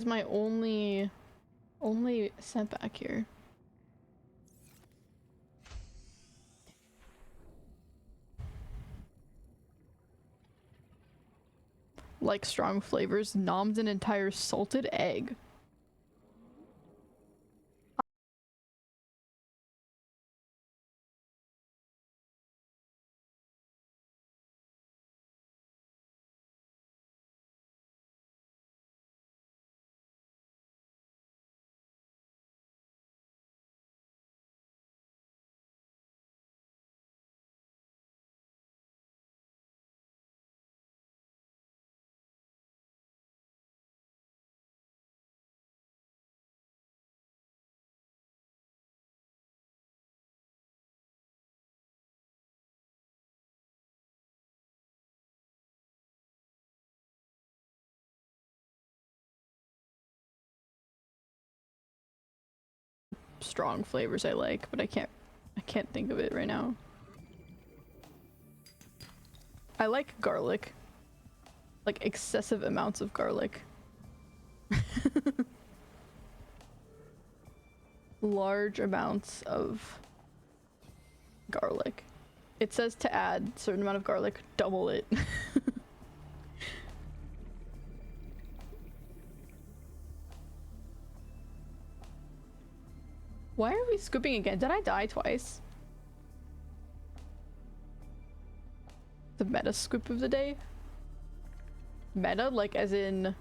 Is my only setback here. Like strong flavors, nommed an entire salted egg. Strong flavors I like, but I can't think of it right now. I like garlic. Like excessive amounts of garlic. Large amounts of garlic. It says to add certain amount of garlic, double it. Why are we scooping again? Did I die twice? The meta scoop of the day? Meta, like as in...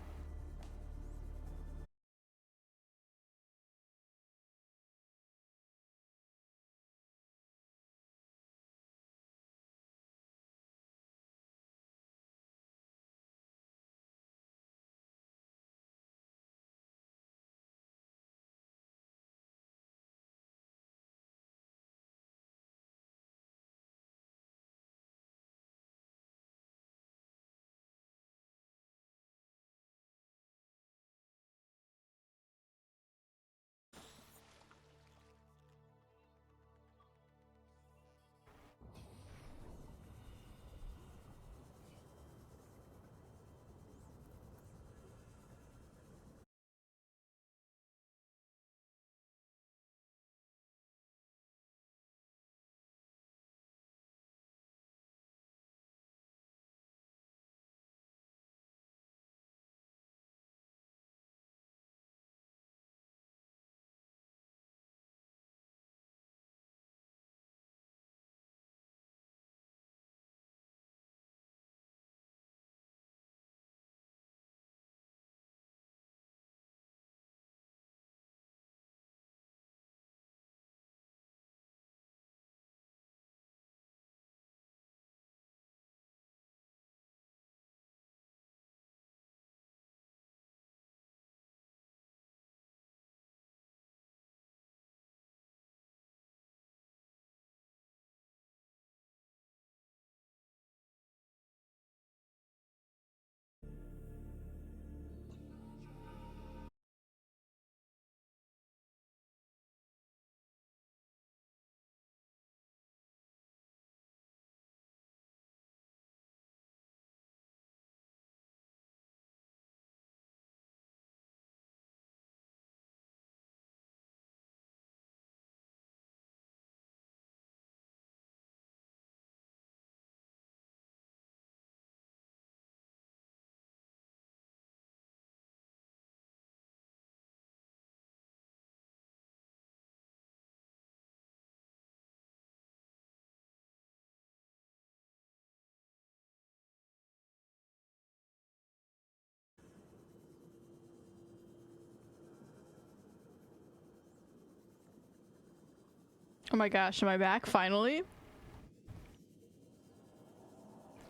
Oh my gosh, am I back finally?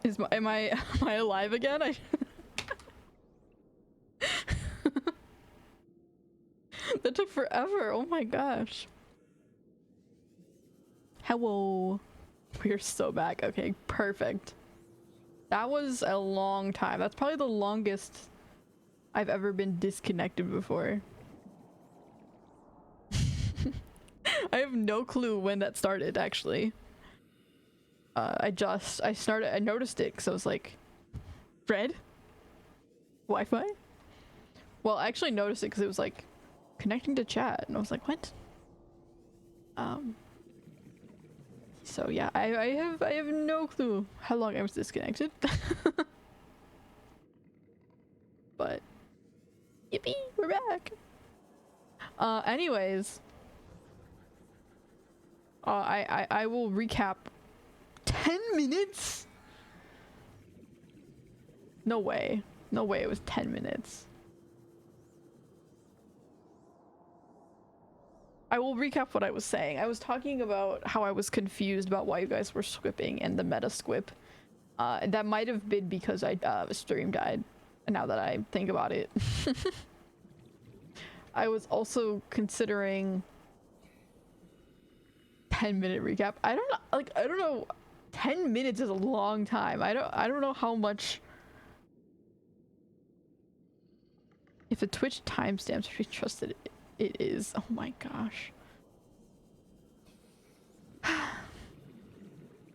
Am I am I alive again? That took forever. Oh my gosh. Hello. We're so back. Okay, perfect. That was a long time. That's probably the longest I've ever been disconnected before. I have no clue when that started, actually. I noticed it because I was like, red? Wi-Fi? Well, I actually noticed it because it was like connecting to chat, and I was like, what? So yeah, I have no clue how long I was disconnected. But yippee, we're back. Anyways, I will recap. 10 minutes? No way. No way it was 10 minutes. I will recap what I was saying. I was talking about how I was confused about why you guys were squipping and the meta squip. That might have been because I stream died. And now that I think about it. I was also considering 10-minute recap. I don't know, like, I don't know. 10 minutes is a long time. I don't know how much. If the Twitch timestamps are to be trusted, it is. Oh my gosh.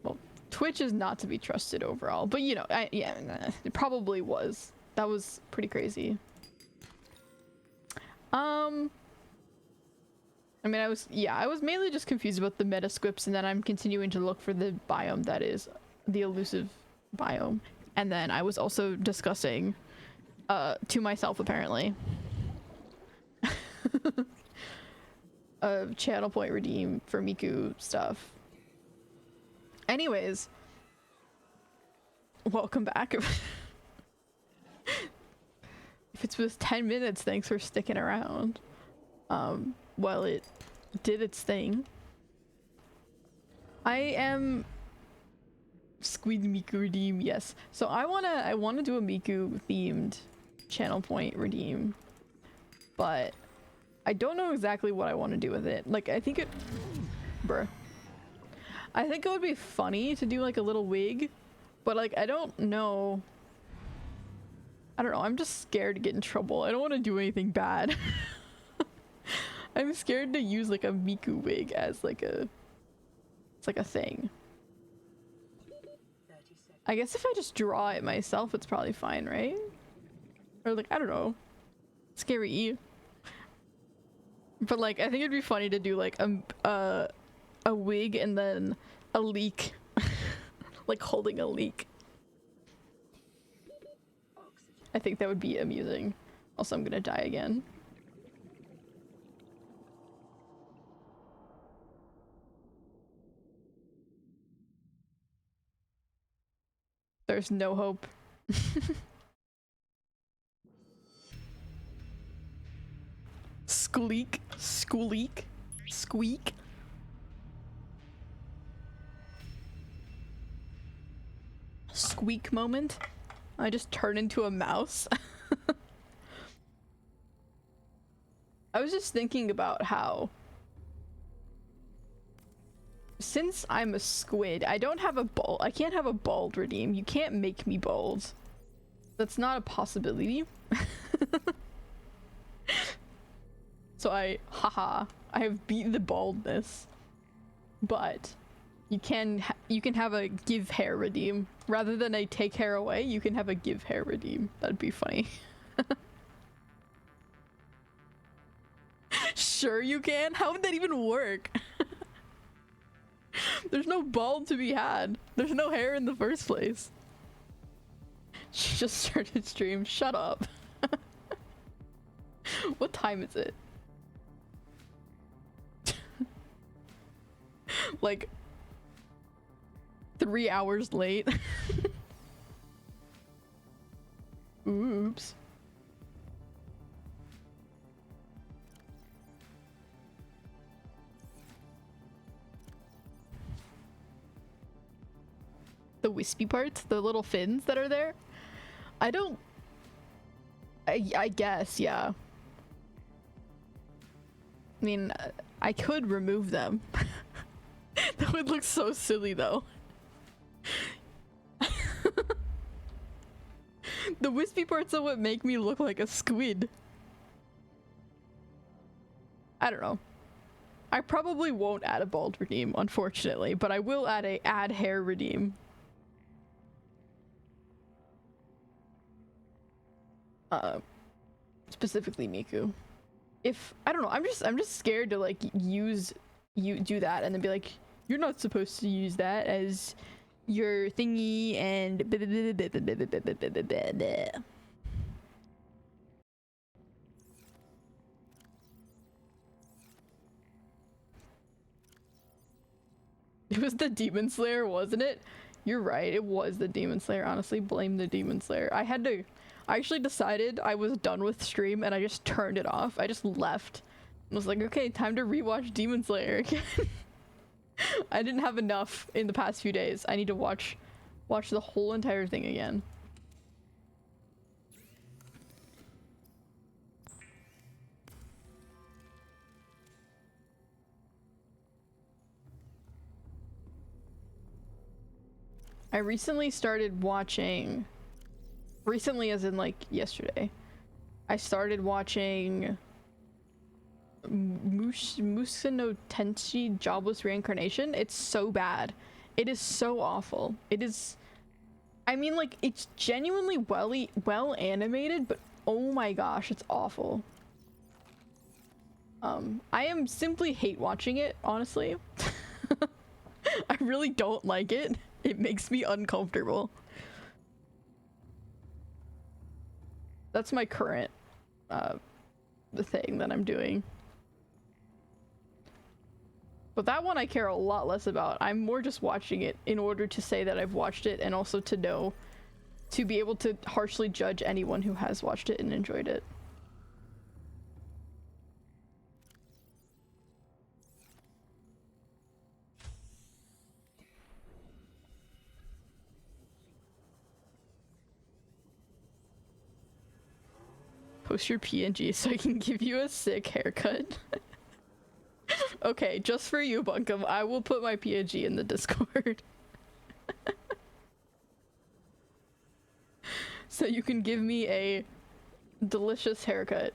Well, Twitch is not to be trusted overall, but you know, yeah, it probably was. That was pretty crazy. I mean, I was mainly just confused about the meta squips, and then I'm continuing to look for the biome that is the elusive biome. And then I was also discussing, to myself apparently, channel point redeem for Miku stuff. Anyways, welcome back. If it's was 10 minutes, thanks for sticking around. While it did its thing. I am Squid Miku redeem, yes. So I wanna do a Miku themed channel point redeem, but I don't know exactly what I want to do with it. Like, I think it would be funny to do like a little wig, but like I don't know, I'm just scared to get in trouble. I don't want to do anything bad. I'm scared to use like a Miku wig as like it's like a thing. I guess if I just draw it myself, it's probably fine, right? Or like, I don't know. Scary. But like, I think it'd be funny to do like a wig and then a leek. Like holding a leek. I think that would be amusing. Also, I'm gonna die again. There's no hope. Squeak, squeak, squeak. Squeak moment. I just turn into a mouse. I was just thinking about how, since I'm a squid, I don't have a bald. I can't have a bald redeem. You can't make me bald. That's not a possibility. So I have beaten the baldness. But you can have a give hair redeem. Rather than a take hair away, you can have a give hair redeem. That'd be funny. Sure you can? How would that even work? There's no bald to be had. There's no hair in the first place. She just started stream. Shut up. What time is it? Like 3 hours late. Oops. The wispy parts, the little fins that are there. I guess, yeah. I mean, I could remove them. That would look so silly though. The wispy parts are what make me look like a squid. I don't know. I probably won't add a bald redeem, unfortunately, but I will add a add hair redeem. specifically Miku. If I don't know, I'm just scared to like do that and then be like, you're not supposed to use that as your thingy and it was the Demon Slayer, wasn't it? You're right, it was the Demon Slayer. Honestly, blame the Demon Slayer. I actually decided I was done with stream and I just turned it off. I just left. I was like, okay, time to rewatch Demon Slayer again. I didn't have enough in the past few days. I need to watch the whole entire thing again. I recently started watching, recently as in like yesterday, I started watching Musa no Tenshi Jobless Reincarnation. It's so bad. It is so awful. It is, I mean, like, it's genuinely well animated, but oh my gosh, it's awful. I am simply hate watching it, honestly. I really don't like it. It makes me uncomfortable. That's my current the thing that I'm doing. But that one I care a lot less about. I'm more just watching it in order to say that I've watched it and also to know, to be able to harshly judge anyone who has watched it and enjoyed it. Post your PNG so I can give you a sick haircut. Okay, just for you, Bunkum, I will put my PNG in the Discord. So you can give me a delicious haircut.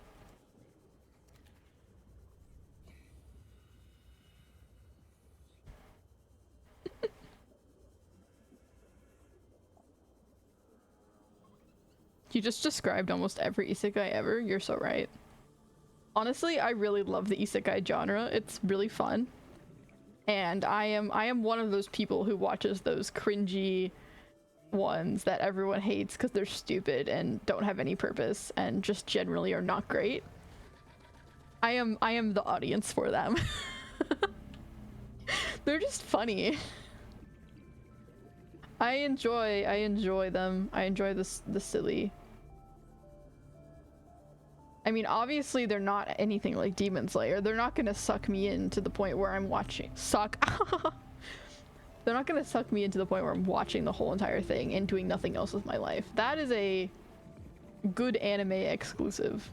You just described almost every isekai ever. You're so right. Honestly, I really love the isekai genre. It's really fun. And I am one of those people who watches those cringy ones that everyone hates because they're stupid and don't have any purpose and just generally are not great. I am the audience for them. They're just funny. I enjoy them. I enjoy the silly. I mean, obviously they're not anything like Demon Slayer. They're not gonna suck me in to the point where I'm watching. They're not gonna suck me into the point where I'm watching the whole entire thing and doing nothing else with my life. That is a good anime exclusive.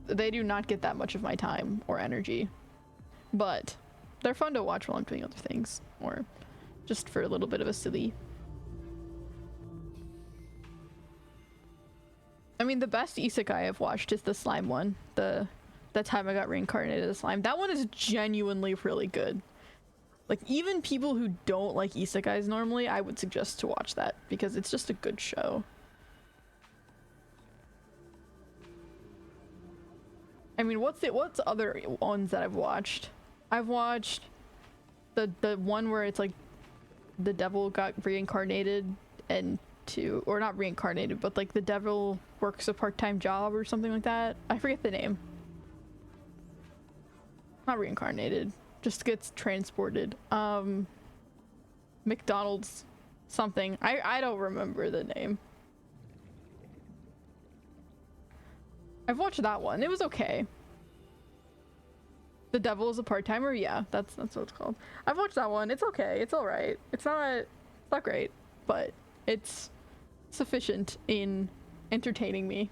They do not get that much of my time or energy. But they're fun to watch while I'm doing other things. Or just for a little bit of a silly. I mean, the best isekai I've watched is the slime one. The time I got reincarnated as slime. That one is genuinely really good. Like, even people who don't like isekais normally, I would suggest to watch that because it's just a good show. I mean, what's other ones that I've watched? I've watched the one where it's like the devil got reincarnated and or not reincarnated, but like the devil works a part-time job or something like that. I forget the name. Not reincarnated, just gets transported. McDonald's something. I don't remember the name. I've watched that one. It was okay. The devil is a part-timer? Yeah, that's what it's called. I've watched that one. It's okay. It's alright. It's not great, but it's sufficient in entertaining me.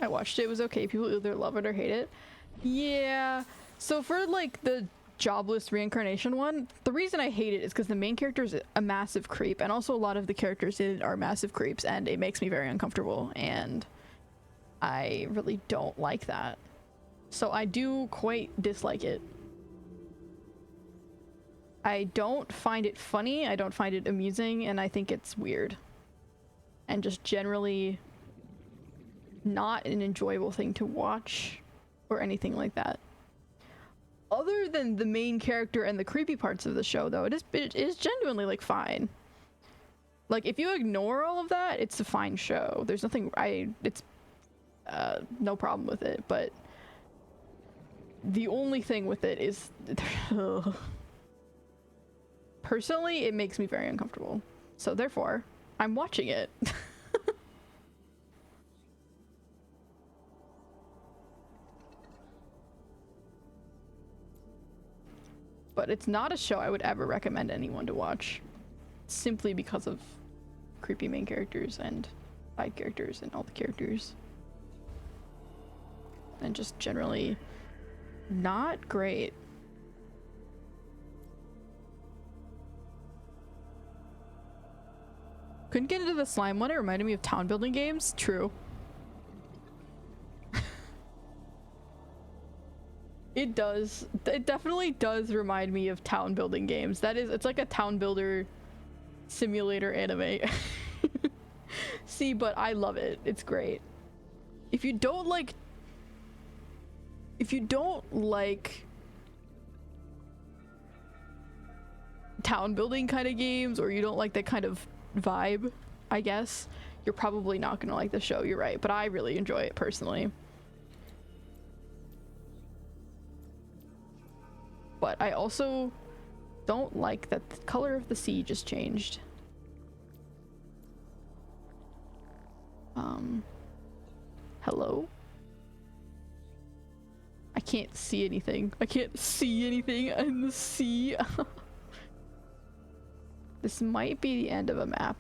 I watched it. It was okay. People either love it or hate it. Yeah. So for like the jobless reincarnation one, the reason I hate it is because the main character is a massive creep, and also a lot of the characters in it are massive creeps, and it makes me very uncomfortable, and I really don't like that. So I do quite dislike it. I don't find it funny, I don't find it amusing, and I think it's weird. And just generally not an enjoyable thing to watch or anything like that. Other than the main character and the creepy parts of the show, though, it is genuinely, like, fine. Like, if you ignore all of that, it's a fine show. There's nothing, it's no problem with it, but the only thing with it is, personally, it makes me very uncomfortable. So therefore, I'm watching it. But it's not a show I would ever recommend anyone to watch, simply because of creepy main characters and side characters and all the characters. And just generally not great. Couldn't get into the slime one, it reminded me of town building games. True. It does. It definitely does remind me of town building games. That is, it's like a town builder simulator anime. See, but I love it. It's great. If you don't like town building kind of games, or you don't like that kind of vibe, I guess, you're probably not gonna like the show. You're right, but I really enjoy it personally. But I also don't like that the color of the sea just changed. Hello? I can't see anything. I can't see anything in the sea. This might be the end of a map.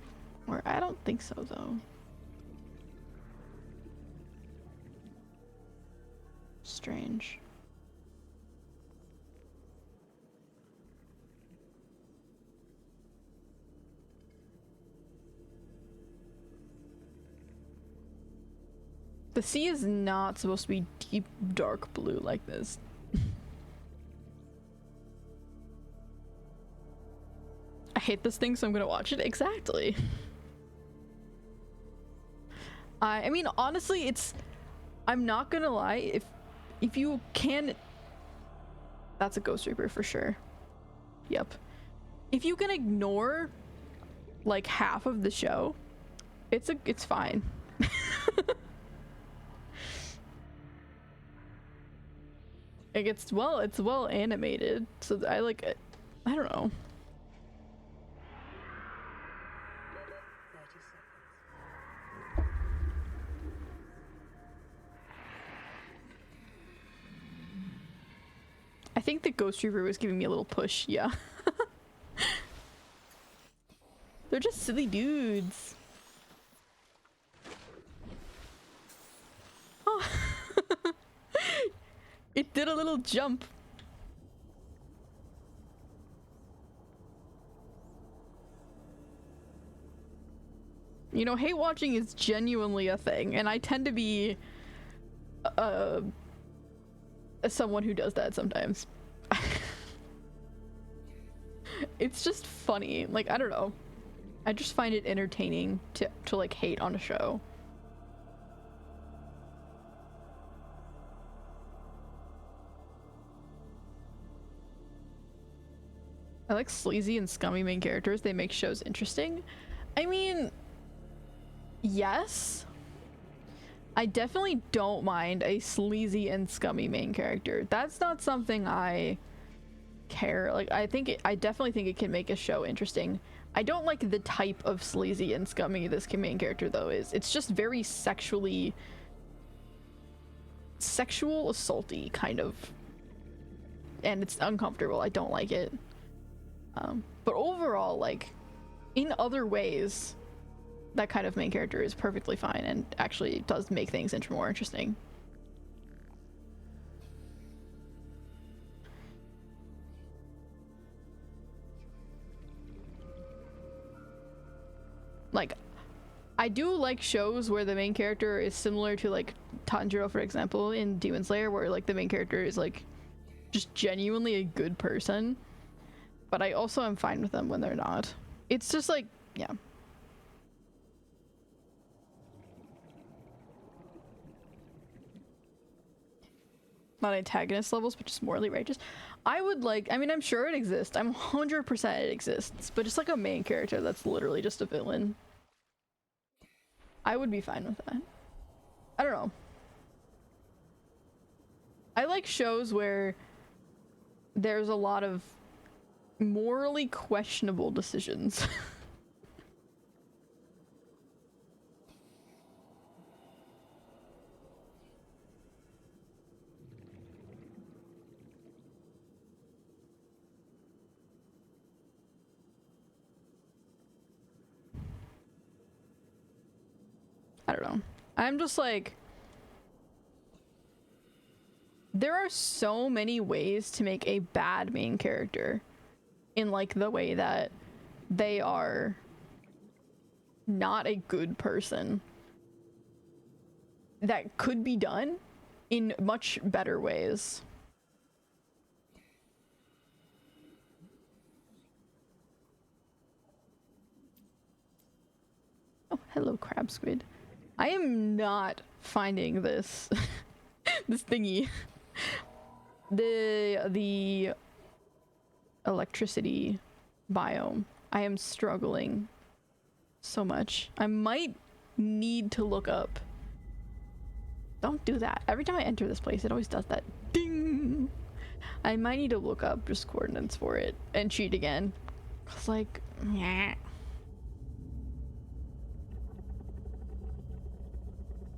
Or I don't think so, though. Strange. The sea is not supposed to be deep, dark blue like this. I hate this thing, so I'm gonna watch it. Exactly. I mean, honestly, it's... I'm not gonna lie, if you can... That's a Ghost Reaper for sure. Yep. If you can ignore, like, half of the show, it's fine. Like, it's well animated, so I like it. I don't know. I think the Ghost Reaper was giving me a little push, yeah. They're just silly dudes. Oh. It did a little jump. You know, hate watching is genuinely a thing, and I tend to be someone who does that sometimes. It's just funny. Like, I don't know. I just find it entertaining to like hate on a show. I like sleazy and scummy main characters. They make shows interesting. I mean, yes. I definitely don't mind a sleazy and scummy main character. That's not something I care. Like, I definitely think it can make a show interesting. I don't like the type of sleazy and scummy this main character though is. It's just very sexual assaulty kind of. And it's uncomfortable. I don't like it. But overall, like, in other ways, that kind of main character is perfectly fine and actually does make things more interesting. Like, I do like shows where the main character is similar to, like, Tanjiro, for example, in Demon Slayer, where, like, the main character is, like, just genuinely a good person. But I also am fine with them when they're not. It's just like, yeah. Not antagonist levels, but just morally righteous. I would like, I mean, I'm sure it exists. I'm 100% it exists, but just like a main character that's literally just a villain. I would be fine with that. I don't know. I like shows where there's a lot of morally questionable decisions. I don't know. I'm just like, there are so many ways to make a bad main character in like the way that they are not a good person that could be done in much better ways. Oh, hello, crab squid. I am not finding this this thingy. The electricity biome. I am struggling so much. I might need to look up. Don't do that. Every time I enter this place, it always does that ding. I might need to look up just coordinates for it and cheat again. Cause like, yeah.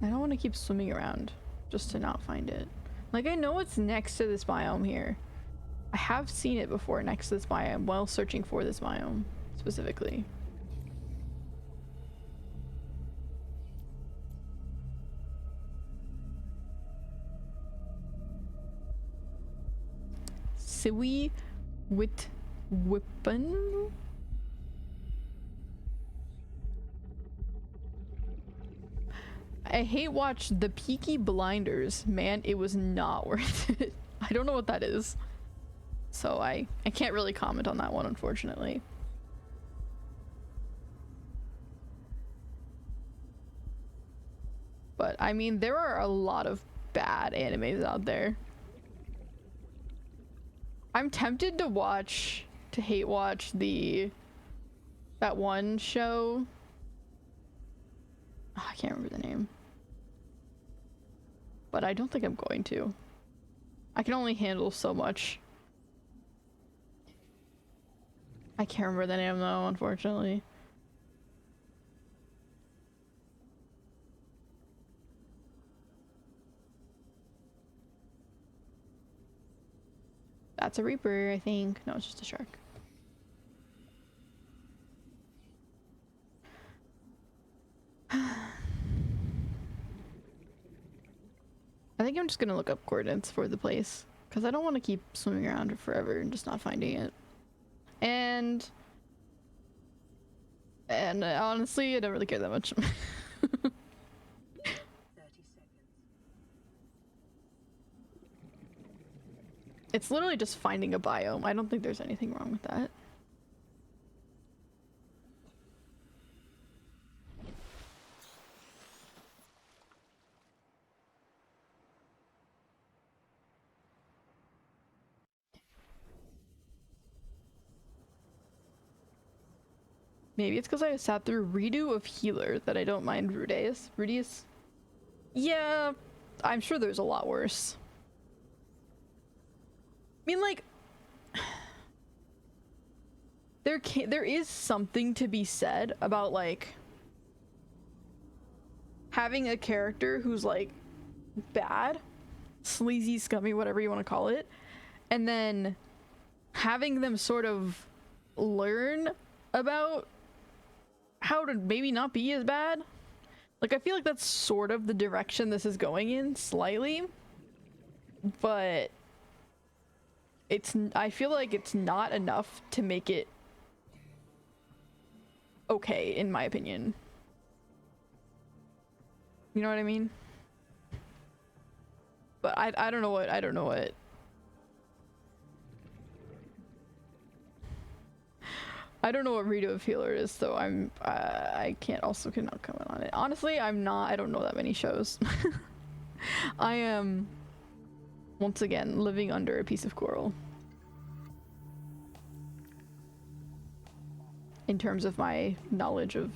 I don't want to keep swimming around just to not find it. Like, I know it's next to this biome here. I have seen it before next to this biome while searching for this biome specifically. Siwi with weapon? I hate watch the Peaky Blinders. Man, it was not worth it. I don't know what that is. So I can't really comment on that one, unfortunately. But I mean, there are a lot of bad animes out there. I'm tempted to hate watch that one show. Oh, I can't remember the name. But I don't think I'm going to. I can only handle so much. I can't remember the name though, unfortunately. That's a Reaper, I think. No, it's just a shark. I think I'm just gonna look up coordinates for the place because I don't want to keep swimming around forever and just not finding it. And honestly, I don't really care that much. 30 seconds. It's literally just finding a biome. I don't think there's anything wrong with that. Maybe it's because I sat through redo of Healer that I don't mind Rudeus. Rudeus? Yeah, I'm sure there's a lot worse. I mean, like, there is something to be said about like having a character who's like bad, sleazy, scummy, whatever you want to call it, and then having them sort of learn about how to maybe not be as bad. Like, I feel like that's sort of the direction this is going in, slightly. But I feel like it's not enough to make it okay, in my opinion. You know what I mean? But I don't know what I don't know what Rito of Healer is, so I cannot comment on it. Honestly, I don't know that many shows. I am, once again, living under a piece of coral. In terms of my knowledge of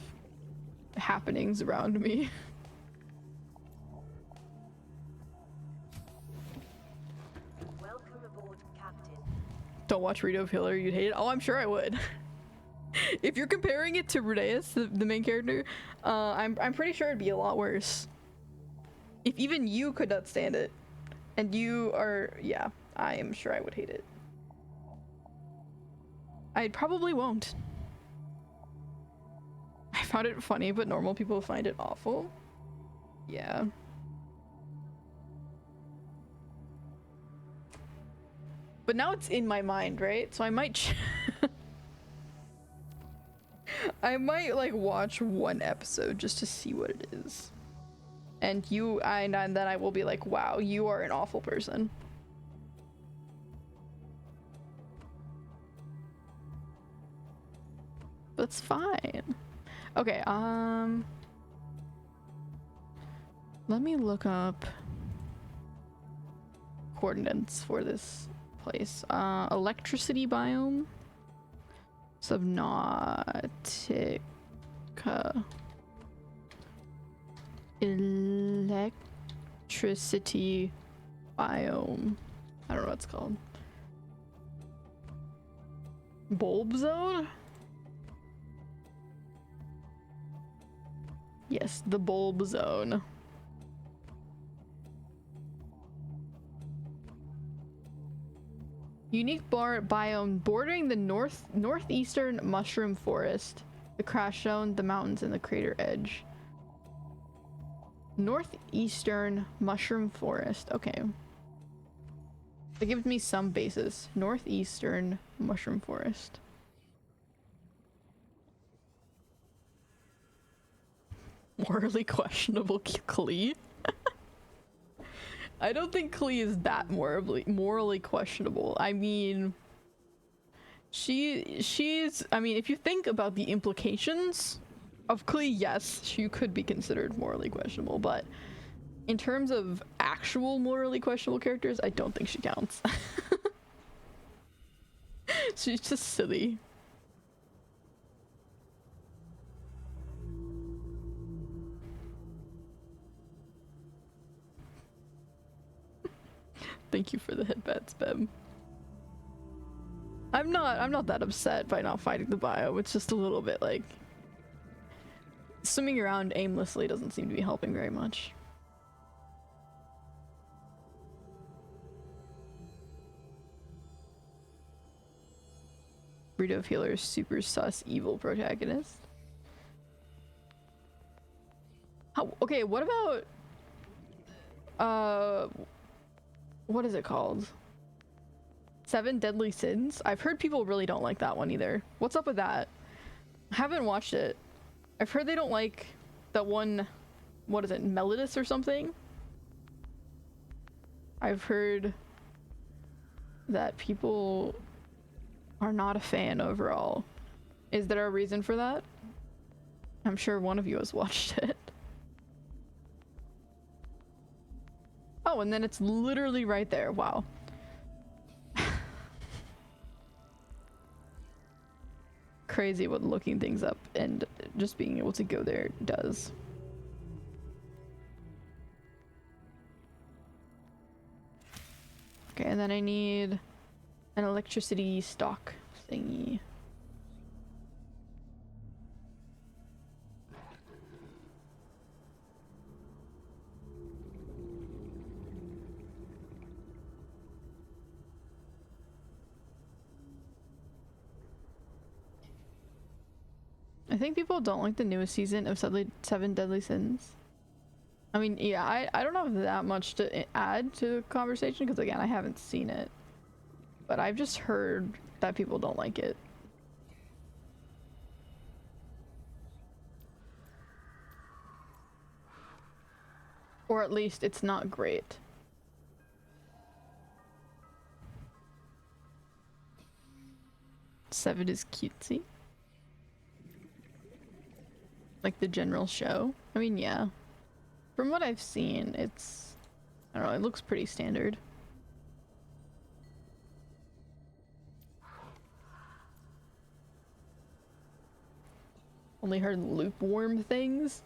happenings around me. Welcome aboard, Captain. Don't watch Rito of Healer, you'd hate it. Oh, I'm sure I would. If you're comparing it to Rudeus, the main character, I'm pretty sure it'd be a lot worse. If even you could not stand it, and you are, yeah, I am sure I would hate it. I probably won't. I found it funny, but normal people find it awful. Yeah. But now it's in my mind, right? So I might I might like watch one episode just to see what it is. And then I will be like, wow, you are an awful person. That's fine. Okay, let me look up coordinates for this place. Electricity biome. Subnautica. Electricity biome. I don't know what it's called. Bulb zone? Yes, the bulb zone. Unique biome bordering the northeastern mushroom forest, the crash zone, the mountains, and the crater edge. Northeastern mushroom forest. Okay. That gives me some basis. Northeastern mushroom forest. Morally questionable Klee? I don't think Klee is that morally questionable. I mean, she's I mean, if you think about the implications of Klee, yes, she could be considered morally questionable, but in terms of actual morally questionable characters, I don't think she counts. She's just silly. Thank you for the headbats, Bem. I'm not that upset by not fighting the biome. It's just a little bit like swimming around aimlessly doesn't seem to be helping very much. Rito of Healer is super sus evil protagonist. Okay, what about what is it called? 7 Deadly Sins? I've heard people really don't like that one either. What's up with that? I haven't watched it. I've heard they don't like that one, what is it, Melodus or something? I've heard that people are not a fan overall. Is there a reason for that? I'm sure one of you has watched it. Oh, and then it's literally right there. Wow. Crazy what looking things up and just being able to go there does. Okay, and then I need an electricity stock thingy. I think people don't like the newest season of 7 Deadly Sins. I mean, yeah, I don't have that much to add to the conversation because, again, I haven't seen it. But I've just heard that people don't like it. Or at least it's not great. Seven is cutesy. Like the general show. I mean, yeah. From what I've seen, it's, I don't know, it looks pretty standard. Only heard lukewarm things.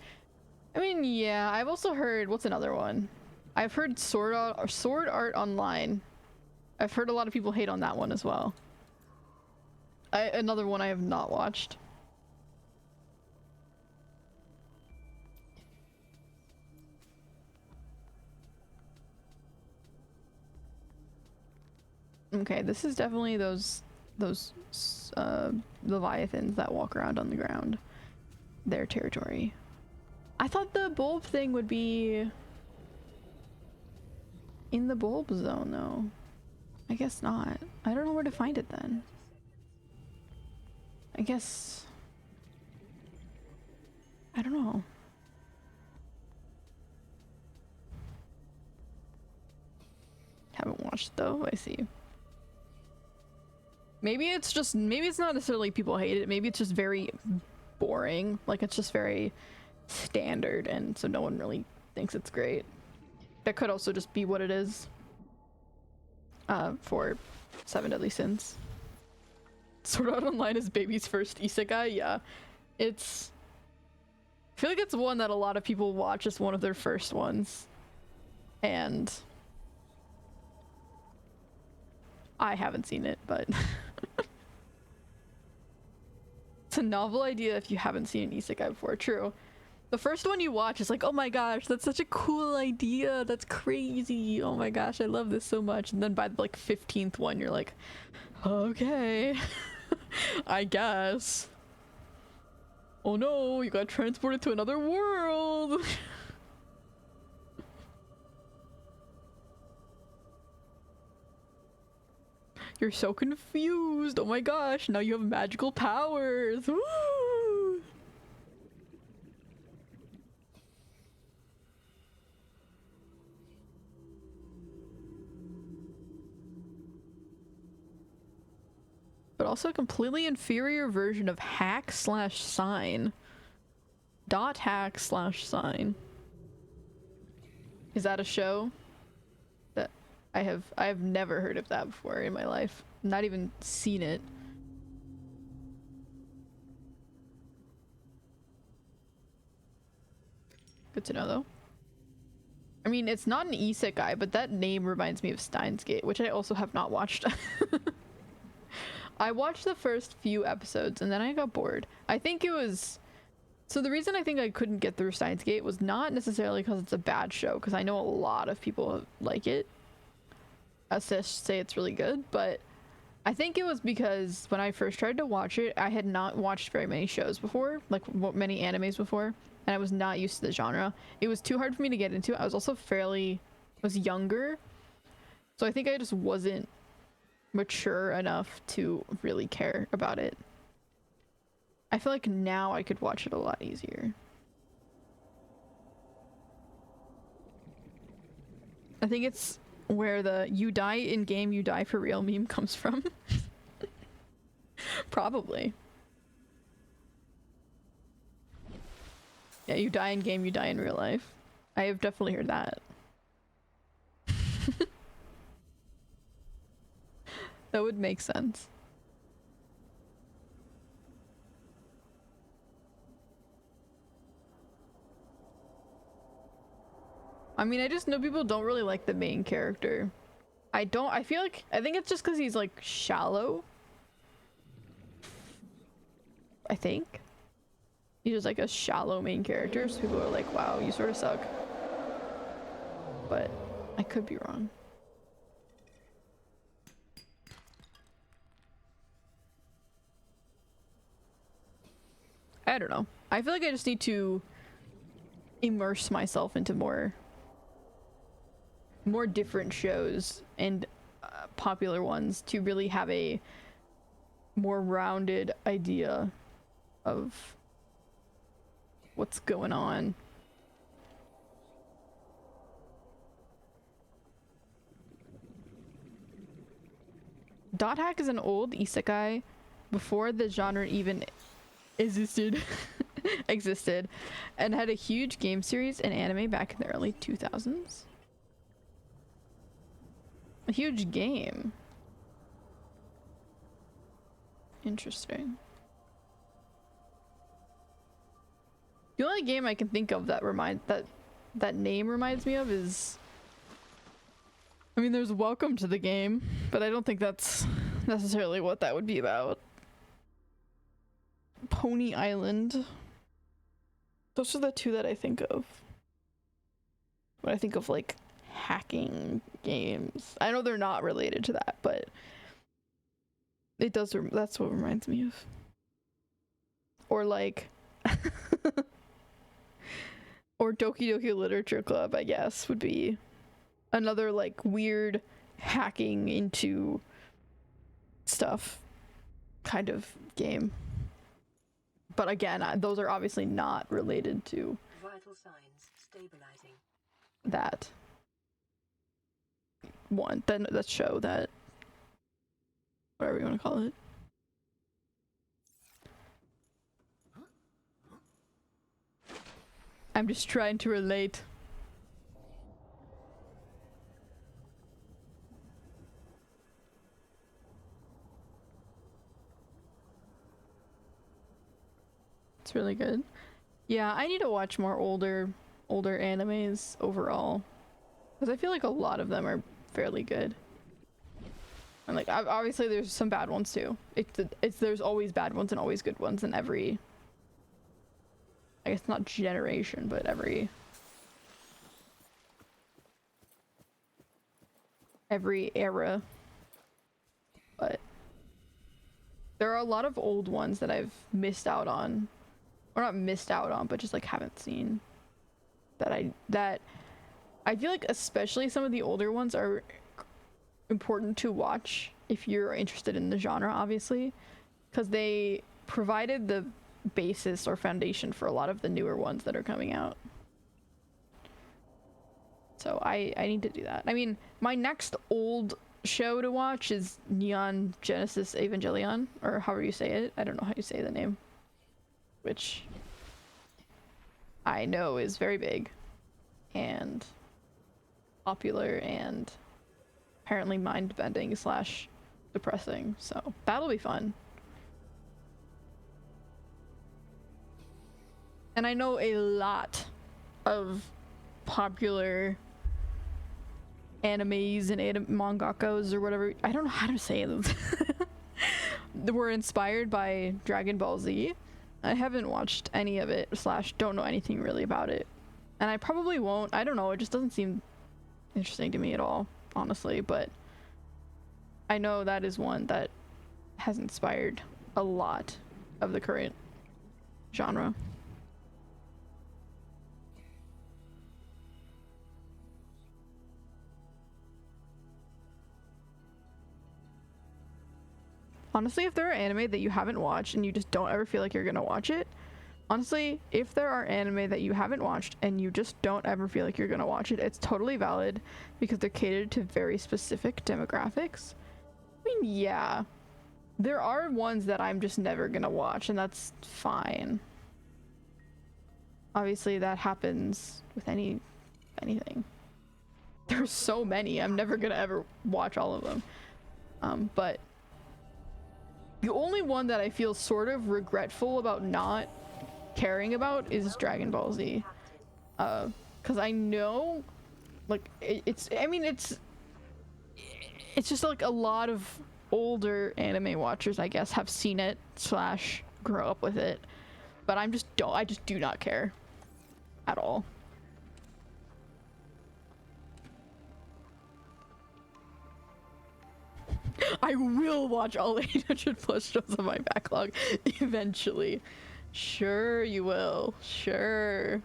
I mean, yeah, I've also heard, what's another one? I've heard Sword Art Online. I've heard a lot of people hate on that one as well. Another one I have not watched. Okay, this is definitely those leviathans that walk around on the ground. Their territory. I thought the bulb thing would be in the bulb zone though. I guess not. I don't know where to find it then. I guess, I don't know. Haven't watched though, I see. Maybe it's just, maybe it's not necessarily people hate it, maybe it's just very boring. Like it's just very standard and so no one really thinks it's great. That could also just be what it is. For 7 Deadly Sins. Sword Art Online is baby's first isekai, yeah. It's, I feel like it's one that a lot of people watch as one of their first ones. And I haven't seen it, but it's a novel idea if you haven't seen an isekai before, true. The first one you watch is like, oh my gosh, that's such a cool idea, that's crazy, oh my gosh, I love this so much. And then by the like 15th one, you're like, okay, I guess. Oh no, you got transported to another world. You're so confused, oh my gosh, now you have magical powers. Woo! But also a completely inferior version of hack/sign. .hack/sign. Is that a show? That I have never heard of that before in my life. Not even seen it. Good to know though. I mean, it's not an isekai, but that name reminds me of Steins Gate, which I also have not watched. I watched the first few episodes and then I got bored. I think it was, so the reason I think I couldn't get through Steins Gate was not necessarily because it's a bad show, because I know a lot of people like it. Say it's really good, but I think it was because when I first tried to watch it, I had not watched very many shows before, like many animes before, and I was not used to the genre. It was too hard for me to get into. I was also was younger, so I think I just wasn't mature enough to really care about it. I feel like now I could watch it a lot easier. I think it's where the "you die in game, you die for real" meme comes from. Probably. Yeah, you die in game, you die in real life. I have definitely heard that. That would make sense. I mean, I just know people don't really like the main character. I think it's just because he's like shallow. I think. He's just like a shallow main character, so people are like, wow, you sort of suck. But I could be wrong. I don't know. I feel like I just need to immerse myself into more different shows and popular ones to really have a more rounded idea of what's going on. Dot hack is an old isekai before the genre even existed. existed and had a huge game series and anime back in the early 2000s. A huge game. Interesting. The only game I can think of that that name reminds me of is, I mean, there's Welcome to the Game, but I don't think that's necessarily what that would be about. Pony Island. Those are the two that I think of when I think of like hacking games. I know they're not related to that, but it does. That's what reminds me of. Or like, or Doki Doki Literature Club, I guess, would be another like weird hacking into stuff kind of game. But again, those are obviously not related to Vital signs stabilizing. that one. Then that show, that whatever you want to call it. I'm just trying to relate. It's really good. Yeah, I need to watch more older animes overall, because I feel like a lot of them are fairly good. And like obviously there's some bad ones too. There's always bad ones and always good ones in every, I guess not generation, but every era. But there are a lot of old ones that I've missed out on. Or not missed out on, but just like haven't seen. That I feel like especially some of the older ones are important to watch if you're interested in the genre, obviously, because they provided the basis or foundation for a lot of the newer ones that are coming out. So I need to do that. I mean, my next old show to watch is Neon Genesis Evangelion, or however you say it. I don't know how you say the name. Which I know is very big and popular and apparently mind-bending / depressing, so that'll be fun. And I know a lot of popular animes and mangakos or whatever, I don't know how to say them, that were inspired by Dragon Ball Z. I haven't watched any of it / don't know anything really about it, and I probably won't. I don't know, it just doesn't seem interesting to me at all, honestly, but I know that is one that has inspired a lot of the current genre. Honestly, if there are anime that you haven't watched and you just don't ever feel like you're gonna watch it, honestly, if there are anime that you haven't watched and you just don't ever feel like you're gonna watch it, it's totally valid because they're catered to very specific demographics. I mean, yeah, there are ones that I'm just never gonna watch, and that's fine. Obviously, that happens with anything. There's so many, I'm never gonna ever watch all of them. But the only one that I feel sort of regretful about not caring about is Dragon Ball Z. Because I know, like, it's just like a lot of older anime watchers, I guess, have seen it / grow up with it. But I just do not care at all. I will watch all 800 plus shows on my backlog eventually. Sure you will. Sure.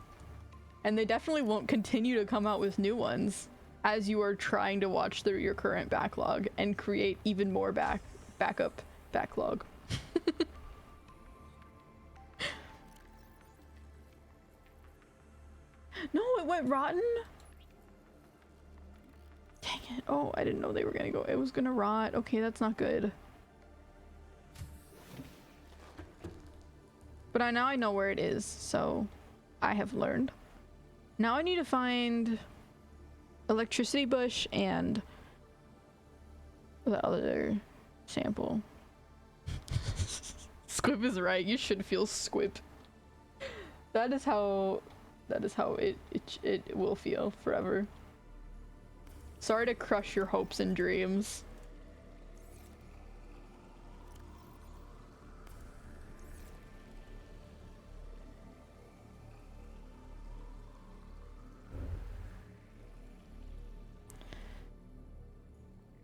And they definitely won't continue to come out with new ones as you are trying to watch through your current backlog and create even more backup backlog. No, it went rotten? Dang it. Oh, I didn't know they were gonna go. It was gonna rot. Okay, that's not good. But now I know where it is, so I have learned. Now I need to find electricity bush and the other sample. Squib is right. You should feel squib. That is how it will feel forever. Sorry to crush your hopes and dreams.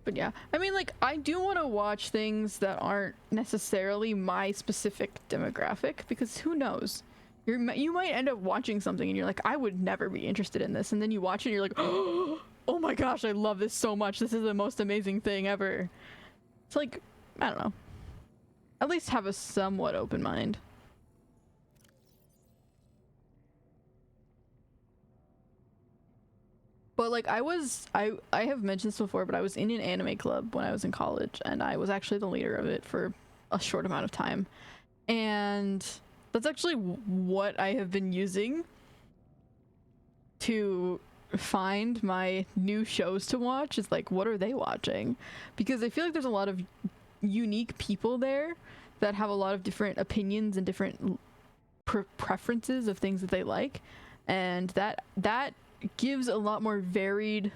But yeah, I mean, like, I do want to watch things that aren't necessarily my specific demographic, because who knows? You might end up watching something and you're like, I would never be interested in this, and then you watch it and you're like, oh my gosh, I love this so much. This is the most amazing thing ever. It's like, I don't know. At least have a somewhat open mind. But like I have mentioned this before, but I was in an anime club when I was in college, and I was actually the leader of it for a short amount of time. And that's actually what I have been using to find my new shows to watch, is like, what are they watching? Because I feel like there's a lot of unique people there that have a lot of different opinions and different preferences of things that they like, and that gives a lot more varied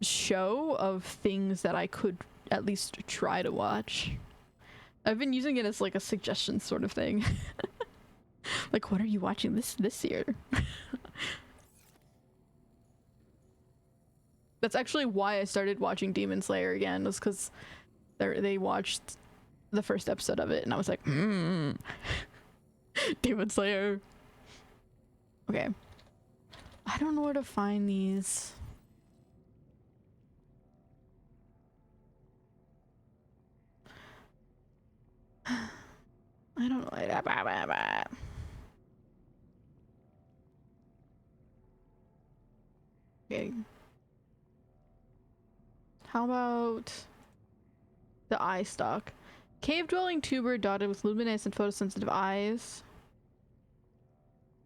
show of things that I could at least try to watch. I've been using it as like a suggestion sort of thing. Like, what are you watching this year? That's actually why I started watching Demon Slayer again, was because they watched the first episode of it and I was like, Demon Slayer. Okay. I don't know where to find these. I don't know. Okay. How about the eye stalk? Cave-dwelling tuber dotted with luminescent photosensitive eyes.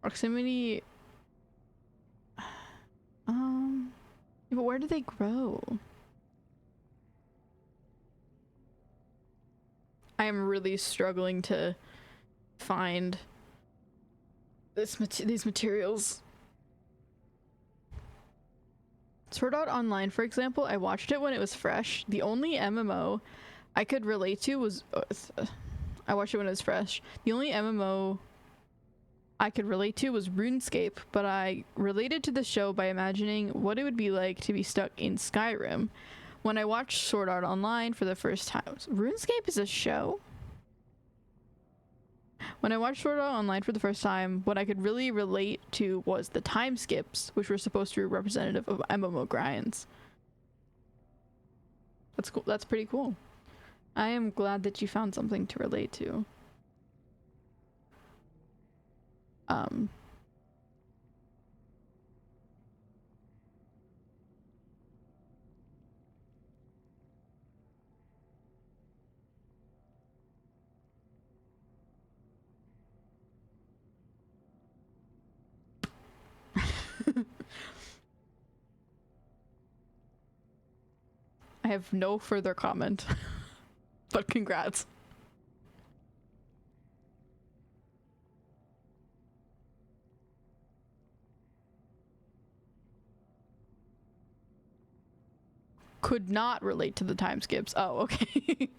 Proximity. But where do they grow? I am really struggling to find these materials. Sword Art Online, for example, I watched it when it was fresh. The only MMO I could relate to was I watched it when it was fresh. The only MMO I could relate to was RuneScape, but I related to the show by imagining what it would be like to be stuck in Skyrim. When I watched Sword Art Online for the first time, RuneScape is a show? When I watched Sword Art Online for the first time, what I could really relate to was the time skips, which were supposed to be representative of MMO grinds. That's cool. That's pretty cool. I am glad that you found something to relate to. I have no further comment, but congrats. Could not relate to the time skips. Oh, okay.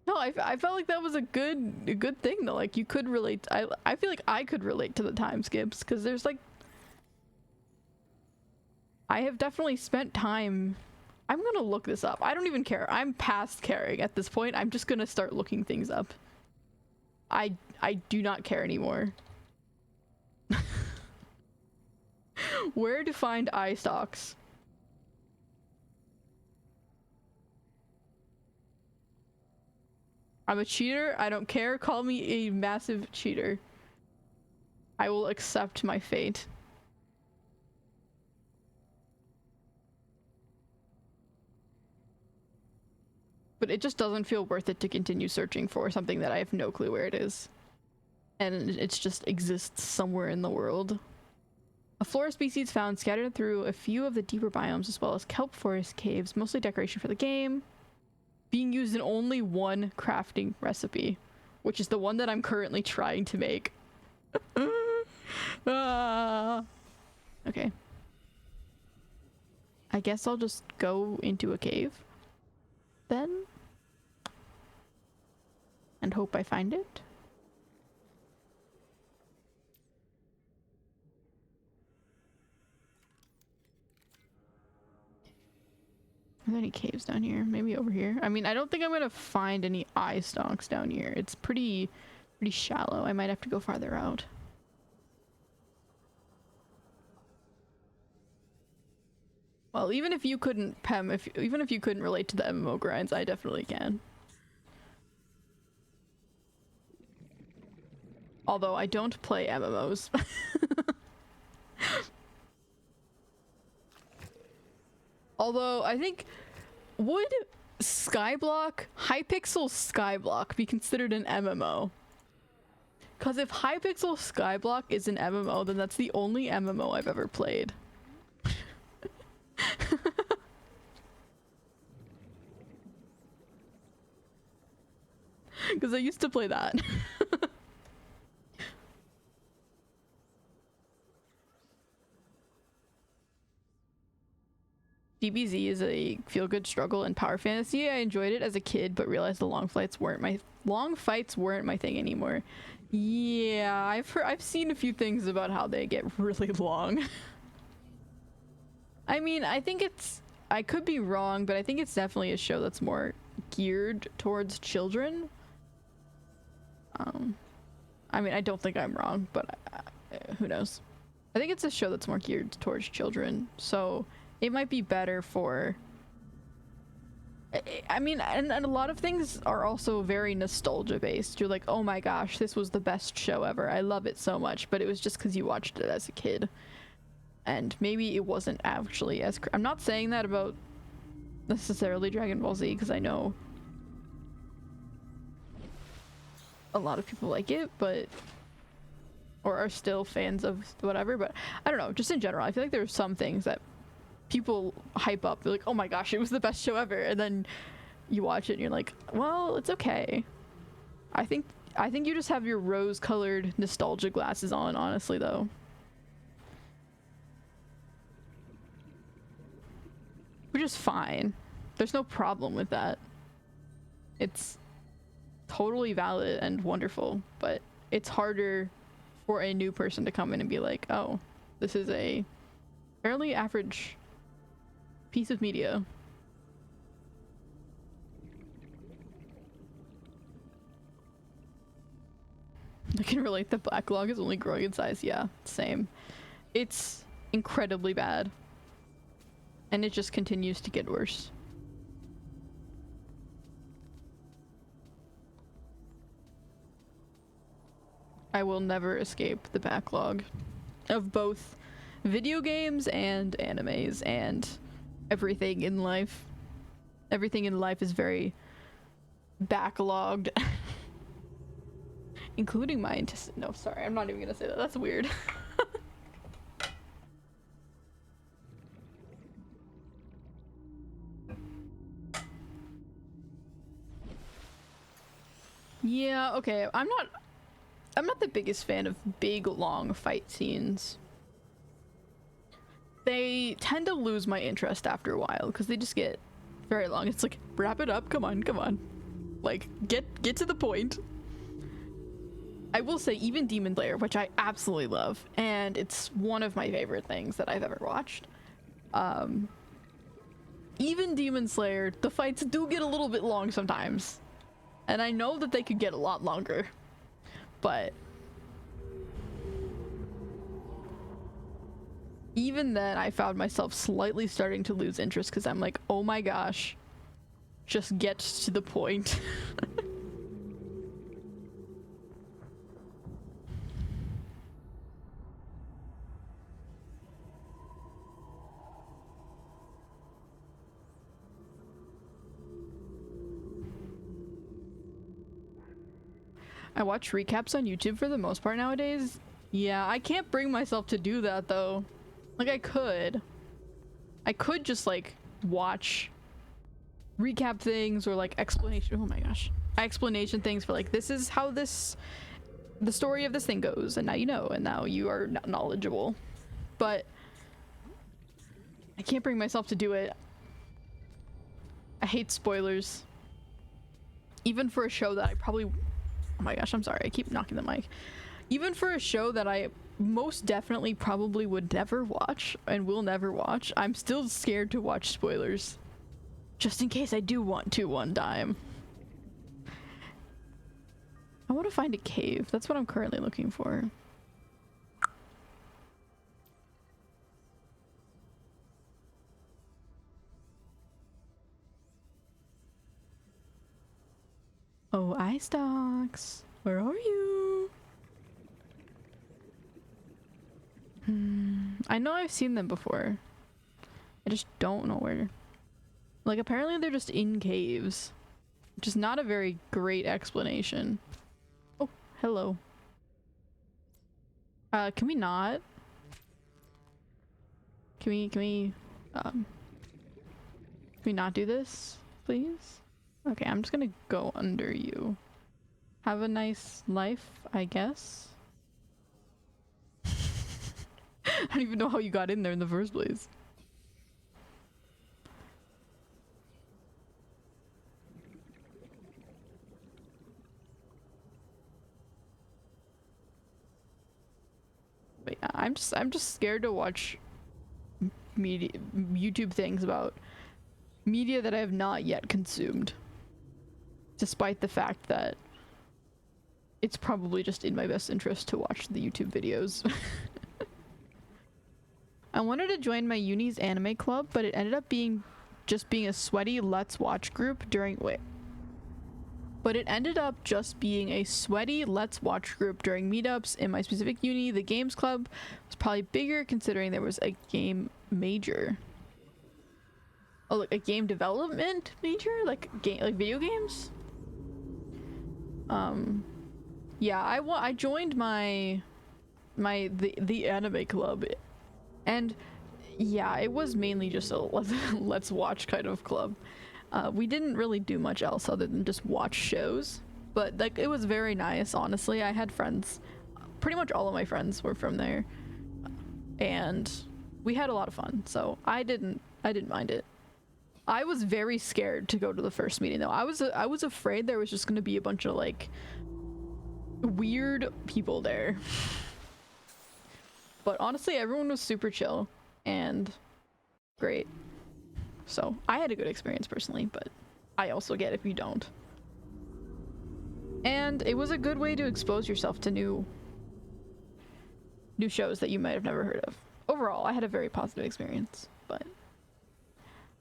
No, I felt like that was a good thing though. Like, you could relate. I feel like I could relate to the time skips, because there's like, I have definitely spent time. I'm gonna look this up. I don't even care. I'm past caring at this point. I'm just gonna start looking things up. I do not care anymore. Where to find eye stalks? I'm a cheater. I don't care. Call me a massive cheater. I will accept my fate. But it just doesn't feel worth it to continue searching for something that I have no clue where it is. And it just exists somewhere in the world. A flora species found scattered through a few of the deeper biomes, as well as kelp forest caves, mostly decoration for the game. Being used in only one crafting recipe, which is the one that I'm currently trying to make. Okay. I guess I'll just go into a cave then and hope I find it. Are there any caves down here? Maybe over here. I mean, I don't think I'm gonna find any eye stalks down here. It's pretty shallow. I might have to go farther out. Well, even if you couldn't, Pem, even if you couldn't relate to the MMO grinds, I definitely can. Although I don't play MMOs. Although I think, would Skyblock, Hypixel Skyblock be considered an MMO? Because if Hypixel Skyblock is an MMO, then that's the only MMO I've ever played. Because I used to play that. DBZ is a feel-good struggle in power fantasy. I enjoyed it as a kid, but realized the long fights weren't my thing anymore. Yeah, I've seen a few things about how they get really long. I mean, I could be wrong, but I think it's definitely a show that's more geared towards children. I mean, I don't think I'm wrong, but who knows? I think it's a show that's more geared towards children, so it might be better for... I mean, and a lot of things are also very nostalgia based. You're like, oh my gosh, this was the best show ever. I love it so much, but it was just because you watched it as a kid. And maybe it wasn't actually as... I'm not saying that about necessarily Dragon Ball Z, because I know a lot of people like it, but... or are still fans of whatever, but I don't know, just in general, I feel like there's some things that people hype up. They're like, oh my gosh, it was the best show ever, and then you watch it and you're like, well, it's okay. I think you just have your rose-colored nostalgia glasses on, honestly, though. Which is fine. There's no problem with that. It's totally valid and wonderful, but it's harder for a new person to come in and be like, oh, this is a fairly average piece of media. I can relate, the backlog is only growing in size. Yeah, same. It's incredibly bad. And it just continues to get worse. I will never escape the backlog of both video games and animes and everything in life. Everything in life is very backlogged. Including my no, sorry, I'm not even gonna say that. That's weird. Yeah, okay. I'm not the biggest fan of big, long fight scenes. They tend to lose my interest after a while because they just get very long. It's like, wrap it up. Come on, come on. Like, get to the point. I will say, even Demon Slayer, which I absolutely love, and it's one of my favorite things that I've ever watched. Even Demon Slayer, the fights do get a little bit long sometimes. And I know that they could get a lot longer. But even then, I found myself slightly starting to lose interest because I'm like, oh my gosh, just get to the point. I watch recaps on YouTube for the most part nowadays. Yeah, I can't bring myself to do that though. Like I could just like watch recap things or like explanation. Oh my gosh. Explanation things for like, this is how the story of this thing goes, and now you know, and now you are knowledgeable. But I can't bring myself to do it. I hate spoilers. Even for a show that I probably... Oh my gosh, I'm sorry. I keep knocking the mic. Even for a show that I most definitely probably would never watch and will never watch, I'm still scared to watch spoilers. Just in case I do want to one time. I want to find a cave. That's what I'm currently looking for. Oh, ice dogs. Where are you? I know I've seen them before. I just don't know where. Like, apparently they're just in caves. Which is not a very great explanation. Oh, hello. Can we not? Can we not do this, please? Okay, I'm just gonna go under you. Have a nice life, I guess. I don't even know how you got in there in the first place. But yeah, I'm just scared to watch media, YouTube things about media that I have not yet consumed. Despite the fact that it's probably just in my best interest to watch the YouTube videos. I wanted to join my uni's anime club, but it ended up being a sweaty let's watch group during meetups in my specific uni. The games club was probably bigger considering there was a game major. Oh, like a game development major? Like video games? Yeah, I joined the anime club, and yeah, it was mainly just a let's watch kind of club. We didn't really do much else other than just watch shows, but like it was very nice, honestly. I had friends, pretty much all of my friends were from there, and we had a lot of fun, so I didn't mind it. I was very scared to go to the first meeting though. I was afraid there was just gonna be a bunch of like weird people there. But honestly, everyone was super chill and great. So I had a good experience personally, but I also get if you don't. And it was a good way to expose yourself to new shows that you might have never heard of. Overall, I had a very positive experience, but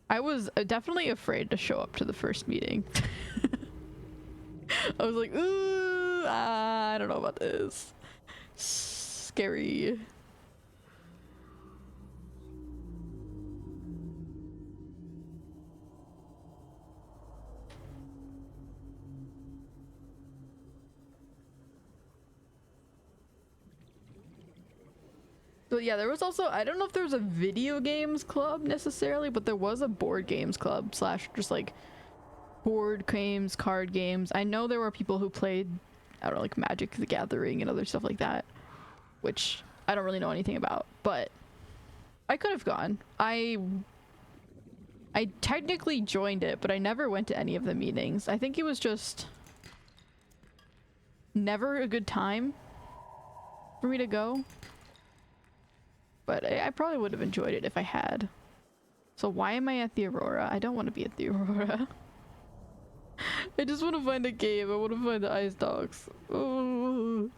I was definitely afraid to show up to the first meeting. I was like, ooh, I don't know about this. Scary. So yeah, there was also, I don't know if there was a video games club necessarily, but there was a board games club slash just like board games, card games. I know there were people who played, I don't know, like Magic the Gathering and other stuff like that, which I don't really know anything about, but I could have gone. I technically joined it, but I never went to any of the meetings. I think it was just never a good time for me to go. But I probably would have enjoyed it if I had. So why am I at the Aurora? I don't want to be at the Aurora. I just want to find a cave. I want to find the ice dogs. Oh.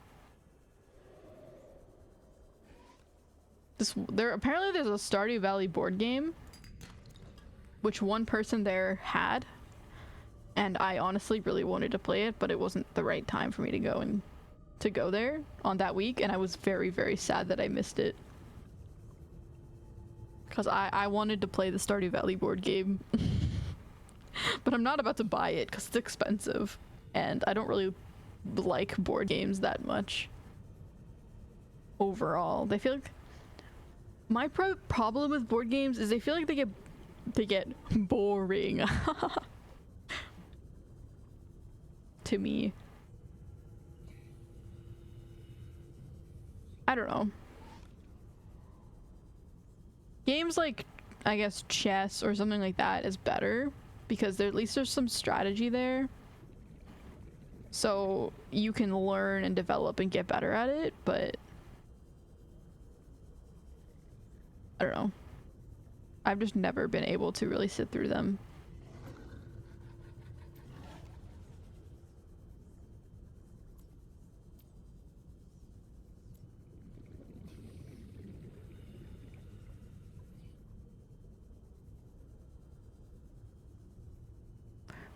Apparently there's a Stardew Valley board game, which one person there had, and I honestly really wanted to play it, but it wasn't the right time for me to go there on that week, and I was very, very sad that I missed it. Because I wanted to play the Stardew Valley board game. But I'm not about to buy it because it's expensive. And I don't really like board games that much overall. They feel like my problem with board games is they feel like they get boring to me. I don't know. Games like, I guess, chess or something like that is better because at least there's some strategy there. So you can learn and develop and get better at it, but I don't know. I've just never been able to really sit through them.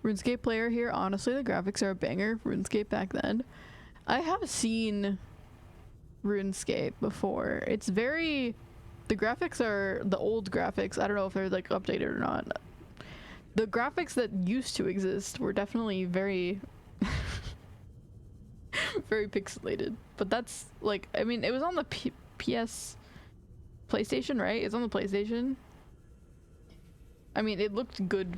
RuneScape player here. Honestly, the graphics are a banger. RuneScape back then. I have seen RuneScape before. It's very... The graphics are the old graphics. I don't know if they're like updated or not. The graphics that used to exist were definitely very... very pixelated. But that's like... I mean, it was on the PS... PlayStation, right? It's on the PlayStation. I mean, it looked good.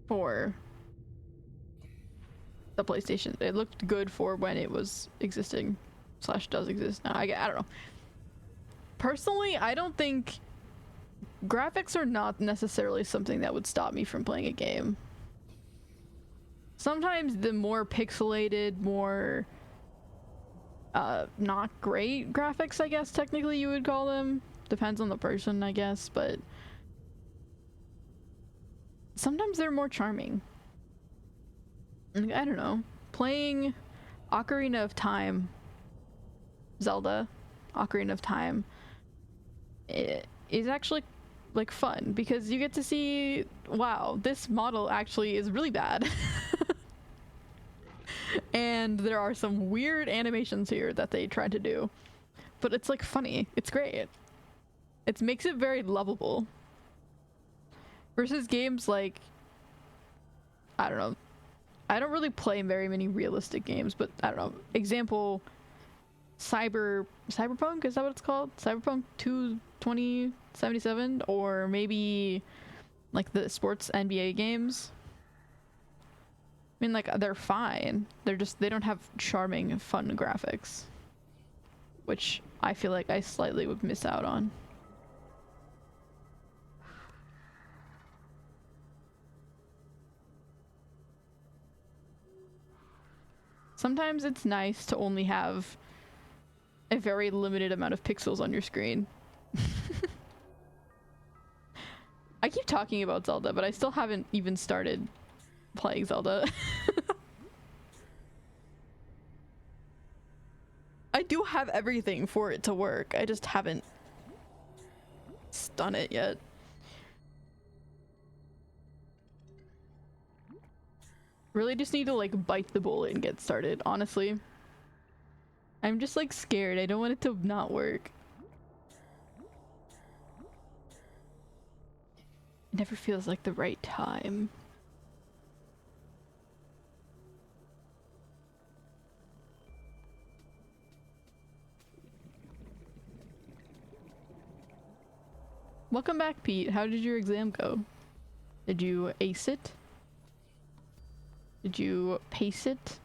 For the PlayStation. It looked good for when it was existing / does exist now. I don't know. Personally, I don't think graphics are not necessarily something that would stop me from playing a game. Sometimes the more pixelated, more not great graphics, I guess technically you would call them. Depends on the person, I guess, but sometimes they're more charming. I don't know. Playing Ocarina of Time, Zelda, Ocarina of Time, it is actually like fun because you get to see, wow, this model actually is really bad. And there are some weird animations here that they tried to do, but it's like funny. It's great. It makes it very lovable. Versus games like, I don't know, I don't really play very many realistic games, but I don't know, example, Cyberpunk, is that what it's called? Cyberpunk 2077, or maybe like the sports NBA games. I mean, like, they're fine. They don't have charming, fun graphics, which I feel like I slightly would miss out on. Sometimes it's nice to only have a very limited amount of pixels on your screen. I keep talking about Zelda, but I still haven't even started playing Zelda. I do have everything for it to work. I just haven't done it yet. Really just need to like bite the bullet and get started, honestly. I'm just like scared. I don't want it to not work. It never feels like the right time. Welcome back, Pete. How did your exam go? Did you ace it? Did you pace it?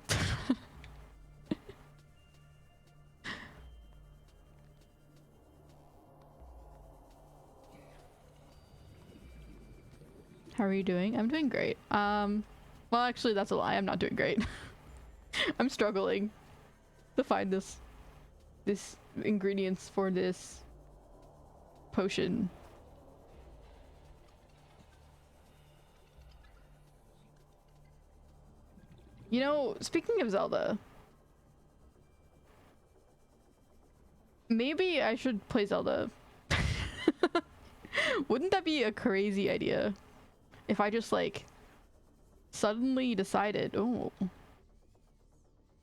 How are you doing? I'm doing great. Well, actually, that's a lie. I'm not doing great. I'm struggling to find this ingredients for this potion. You know, speaking of Zelda, maybe I should play Zelda. Wouldn't that be a crazy idea? If I just like suddenly decided, oh,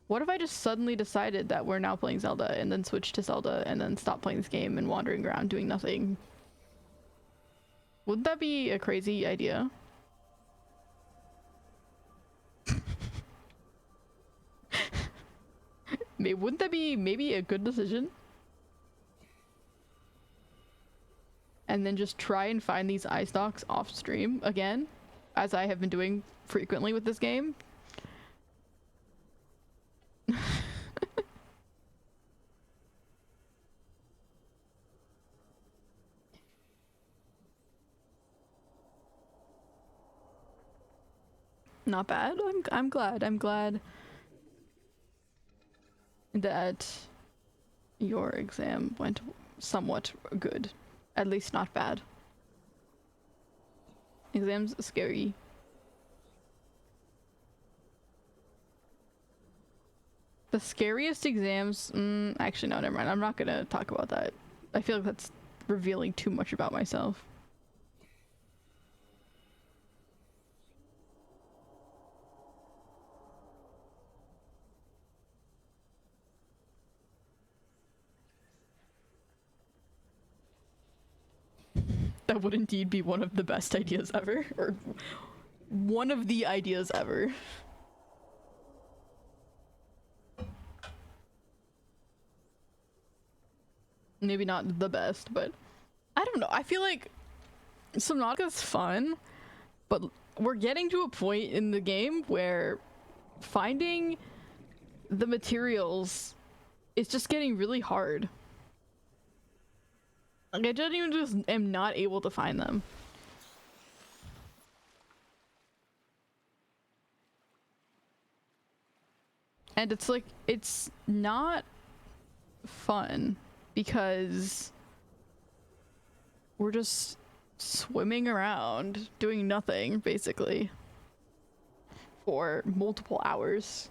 what if I just suddenly decided that we're now playing Zelda and then switch to Zelda and then stop playing this game and wandering around doing nothing? Wouldn't that be a crazy idea? Wouldn't that be maybe a good decision? And then just try and find these eye stalks off stream again, as I have been doing frequently with this game. Not bad. I'm glad. I'm glad that your exam went somewhat good. At least not bad. Exams scary. The scariest exams, actually no, never mind. I'm not gonna talk about that. I feel like that's revealing too much about myself. That would indeed be one of the best ideas ever, or one of the ideas ever. Maybe not the best, but I don't know. I feel like Subnautica's fun, but we're getting to a point in the game where finding the materials is just getting really hard. Like, I just am not able to find them. And it's like, it's not fun because we're just swimming around doing nothing, basically, for multiple hours.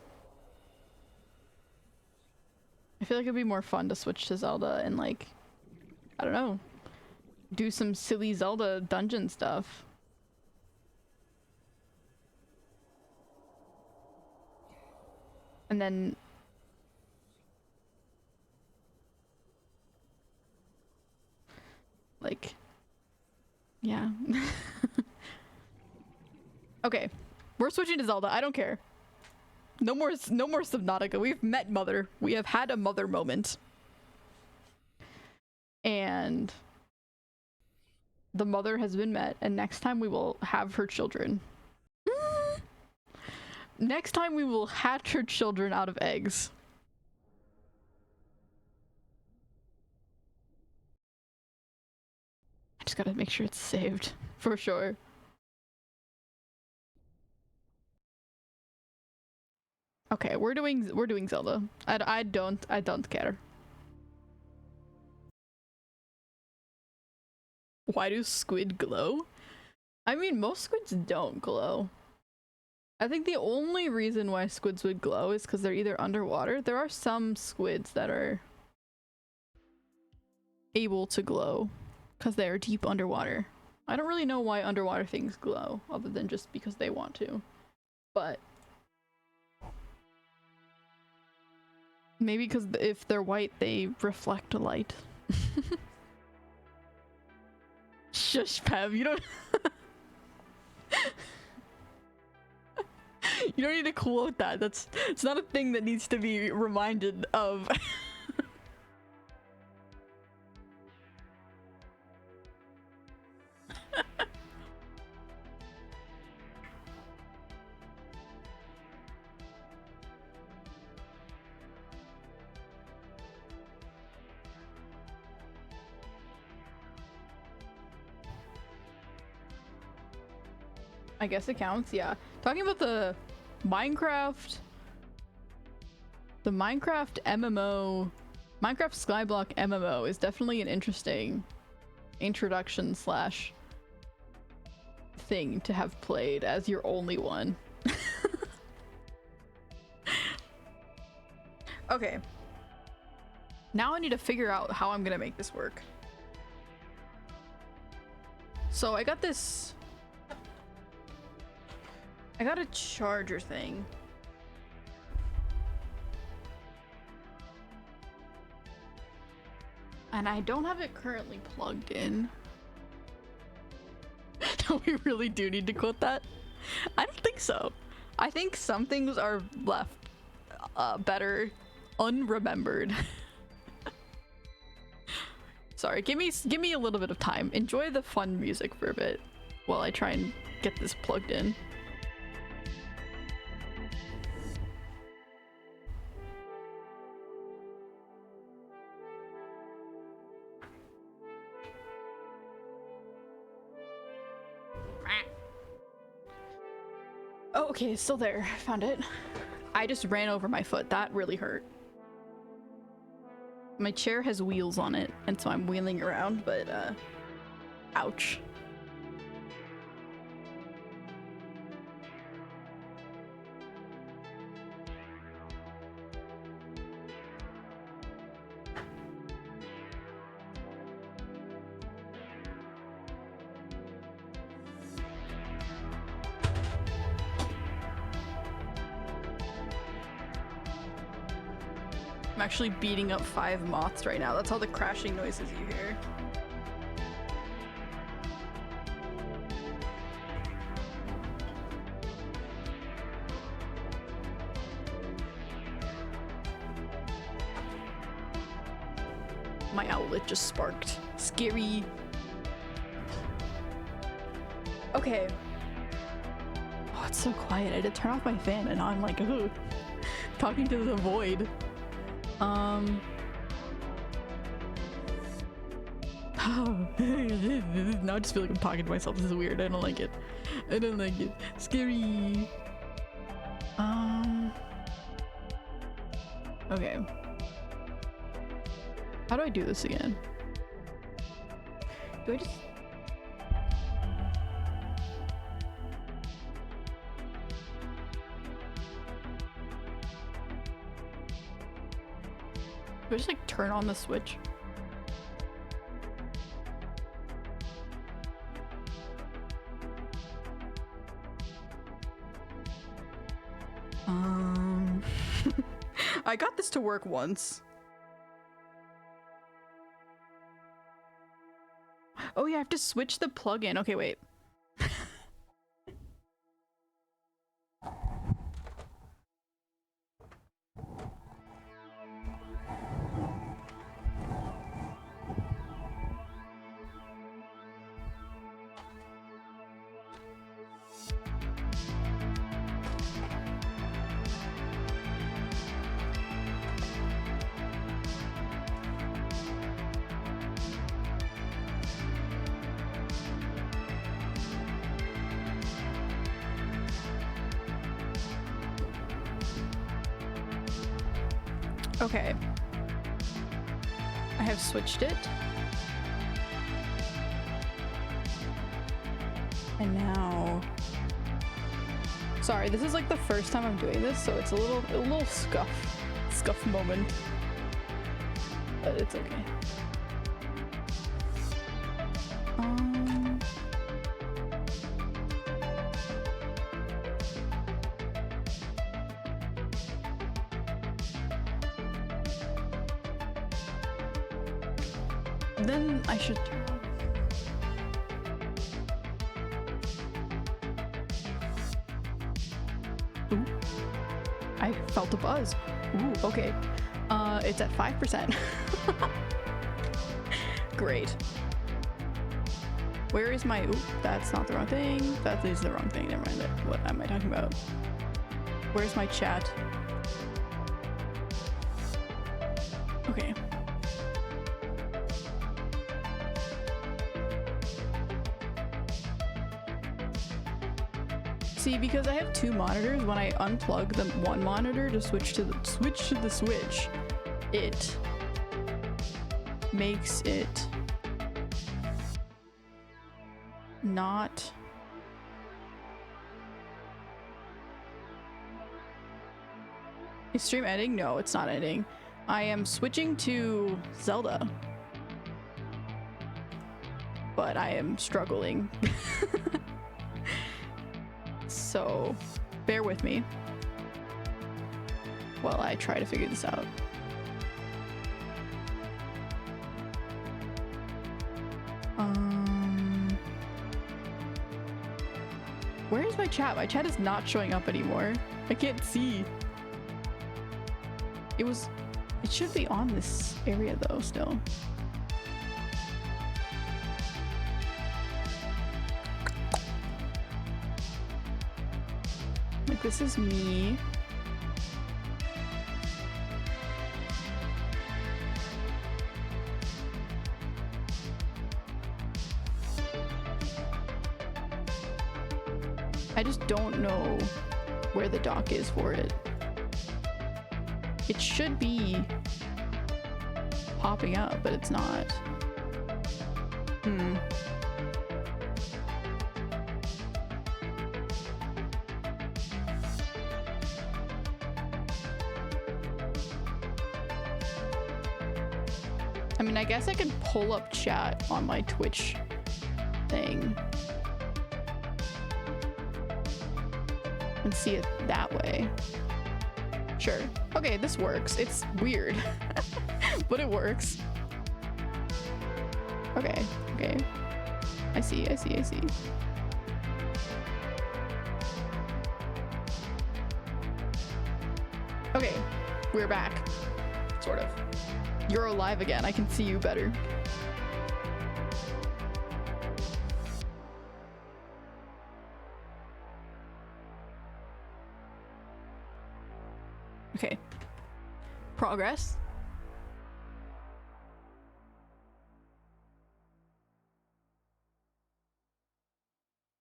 I feel like it'd be more fun to switch to Zelda and, like, I don't know, do some silly Zelda dungeon stuff. And then like, yeah. Okay, we're switching to Zelda. I don't care. No more Subnautica. We've met Mother. We have had a Mother moment. And the Mother has been met, and next time we will have her children. Next time we will hatch her children out of eggs. I just gotta make sure it's saved, for sure. Okay, we're doing Zelda. I don't care. Why do squid glow? I mean, most squids don't glow. I think the only reason why squids would glow is because they're either underwater. There are some squids that are able to glow because they are deep underwater. I don't really know why underwater things glow other than just because they want to. But maybe because if they're white, they reflect light. Shush, Pav, you don't... You don't need to quote that. It's not a thing that needs to be reminded of. I guess it counts, yeah. Talking about the Minecraft MMO, Minecraft Skyblock MMO is definitely an interesting introduction slash thing to have played as your only one. Okay. Now I need to figure out how I'm gonna make this work. So I got a charger thing. And I don't have it currently plugged in. We really do need to quote that? I don't think so. I think some things are left better Unremembered. Sorry, give me a little bit of time. Enjoy the fun music for a bit while I try and get this plugged in. Oh, okay, it's still there. Found it. I just ran over my foot. That really hurt. My chair has wheels on it, and so I'm wheeling around, but, ouch. I'm actually beating up 5 moths right now. That's all the crashing noises you hear. My outlet just sparked. Scary. Okay. Oh, it's so quiet. I had to turn off my fan and now I'm like, ugh, talking to the void. Now I just feel like I'm talking to myself. This is weird. I don't like it. I don't like it. Scary. Okay. How do I do this again? Do I just... Do I just like turn on the switch? I got this to work once. Oh yeah, I have to switch the plug-in. Okay, wait. Okay. I have switched it. And now... Sorry, this is like the first time I'm doing this, so it's a little scuff moment. But it's okay. Then I should turn on. Ooh. I felt a buzz. Ooh, okay. It's at 5%. Great. Where is my... Ooh, that's not the wrong thing. That is the wrong thing. Never mind. What am I talking about? Where's my chat? Okay. See, because I have 2 monitors, when I unplug the one monitor to switch to the switch, it makes it not... Is stream ending? No, it's not ending. I am switching to Zelda, but I am struggling. So, bear with me while I try to figure this out. Where is my chat? My chat is not showing up anymore. I can't see. It was... It should be on this area though still. Like this is me. I just don't know where the dock is for it. It should be popping up, but it's not. I mean, I guess I can pull up chat on my Twitch thing and see it that way. Sure. Okay, this works. It's weird, but it works. Okay, okay. I see. Okay, we're back. Sort of. You're alive again. I can see you better. Okay. Progress.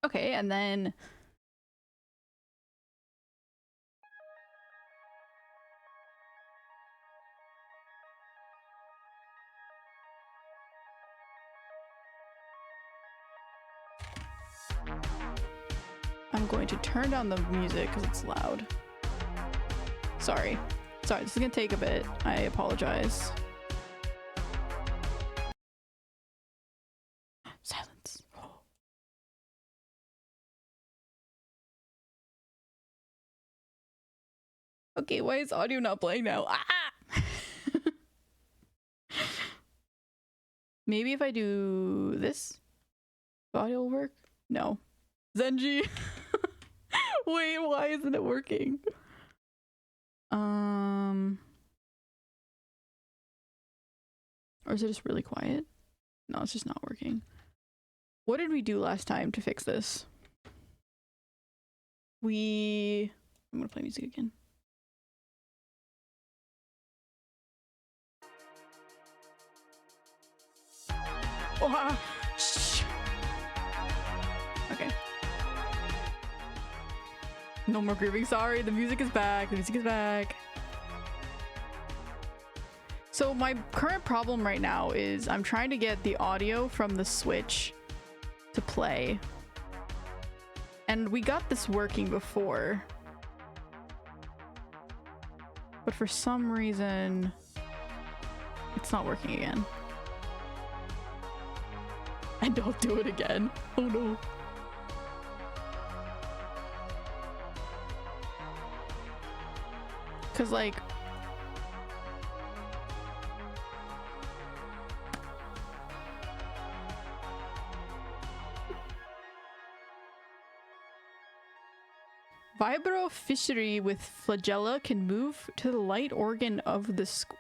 Okay, and then I'm going to turn down the music because it's loud. Sorry, this is gonna take a bit. I apologize. Silence. Okay, why is audio not playing now? Ah! Maybe if I do this, audio will work? No. Zenji! Wait, why isn't it working? Or is it just really quiet? No, it's just not working. What did we do last time to fix this? I'm gonna play music again. Oh, shh. Okay. No more grieving. Sorry, the music is back. So my current problem right now is I'm trying to get the audio from the Switch to play. And we got this working before. But for some reason, it's not working again. And don't do it again. Oh no. Cause like vibro fishery with flagella can move to the light organ of the squid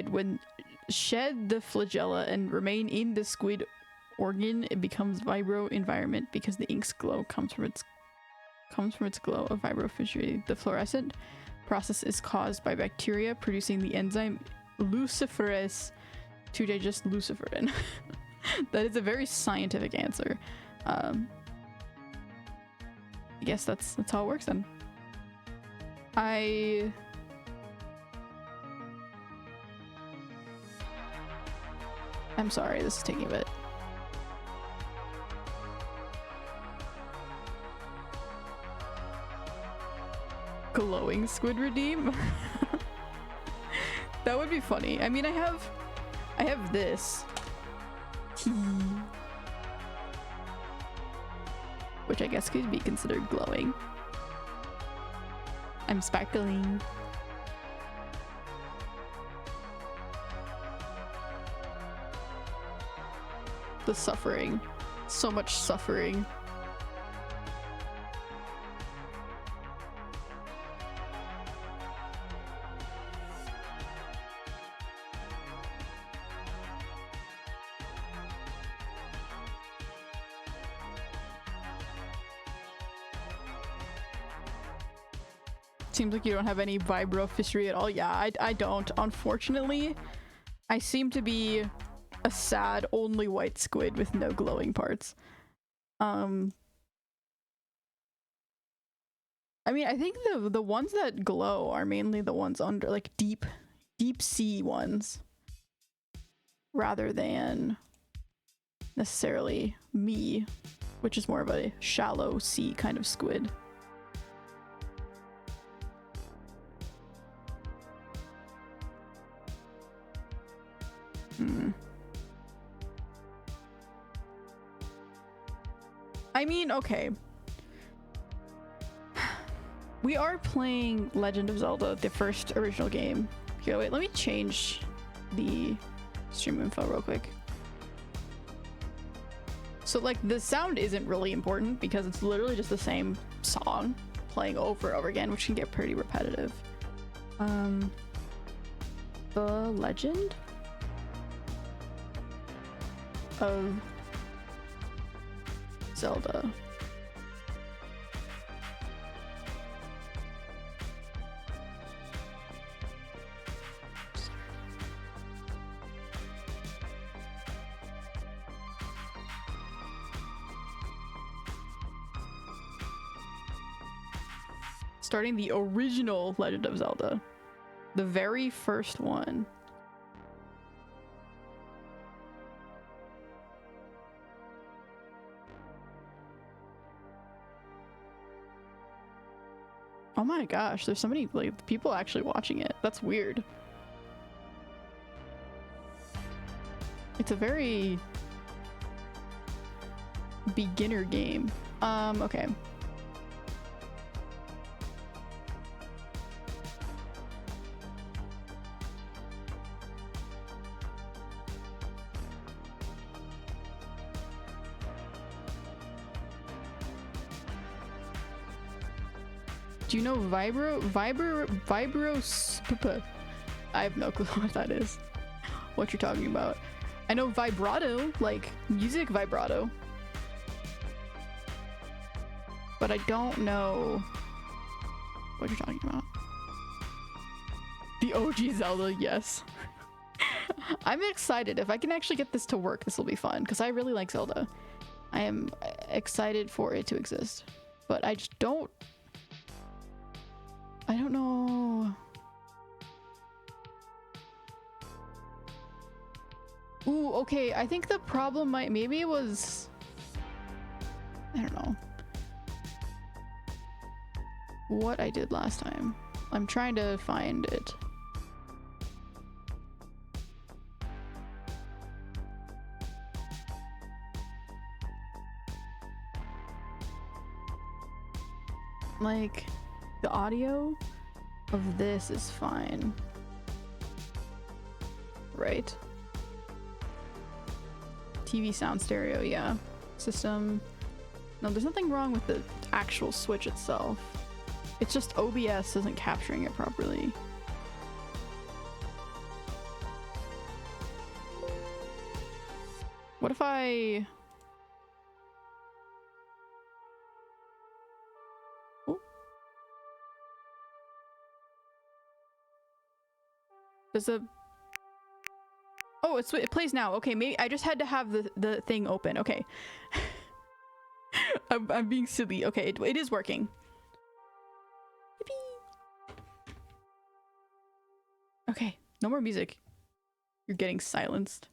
when shed the flagella and remain in the squid organ. It becomes vibro environment because the ink's glow comes from its glow of vibro fishery. The fluorescent process is caused by bacteria producing the enzyme luciferase to digest luciferin. That is a very scientific answer. I guess that's how it works then. I'm sorry, this is taking a bit. Glowing squid redeem? That would be funny. I mean, I have this. Which I guess could be considered glowing. I'm sparkling. The suffering. So much suffering. Seems like you don't have any vibrofischery at all. Yeah, I don't. Unfortunately, I seem to be a sad, only white squid with no glowing parts. I mean, I think the ones that glow are mainly the ones under, like, deep sea ones, rather than necessarily me, which is more of a shallow sea kind of squid. I mean, okay. We are playing Legend of Zelda, the first original game. Here, wait, let me change the stream info real quick. So, like, the sound isn't really important because it's literally just the same song playing over and over again, which can get pretty repetitive. The Legend of Zelda. Starting the original Legend of Zelda. The very first one. Oh my gosh, there's so many, like, people actually watching it. That's weird. It's a very beginner game. Okay. Do you know vibro? I have no clue what that is. What you're talking about. I know vibrato, like music vibrato. But I don't know what you're talking about. The OG Zelda, yes. I'm excited. If I can actually get this to work, this will be fun, because I really like Zelda. I am excited for it to exist. But I just don't... I don't know. Ooh, okay. I think the problem maybe it was... I don't know. What I did last time. I'm trying to find it. Like, the audio of this is fine. Right? TV sound stereo, yeah. System. No, there's nothing wrong with the actual Switch itself. It's just OBS isn't capturing it properly. What if I... Oh. Does the... Oh, it plays now. Okay, maybe I just had to have the thing open. Okay. I'm being silly. Okay, it is working. Yippee. Okay, no more music. You're getting silenced.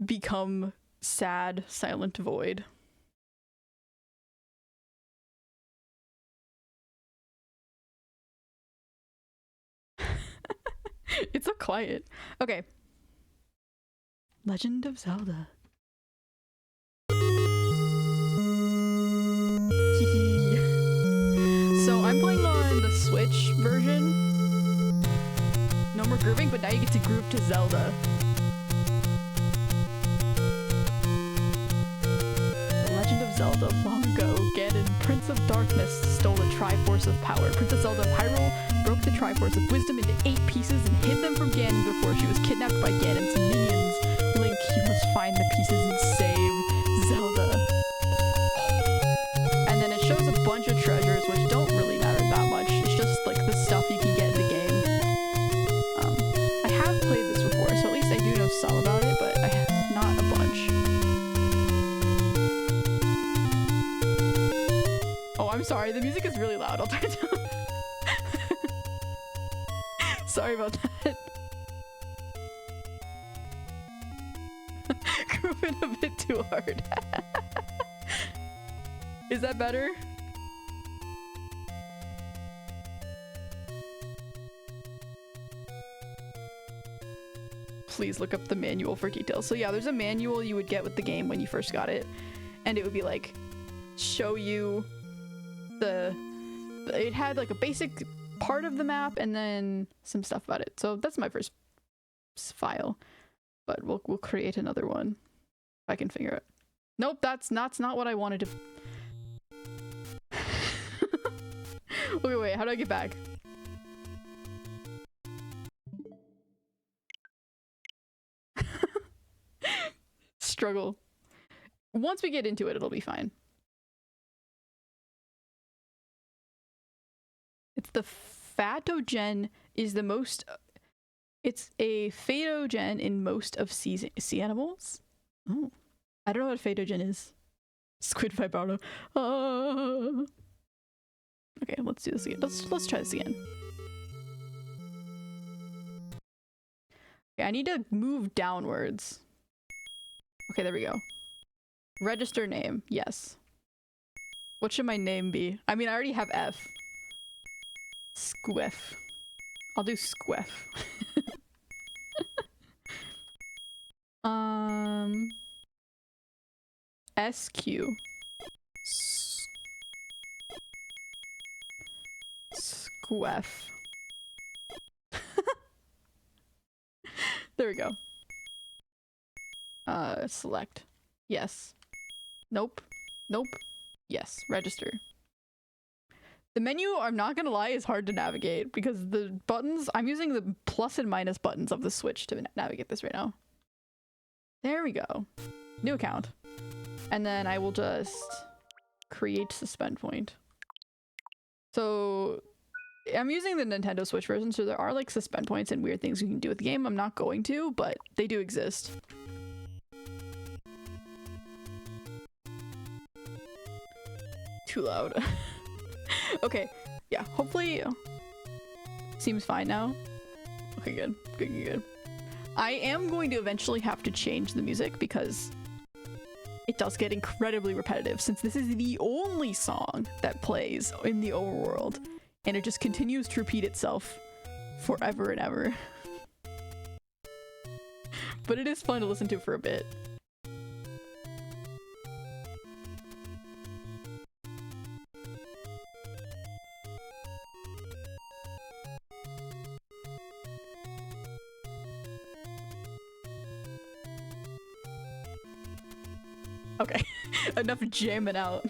Become sad, silent void. It's so quiet. Okay. Legend of Zelda. So I'm playing on the Switch version. No more grooving, but now you get to groove to Zelda. The Legend of Zelda. Long ago, Ganon, Prince of Darkness, stole the Triforce of Power. Princess Zelda of Hyrule broke the Triforce of Wisdom into 8 pieces and hid them from Ganon before she was kidnapped by Ganon's minions. Link, you must find the pieces and save Zelda. And then it shows a bunch of treasures, which I'm sorry, the music is really loud. I'll turn it down. Sorry about that. Grooving a bit too hard. Is that better? Please look up the manual for details. So yeah, there's a manual you would get with the game when you first got it, and it would be like show you it had like a basic part of the map and then some stuff about it. So that's my first file, but we'll create another one if I can figure it. Nope, that's not what I wanted to. Okay, wait, how do I get back? Struggle. Once we get into it, it'll be fine. It's the Phatogen is the most. It's a Phatogen in most of sea animals. Oh, I don't know what Phatogen is. Squid vibrato. Okay, let's do this again. Let's try this again. Okay, I need to move downwards. Okay, there we go. Register name. Yes. What should my name be? I mean, I already have F. Squiff. I'll do Squiff. SQ. Squiff. There we go. Select. Yes. Nope. Nope. Yes. Register. The menu, I'm not gonna lie, is hard to navigate because the buttons, I'm using the plus and minus buttons of the Switch to navigate this right now. There we go. New account. And then I will just create suspend point. So I'm using the Nintendo Switch version, so there are like suspend points and weird things you can do with the game. I'm not going to, but they do exist. Too loud. Okay, yeah, hopefully seems fine now. Okay, good. Good. I am going to eventually have to change the music because it does get incredibly repetitive since this is the only song that plays in the overworld and it just continues to repeat itself forever and ever. But it is fun to listen to for a bit. Okay, enough jamming out.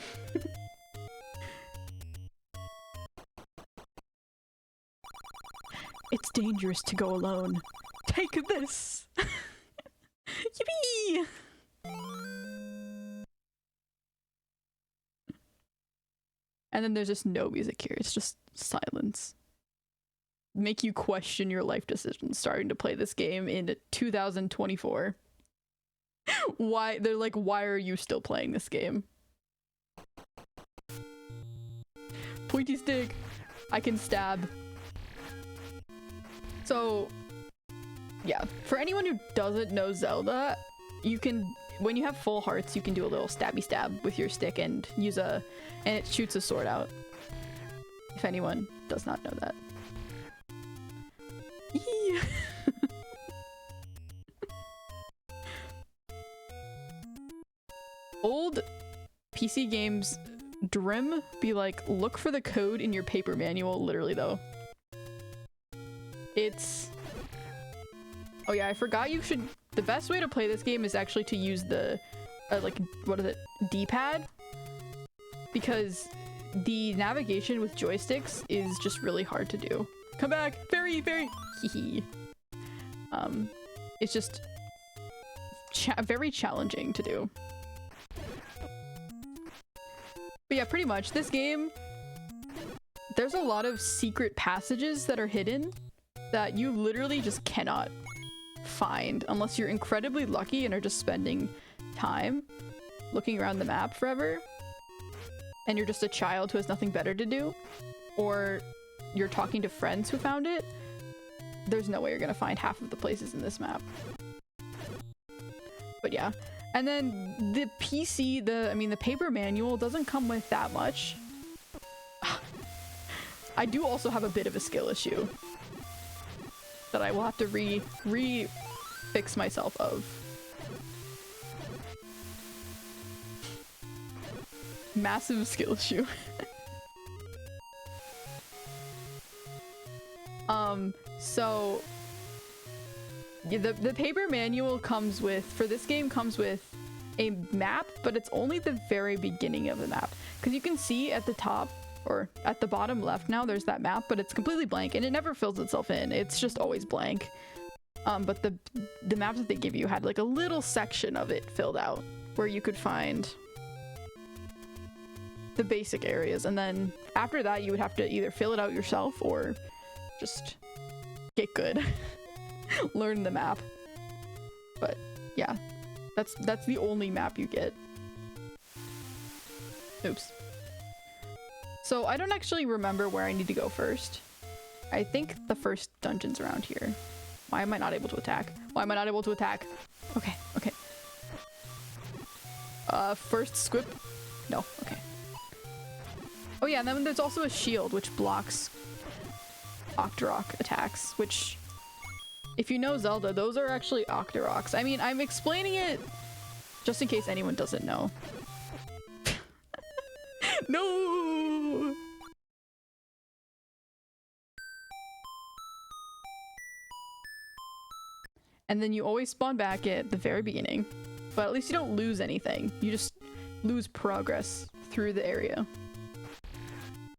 It's dangerous to go alone. Take this! Yippee! And then there's just no music here, it's just silence. Make you question your life decisions starting to play this game in 2024. Why? They're like, why are you still playing this game? Pointy stick. I can stab. So, yeah. For anyone who doesn't know Zelda, you can, when you have full hearts, you can do a little stabby stab with your stick and use and it shoots a sword out. If anyone does not know that. Eee. Old PC games Drim be like, look for the code in your paper manual, literally though. It's... Oh yeah, I forgot you should... The best way to play this game is actually to use the, like, what is it? D-pad? Because the navigation with joysticks is just really hard to do. Come back! Very, very... Hee. It's just... very challenging to do. But yeah, pretty much, this game, there's a lot of secret passages that are hidden that you literally just cannot find unless you're incredibly lucky and are just spending time looking around the map forever. and you're just a child who has nothing better to do, or you're talking to friends who found it, there's no way you're gonna find half of the places in this map. But yeah. And then the PC, the paper manual doesn't come with that much. I do also have a bit of a skill issue that I will have to fix myself of. Massive skill issue. So yeah, the paper manual comes with, for this game, comes with a map, but it's only the very beginning of the map. Because you can see at the top, or at the bottom left now, there's that map, but it's completely blank, and it never fills itself in. It's just always blank. But the maps that they give you had like a little section of it filled out, where you could find the basic areas, and then after that you would have to either fill it out yourself or just get good. Learn the map. But yeah, that's the only map you get. Oops. So I don't actually remember where I need to go first. I think the first dungeon's around here. Why am I not able to attack? Why am I not able to attack? Okay, okay. First squip? No, okay. Oh yeah, and then there's also a shield which blocks Octorok attacks, which, if you know Zelda, those are actually Octoroks. I mean, I'm explaining it just in case anyone doesn't know. No! And then you always spawn back at the very beginning, but at least you don't lose anything. You just lose progress through the area.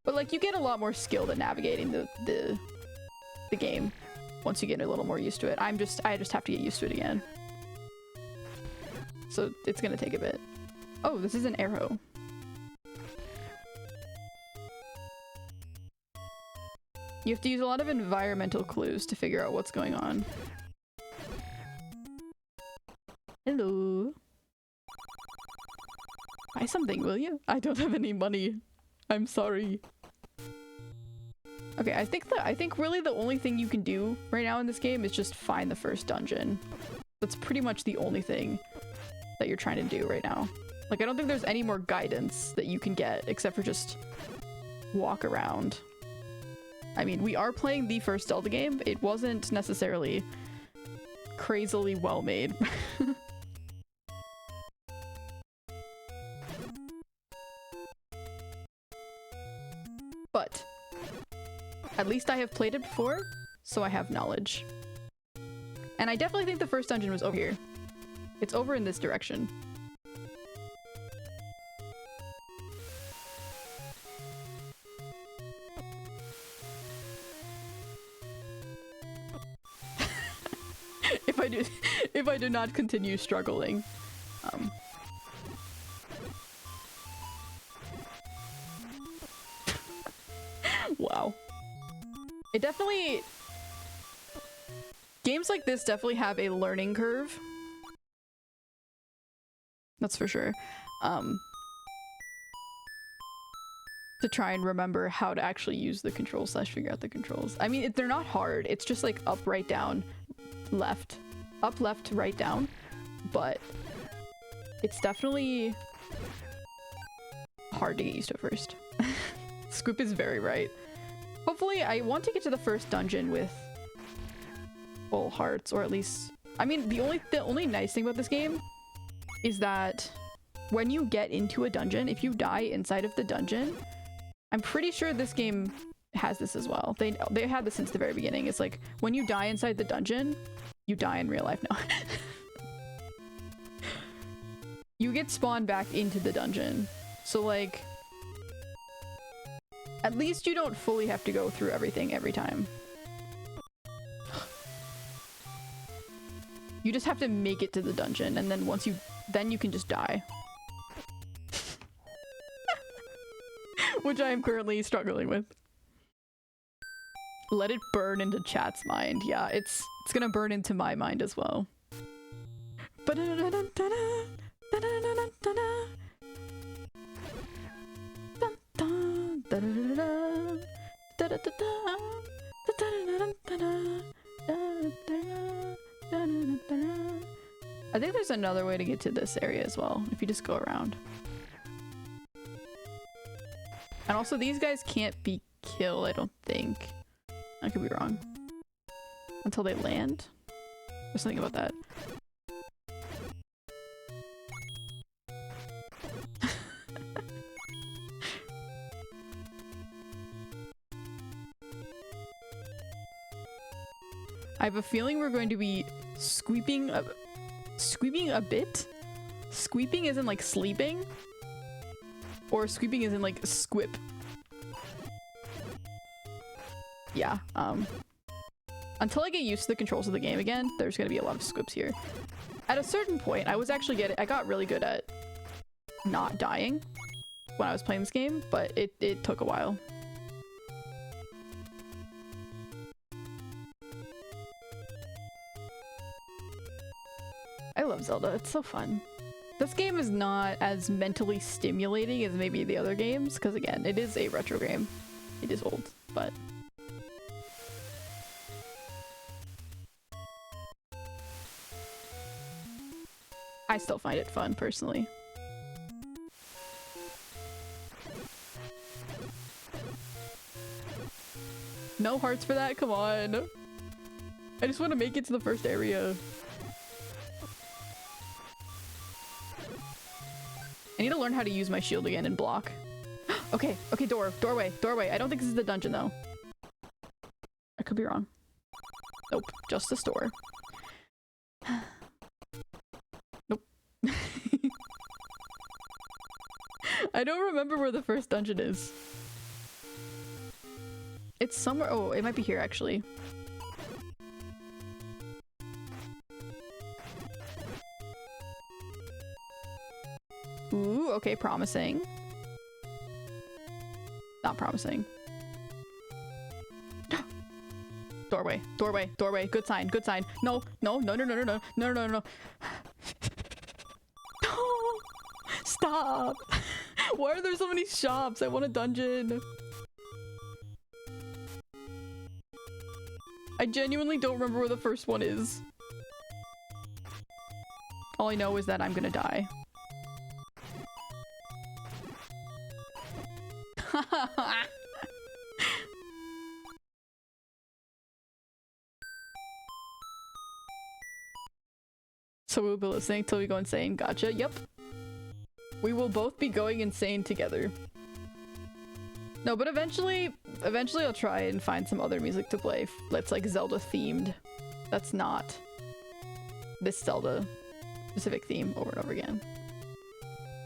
But like, you get a lot more skilled at navigating the game once you get a little more used to it. I just have to get used to it again. So it's gonna take a bit. Oh, this is an arrow. You have to use a lot of environmental clues to figure out what's going on. Hello. Buy something, will you? I don't have any money. I'm sorry. Okay, I think really the only thing you can do right now in this game is just find the first dungeon. That's pretty much the only thing that you're trying to do right now. Like, I don't think there's any more guidance that you can get except for just walk around. I mean, we are playing the first Zelda game. It wasn't necessarily crazily well made. But at least I have played it before, so I have knowledge. And I definitely think the first dungeon was over here. It's over in this direction. If I do not continue struggling. Wow. It definitely... Games like this definitely have a learning curve. That's for sure. To try and remember how to actually use the controls / figure out the controls. I mean, they're not hard. It's just like up, right, down, left. Up, left, right, down. But it's definitely hard to get used to first. Scoop is very right. Hopefully, I want to get to the first dungeon with full hearts, or at least... I mean, the only nice thing about this game is that when you get into a dungeon, if you die inside of the dungeon, I'm pretty sure this game has this as well. They had this since the very beginning. It's like, when you die inside the dungeon, you die in real life now. You get spawned back into the dungeon. So like, at least you don't fully have to go through everything every time. You just have to make it to the dungeon, and then then you can just die. Which I am currently struggling with. Let it burn into chat's mind. Yeah, it's gonna burn into my mind as well. another way to get to this area as well, if you just go around. And also, these guys can't be killed, I don't think. I could be wrong. Until they land? There's something about that. I have a feeling we're going to be squeeping a bit? Squeeping is in like sleeping? Or squeeping is in like squip. Yeah, until I get used to the controls of the game again, there's gonna be a lot of squips here. At a certain point, I got really good at not dying when I was playing this game, but it took a while. I love Zelda, it's so fun. This game is not as mentally stimulating as maybe the other games, because again, it is a retro game. It is old, but... I still find it fun, personally. No hearts for that? Come on. I just want to make it to the first area. I need to learn how to use my shield again and block. Okay, okay, doorway. I don't think this is the dungeon, though. I could be wrong. Nope, just the store. Nope. I don't remember where the first dungeon is. It's somewhere- oh, it might be here, actually. Ooh, okay, promising. Not promising. Doorway. Good sign. No. Stop! Why are there so many shops? I want a dungeon. I genuinely don't remember where the first one is. All I know is that I'm gonna die. So we'll be listening till we go insane. Gotcha. Yep. We will both be going insane together. No, but eventually I'll try and find some other music to play that's like Zelda themed. That's not this Zelda specific theme over and over again.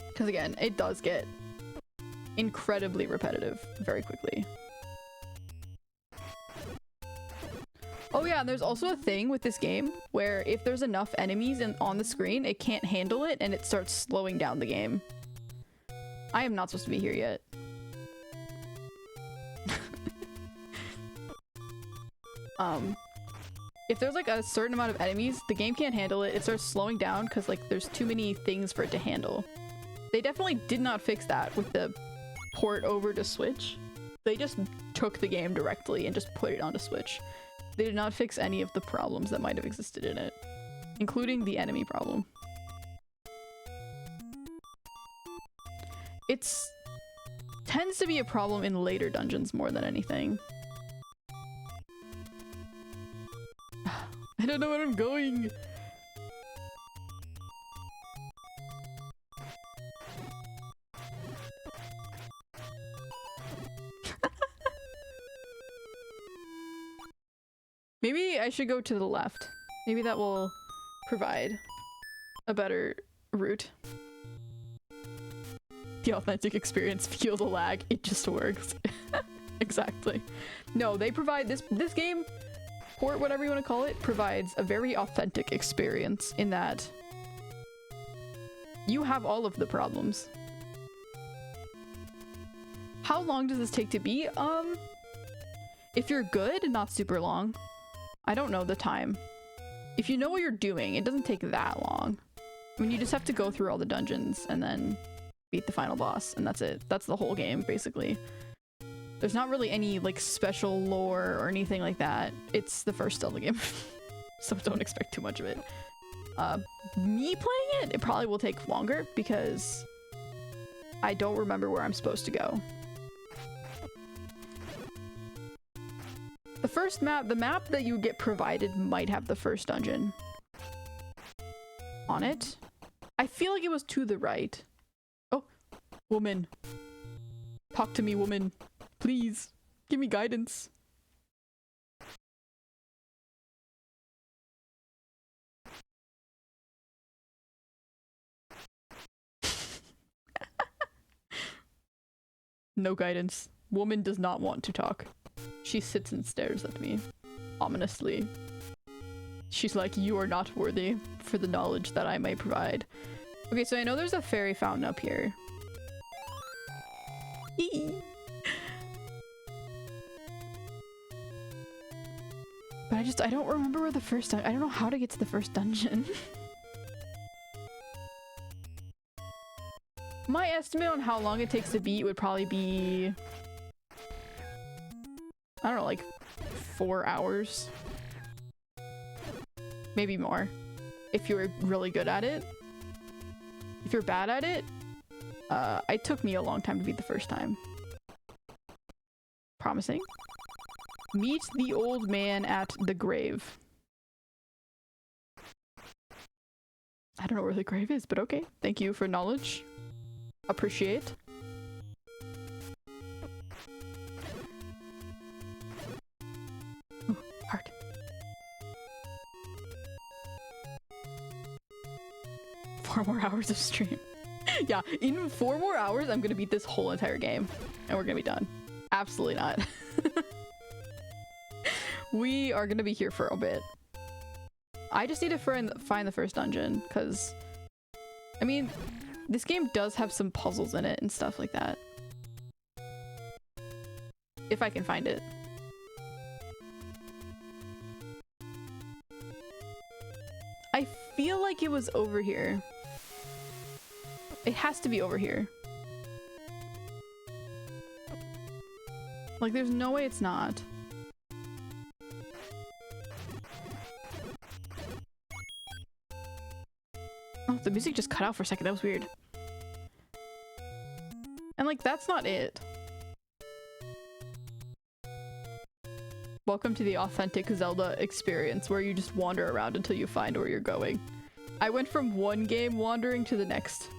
Because again, it does get incredibly repetitive very quickly. Oh yeah, and there's also a thing with this game where if there's enough enemies on the screen, it can't handle it and it starts slowing down the game. I am not supposed to be here yet. If there's like a certain amount of enemies, the game can't handle it. It starts slowing down because like there's too many things for it to handle. They definitely did not fix that with the port over to Switch. They just took the game directly and just put it onto Switch. They did not fix any of the problems that might have existed in it, including the enemy problem. It's tends to be a problem in later dungeons more than anything. I don't know where I'm going. Maybe I should go to the left. Maybe that will provide a better route. The authentic experience, feel the lag, it just works. Exactly. No, they provide this game, port, whatever you want to call it, provides a very authentic experience in that you have all of the problems. How long does this take to beat? If you're good, not super long. I don't know the time. If you know what you're doing, it doesn't take that long. I mean, you just have to go through all the dungeons and then beat the final boss, and that's it. That's the whole game, basically. There's not really any, like, special lore or anything like that. It's the first Zelda game, so don't expect too much of it. Me playing it, it probably will take longer because I don't remember where I'm supposed to go. The first map, the map that you get provided might have the first dungeon on it. I feel like it was to the right. Oh, woman. Talk to me, woman. Please, give me guidance. No guidance. Woman does not want to talk. She sits and stares at me, ominously. She's like, you are not worthy for the knowledge that I may provide. Okay, so I know there's a fairy fountain up here. But I don't remember where the first I don't know how to get to the first dungeon. My estimate on how long it takes to beat would probably be, I don't know, like 4 hours. Maybe more. If you're really good at it. If you're bad at it, it took me a long time to beat the first time. Promising. Meet the old man at the grave. I don't know where the grave is, but okay. Thank you for knowledge. Appreciate. Ooh, heart. Four more hours of stream. Yeah, in 4 more hours, I'm gonna beat this whole entire game. And we're gonna be done. Absolutely not. We are gonna be here for a bit. I just need to find the first dungeon, because... I mean... This game does have some puzzles in it and stuff like that. If I can find it. I feel like it was over here. It has to be over here. Like, there's no way it's not. Oh, the music just cut out for a second. That was weird. And like, that's not it. Welcome to the authentic Zelda experience where you just wander around until you find where you're going. I went from one game wandering to the next.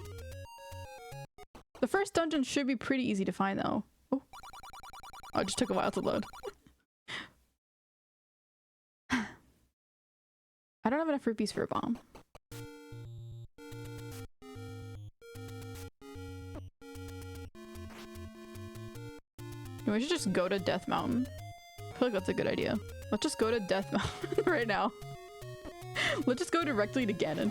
The first dungeon should be pretty easy to find though. Oh, it just took a while to load. I don't have enough rupees for a bomb. We should just go to Death Mountain. I feel like that's a good idea. Let's just go to Death Mountain right now. Let's just go directly to Ganon.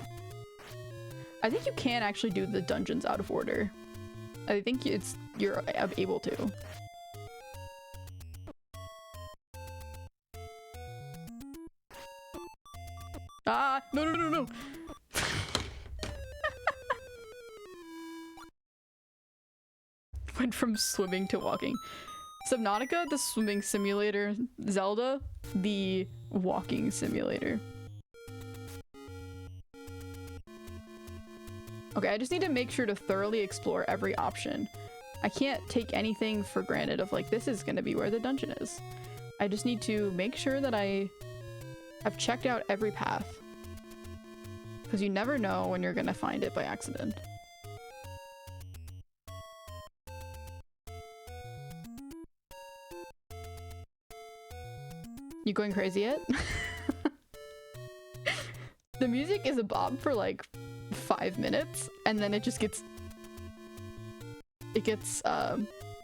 I think you can actually do the dungeons out of order. I think you're able to. Ah! No! Went from swimming to walking. Subnautica, the swimming simulator. Zelda, the walking simulator. Okay, I just need to make sure to thoroughly explore every option. I can't take anything for granted of like, this is gonna be where the dungeon is. I just need to make sure that I have checked out every path. Because you never know when you're gonna find it by accident. You going crazy yet? The music is a bob for like 5 minutes and then it just gets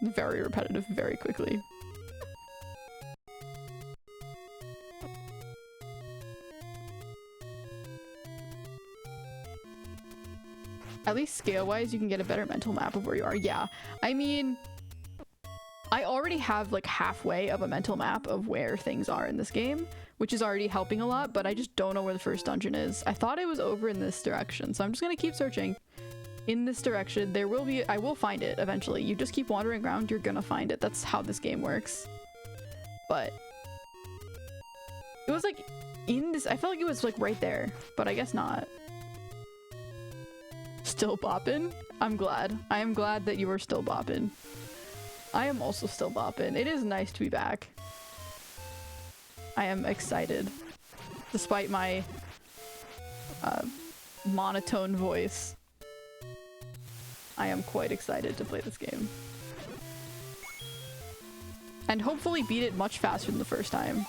very repetitive very quickly. At least scale-wise, you can get a better mental map of where you are. Yeah, I mean, I already have like halfway of a mental map of where things are in this game, which is already helping a lot, but I just don't know where the first dungeon is. I thought it was over in this direction, so I'm just gonna keep searching in this direction. I will find it eventually. You just keep wandering around, you're gonna find it. That's how this game works. But it was like in this. I felt like it was like right there, but I guess not. Still bopping? I'm glad. I am glad that you are still bopping. I am also still bopping. It is nice to be back. I am excited. Despite my monotone voice. I am quite excited to play this game. And hopefully beat it much faster than the first time.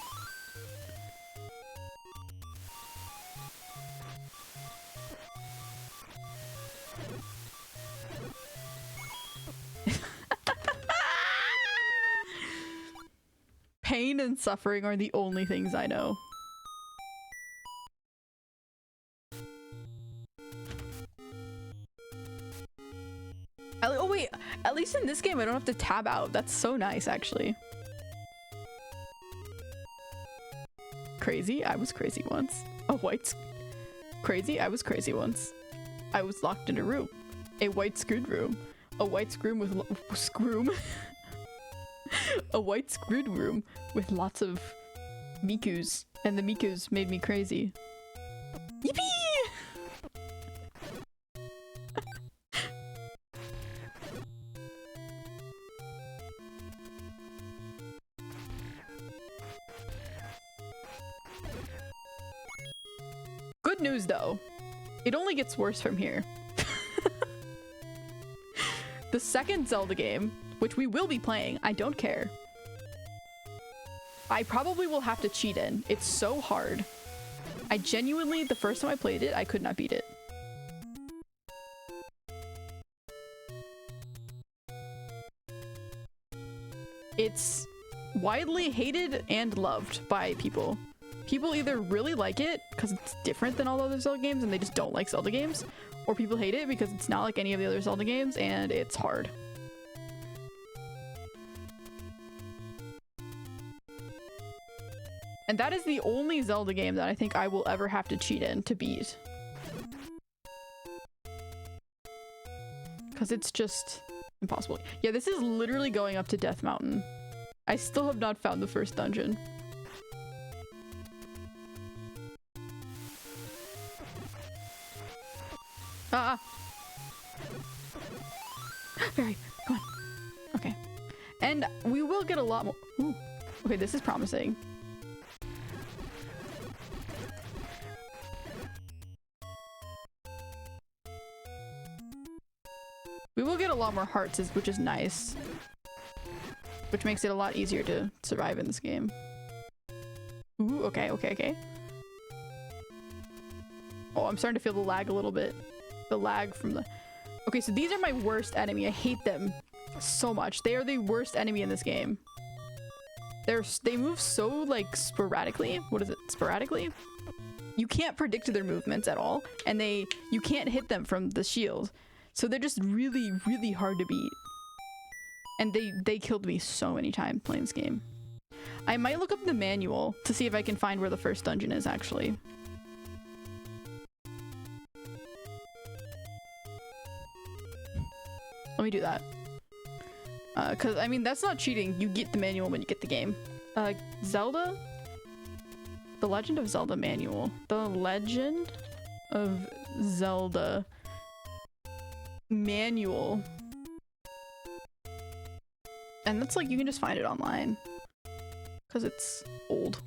Pain and suffering are the only things I know. Oh wait, at least in this game I don't have to tab out. That's so nice, actually. Crazy? I was crazy once. Crazy? I was crazy once. I was locked in a room. A white screwed room. A white scroom with a white screwed room with lots of Mikus, and the Mikus made me crazy. Yippee! Good news though, it only gets worse from here. The second Zelda game, which we will be playing, I don't care. I probably will have to cheat in. It's so hard. I genuinely, the first time I played it, I could not beat it. It's widely hated and loved by people. People either really like it because it's different than all other Zelda games and they just don't like Zelda games, or people hate it because it's not like any of the other Zelda games and it's hard. And that is the only Zelda game that I think I will ever have to cheat in to beat. Because it's just impossible. Yeah, this is literally going up to Death Mountain. I still have not found the first dungeon. Ah! Barry, come on. Okay. And we will get a lot more. Ooh. Okay, this is promising. We will get a lot more hearts, which is nice. Which makes it a lot easier to survive in this game. Ooh, okay, okay, okay. Oh, I'm starting to feel the lag a little bit. The lag from the... Okay, so these are my worst enemy. I hate them so much. They are the worst enemy in this game. They move so, like, sporadically. What is it? Sporadically? You can't predict their movements at all. And you can't hit them from the shield. So they're just really, really hard to beat. And they killed me so many times playing this game. I might look up the manual to see if I can find where the first dungeon is, actually. Let me do that. Cause I mean, that's not cheating. You get the manual when you get the game. Zelda? The Legend of Zelda manual. The Legend of Zelda manual. And that's like, you can just find it online. Cause it's old.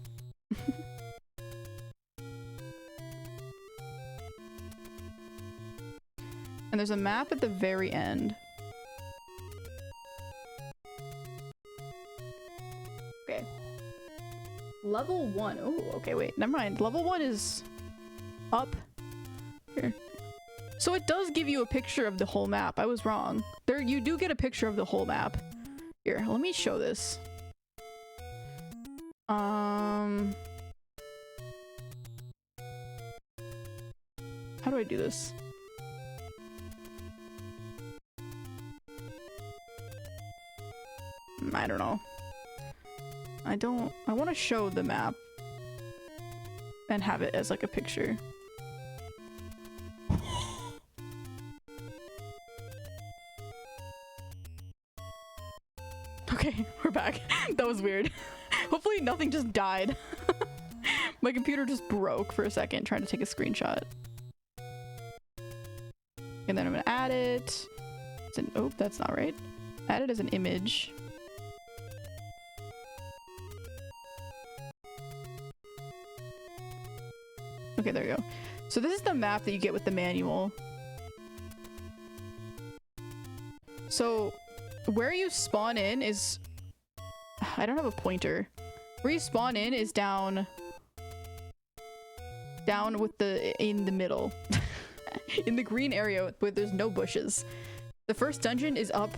And there's a map at the very end. Okay. Level 1. Oh, okay, wait. Never mind. Level 1 is up here. So it does give you a picture of the whole map. I was wrong. There, you do get a picture of the whole map. Here, let me show this. How do I do this? I don't know. I want to show the map and have it as like a picture. Okay, we're back. That was weird. Hopefully nothing just died. My computer just broke for a second trying to take a screenshot. And then I'm gonna add it. Oh, that's not right. Add it as an image. Okay, there we go. So this is the map that you get with the manual. So where you spawn in is... I don't have a pointer. Where you spawn in is down with in the middle. In the green area where there's no bushes. The first dungeon is up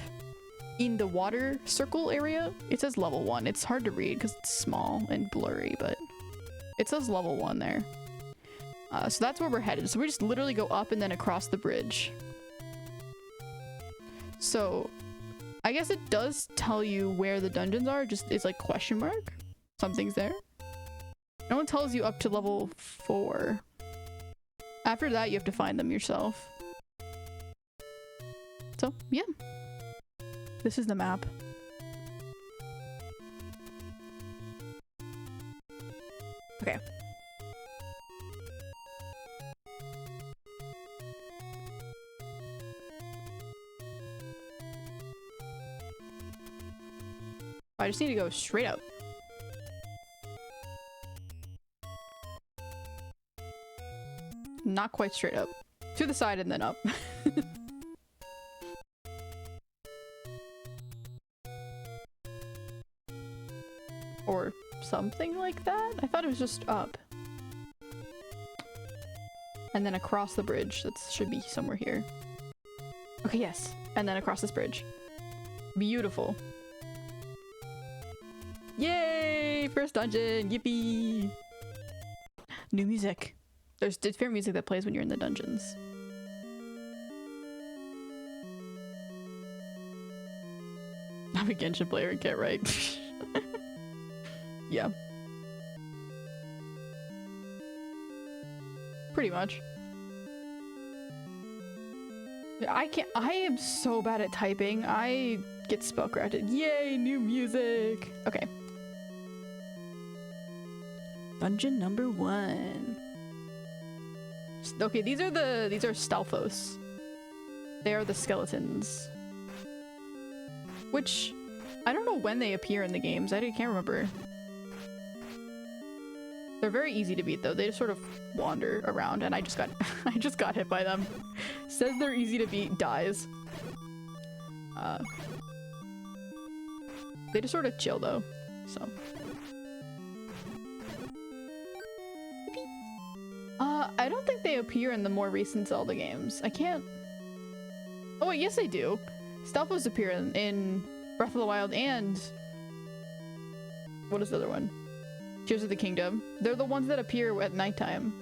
in the water circle area. It says level 1. It's hard to read because it's small and blurry, but it says level 1 there. So that's where we're headed. So we just literally go up and then across the bridge. So I guess it does tell you where the dungeons are, just it's like question mark. Something's there. No one tells you up to level 4. After that, you have to find them yourself. So, yeah. This is the map. Okay. I just need to go straight up. Not quite straight up. To the side and then up. Or something like that? I thought it was just up. And then across the bridge. That should be somewhere here. Okay, yes. And then across this bridge. Beautiful. Yay! First dungeon! Yippee! New music. There's different music that plays when you're in the dungeons. I'm a Genshin player and get right. Yeah. Pretty much. I am so bad at typing. I get spellcrafted. Yay, new music! Okay. Dungeon number 1. Okay, these are Stalfos. They are the skeletons. Which, I don't know when they appear in the games. I can't remember. They're very easy to beat though. They just sort of wander around and I just got hit by them. Says they're easy to beat, dies. They just sort of chill though, so. I don't think they appear in the more recent Zelda games. I can't... Oh wait, yes they do. Stalfos appear in Breath of the Wild and... What is the other one? Tears of the Kingdom. They're the ones that appear at nighttime.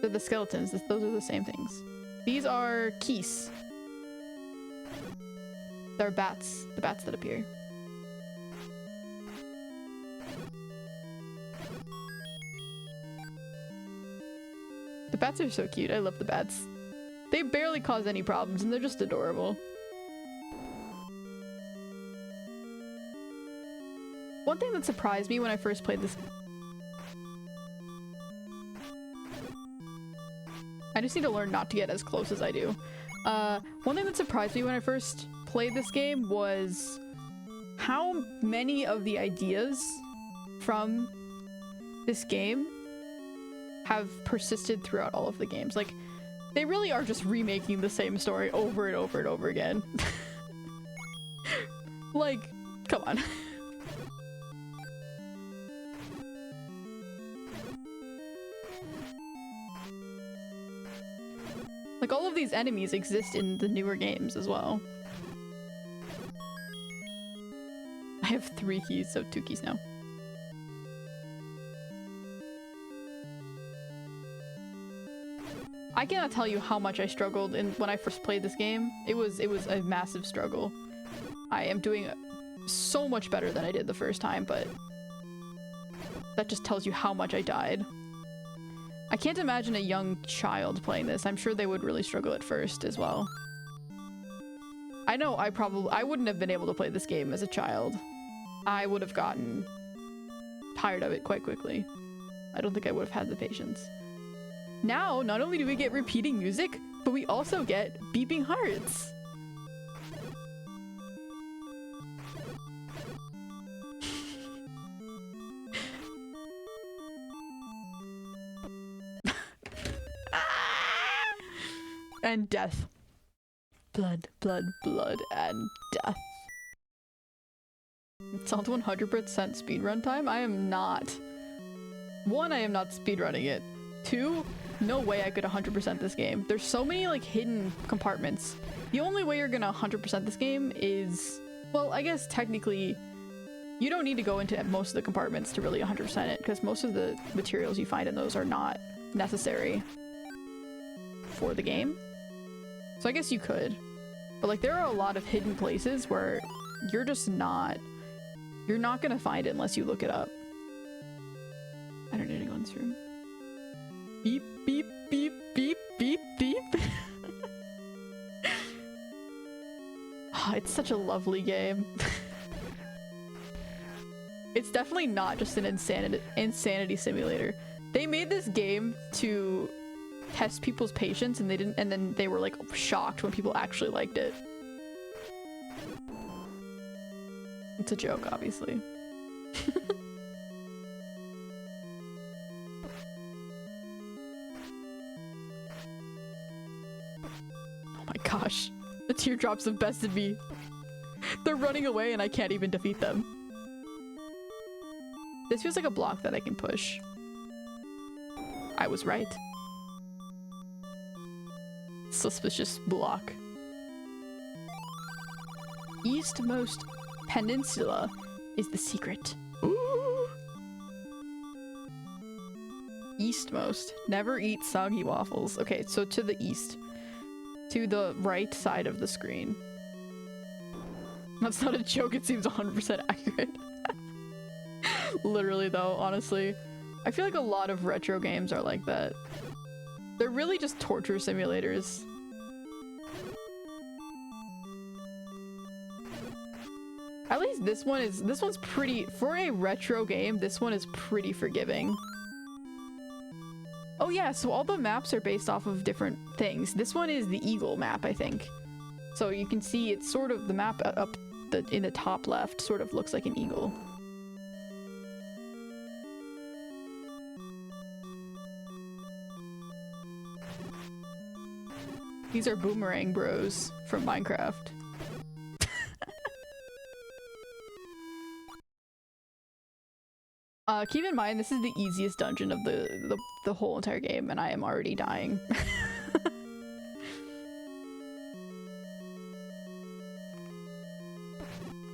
They're the skeletons. Those are the same things. These are Keese. They're bats. The bats that appear. The bats are so cute. I love the bats. They barely cause any problems and they're just adorable. One thing that surprised me when I first played this... I just need to learn not to get as close as I do. One thing that surprised me when I first played this game was how many of the ideas from this game have persisted throughout all of the games. Like, they really are just remaking the same story over and over and over again. Like, come on. Like, all of these enemies exist in the newer games as well. I have 3 keys, so 2 keys now. I cannot tell you how much I struggled when I first played this game. It was a massive struggle. I am doing so much better than I did the first time, but that just tells you how much I died. I can't imagine a young child playing this. I'm sure they would really struggle at first as well. I know I wouldn't have been able to play this game as a child. I would have gotten tired of it quite quickly. I don't think I would have had the patience. Now, not only do we get repeating music, but we also get beeping hearts. And death. Blood, blood, blood, and death. It's not 100% speedrun time. I am not. 1, I am not speedrunning it. 2, no way I could 100% this game. There's so many like hidden compartments. The only way you're gonna 100% this game is, well, I guess technically you don't need to go into most of the compartments to really 100% it, because most of the materials you find in those are not necessary for the game. So I guess you could. But like there are a lot of hidden places where you're just not, you're not gonna find it unless you look it up. I don't need to go in this room. Beep, beep, beep, beep, beep, beep. Oh, it's such a lovely game. It's definitely not just an insanity simulator. They made this game to test people's patience, and then they were like shocked when people actually liked it. It's a joke, obviously. Oh my gosh, the teardrops have bested me. They're running away and I can't even defeat them. This feels like a block that I can push. I was right. Suspicious block. Eastmost peninsula is the secret. Ooh. Eastmost. Never eat soggy waffles. Okay, so to the east. To the right side of the screen. That's not a joke, it seems 100% accurate. Literally though, honestly. I feel like a lot of retro games are like that. They're really just torture simulators. At least this one's pretty, for a retro game, this one is pretty forgiving. Oh yeah, so all the maps are based off of different things. This one is the eagle map, I think. So you can see it's sort of, the map up in the top left sort of looks like an eagle. These are boomerang bros from Minecraft. Keep in mind, this is the easiest dungeon of the whole entire game, and I am already dying.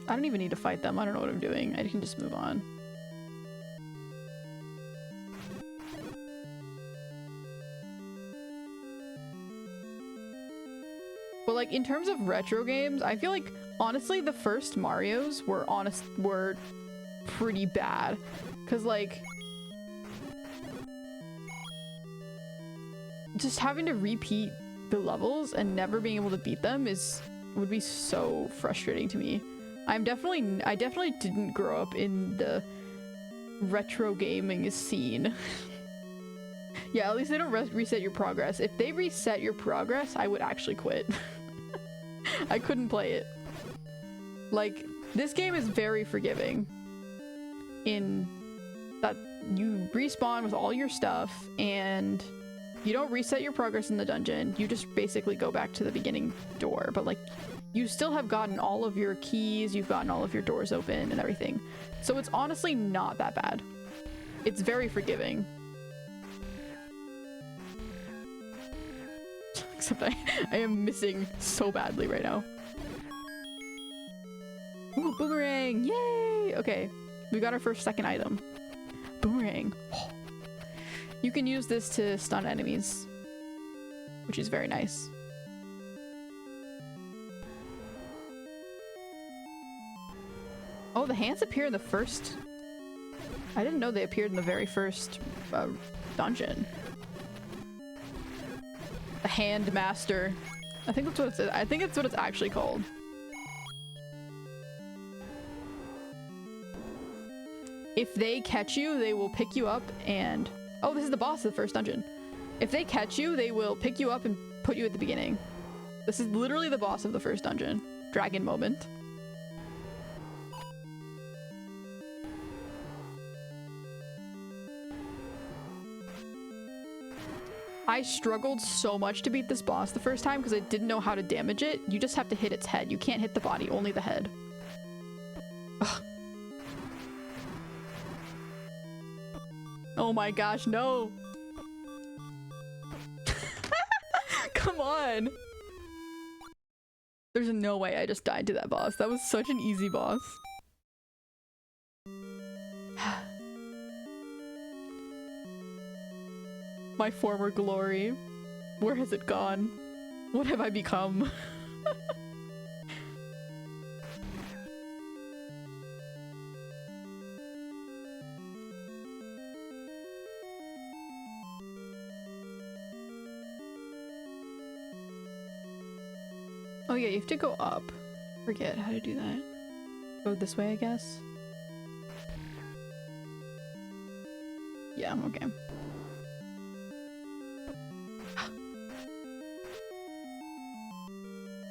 I don't even need to fight them. I don't know what I'm doing. I can just move on. But like in terms of retro games, I feel like honestly the first Marios were pretty bad. Cause like just having to repeat the levels and never being able to beat them would be so frustrating to me. I definitely didn't grow up in the retro gaming scene. Yeah, at least they don't reset your progress. If they reset your progress, I would actually quit. I couldn't play it. Like, this game is very forgiving in that you respawn with all your stuff and you don't reset your progress in the dungeon. You just basically go back to the beginning door, but like you still have gotten all of your keys, you've gotten all of your doors open and everything. So it's honestly not that bad. It's very forgiving. Except I am missing so badly right now. Ooh, boomerang! Yay! Okay, we got our second item. Boomerang. Oh. You can use this to stun enemies, which is very nice. Oh, the hands appear in the first... I didn't know they appeared in the very first dungeon. The Hand Master. I think that's what I think it's what it's actually called. if they catch you, they will pick you up and... Oh, this is the boss of the first dungeon. If they catch you, they will pick you up and put you at the beginning. This is literally the boss of the first dungeon. Dragon moment. I struggled so much to beat this boss the first time because I didn't know how to damage it. You just have to hit its head. You can't hit the body, only the head. Ugh. Oh my gosh, no. Come on. There's no way I just died to that boss. That was such an easy boss. My former glory. Where has it gone? What have I become? Oh yeah, you have to go up. Forget how to do that. Go this way, I guess. Yeah, okay.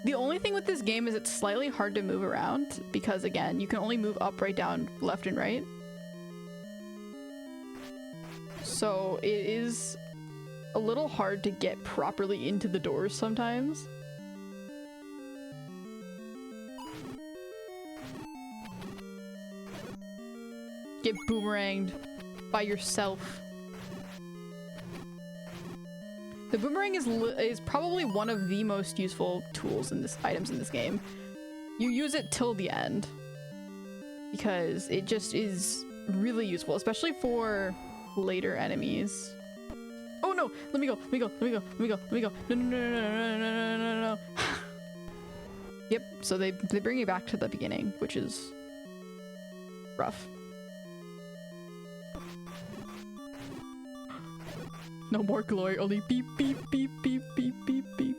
The only thing with this game is it's slightly hard to move around because, again, you can only move up, right, down, left, and right. So it is a little hard to get properly into the doors sometimes. Get boomeranged by yourself. The boomerang is probably one of the most useful items in this game. You use it till the end because it just is really useful, especially for later enemies. Oh no! Let me go! Let me go! Let me go! Let me go! Let me go! No! No! No! No! No! No! No! No! No! Yep. So they bring you back to the beginning, which is rough. No more glory, only beep, beep, beep, beep, beep, beep, beep.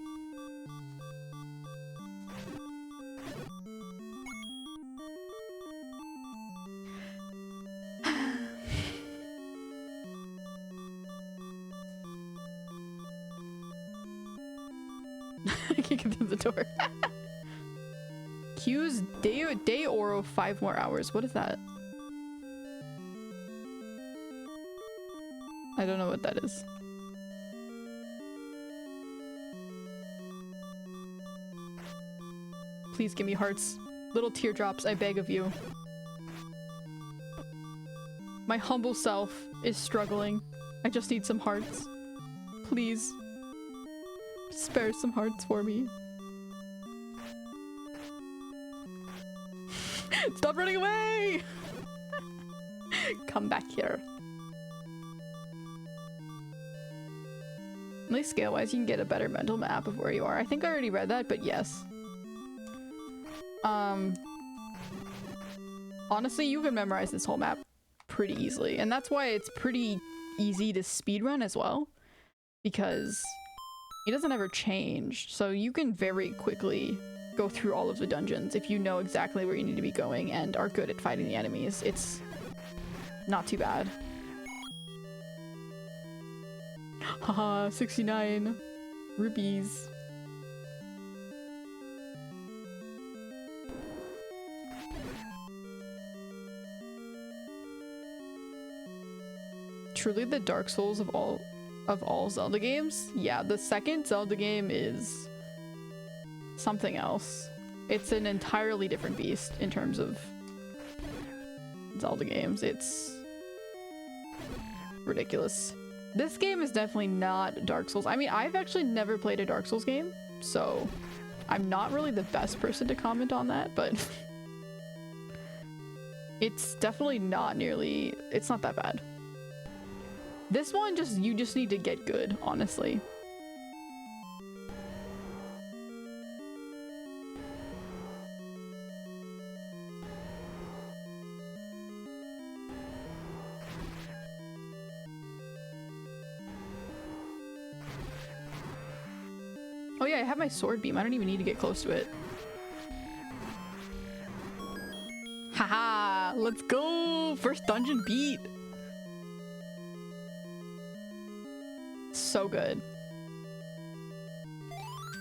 I can't get through the door. Q's day Oro 5 more hours. What is that? I don't know what that is. Please give me hearts. Little teardrops, I beg of you. My humble self is struggling. I just need some hearts. Please. Spare some hearts for me. Stop running away! Come back here. At least scale-wise, you can get a better mental map of where you are. I think I already read that, but yes. Honestly, you can memorize this whole map pretty easily, and that's why it's pretty easy to speedrun as well, because it doesn't ever change, so you can very quickly go through all of the dungeons if you know exactly where you need to be going and are good at fighting the enemies. It's not too bad. Haha, 69 rupees. Truly the Dark Souls of all Zelda games? Yeah, the second Zelda game is something else. It's an entirely different beast in terms of Zelda games. It's ridiculous. This game is definitely not Dark Souls. I mean, I've actually never played a Dark Souls game, so I'm not really the best person to comment on that, but it's definitely not nearly, it's not that bad. This one, you just need to get good, honestly. Oh yeah, I have my sword beam. I don't even need to get close to it. Haha! let's go! First dungeon beat! So good.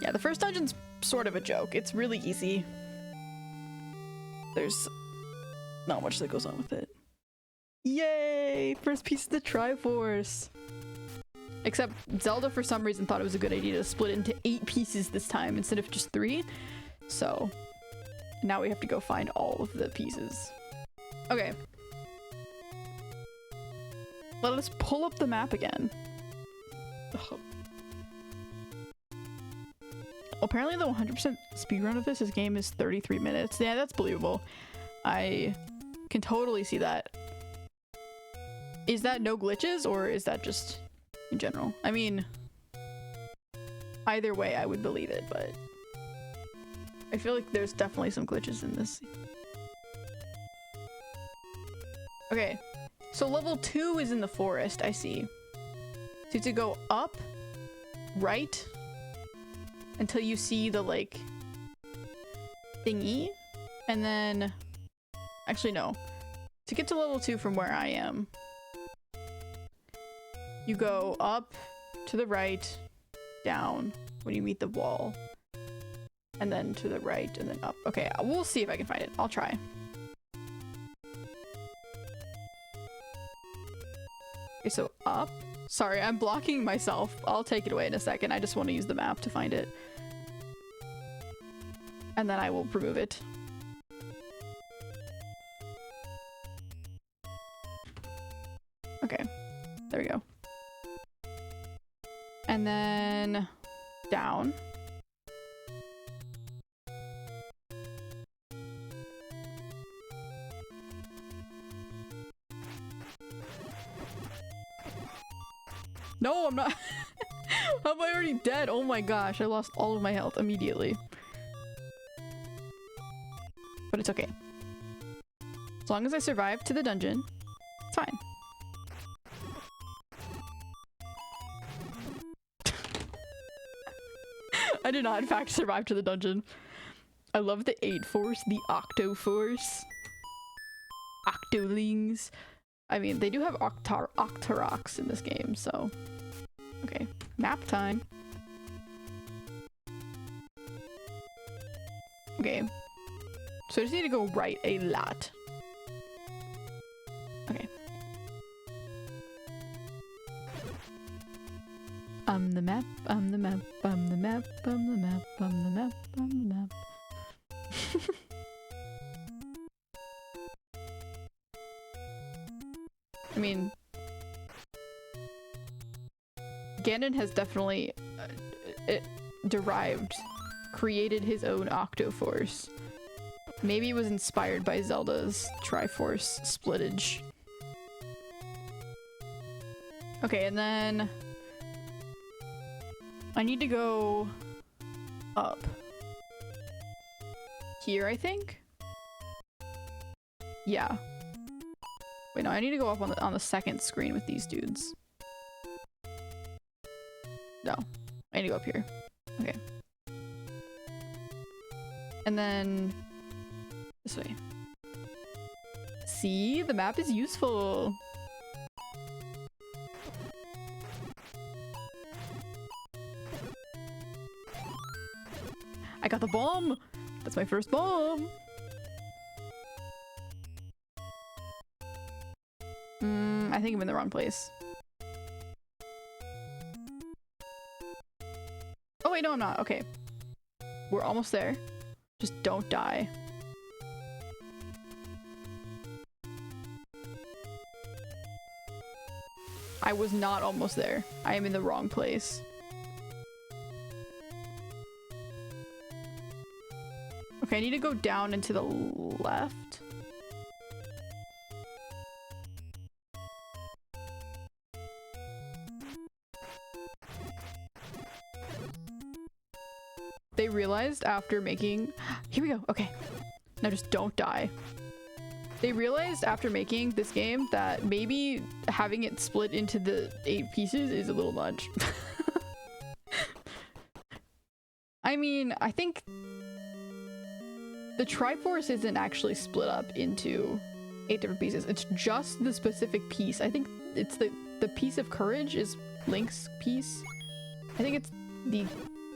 Yeah, the first dungeon's sort of a joke. It's really easy. There's not much that goes on with it. Yay! First piece of the Triforce! Except Zelda, for some reason, thought it was a good idea to split it into 8 pieces this time instead of just 3. So now we have to go find all of the pieces. Okay. Let us pull up the map again. Ugh. Apparently the 100% speedrun of this game is 33 minutes. Yeah, that's believable. I can totally see that. Is that no glitches, or is that just in general? I mean, either way I would believe it, but I feel like there's definitely some glitches in this. Okay, so level 2 is in the forest, I see. So you have to go up, right, until you see the, like, thingy, and then... Actually, no. To get to level 2 from where I am, you go up, to the right, down, when you meet the wall, and then to the right, and then up. Okay, we'll see if I can find it. I'll try. Okay, so up. Sorry, I'm blocking myself. I'll take it away in a second. I just want to use the map to find it. And then I will remove it. Okay, there we go. And then down. No, I'm not. How am I already dead? Oh my gosh, I lost all of my health immediately. But it's okay. As long as I survive to the dungeon, it's fine. I did not, in fact, survive to the dungeon. I love the 8 Force, the Octo Force. Octolings. I mean, they do have Octoroks in this game, so... Okay, map time. Okay. So I just need to go right a lot. Okay. I'm the map, I'm the map, I'm the map, I'm the map, I'm the map, I'm the map. I mean, Ganon has definitely created his own Octoforce. Maybe it was inspired by Zelda's Triforce splittage. Okay, and then I need to go up here, I think. Yeah. Wait, no, I need to go up on the second screen with these dudes. No, I need to go up here. Okay. And then this way. See, the map is useful. I got the bomb! That's my first bomb! I think I'm in the wrong place. Oh wait, no I'm not. Okay. We're almost there. Just don't die. I was not almost there. I am in the wrong place. Okay, I need to go down and to the left. They realized after making... Here we go. Okay. Now just don't die. They realized after making this game that maybe having it split into the 8 pieces is a little much. I mean, I think the Triforce isn't actually split up into 8 different pieces. It's just the specific piece. I think it's the piece of courage is Link's piece. I think it's the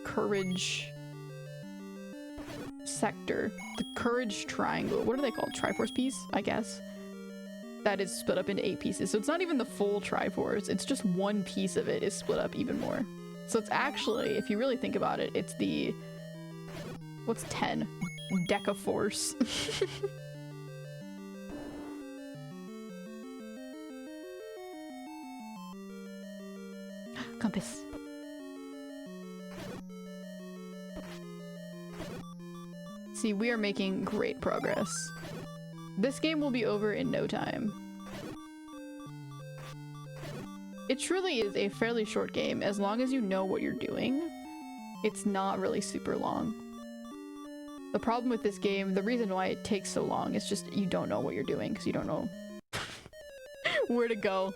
courage sector. The courage triangle. What are they called? Triforce piece, I guess. That is split up into 8 pieces. So it's not even the full Triforce. It's just one piece of it is split up even more. So it's actually, if you really think about it, it's the... What's 10? Decaforce. Compass. See, we are making great progress. This game will be over in no time. It truly is a fairly short game. As long as you know what you're doing, it's not really super long. The problem with this game, the reason why it takes so long, is just you don't know what you're doing because you don't know where to go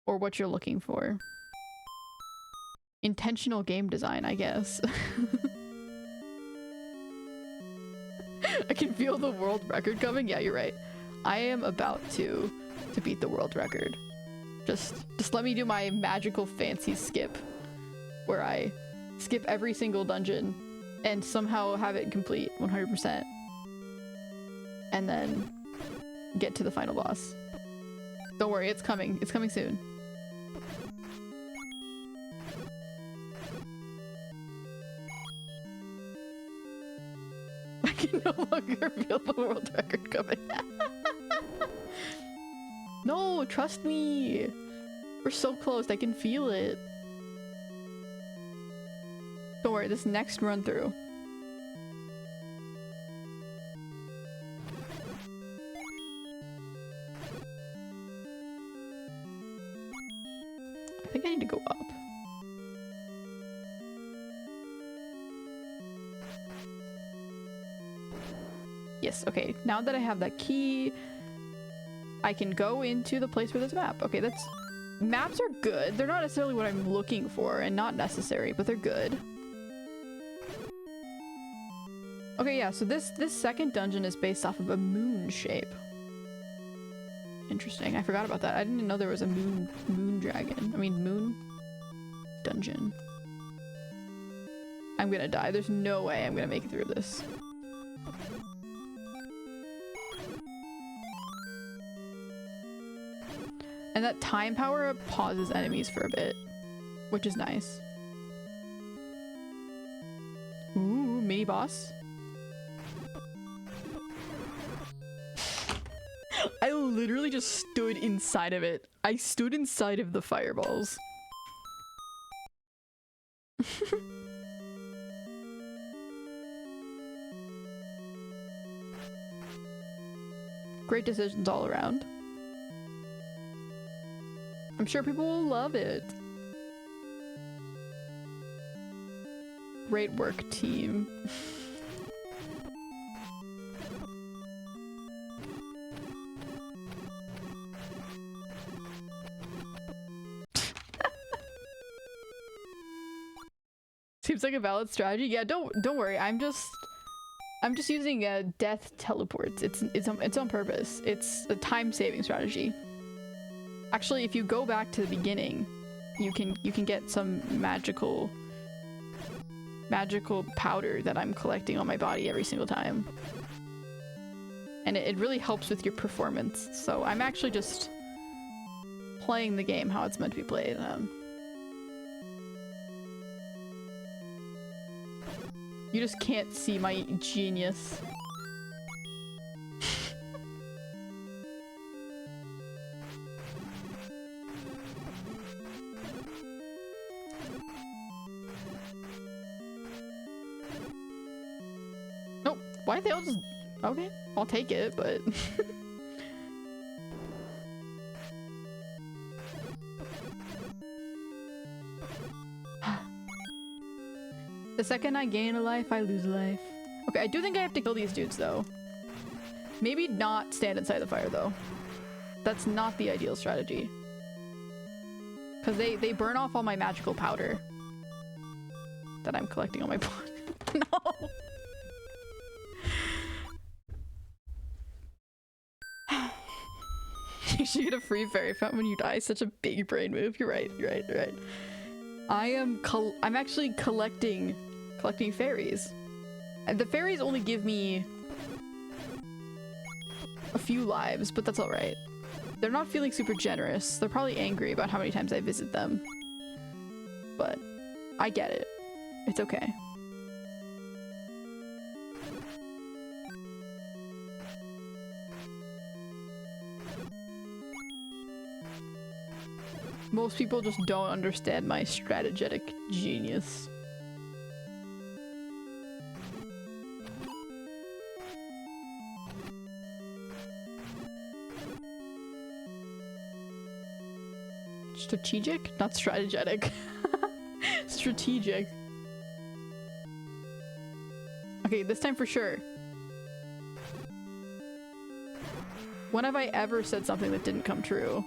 or what you're looking for. Intentional game design, I guess. I can feel the world record coming. Yeah, you're right. I am about to beat the world record. Just let me do my magical fancy skip where I skip every single dungeon and somehow have it complete 100%. And then get to the final boss. Don't worry, it's coming. It's coming soon. I can no longer feel the world record coming. No, trust me. We're so close. I can feel it. Don't worry, this next run through. I think I need to go up. Yes, okay. Now that I have that key, I can go into the place where there's a map. Okay, that's... Maps are good. They're not necessarily what I'm looking for, and not necessary, but they're good. Okay, yeah, so this second dungeon is based off of a moon shape. Interesting. I forgot about that. I didn't know there was a moon dragon. I mean, moon dungeon. I'm gonna die. There's no way I'm gonna make it through this. And that time power pauses enemies for a bit, which is nice. Ooh, mini boss. I literally just stood inside of it. I stood inside of the fireballs. Great decisions all around. I'm sure people will love it. Great work, team. Seems like a valid strategy. Yeah, don't worry. I'm just using death teleports. It's on purpose. It's a time-saving strategy. Actually, if you go back to the beginning, you can get some magical powder that I'm collecting on my body every single time. And it really helps with your performance. So I'm actually just playing the game how it's meant to be played. You just can't see my genius. Nope. Why they all just... Okay, I'll take it, but... The second I gain a life, I lose a life. Okay, I do think I have to kill these dudes, though. Maybe not stand inside the fire, though. That's not the ideal strategy. Because they burn off all my magical powder that I'm collecting on my body. No! You get a free fairy fountain when you die. Such a big brain move. You're right. You're right. You're right. I'm actually collecting fairies. And the fairies only give me a few lives, but that's all right. They're not feeling super generous. They're probably angry about how many times I visit them. But I get it. It's okay. Most people just don't understand my strategetic genius. Strategic? Not strategetic. Strategic. Okay, this time for sure. When have I ever said something that didn't come true?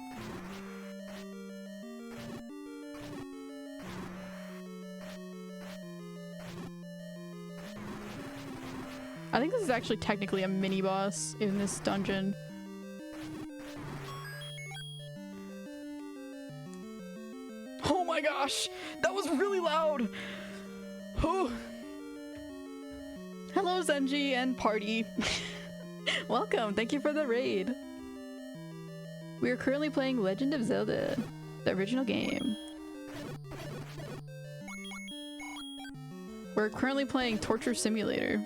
I think this is actually technically a mini boss in this dungeon. Oh my gosh, that was really loud. Oh. Hello Zenji and party. Welcome, thank you for the raid. We are currently playing Legend of Zelda, the original game. We're currently playing Torture Simulator,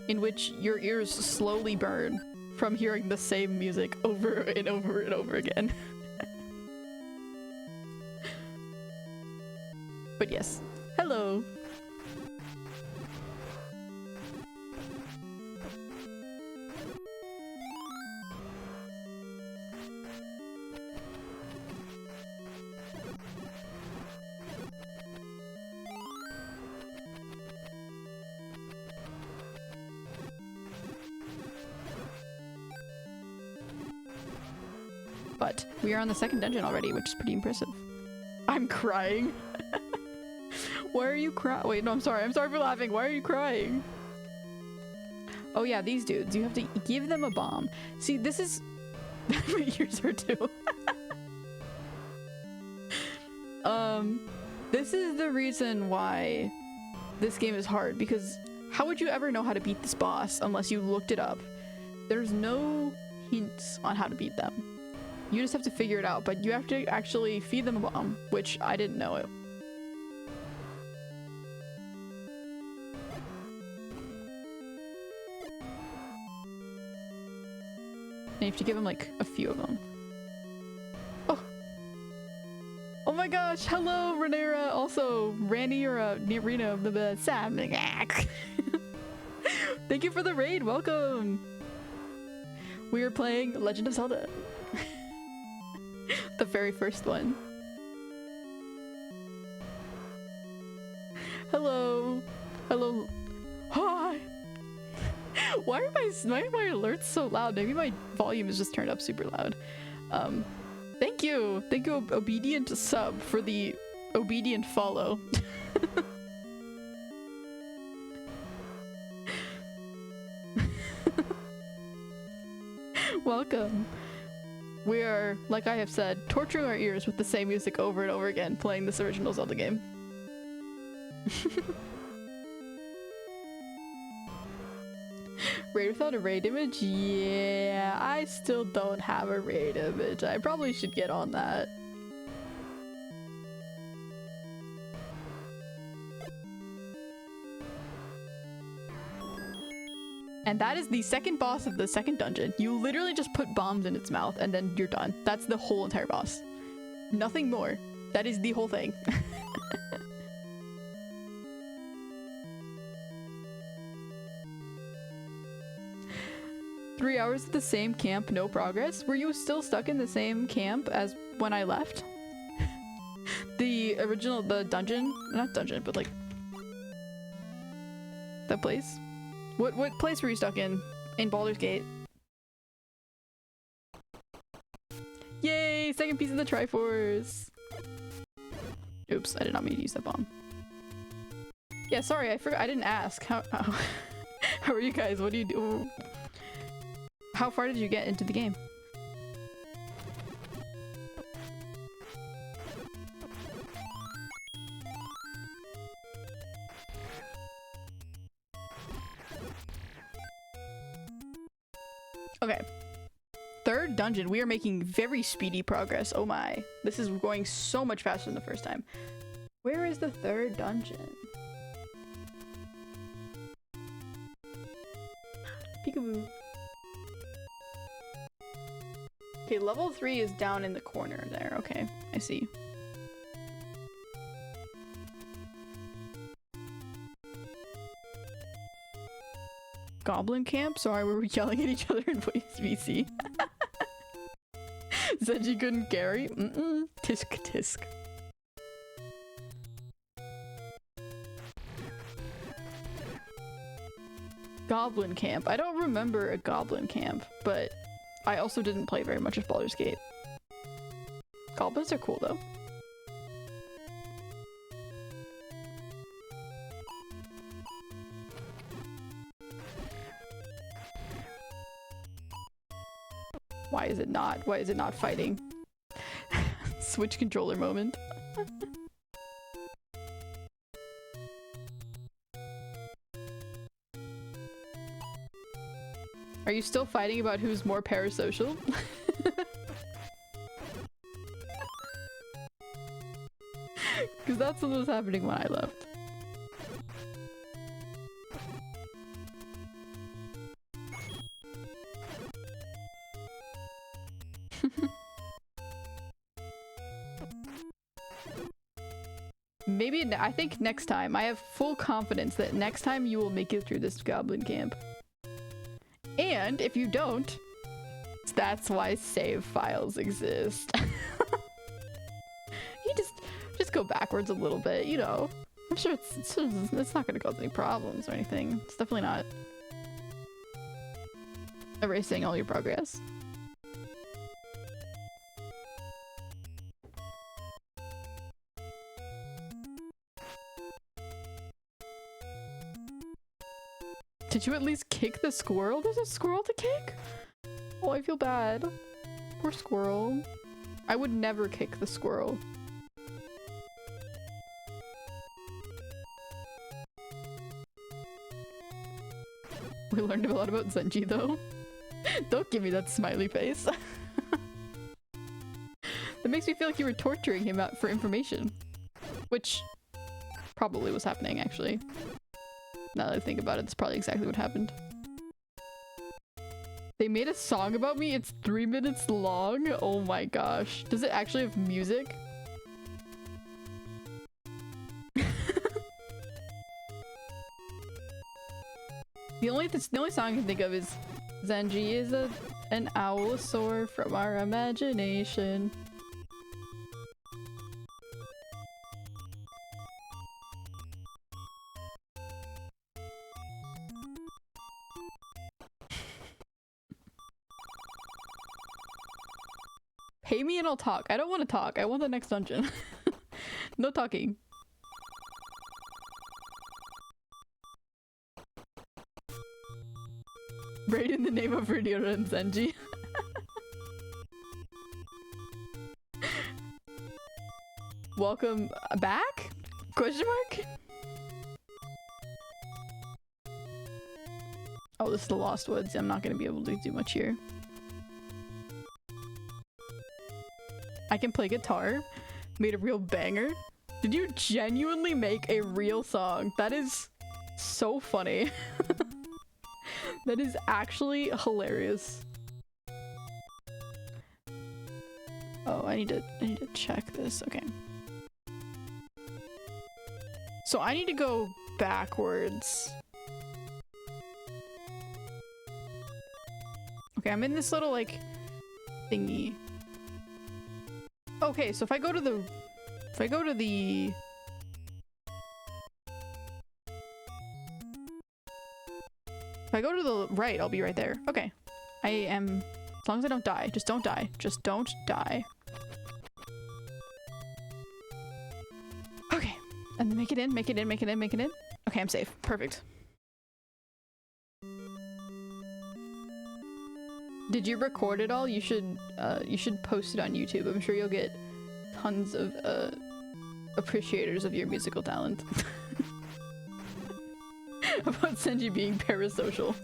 in which your ears slowly burn from hearing the same music over and over and over again. But yes, hello. But we are on the second dungeon already, which is pretty impressive. I'm crying. Why are you crying? Wait, no, I'm sorry. I'm sorry for laughing. Why are you crying? Oh yeah, these dudes. You have to give them a bomb. See, this is... My ears hurt too. This is the reason why this game is hard, because how would you ever know how to beat this boss unless you looked it up? There's no hints on how to beat them. You just have to figure it out, but you have to actually feed them a bomb, which I didn't know it. And you have to give them like a few of them. Oh! Oh my gosh! Hello, Renera! Also, Randy or Nirina of the Sam. Thank you for the raid! Welcome! We are playing Legend of Zelda. The very first one. Hello. Hello. Hi. Why are my alerts so loud? Maybe my volume is just turned up super loud. Thank you. Thank you, Obedient Sub, for the obedient follow. Welcome. We are, like I have said, torturing our ears with the same music over and over again, playing this original Zelda game. Raid without a raid image? Yeah, I still don't have a raid image. I probably should get on that. And that is the second boss of the second dungeon. You literally just put bombs in its mouth and then you're done. That's the whole entire boss. Nothing more. That is the whole thing. Three hours at the same camp, no progress? Were you still stuck in the same camp as when I left? The original, the dungeon? Not dungeon, but like... that place? What place were you stuck in? In Baldur's Gate? Yay! Second piece of the Triforce! Oops, I did not mean to use that bomb. Yeah, sorry, I forgot. I didn't ask. How are you guys? What do you do? How far did you get into the game? Okay. Third dungeon. We are making very speedy progress. Oh my. This is going so much faster than the first time. Where is the third dungeon? Peekaboo. Okay, level 3 is down in the corner there. Okay, I see. Goblin camp? Sorry, we were yelling at each other in voice VC. Said you couldn't carry? Mm-mm. Tisk tisk. Goblin camp. I don't remember a goblin camp, but I also didn't play very much of Baldur's Gate. Goblins are cool though. Why is it not? Why is it not fighting? Switch controller moment. Are you still fighting about who's more parasocial? Because that's what was happening when I left. Maybe, I think next time, I have full confidence that next time you will make it through this goblin camp. And if you don't, that's why save files exist. You just go backwards a little bit, you know. I'm sure it's not gonna cause any problems or anything. It's definitely not erasing all your progress. Did you at least kick the squirrel? There's a squirrel to kick? Oh, I feel bad. Poor squirrel. I would never kick the squirrel. We learned a lot about Zenji though. Don't give me that smiley face. That makes me feel like you were torturing him out for information. Which probably was happening actually. Now that I think about it, it's probably exactly what happened. They made a song about me? It's 3 minutes long? Oh my gosh. Does it actually have music? The only song I can think of is Zenji is an owlosaur from our imagination. Pay me and I'll talk. I don't want to talk. I want the next dungeon. No talking. Right in the name of Rhaenyra and Zenji. Welcome back? Question mark? Oh, this is the Lost Woods. I'm not going to be able to do much here. I can play guitar. Made a real banger. Did you genuinely make a real song? That is so funny. That is actually hilarious. Oh, I need to check this. Okay. So I need to go backwards. Okay, I'm in this little like thingy. Okay, so if I go to the right, I'll be right there. Okay. I am, as long as I don't die. Just don't die. Just don't die. Okay. And make it in, make it in, make it in, make it in. Okay, I'm safe. Perfect. Did you record it all? You should post it on YouTube. I'm sure you'll get tons of appreciators of your musical talent. About Senji being parasocial.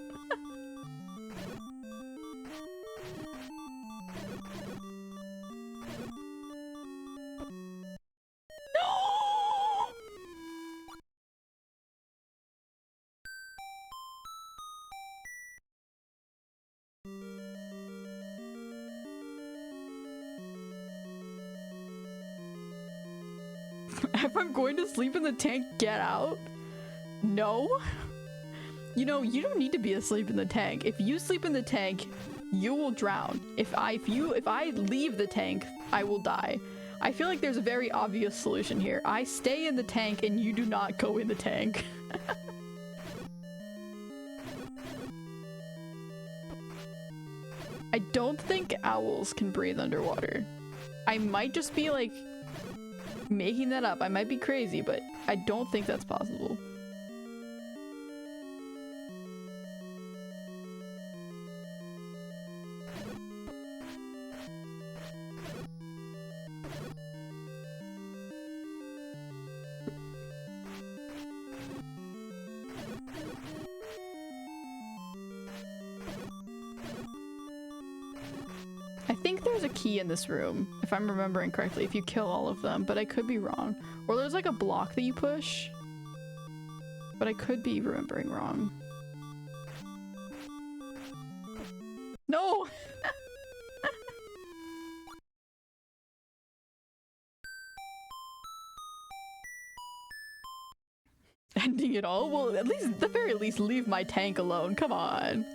If I'm going to sleep in the tank, get out? No? You know, you don't need to be asleep in the tank. If you sleep in the tank, you will drown. If I leave the tank, I will die. I feel like there's a very obvious solution here. I stay in the tank and you do not go in the tank. I don't think owls can breathe underwater. I might just be like making that up. I might be crazy, but I don't think that's possible. I think there's a key in this room, if I'm remembering correctly, if you kill all of them, but I could be wrong. Or there's like a block that you push, but I could be remembering wrong. No! Ending it all? Well, at least, at the very least, leave my tank alone. Come on.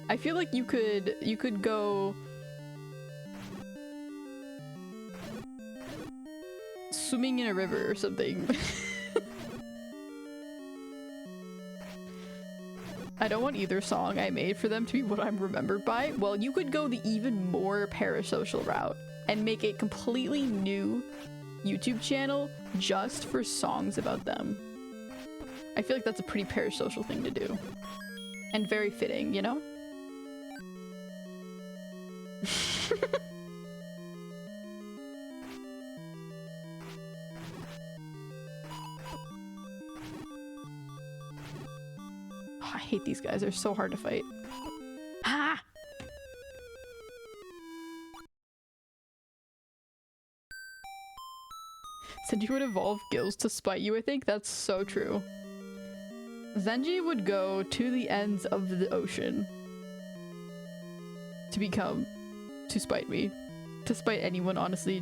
I feel like you could go swimming in a river or something. I don't want either song I made for them to be what I'm remembered by. Well, you could go the even more parasocial route and make a completely new YouTube channel just for songs about them. I feel like that's a pretty parasocial thing to do. And very fitting, you know? Oh, I hate these guys. They're so hard to fight. Ah! Zenji would evolve gills to spite you, I think. That's so true. Zenji would go to the ends of the ocean to spite me. To spite anyone, honestly.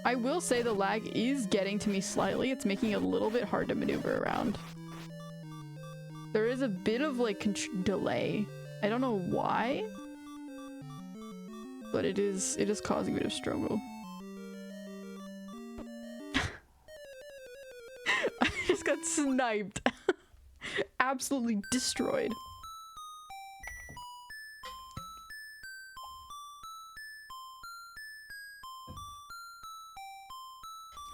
I will say the lag is getting to me slightly. It's making it a little bit hard to maneuver around. There is a bit of like delay. I don't know why, but it is causing me to struggle. I just got sniped. Absolutely destroyed.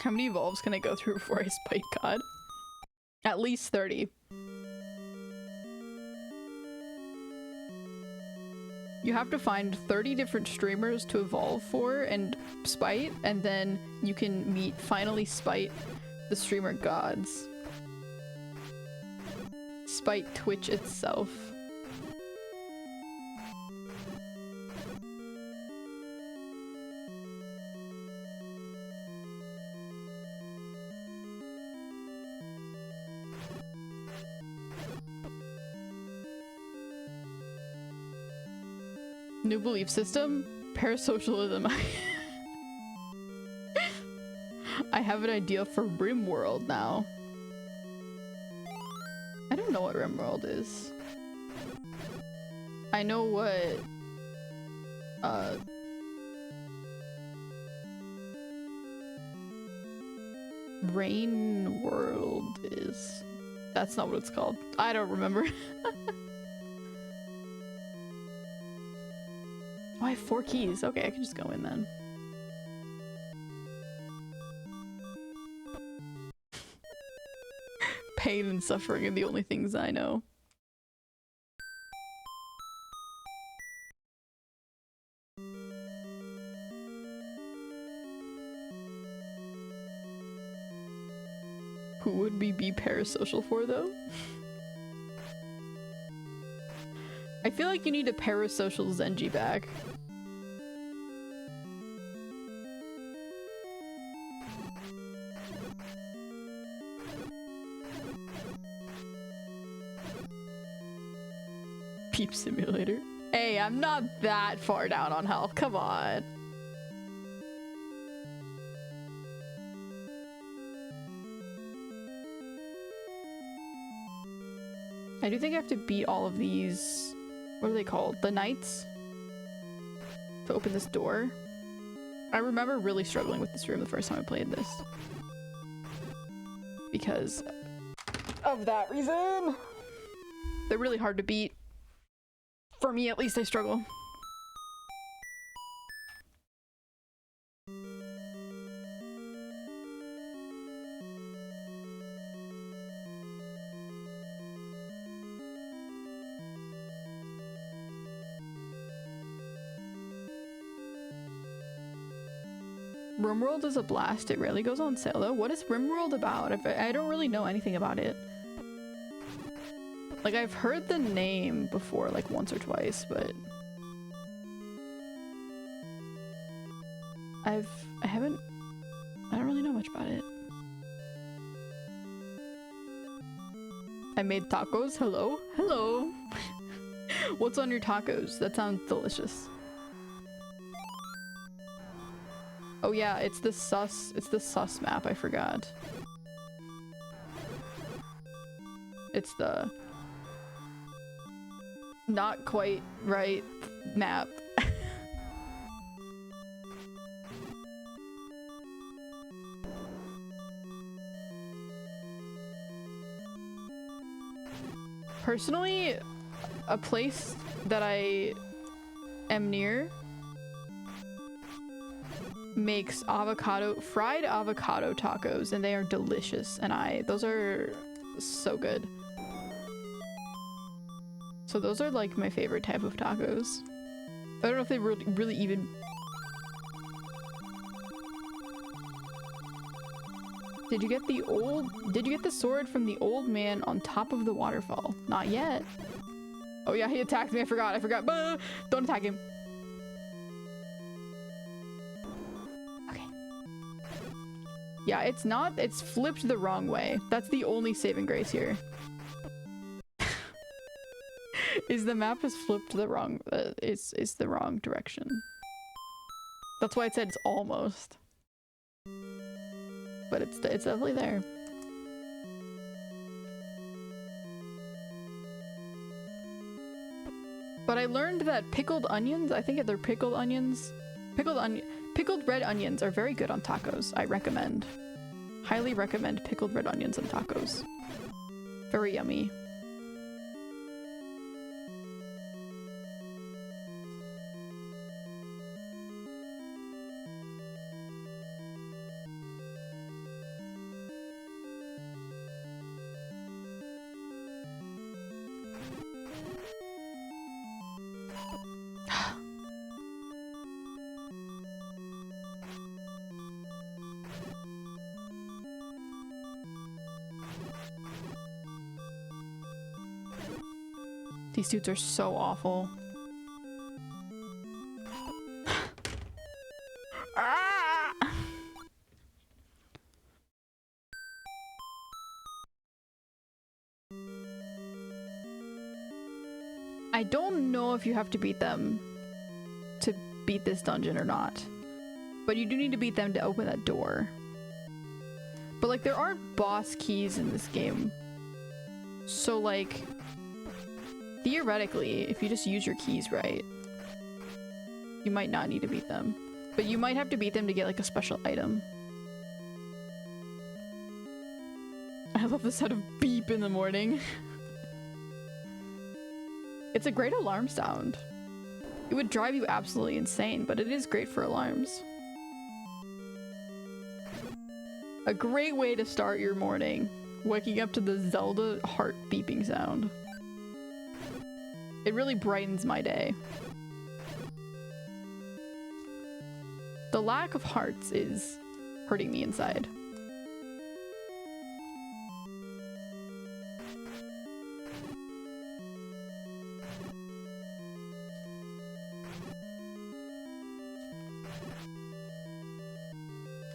How many evolves can I go through before I spite God? At least 30. You have to find 30 different streamers to evolve for and spite, and then you can finally spite the streamer gods. Spite Twitch itself. New belief system? Parasocialism. I have an idea for RimWorld now. I don't know what RimWorld is. I know what Rain World is. That's not what it's called. I don't remember. Oh, I have 4 keys. Okay, I can just go in then. Pain and suffering are the only things I know. Who would we be parasocial for, though? I feel like you need a parasocial Zenji back. Peep simulator. Hey, I'm not that far down on health. Come on. I do think I have to beat all of these. What are they called? The knights? To open this door. I remember really struggling with this room the first time I played this. Because of that reason. They're really hard to beat. For me, at least, I struggle. RimWorld is a blast. It rarely goes on sale though. What is RimWorld about? I don't really know anything about it. Like, I've heard the name before, like once or twice, but I don't really know much about it. I made tacos. Hello? Hello. What's on your tacos? That sounds delicious. Oh yeah, it's the sus map, I forgot. It's the not quite right map. Personally, a place that I am near makes fried avocado tacos, and they are delicious, and those are so good. So those are like my favorite type of tacos. I don't know if they really even... Did you get the sword from the old man on top of the waterfall? Not yet. Oh yeah, he attacked me. I forgot. Bah! Don't attack him. Okay. Yeah, it's flipped the wrong way. That's the only saving grace here. Is the map is flipped the wrong, is the wrong direction. That's why it said it's almost. But it's definitely there. But I learned that pickled onions, I think they're pickled onions. Pickled red onions are very good on tacos. I recommend. Highly recommend pickled red onions on tacos. Very yummy. These dudes are so awful. Ah! I don't know if you have to beat them to beat this dungeon or not, but you do need to beat them to open that door. But like, there aren't boss keys in this game, so like, theoretically, if you just use your keys right, you might not need to beat them. But you might have to beat them to get like a special item. I love the sound of beep in the morning. It's a great alarm sound. It would drive you absolutely insane, but it is great for alarms. A great way to start your morning, waking up to the Zelda heart beeping sound. It really brightens my day. The lack of hearts is hurting me inside.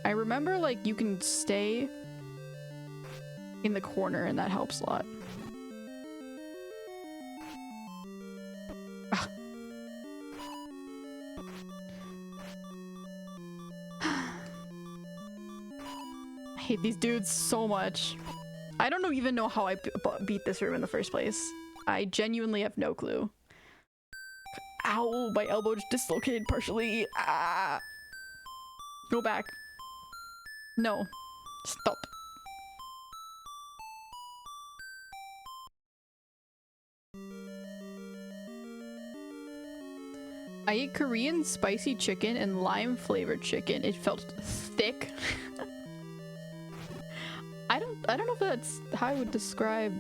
I remember, like, you can stay in the corner and that helps a lot. Ah. I hate these dudes so much. I don't even know how I beat this room in the first place. I genuinely have no clue. Ow, my elbow just dislocated partially. Ah. Go back. No. Stop. I ate Korean spicy chicken and lime flavored chicken. It felt thick. I don't know if that's how I would describe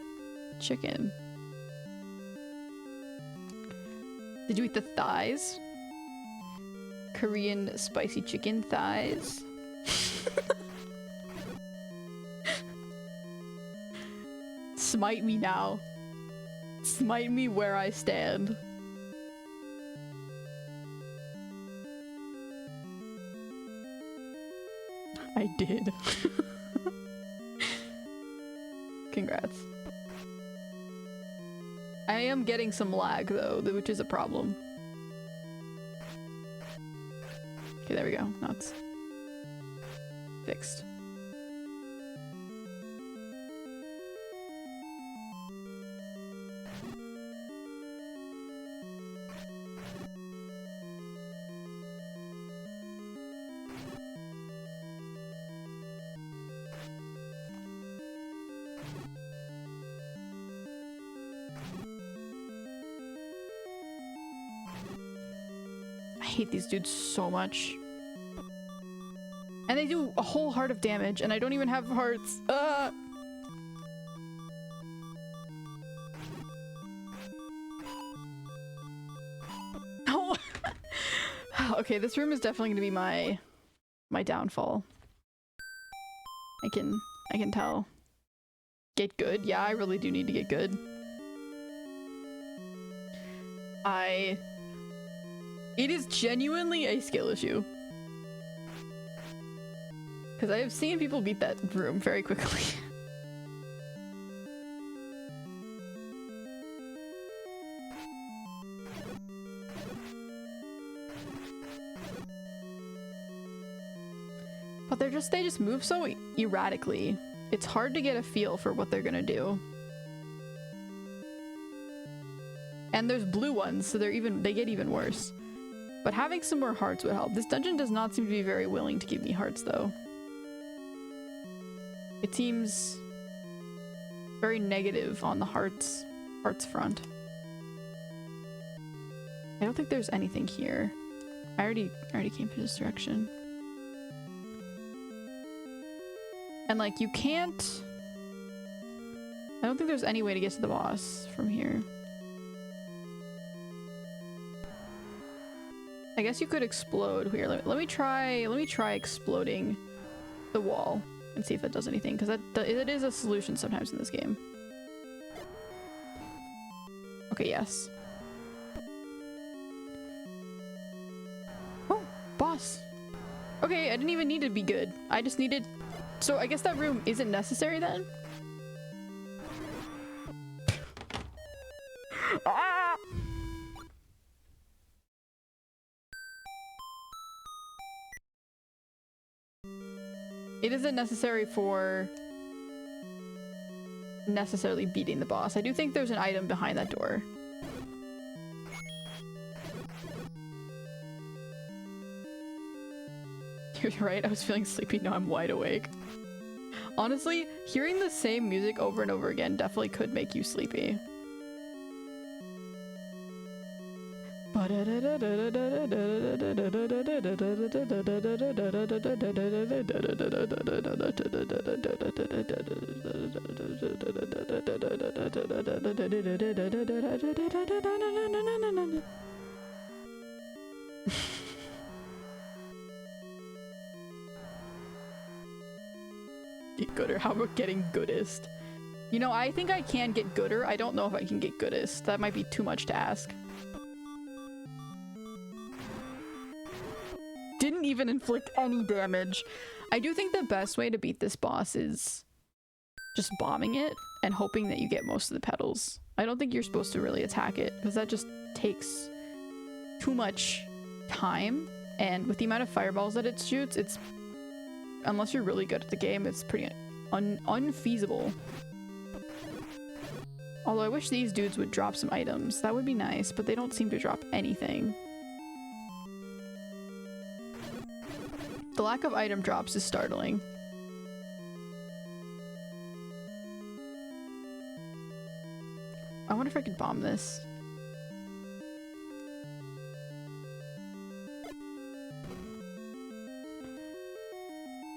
chicken. Did you eat the thighs? Korean spicy chicken thighs. Smite me now. Smite me where I stand. I did. Congrats. I am getting some lag though, which is a problem. Okay, there we go. Now it's fixed. I hate these dudes so much. And they do a whole heart of damage, and I don't even have hearts. Oh. Okay, this room is definitely gonna be my downfall. I can tell. Get good? Yeah, I really do need to get good. It is genuinely a skill issue. Because I have seen people beat that room very quickly. But they just move so erratically. It's hard to get a feel for what they're gonna do. And there's blue ones, so they get even worse. But having some more hearts would help. This dungeon does not seem to be very willing to give me hearts, though. It seems very negative on the hearts front. I don't think there's anything here. I already came to this direction. And like you can't... I don't think there's any way to get to the boss from here. I guess you could explode here. Let me try exploding the wall and see if that does anything, because it is a solution sometimes in this game. Okay, yes. Oh, boss. Okay, I didn't even need to be good. I just needed... So I guess that room isn't necessary then? Ah! It isn't necessary for necessarily beating the boss. I do think there's an item behind that door. You're right, I was feeling sleepy, now I'm wide awake. Honestly, hearing the same music over and over again definitely could make you sleepy. Get gooder. How about getting goodest? You know, I think I can get gooder. I don't know if I can get goodest. That might be too much to ask. Didn't even inflict any damage. I do think the best way to beat this boss is just bombing it and hoping that you get most of the petals. I don't think you're supposed to really attack it because that just takes too much time, and with the amount of fireballs that it shoots, it's, unless you're really good at the game, it's pretty unfeasible. Although I wish these dudes would drop some items. That would be nice, but they don't seem to drop anything. The lack of item drops is startling. I wonder if I could bomb this.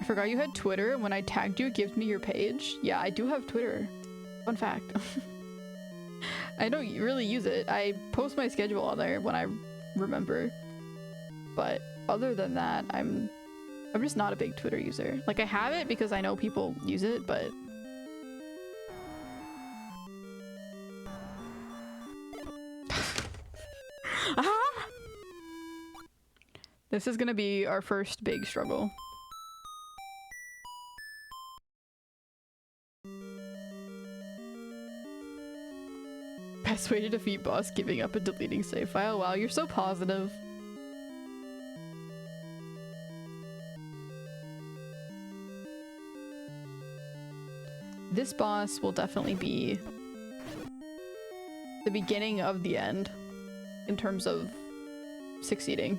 I forgot you had Twitter. When I tagged you, it gives me your page. Yeah, I do have Twitter. Fun fact. I don't really use it. I post my schedule on there when I remember. But other than that, I'm just not a big Twitter user. Like, I have it because I know people use it, but... Ah! This is gonna be our first big struggle. Best way to defeat boss, giving up and deleting save file. Wow, you're so positive. This boss will definitely be the beginning of the end in terms of succeeding.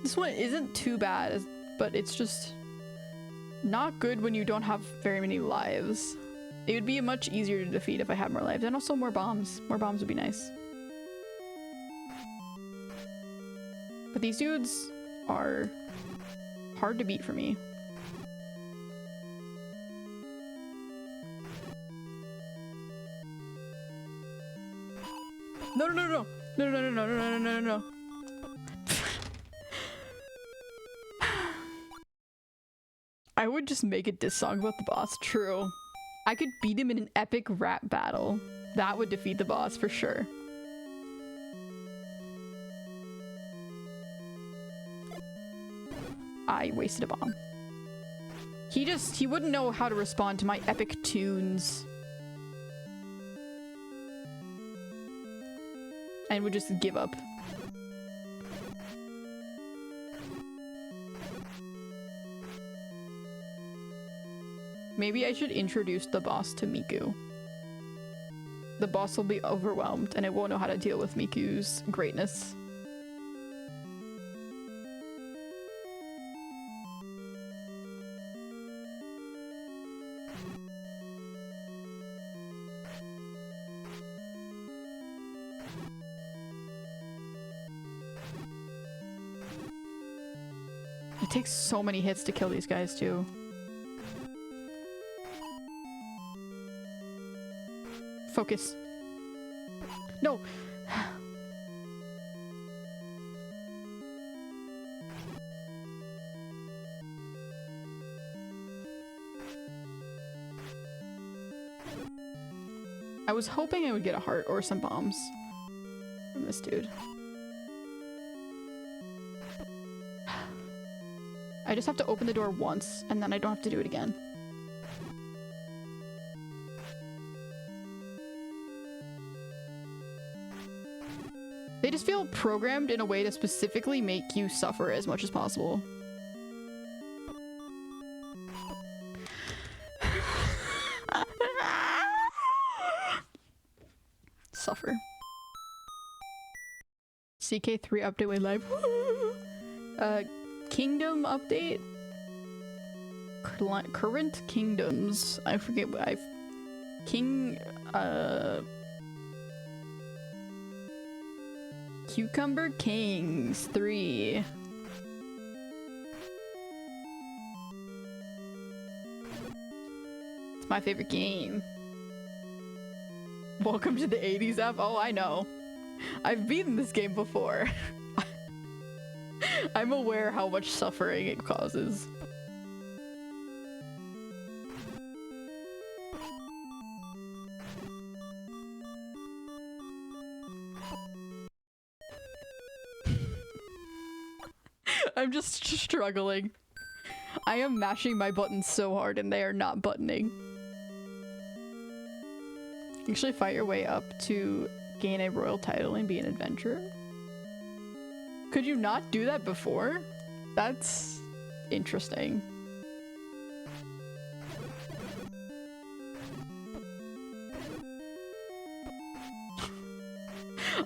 This one isn't too bad, but it's just not good when you don't have very many lives. It would be much easier to defeat if I had more lives, and also more bombs. More bombs would be nice. But these dudes are hard to beat for me. No, no, no, no, no, no, no, no, no, no, no, no, no. I would just make a diss song about the boss. True. I could beat him in an epic rap battle. That would defeat the boss for sure. I wasted a bomb. He wouldn't know how to respond to my epic tunes. And would just give up. Maybe I should introduce the boss to Miku. The boss will be overwhelmed and it won't know how to deal with Miku's greatness. It takes so many hits to kill these guys too. Focus. No. I was hoping I would get a heart or some bombs from this dude. I just have to open the door once and then I don't have to do it again. They just feel programmed in a way to specifically make you suffer as much as possible. Suffer. CK3 update way live. Kingdom update? Current kingdoms. I forget what I've... Cucumber Kings 3. It's my favorite game. Welcome to the 80s app. Oh, I know. I've beaten this game before. I'm aware how much suffering it causes. I'm just struggling. I am mashing my buttons so hard and they are not buttoning. Actually fight your way up to gain a royal title and be an adventurer. Could you not do that before? That's interesting.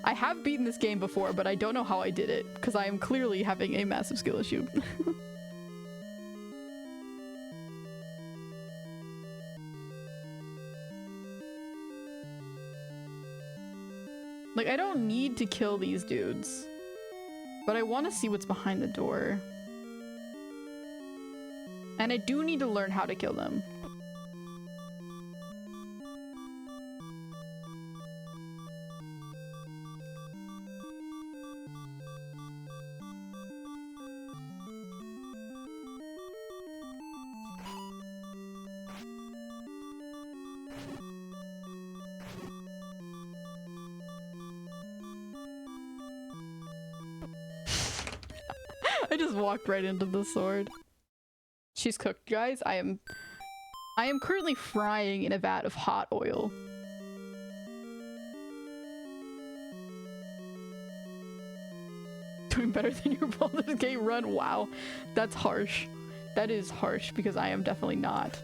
I have beaten this game before, but I don't know how I did it, because I am clearly having a massive skill issue. Like, I don't need to kill these dudes, but I want to see what's behind the door. And I do need to learn how to kill them. I just walked right into the sword. She's cooked, guys. I am currently frying in a vat of hot oil. Doing better than your Baldur's Gate run? Wow. That's harsh. That is harsh because I am definitely not.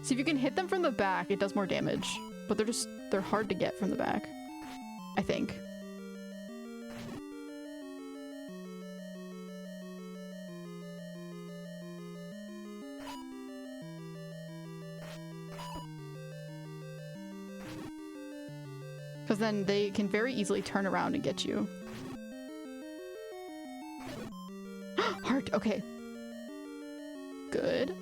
See, if you can hit them from the back, it does more damage. But they're hard to get from the back, I think. Because then they can very easily turn around and get you. Heart, okay. Good.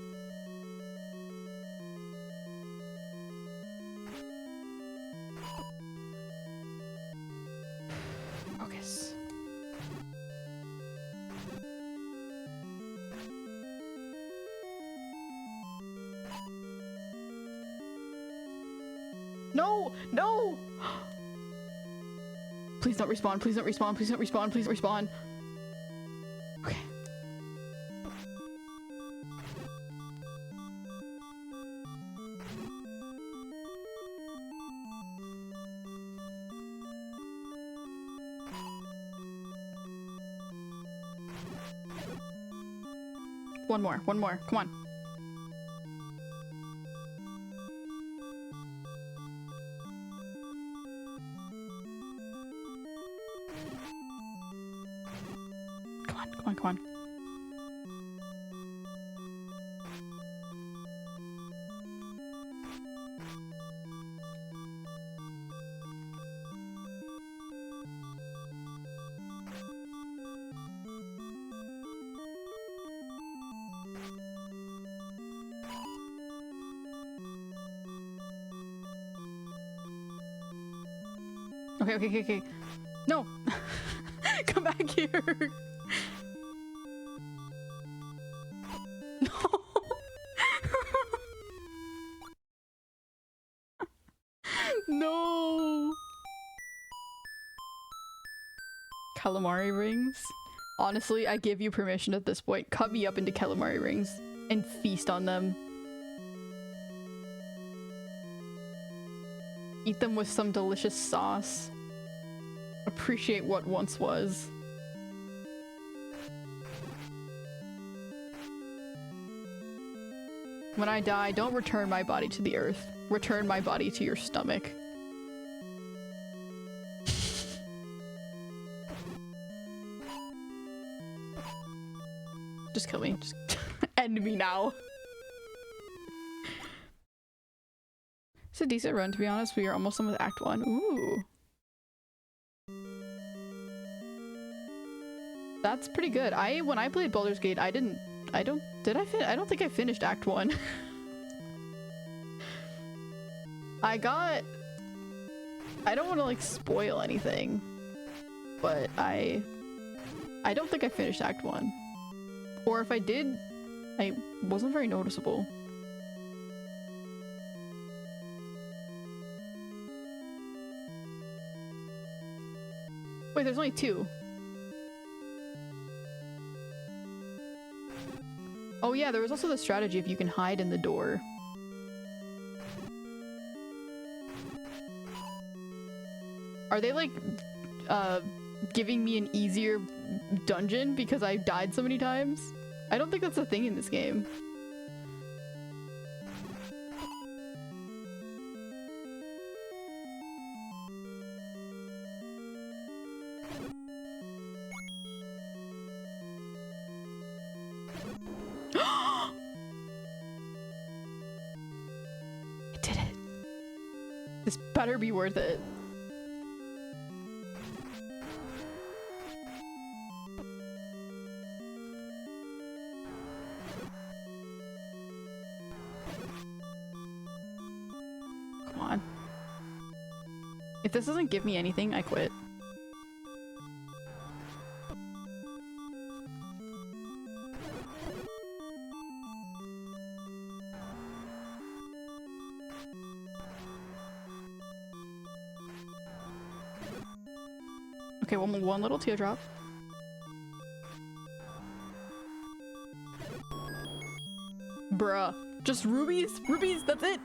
Focus. No! No! Please don't respawn, please don't respawn, please don't respawn, please don't respawn. Okay. One more, come on. Come on. Okay. No! Come back here! No! No! Calamari rings? Honestly, I give you permission at this point. Cut me up into calamari rings and feast on them. Eat them with some delicious sauce. Appreciate what once was. When I die, don't return my body to the earth. Return my body to your stomach. Just kill me. Just end me now. It's a decent run, to be honest. We are almost done with Act 1. Ooh. That's pretty good. When I played Baldur's Gate, I don't think I finished Act 1. I don't want to like spoil anything, but I don't think I finished Act 1. Or if I did, I wasn't very noticeable. Wait, there's only 2. Oh yeah, there was also the strategy if you can hide in the door. Are they like giving me an easier dungeon because I died so many times? I don't think that's a thing in this game. I did it. This better be worth it. Come on. If this doesn't give me anything, I quit. Okay, one little teardrop. Bruh. Just rubies? Rubies, that's it!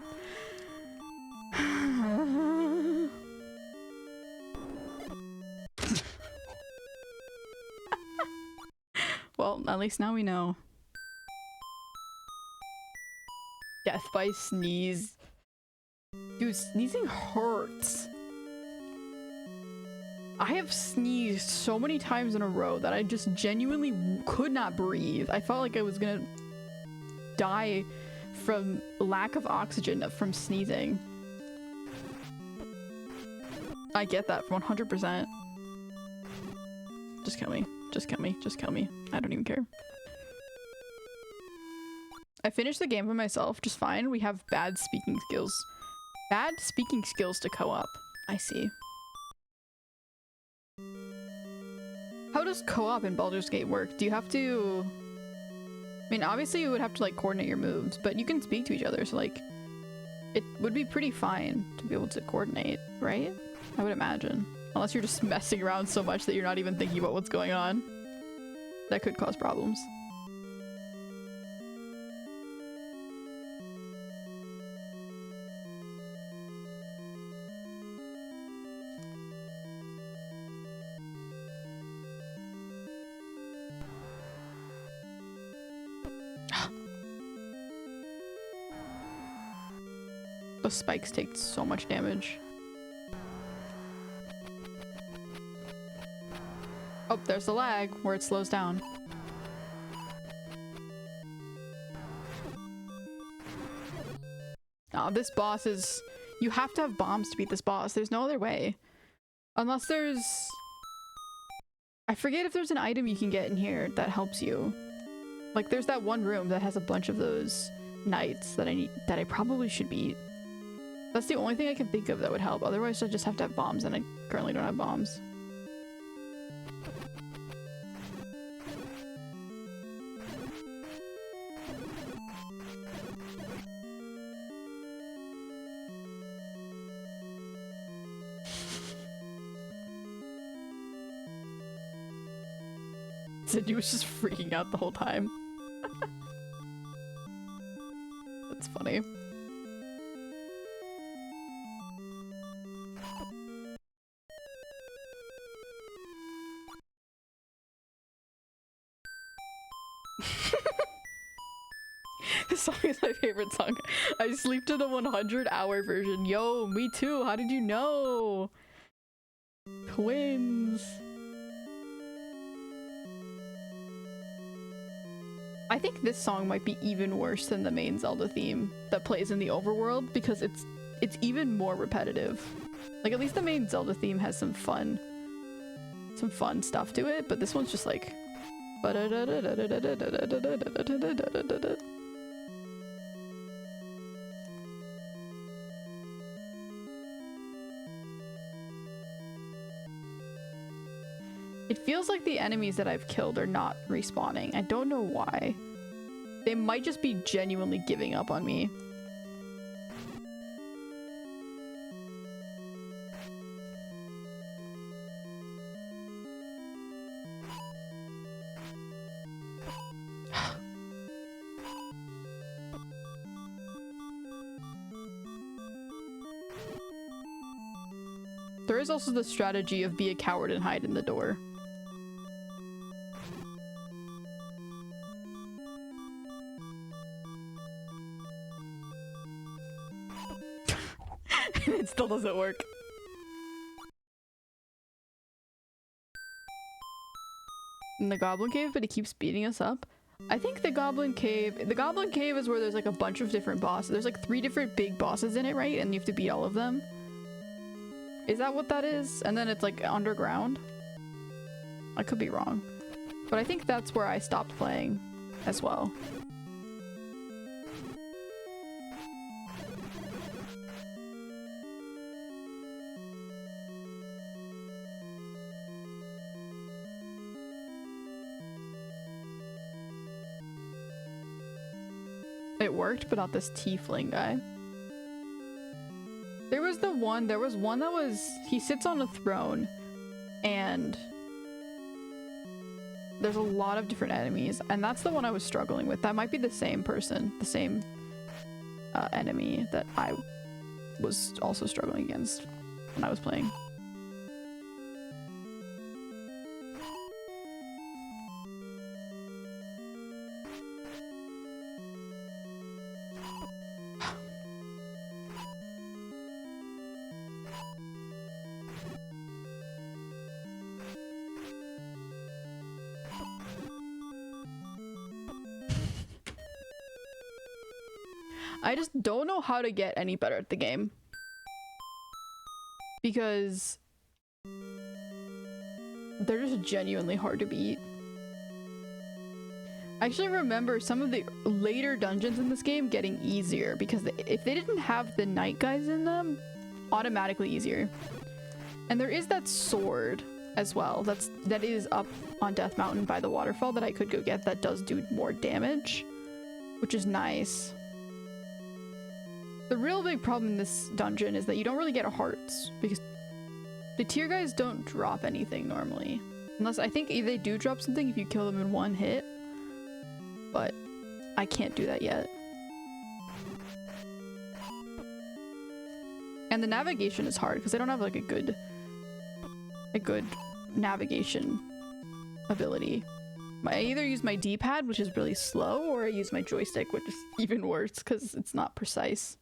Well, at least now we know. Death by sneeze. Dude, sneezing hurts. I have sneezed so many times in a row that I just genuinely could not breathe. I felt like I was gonna die from lack of oxygen from sneezing. I get that 100%. Just kill me. Just kill me. Just kill me. I don't even care. I finished the game by myself just fine. We have bad speaking skills. Bad speaking skills to co-op. I see. How does co-op in Baldur's Gate work? Do you have to... I mean, obviously you would have to like coordinate your moves, but you can speak to each other, so like... It would be pretty fine to be able to coordinate, right? I would imagine. Unless you're just messing around so much that you're not even thinking about what's going on. That could cause problems. Those spikes take so much damage. Oh, there's the lag where it slows down. Oh, this boss is... You have to have bombs to beat this boss. There's no other way. Unless there's... I forget if there's an item you can get in here that helps you. Like, there's that one room that has a bunch of those knights that I probably should beat. That's the only thing I can think of that would help. Otherwise, I just have to have bombs, and I currently don't have bombs. Cindy was just freaking out the whole time. That's funny. This song is my favorite song. I sleep to the 100-hour version. Yo, me too. How did you know? Twins. I think this song might be even worse than the main Zelda theme that plays in the overworld because it's even more repetitive. Like, at least the main Zelda theme has some fun stuff to it, but this one's just like... It feels like the enemies that I've killed are not respawning. I don't know why. They might just be genuinely giving up on me. There is also the strategy of be a coward and hide in the door. It still doesn't work. In the Goblin Cave, but he keeps beating us up. I think the Goblin Cave is where there's like a bunch of different bosses. There's like 3 different big bosses in it, right? And you have to beat all of them. Is that what that is? And then it's like underground? I could be wrong. But I think that's where I stopped playing as well. It worked, but not this tiefling guy. There was one that was, he sits on a throne and there's a lot of different enemies, and that's the one I was struggling with. That might be the same person, the same enemy that I was also struggling against when I was playing. I just don't know how to get any better at the game. Because they're just genuinely hard to beat. I actually remember some of the later dungeons in this game getting easier because if they didn't have the night guys in them, automatically easier. And there is that sword as well that is up on Death Mountain by the waterfall that I could go get that does do more damage, which is nice. The real big problem in this dungeon is that you don't really get hearts because the tier guys don't drop anything normally. Unless I think they do drop something if you kill them in one hit, but I can't do that yet. And the navigation is hard because I don't have like a good navigation ability. I either use my D-pad, which is really slow, or I use my joystick, which is even worse because it's not precise.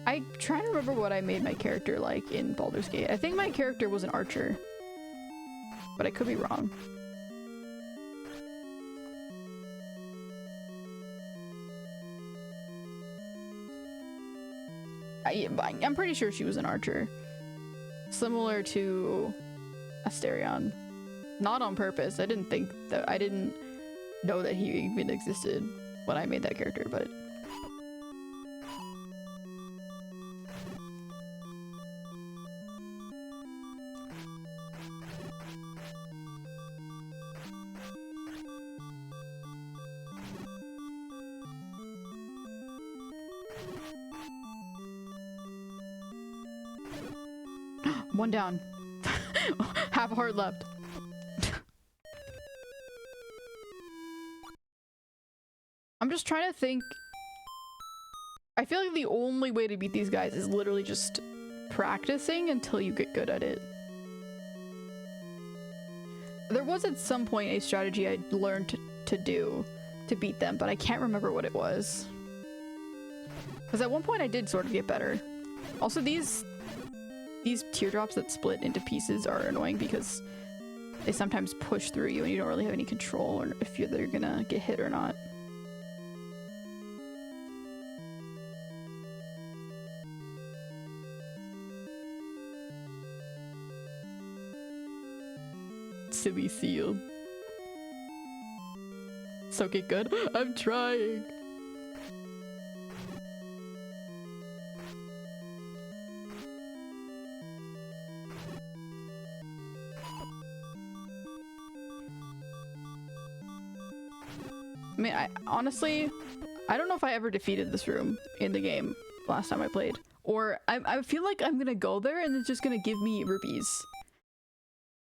I'm trying to remember what I made my character like in Baldur's Gate. I think my character was an archer, but I could be wrong. I'm pretty sure she was an archer. Similar to Asterion. Not on purpose. I didn't know that he even existed when I made that character, but... One down. Half a heart left. I'm just trying to think. I feel like the only way to beat these guys is literally just practicing until you get good at it. There was at some point a strategy I learned to do to beat them, but I can't remember what it was. Because at one point I did sort of get better. Also, these teardrops that split into pieces are annoying because they sometimes push through you and you don't really have any control or if they're gonna get hit or not. silly seal. Soak it good. I'm trying. I mean, honestly, I don't know if I ever defeated this room in the game last time I played. Or I feel like I'm gonna go there and it's just gonna give me rupees.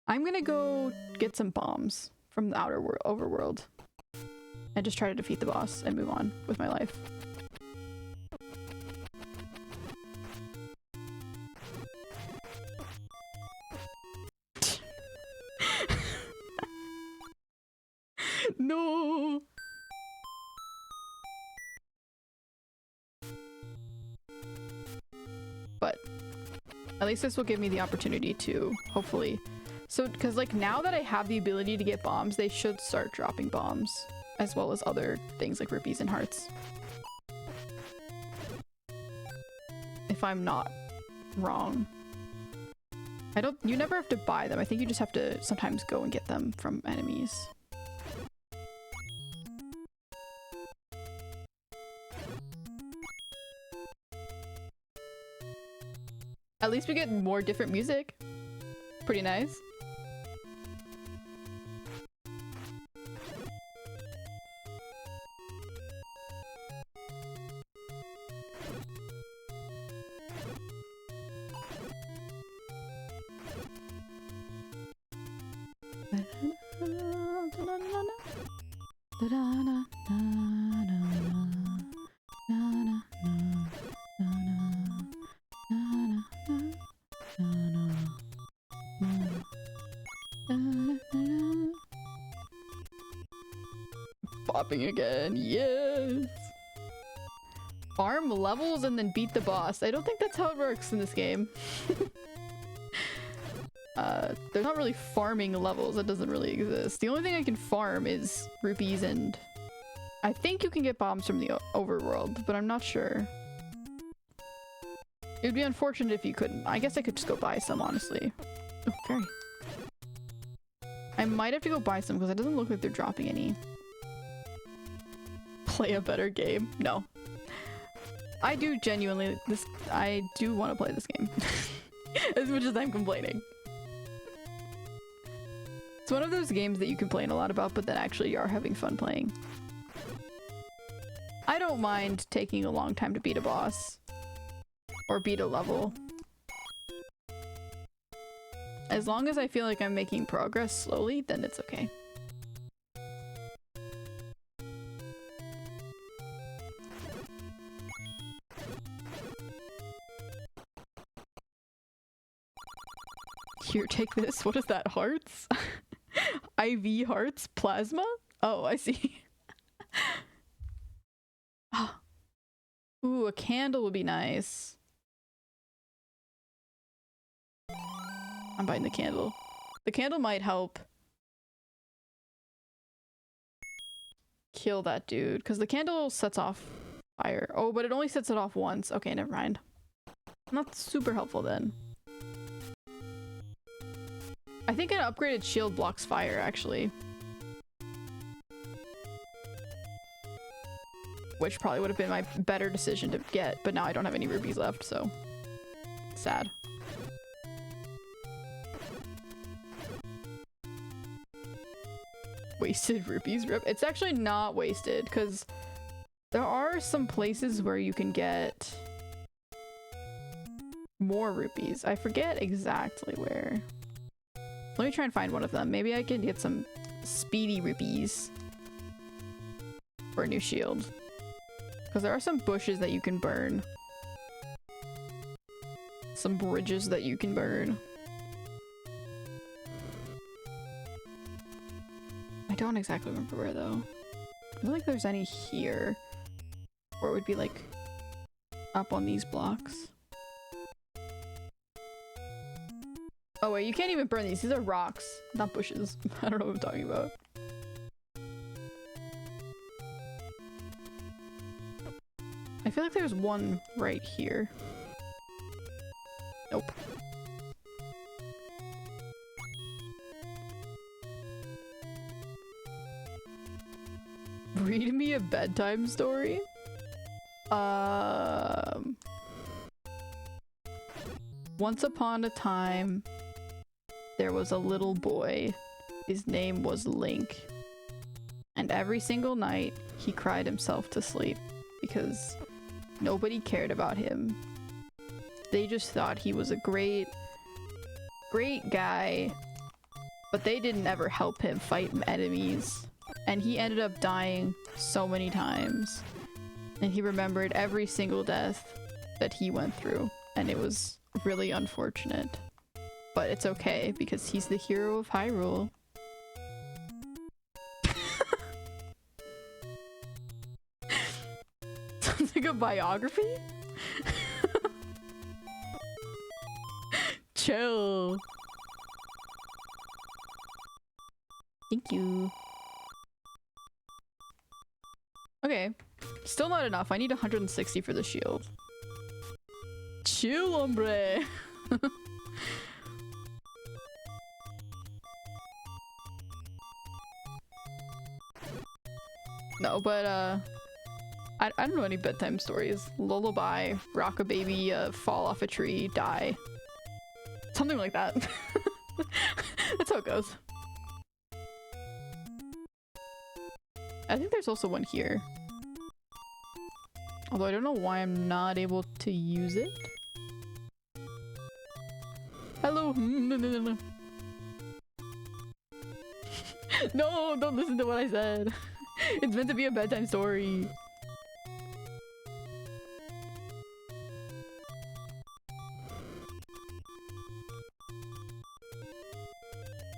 I'm gonna go get some bombs from the outer overworld. And just try to defeat the boss and move on with my life. No! But at least this will give me the opportunity to hopefully. So, because like now that I have the ability to get bombs, they should start dropping bombs as well as other things like rupees and hearts. If I'm not wrong. You never have to buy them. I think you just have to sometimes go and get them from enemies. At least we get more different music. Pretty nice. Popping again, yes! Farm levels and then beat the boss. I don't think that's how it works in this game. There's not really farming levels. That doesn't really exist. The only thing I can farm is rupees, and I think you can get bombs from the overworld, but I'm not sure. It would be unfortunate if you couldn't. I guess I could just go buy some, honestly. Oh, fairy. I might have to go buy some because it doesn't look like they're dropping any. Play a better game? No. I do genuinely I do want to play this game. As much as I'm complaining. It's one of those games that you complain a lot about, but then actually you are having fun playing. I don't mind taking a long time to beat a boss. Or beat a level. As long as I feel like I'm making progress slowly, then it's okay. Here, take this. What is that? Hearts? IV hearts? Plasma? Oh, I see. Ooh, a candle would be nice. I'm buying the candle. The candle might help kill that dude, because the candle sets off fire. Oh, but it only sets it off once. Okay, never mind. Not super helpful then. I think an upgraded shield blocks fire, actually. Which probably would have been my better decision to get, but now I don't have any rubies left, so... sad. Wasted rupees? Rip. It's actually not wasted, because there are some places where you can get more rupees. I forget exactly where. Let me try and find one of them. Maybe I can get some speedy rupees for a new shield. Because there are some bushes that you can burn. Some bridges that you can burn. I don't exactly remember where though. I don't think there's any here. Or it would be like up on these blocks. Oh wait, you can't even burn these. These are rocks, not bushes. I don't know what I'm talking about. I feel like there's one right here. Nope. Read me a bedtime story? Once upon a time, there was a little boy. His name was Link. And every single night, he cried himself to sleep because nobody cared about him. They just thought he was a great guy, but they didn't ever help him fight enemies. And he ended up dying so many times. And he remembered every single death that he went through. And it was really unfortunate. But it's okay because he's the hero of Hyrule. Sounds like a biography? Chill. Thank you. Okay. Still not enough. I need 160 for the shield. Chill, hombre. No, but I don't know any bedtime stories. Lullaby, rock a baby, fall off a tree, die. Something like that. That's how it goes. I think there's also one here. Although I don't know why I'm not able to use it. Hello. No. No, don't listen to what I said. It's meant to be a bedtime story.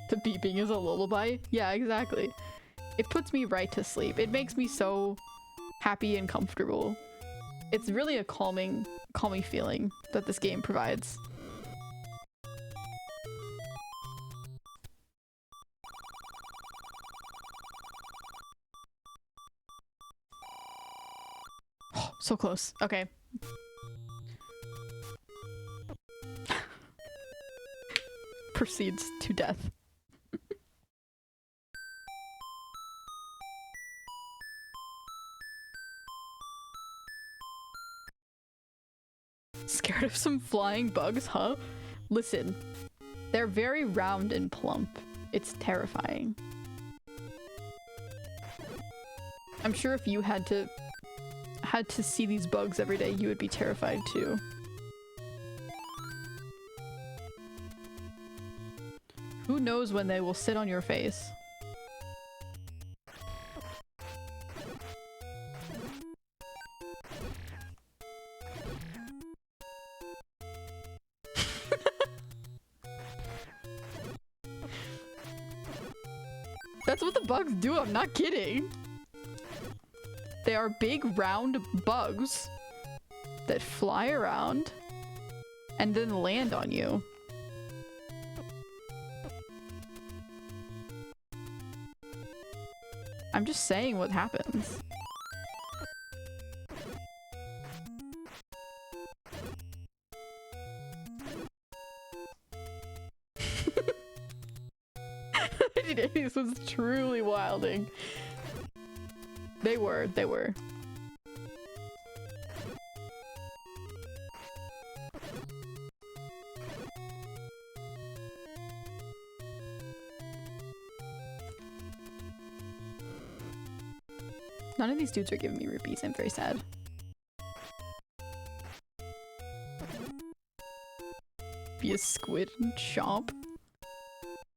The beeping is a lullaby? Yeah, exactly. It puts me right to sleep. It makes me so happy and comfortable. It's really a calming feeling that this game provides. Oh, so close. Okay. Proceeds to death. Scared of some flying bugs, huh? Listen, they're very round and plump. It's terrifying. I'm sure if you had to see these bugs every day, you would be terrified too. Who knows when they will sit on your face? That's what the bugs do, I'm not kidding. They are big round bugs that fly around and then land on you. I'm just saying what happens. This was truly wilding. They were. None of these dudes are giving me rupees. I'm very sad. Be a squid and chomp.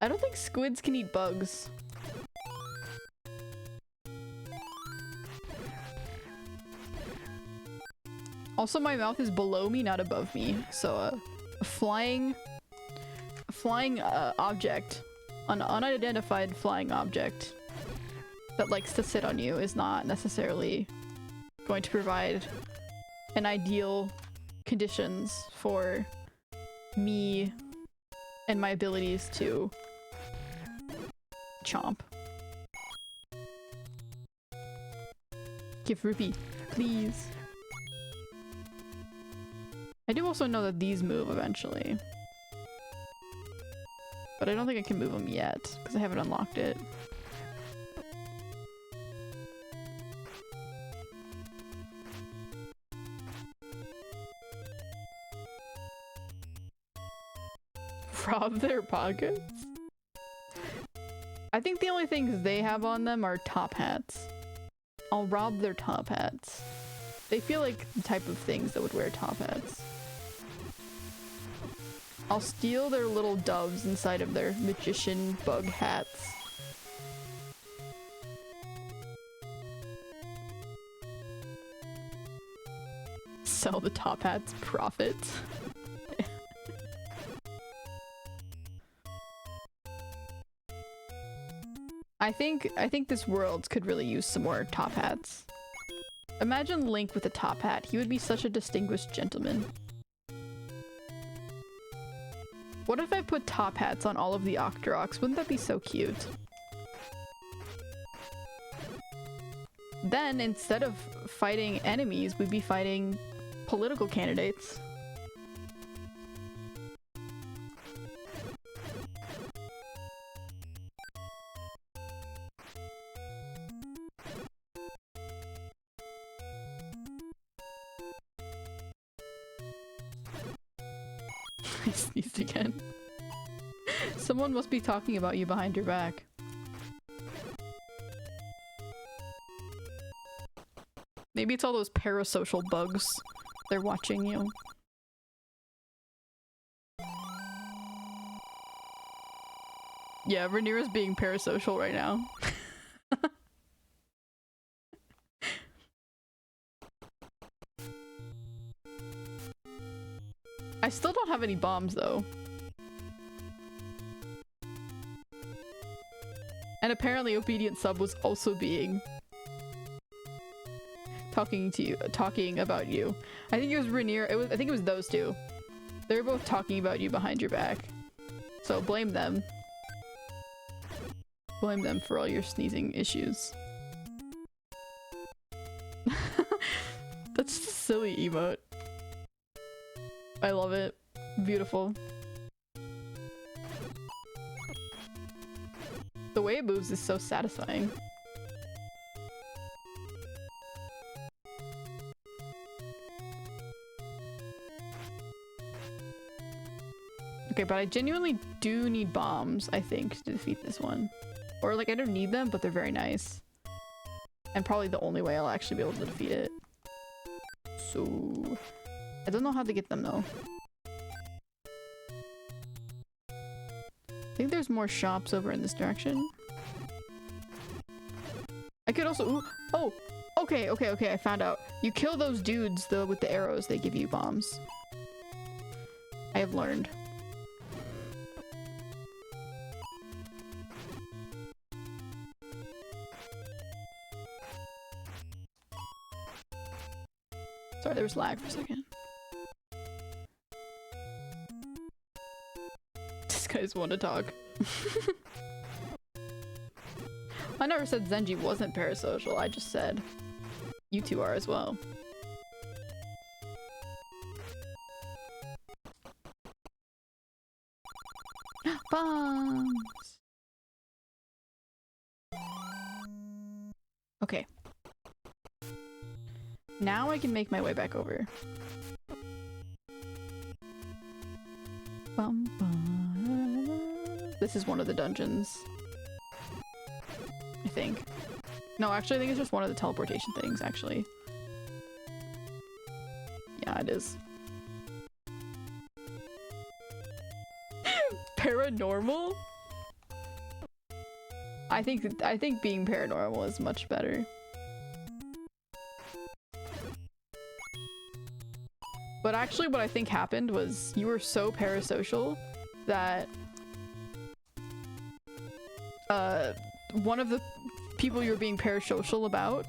I don't think squids can eat bugs. Also, my mouth is below me, not above me. So a flying object, an unidentified flying object that likes to sit on you is not necessarily going to provide an ideal conditions for me and my abilities to chomp. Give rupee, please. I do also know that these move eventually. But I don't think I can move them yet, because I haven't unlocked it. Rob their pockets? I think the only things they have on them are top hats. I'll rob their top hats. They feel like the type of things that would wear top hats. I'll steal their little doves inside of their magician bug hats. Sell the top hats, profit. I think this world could really use some more top hats. Imagine Link with a top hat. He would be such a distinguished gentleman. What if I put top hats on all of the Octoroks? Wouldn't that be so cute? Then, instead of fighting enemies, we'd be fighting political candidates. I sneezed again. Someone must be talking about you behind your back. Maybe it's all those parasocial bugs. They're watching you. Yeah, Rhaenyra's being parasocial right now. I still don't have any bombs though. And apparently Obedient Sub was also being talking about you. I think it was Rhaenyra. I think it was those two. They were both talking about you behind your back. So blame them. Blame them for all your sneezing issues. That's just a silly emote. I love it. Beautiful. The way it moves is so satisfying. Okay, but I genuinely do need bombs, I think, to defeat this one. Or, like, I don't need them, but they're very nice. And probably the only way I'll actually be able to defeat it. So... I don't know how to get them, though. I think there's more shops over in this direction. I could also... Ooh, oh! Okay, I found out. You kill those dudes, though, with the arrows, they give you bombs. I have learned. Sorry, there was lag for a second. This guy's want to talk. I never said Zenji wasn't parasocial, I just said you two are as well. Bombs! Okay. Now I can make my way back over. Bum, bum. This is one of the dungeons. I think. No, actually I think it's just one of the teleportation things, actually. Yeah, it is. Paranormal? I think being paranormal is much better. But actually what I think happened was you were so parasocial that one of the people you were being parasocial about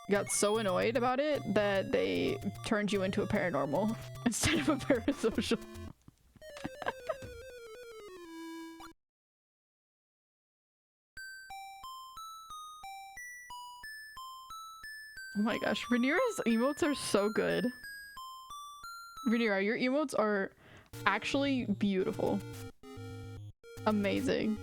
got so annoyed about it that they turned you into a paranormal instead of a parasocial. Oh my gosh, Rhaenyra's emotes are so good. Rhaenyra, your emotes are actually beautiful. Amazing.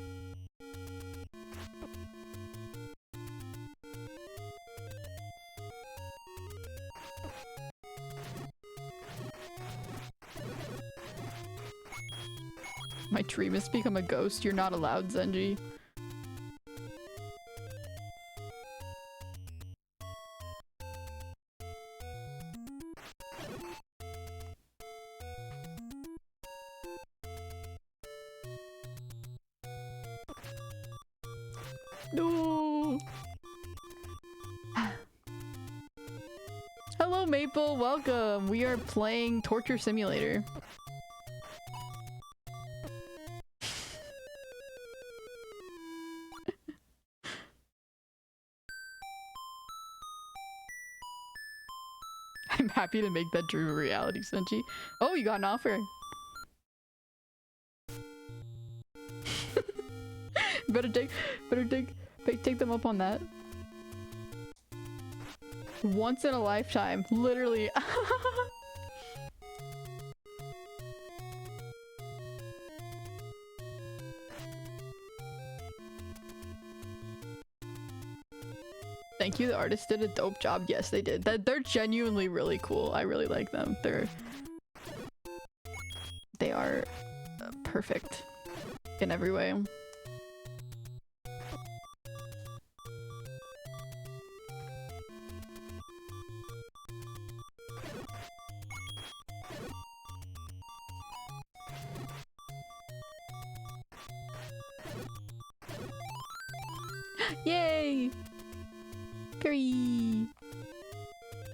My dream is to become a ghost. You're not allowed, Zenji. No. Hello, Maple. Welcome. We are playing Torture Simulator. I'm happy to make that dream a reality, Senchi. Oh, you got an offer. better take them up on that. Once in a lifetime, literally. Thank you, the artist did a dope job. Yes, they did. They're genuinely really cool. I really like them. They are perfect in every way. Yay! Curry!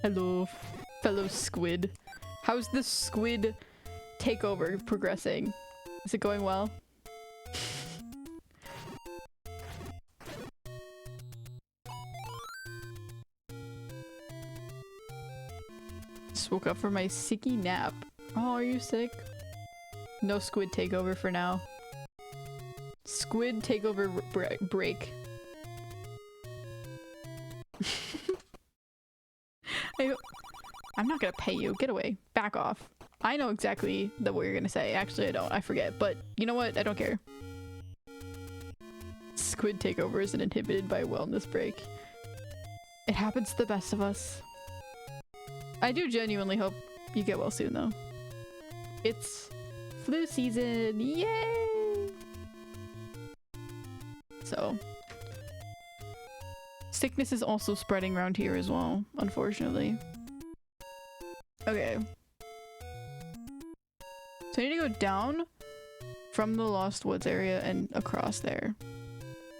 Hello, fellow squid. How's the squid takeover progressing? Is it going well? Just woke up from my sicky nap. Oh, are you sick? No squid takeover for now. Squid takeover break. I'm not gonna pay you. Get away. Back off. I know exactly what you're gonna say. Actually, I don't. I forget. But you know what? I don't care. Squid takeover isn't inhibited by wellness break. It happens to the best of us. I do genuinely hope you get well soon, though. It's flu season. Yay! So, sickness is also spreading around here as well, unfortunately. Okay. So I need to go down from the Lost Woods area and across there.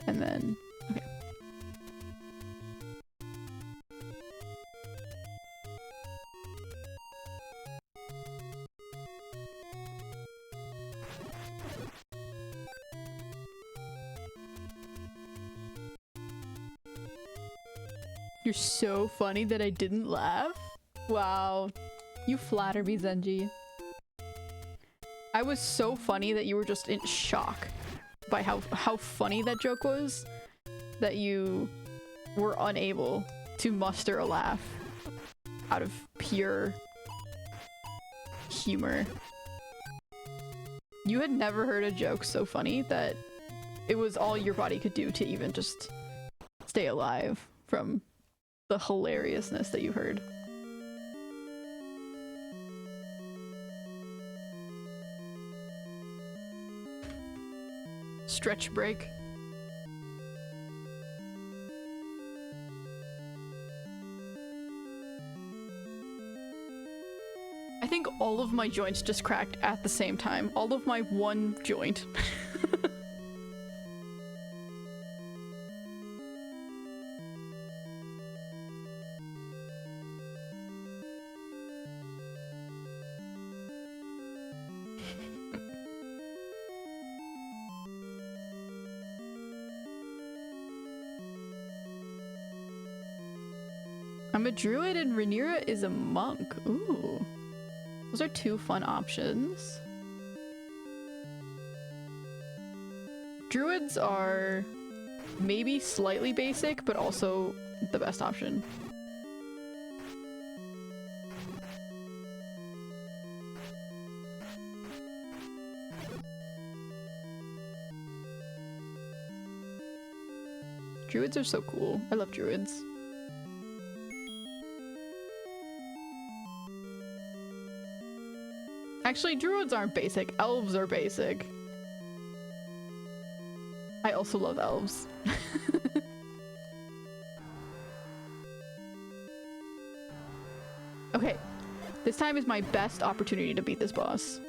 And then, okay. You're so funny that I didn't laugh? Wow. You flatter me, Zenji. I was so funny that you were just in shock by how funny that joke was that you were unable to muster a laugh out of pure humor. You had never heard a joke so funny that it was all your body could do to even just stay alive from the hilariousness that you heard. Stretch break. I think all of my joints just cracked at the same time. All of my one joint. I'm a druid and Rhaenyra is a monk. Ooh. Those are two fun options. Druids are maybe slightly basic, but also the best option. Druids are so cool. I love druids. Actually, druids aren't basic. Elves are basic. I also love elves. Okay, this time is my best opportunity to beat this boss.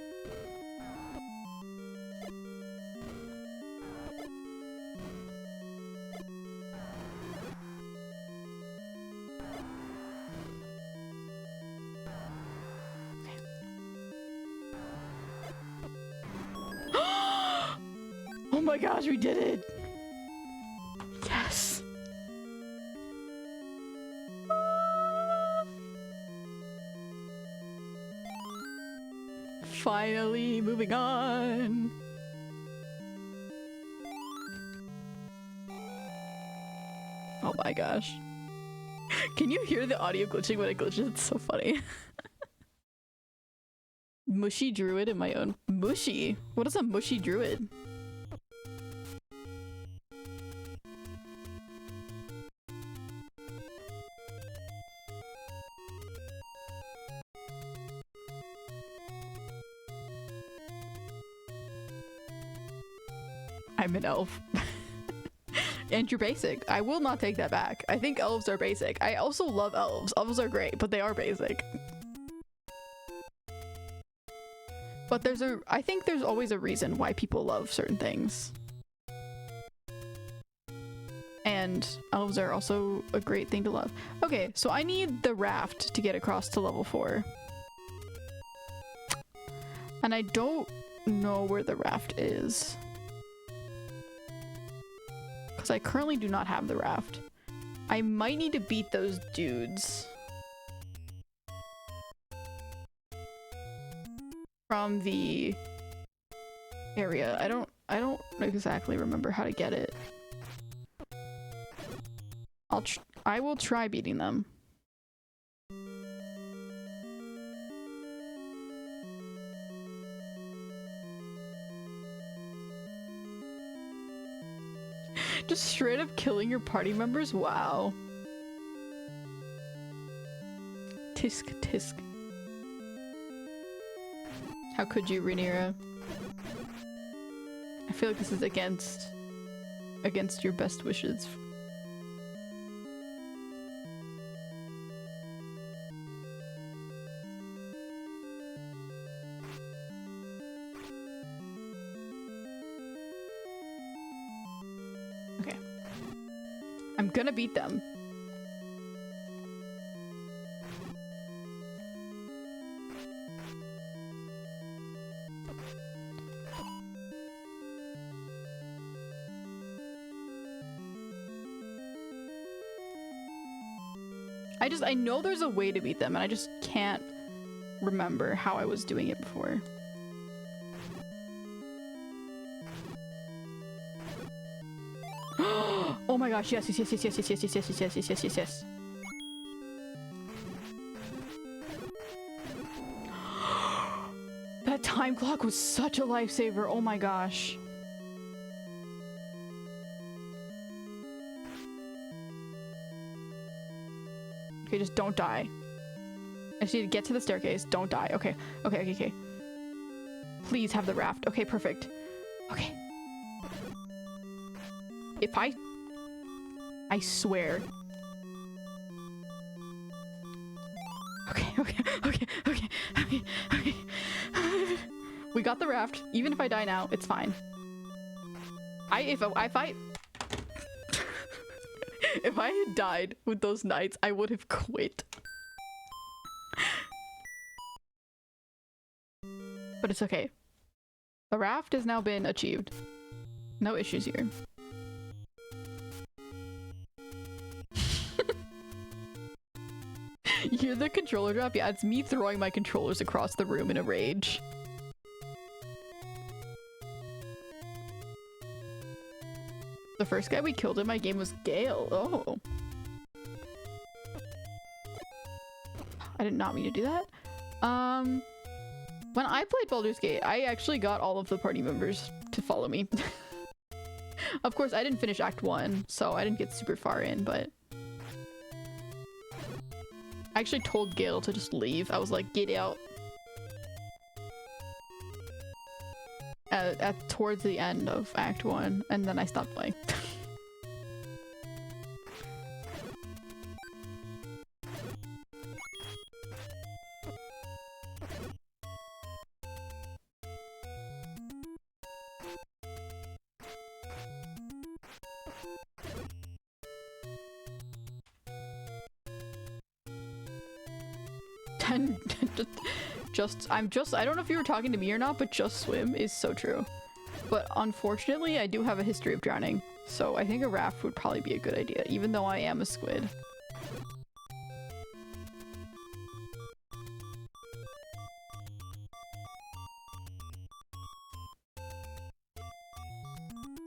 Oh my gosh, we did it! Yes! Finally, moving on. Oh my gosh. Can you hear the audio glitching when it glitches? It's so funny. Mushy druid in my own. Mushy? What is a mushy druid? I'm an elf. And you're basic. I will not take that back. I think elves are basic. I also love elves. Elves are great, but they are basic. But I think there's always a reason why people love certain things. And elves are also a great thing to love. Okay, so I need the raft to get across to level 4. And I don't know where the raft is. Because I currently do not have the raft. I might need to beat those dudes. From the area. I don't exactly remember how to get it. I will try beating them. Just straight up killing your party members? Wow. Tisk tisk. How could you, Rhaenyra? I feel like this is against your best wishes. Okay. I'm gonna beat them. I know there's a way to beat them, and I just can't remember how I was doing it before. Oh my gosh, yes, yes, yes, yes, yes, yes, yes, yes, yes, yes, yes, yes, yes, yes. That time clock was such a lifesaver, oh my gosh. Okay, just don't die. I just need to get to the staircase. Don't die. Okay. Okay, okay, okay. Please have the raft. Okay, perfect. Okay. If I swear. Okay, okay, okay, okay, okay, okay. We got the raft. Even if I die now, it's fine. If I had died with those knights, I would have quit. But it's okay. The raft has now been achieved. No issues here. You hear the controller drop? Yeah, it's me throwing my controllers across the room in a rage. The first guy we killed in my game was Gale. Oh. I did not mean to do that. When I played Baldur's Gate, I actually got all of the party members to follow me. Of course, I didn't finish Act 1, so I didn't get super far in, but... I actually told Gale to just leave. I was like, get out. towards the end of Act 1, and then I stopped playing. I don't know if you were talking to me or not, but just swim is so true. But unfortunately, I do have a history of drowning, so I think a raft would probably be a good idea, even though I am a squid.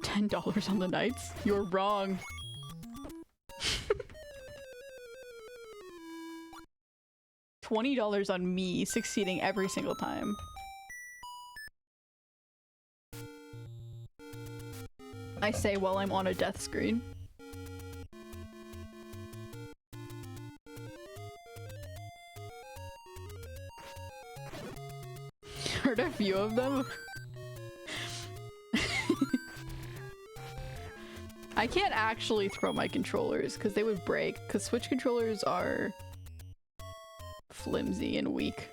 $10 on the nights? You're wrong. $20 on me succeeding every single time. I say while I'm on a death screen. Heard a few of them. I can't actually throw my controllers because they would break, because Switch controllers are flimsy and weak.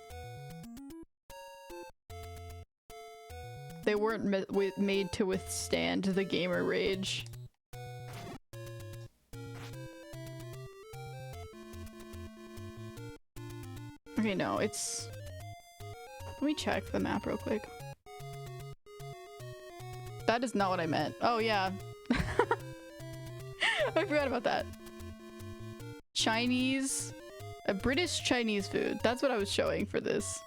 They weren't made to withstand the gamer rage. Okay, no, it's... Let me check the map real quick. That is not what I meant. Oh, yeah. I forgot about that. Chinese... British Chinese food. That's what I was showing for this.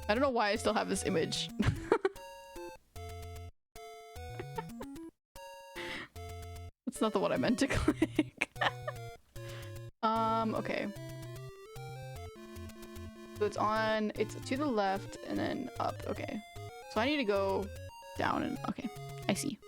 I don't know why I still have this image. That's not the one I meant to click. Okay. So it's to the left and then up. Okay. So I need to go down and, okay. I see.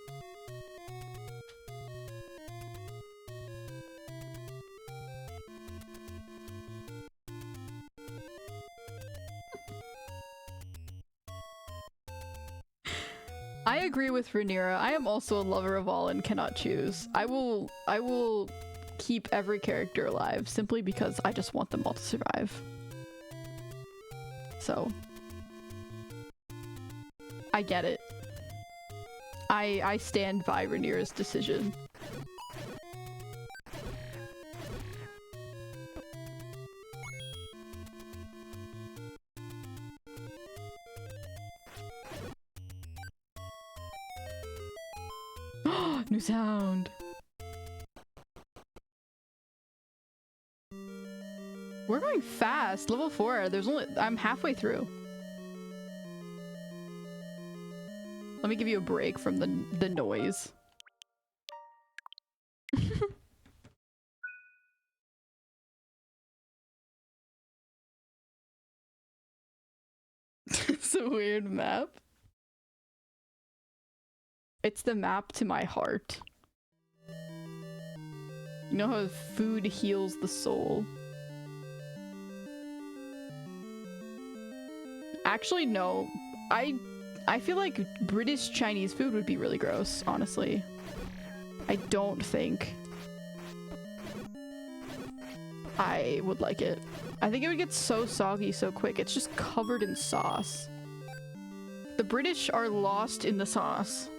I agree with Rhaenyra. I am also a lover of all and cannot choose. I will keep every character alive simply because I just want them all to survive. So I get it. I stand by Rhaenyra's decision. New sound. We're going fast. Level 4. I'm halfway through. Let me give you a break from the noise. It's a weird map. It's the map to my heart. You know how food heals the soul? Actually, no. I feel like British Chinese food would be really gross, honestly. I don't think I would like it. I think it would get so soggy so quick. It's just covered in sauce. The British are lost in the sauce.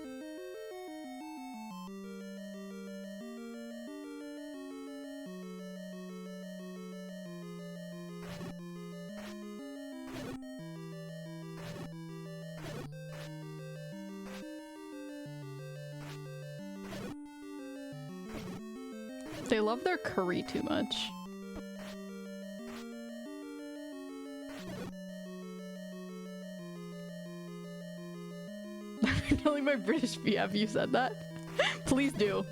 They love their curry too much. I'm telling my British BF you said that. Please do.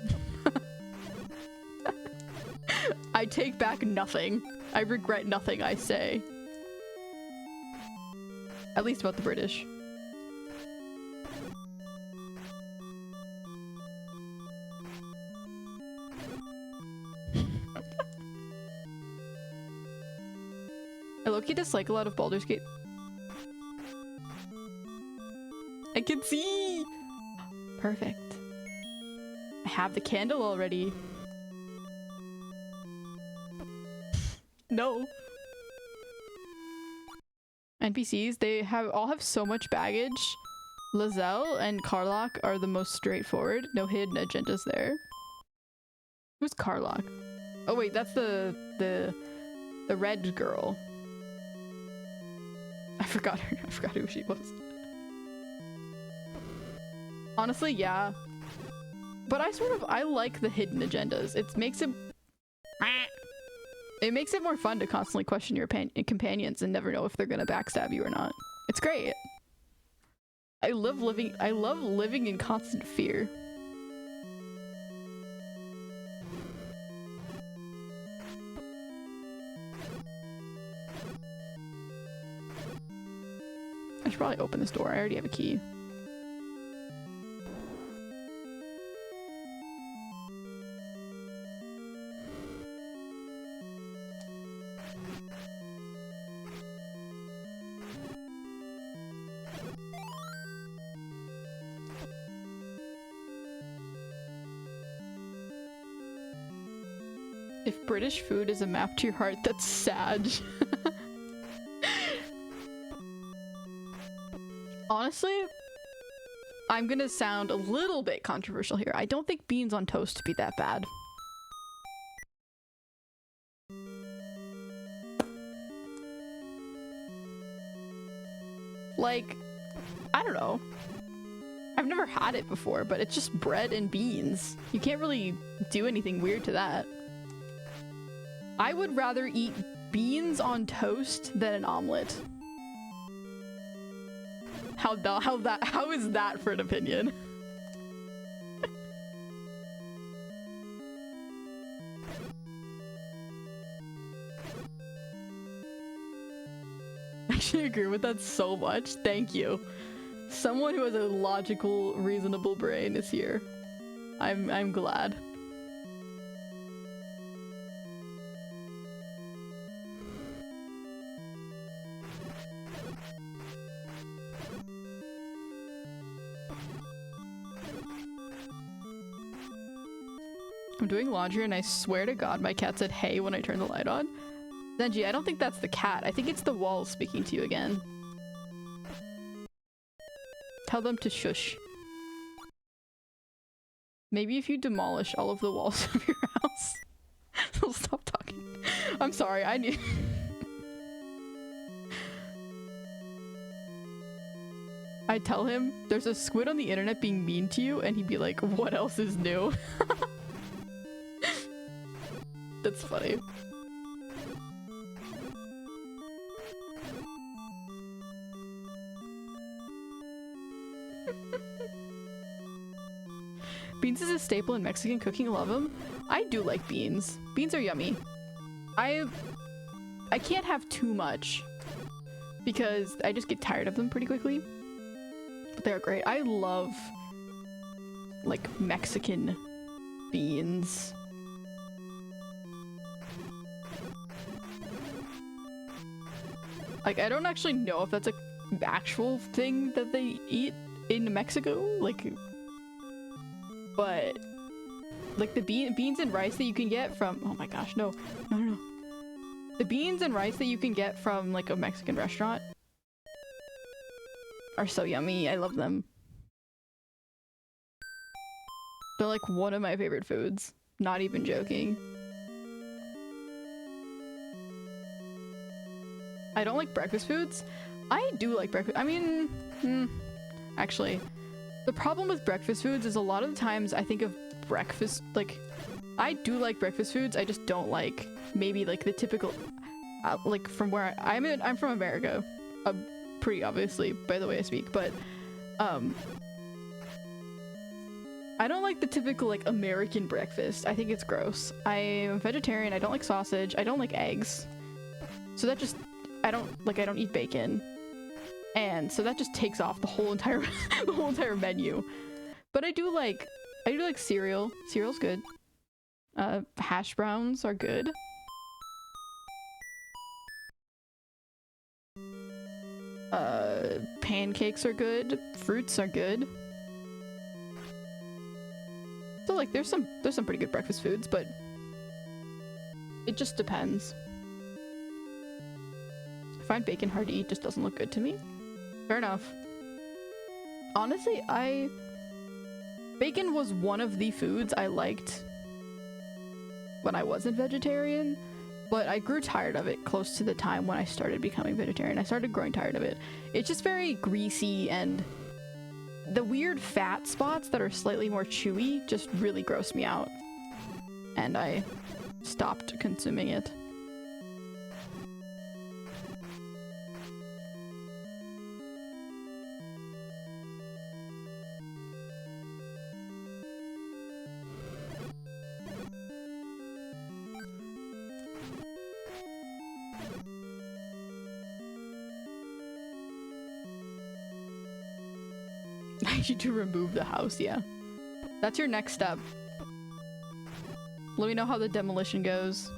I take back nothing. I regret nothing I say. At least about the British. I low-key dislike a lot of Baldur's Gate. I can see! Perfect. I have the candle already. No. NPCs, they all have so much baggage. Lizelle and Carlock are the most straightforward. No hidden agendas there. Who's Carlock? Oh wait, that's the red girl. I forgot her. I forgot who she was. Honestly, yeah. But I like the hidden agendas. It makes it more fun to constantly question your companions and never know if they're gonna backstab you or not. It's great. I love living in constant fear. I should probably open this door. I already have a key. If British food is a map to your heart, that's sad. Honestly, I'm gonna sound a little bit controversial here. I don't think beans on toast to be that bad. Like, I don't know. I've never had it before, but it's just bread and beans. You can't really do anything weird to that. I would rather eat beans on toast than an omelet. How is that for an opinion? I actually agree with that so much. Thank you. Someone who has a logical, reasonable brain is here. I'm glad. I'm doing laundry and I swear to God my cat said hey when I turned the light on. Zenji, I don't think that's the cat. I think it's the walls speaking to you again. Tell them to shush. Maybe if you demolish all of the walls of your house, they'll stop talking. I'm sorry, I need- I tell him there's a squid on the internet being mean to you and he'd be like, what else is new? That's funny. Beans is a staple in Mexican cooking. Love them. I do like beans. Beans are yummy. I can't have too much because I just get tired of them pretty quickly. But they're great. I love like Mexican beans. Like, I don't actually know if that's a actual thing that they eat in Mexico, like, but like the beans and rice that you can get from, oh my gosh, no. The beans and rice that you can get from like a Mexican restaurant are so yummy. I love them. They're like one of my favorite foods. Not even joking. I don't like breakfast foods. I do like breakfast. I mean, actually, the problem with breakfast foods is a lot of the times I think of breakfast, like, I do like breakfast foods. I just don't like maybe like the typical, like from where I'm from America, pretty obviously by the way I speak, but I don't like the typical like American breakfast. I think it's gross. I'm a vegetarian. I don't like sausage. I don't like eggs. So that just, I don't eat bacon. And so that just takes off the whole entire the whole entire menu. But I do like cereal. Cereal's good. Hash browns are good. Pancakes are good. Fruits are good. So like there's some pretty good breakfast foods, but it just depends. I find bacon hard to eat, just doesn't look good to me. Fair enough. Honestly, bacon was one of the foods I liked when I wasn't vegetarian, but I grew tired of it close to the time when I started becoming vegetarian. I started growing tired of it. It's just very greasy, and the weird fat spots that are slightly more chewy just really gross me out. And I stopped consuming it. I need to remove the house, yeah. That's your next step. Let me know how the demolition goes.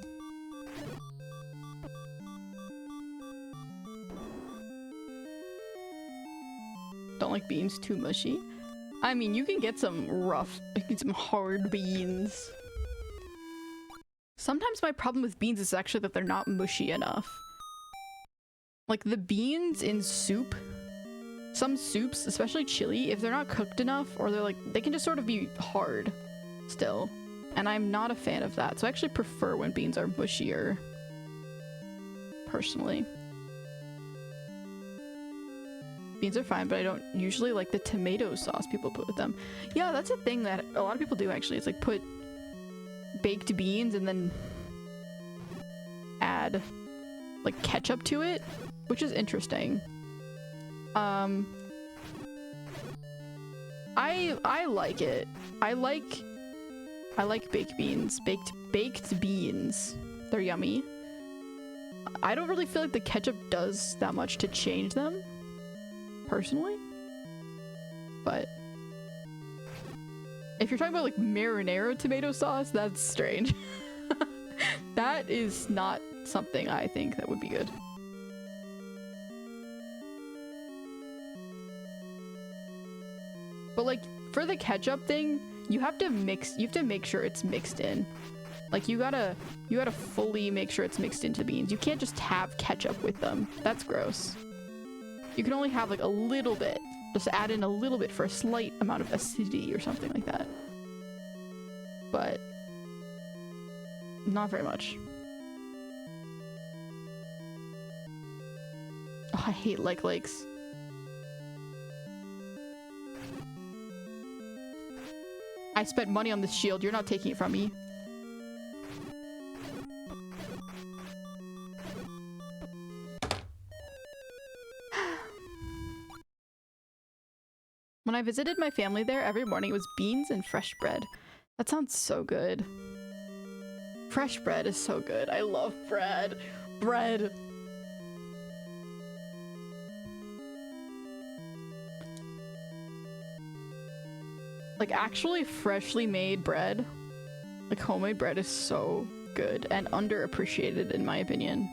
Don't like beans too mushy. I mean, you can get some rough, like some hard beans. Sometimes my problem with beans is actually that they're not mushy enough. Like the beans in soup, some soups, especially chili, if they're not cooked enough, or they're like, they can just sort of be hard still. And I'm not a fan of that, so I actually prefer when beans are mushier, personally. Beans are fine, but I don't usually like the tomato sauce people put with them. Yeah, that's a thing that a lot of people do actually. It's like put baked beans and then add like ketchup to it, which is interesting. I like it. I like baked beans. Baked beans. They're yummy. I don't really feel like the ketchup does that much to change them, personally. But if you're talking about like marinara tomato sauce, that's strange. That is not something I think that would be good. But like for the ketchup thing, you have to make sure it's mixed in. Like you gotta fully make sure it's mixed into beans. You can't just have ketchup with them. That's gross. You can only have like a little bit. Just add in a little bit for a slight amount of acidity or something like that. But not very much. Oh, I hate lakes. I spent money on this shield. You're not taking it from me. When I visited my family there, every morning it was beans and fresh bread. That sounds so good. Fresh bread is so good. I love bread. Bread. Like actually freshly made bread, like homemade bread, is so good and underappreciated in my opinion.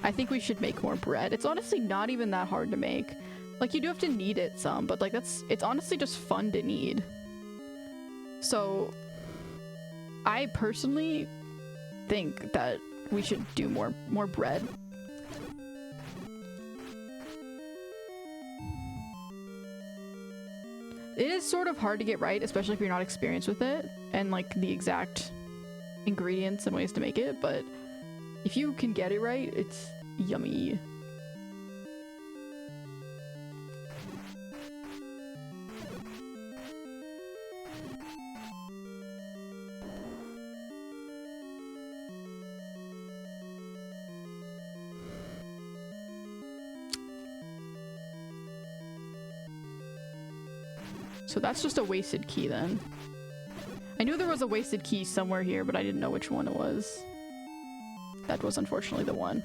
I think we should make more bread. It's honestly not even that hard to make. Like you do have to knead it some, but like it's honestly just fun to knead. So I personally think that we should do more bread. It is sort of hard to get right, especially if you're not experienced with it and like the exact ingredients and ways to make it, but if you can get it right, it's yummy. So that's just a wasted key then. I knew there was a wasted key somewhere here, but I didn't know which one it was. That was unfortunately the one.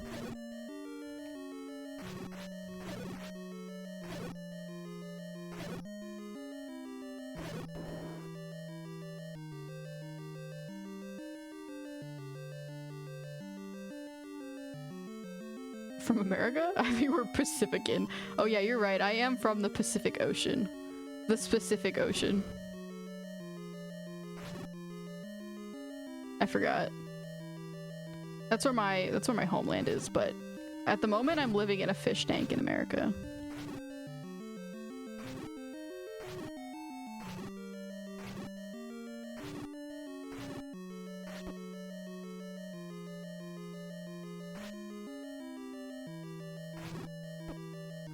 From America? I mean, we're Pacifican. Oh yeah, you're right. I am from the Pacific Ocean. The Pacific Ocean. I forgot. That's where my homeland is, but at the moment I'm living in a fish tank in America.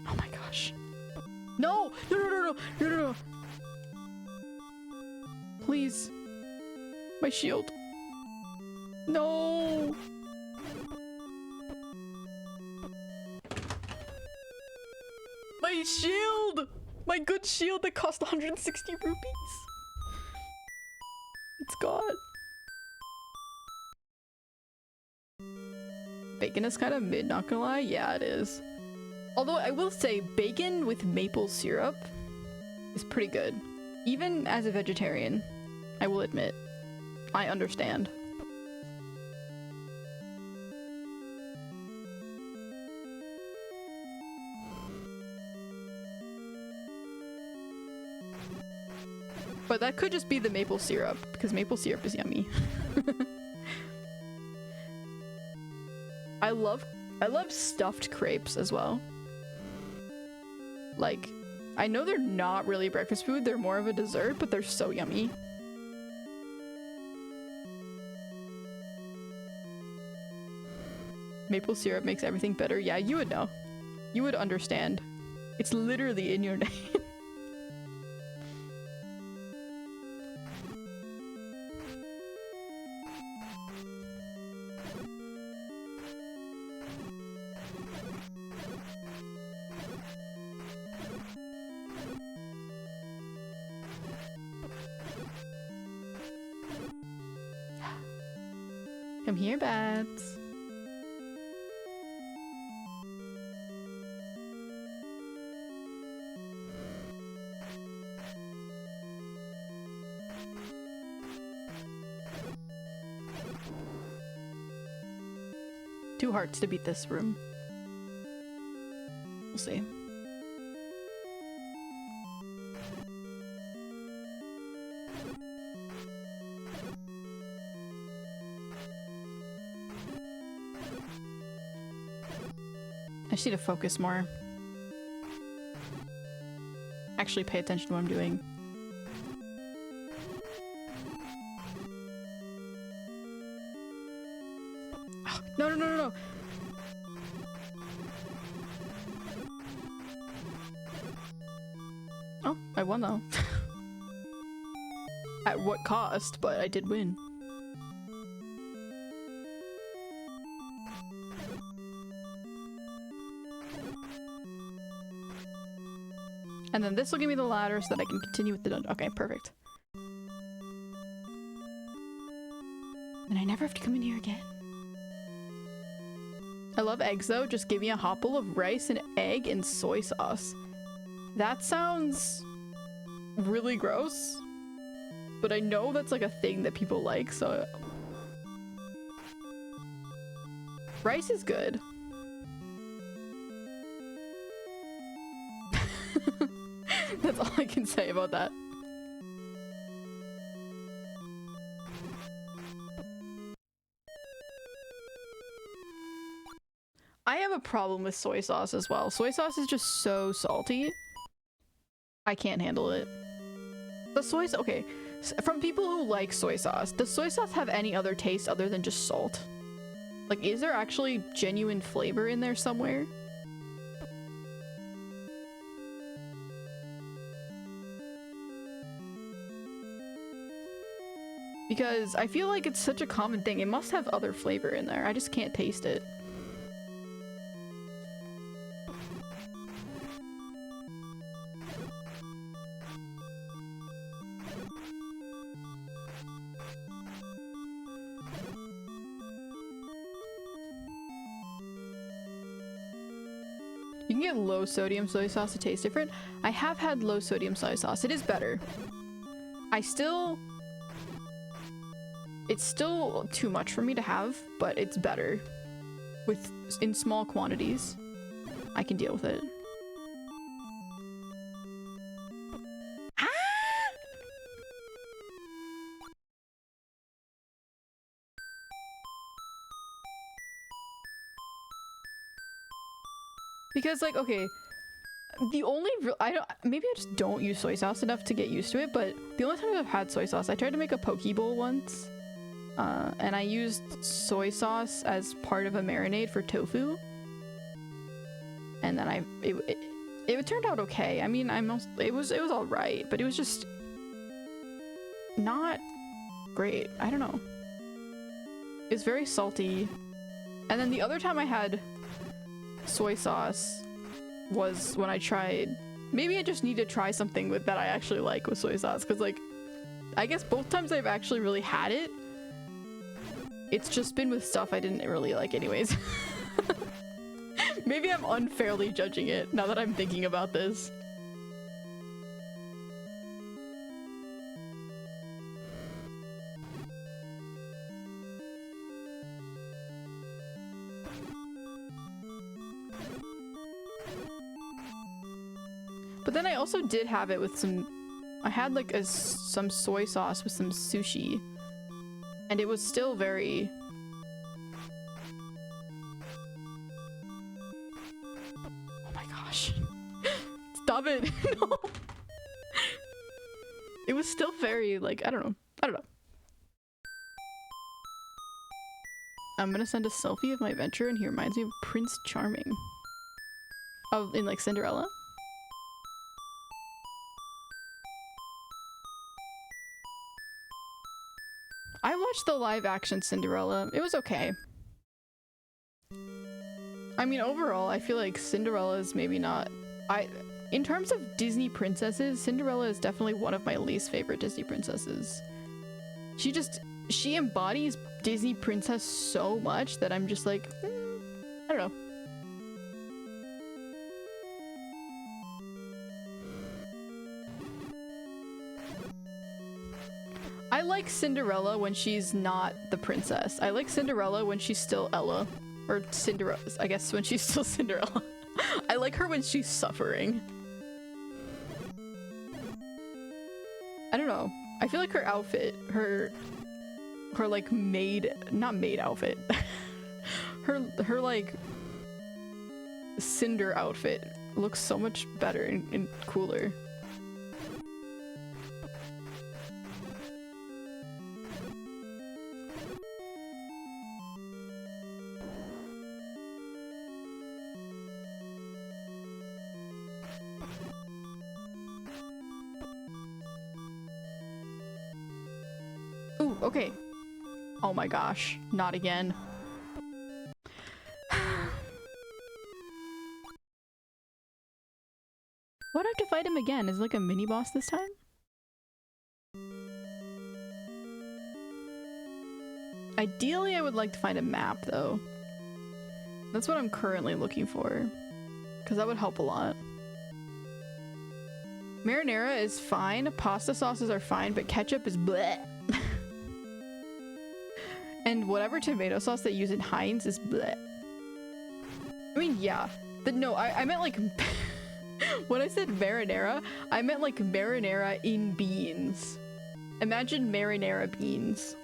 Oh my gosh. No! No, no, no, no, no, no, no. Please. My shield. No! My shield! My good shield that cost 160 rupees. It's gone. Bacon is kind of mid, not gonna lie. Yeah, it is. Although I will say bacon with maple syrup is pretty good. Even as a vegetarian, I will admit. I understand. But that could just be the maple syrup, because maple syrup is yummy. I love stuffed crepes as well. Like, I know they're not really breakfast food, they're more of a dessert, but they're so yummy. Maple syrup makes everything better. Yeah, you would know. You would understand. It's literally in your name. Come here, bats. Two hearts to beat this room. We'll see. I just need to focus more. Actually pay attention to what I'm doing. Oh, no, no, no, no, no. Oh, I won though. At what cost, but I did win. And then this will give me the ladder so that I can continue with the dungeon. Okay, perfect. And I never have to come in here again. I love eggs though. Just give me a hot bowl of rice and egg and soy sauce. That sounds really gross, but I know that's like a thing that people like, so... Rice is good. That's all I can say about that. I have a problem with soy sauce as well. Soy sauce is just so salty. I can't handle it. The soy sauce, okay. From people who like soy sauce, does soy sauce have any other taste other than just salt? Like, is there actually genuine flavor in there somewhere? Because I feel like it's such a common thing. It must have other flavor in there. I just can't taste it. You can get low sodium soy sauce to taste different. I have had low sodium soy sauce. It is better. It's still too much for me to have, but it's better. in small quantities, I can deal with it. Ah! Because like, okay, the only maybe I just don't use soy sauce enough to get used to it, but the only time I've had soy sauce, I tried to make a poke bowl once, and I used soy sauce as part of a marinade for tofu, and then it turned out okay. I mean, it was all right, but it was just not great. I don't know. It's very salty, and then the other time I had soy sauce was when I tried, maybe I just need to try something with that I actually like with soy sauce, because like I guess both times I've actually really had it, it's just been with stuff I didn't really like anyways. Maybe I'm unfairly judging it now that I'm thinking about this. But then I also did have it with I had like some soy sauce with some sushi, and it was still very... Oh my gosh. Stop it. No. It was still very like, I don't know. I'm gonna send a selfie of my adventure, and he reminds me of Prince Charming. In like Cinderella. I watched the live action Cinderella. It was okay. I mean, overall, I feel like Cinderella is maybe not... In terms of Disney princesses, Cinderella is definitely one of my least favorite Disney princesses. She embodies Disney princess so much that I'm just like, I don't know. I like Cinderella when she's not the princess. I like Cinderella when she's still Ella. Or Cinderella, I guess when she's still Cinderella. I like her when she's suffering. I don't know. I feel like her outfit, her like not maid outfit. her like cinder outfit looks so much better and cooler. Okay. Oh my gosh. Not again. Why'd I have to fight him again? Is it like a mini boss this time? Ideally, I would like to find a map though. That's what I'm currently looking for, because that would help a lot. Marinara is fine, pasta sauces are fine, but ketchup is bleh. And whatever tomato sauce they use in Heinz is bleh. I mean, yeah. No, I meant like... When I said marinara, I meant like marinara in beans. Imagine marinara beans.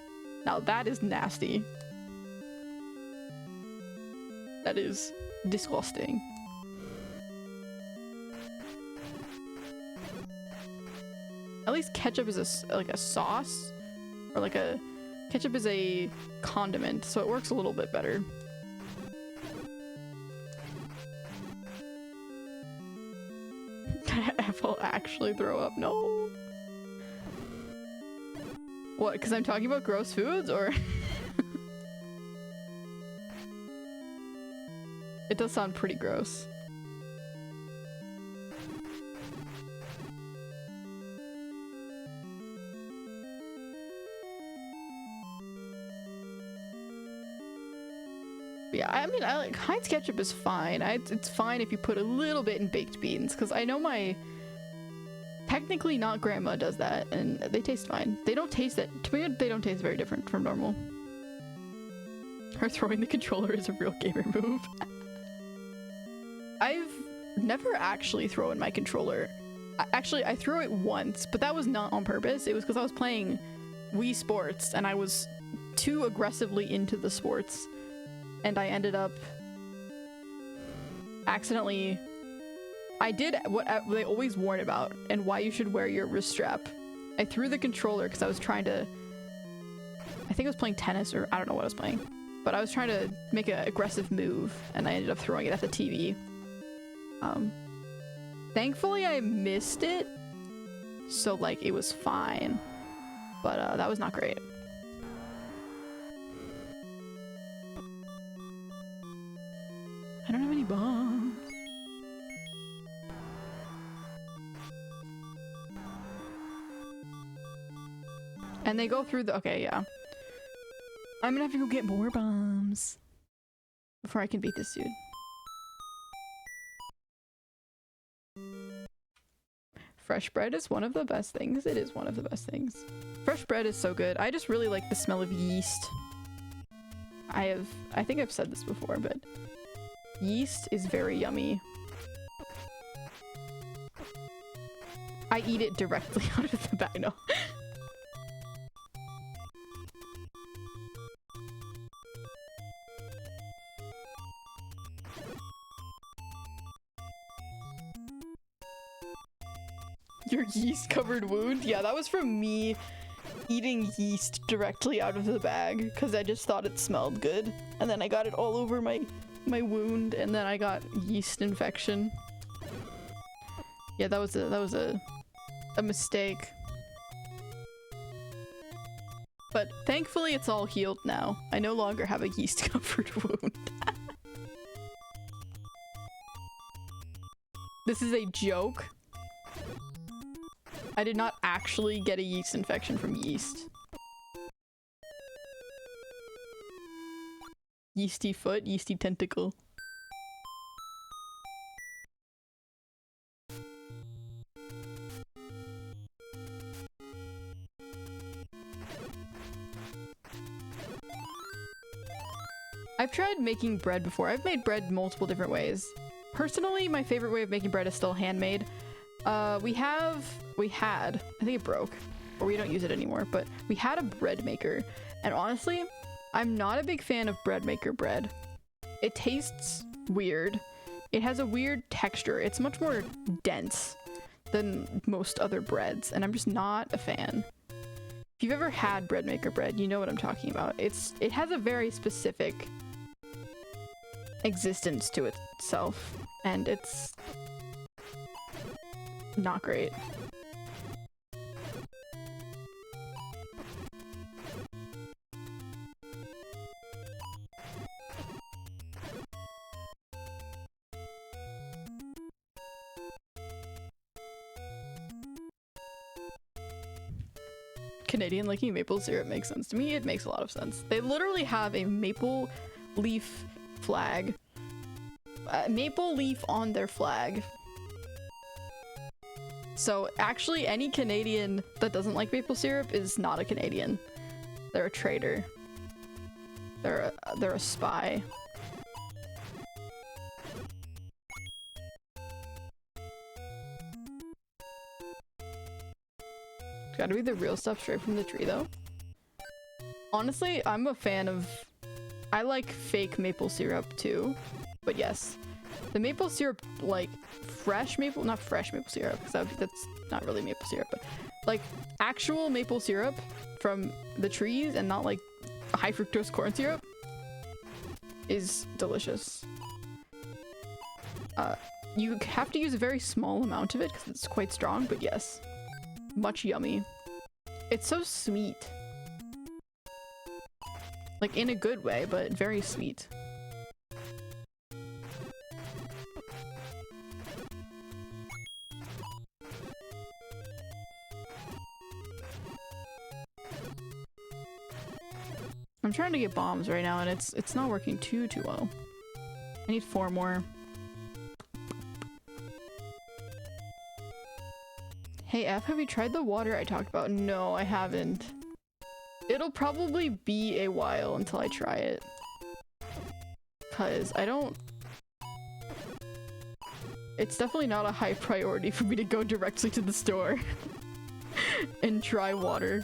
Now that is nasty. That is disgusting. At least ketchup is like a sauce, or like a... Ketchup is a condiment, so it works a little bit better. F will actually throw up. No. What? Because I'm talking about gross foods, or? It does sound pretty gross. Yeah, I mean, I like Heinz ketchup is fine. It's fine if you put a little bit in baked beans, because I know my technically not grandma does that, and they taste fine. They don't taste that to me. They don't taste very different from normal. Her throwing the controller is a real gamer move. I've never actually thrown my controller. Actually, I threw it once, but that was not on purpose. It was because I was playing Wii Sports and I was too aggressively into the sports. And I ended up accidentally... I did what they always warn about and why you should wear your wrist strap. I threw the controller because I was trying to... I think I was playing tennis or I don't know what I was playing. But I was trying to make an aggressive move and I ended up throwing it at the TV. Thankfully I missed it, so like it was fine, but that was not great. I don't have any bombs. And they go through the— okay, yeah. I'm gonna have to go get more bombs before I can beat this dude. Fresh bread is one of the best things. It is one of the best things. Fresh bread is so good. I just really like the smell of yeast. I think I've said this before, but yeast is very yummy. I eat it directly out of the bag. No. Your yeast-covered wound? Yeah, that was from me eating yeast directly out of the bag because I just thought it smelled good. And then I got it all over my wound and then I got yeast infection. Yeah, that was a mistake. But thankfully it's all healed now. I no longer have a yeast-covered wound. This is a joke. I did not actually get a yeast infection from yeast. Yeasty foot, yeasty tentacle. I've tried making bread before. I've made bread multiple different ways. Personally, my favorite way of making bread is still handmade. We had, I think it broke, or we don't use it anymore, but we had a bread maker. And honestly, I'm not a big fan of bread maker bread. It tastes weird. It has a weird texture. It's much more dense than most other breads, and I'm just not a fan. If you've ever had bread maker bread, you know what I'm talking about. It has a very specific existence to itself, and it's not great. Canadian liking maple syrup makes sense to me. It makes a lot of sense. They literally have a maple leaf flag. Maple leaf on their flag. So actually any Canadian that doesn't like maple syrup is not a Canadian. They're a traitor. They're a spy. It's gotta be the real stuff straight from the tree though. Honestly, I'm a fan of— I like fake maple syrup too, but yes. The maple syrup, like fresh maple— not fresh maple syrup, because that's not really maple syrup, but like actual maple syrup from the trees and not like high fructose corn syrup is delicious. You have to use a very small amount of it because it's quite strong, but yes, much yummy. It's so sweet. Like in a good way, but very sweet. I'm trying to get bombs right now and it's not working too well. I need 4 more. Hey F, have you tried the water I talked about? No, I haven't. It'll probably be a while until I try it. because I don't... It's definitely not a high priority for me to go directly to the store and try water.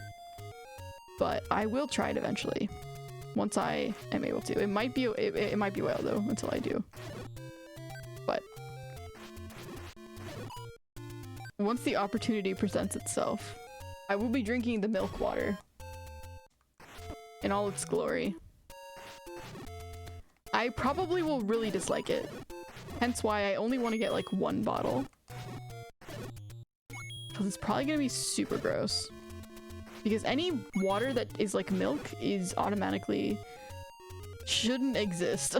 But I will try it eventually. Once I am able to. It might be it might be a while though until I do. But once the opportunity presents itself, I will be drinking the milk water in all its glory. I probably will really dislike it. Hence why I only want to get like one bottle. Because it's probably gonna be super gross. Because any water that is like milk is automatically... shouldn't exist.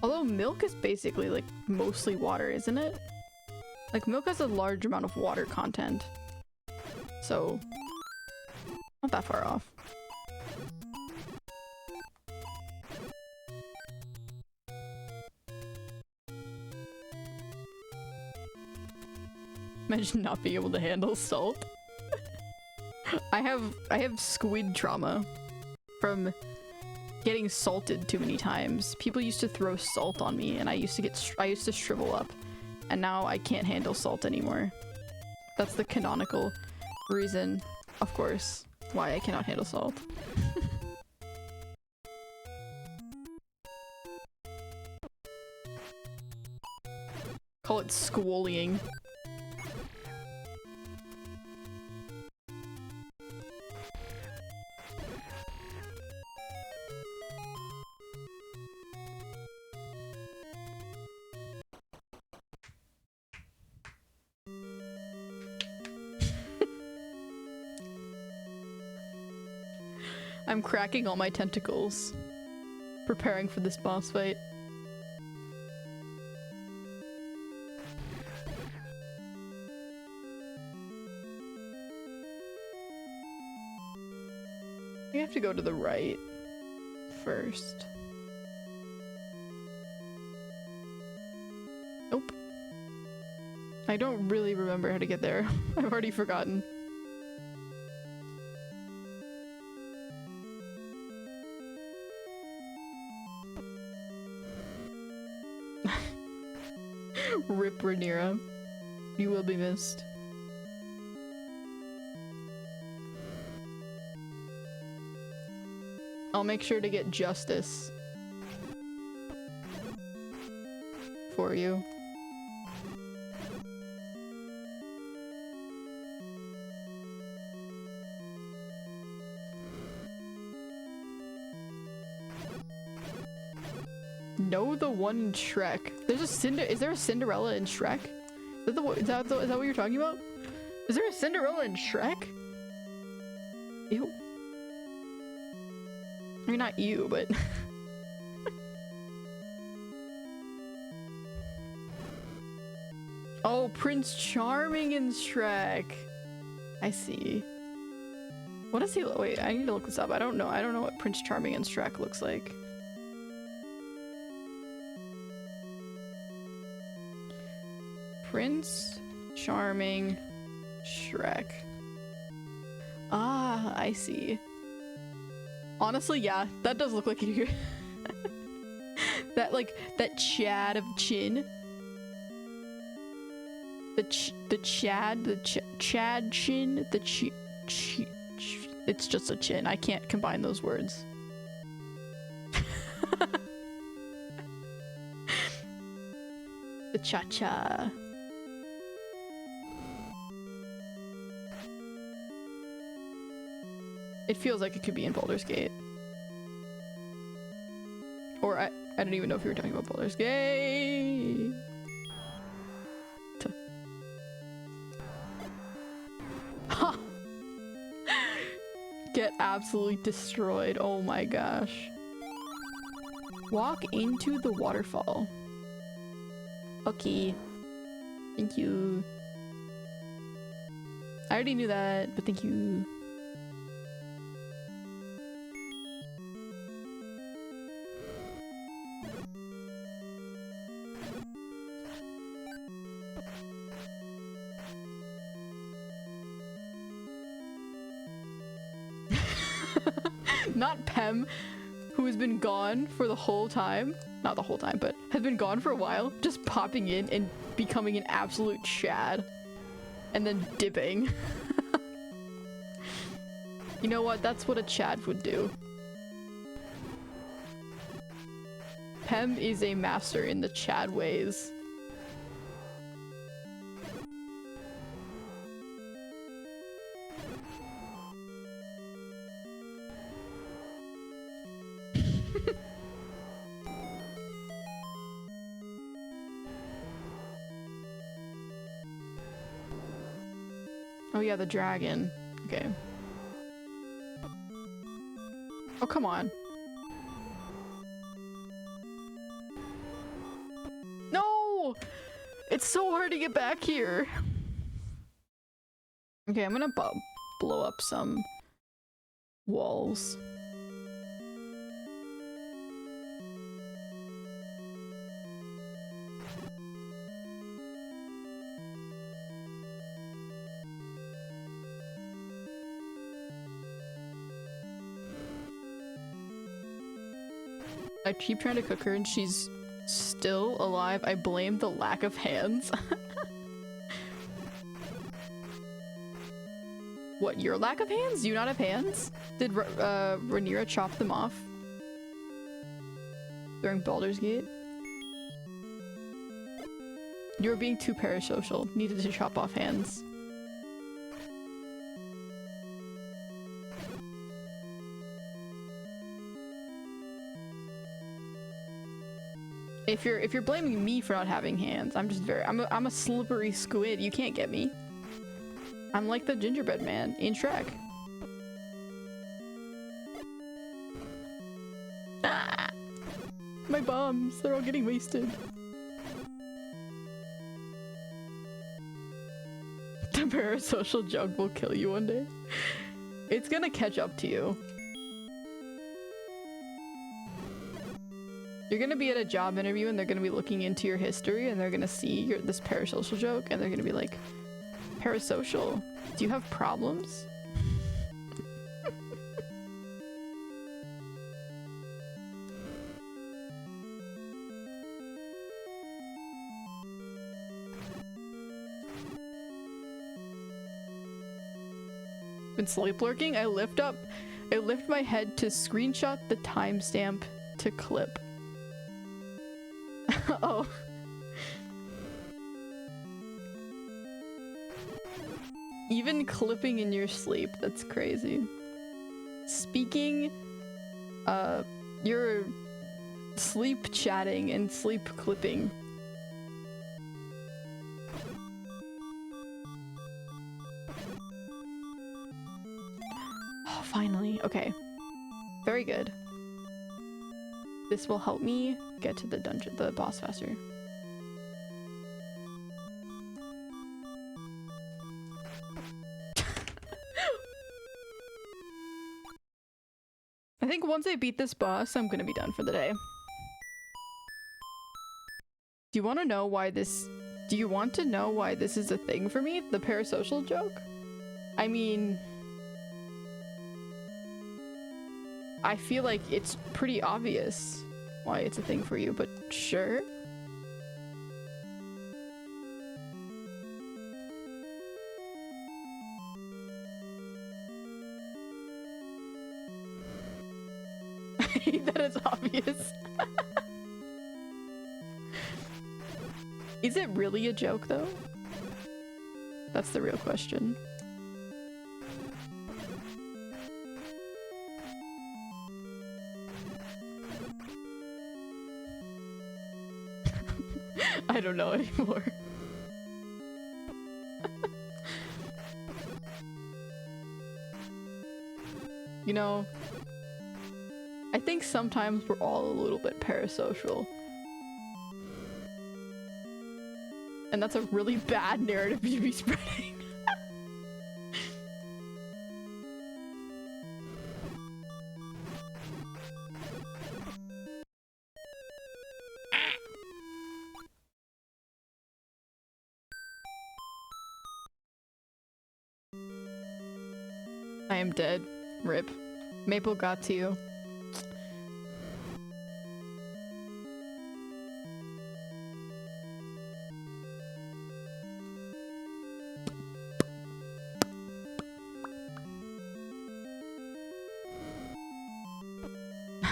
Although milk is basically like mostly water, isn't it? Like milk has a large amount of water content. So, not that far off. Imagine not being able to handle salt. I have squid trauma from getting salted too many times. People used to throw salt on me and I used to shrivel up. And now I can't handle salt anymore. That's the canonical reason, of course, why I cannot handle salt. Call it squolying. I'm cracking all my tentacles, preparing for this boss fight. We have to go to the right first. Nope. I don't really remember how to get there. I've already forgotten. Rip Rhaenyra. You will be missed. I'll make sure to get justice for you. No, the one in Shrek. There's a is there a Cinderella in Shrek? Is that what you're talking about? Is there a Cinderella in Shrek? Ew. I mean, not you, but... Oh, Prince Charming in Shrek. I see. What does he look? Wait, I need to look this up. I don't know what Prince Charming in Shrek looks like. Prince Charming Shrek. Ah, I see. Honestly, yeah, that does look like you. that Chad of chin. Chad chin, it's just a chin. I can't combine those words. The cha-cha. It feels like it could be in Baldur's Gate. Or I don't even know if you were talking about Baldur's Gate. Ha! Get absolutely destroyed. Oh my gosh. Walk into the waterfall. Okay. Thank you. I already knew that, but thank you. Not Pem, who has been gone for the whole time. Not the whole time, but has been gone for a while. Just popping in and becoming an absolute Chad. And then dipping. You know what? That's what a Chad would do. Pem is a master in the Chad ways. Oh yeah, the dragon. Okay. Oh, come on. No! It's so hard to get back here. Okay, I'm gonna blow up some walls. I keep trying to cook her and she's still alive. I blame the lack of hands. What, your lack of hands? Do you not have hands? Did Rhaenyra chop them off during Baldur's Gate? You were being too parasocial. Needed to chop off hands. If you're blaming me for not having hands, I'm just I'm a slippery squid. You can't get me. I'm like the gingerbread man in Shrek. Ah! My bombs, they're all getting wasted. The parasocial joke will kill you one day. It's gonna catch up to you. You're gonna be at a job interview and they're gonna be looking into your history and they're gonna see this parasocial joke and they're gonna be like, parasocial, do you have problems? Been sleep lurking? I lift my head to screenshot the timestamp to clip. Oh. Even clipping in your sleep, that's crazy. Speaking, you're sleep chatting and sleep clipping. Oh, finally. Okay. Very good. This will help me get to the boss faster. I think once I beat this boss, I'm gonna be done for the day. Do you want to know why this is a thing for me? The parasocial joke? I mean, I feel like it's pretty obvious why it's a thing for you, but sure. I hate that it's obvious. Is it really a joke though? That's the real question. I don't know anymore. You know, I think sometimes we're all a little bit parasocial. And that's a really bad narrative to be spreading. I am dead. Rip. Maple got to you.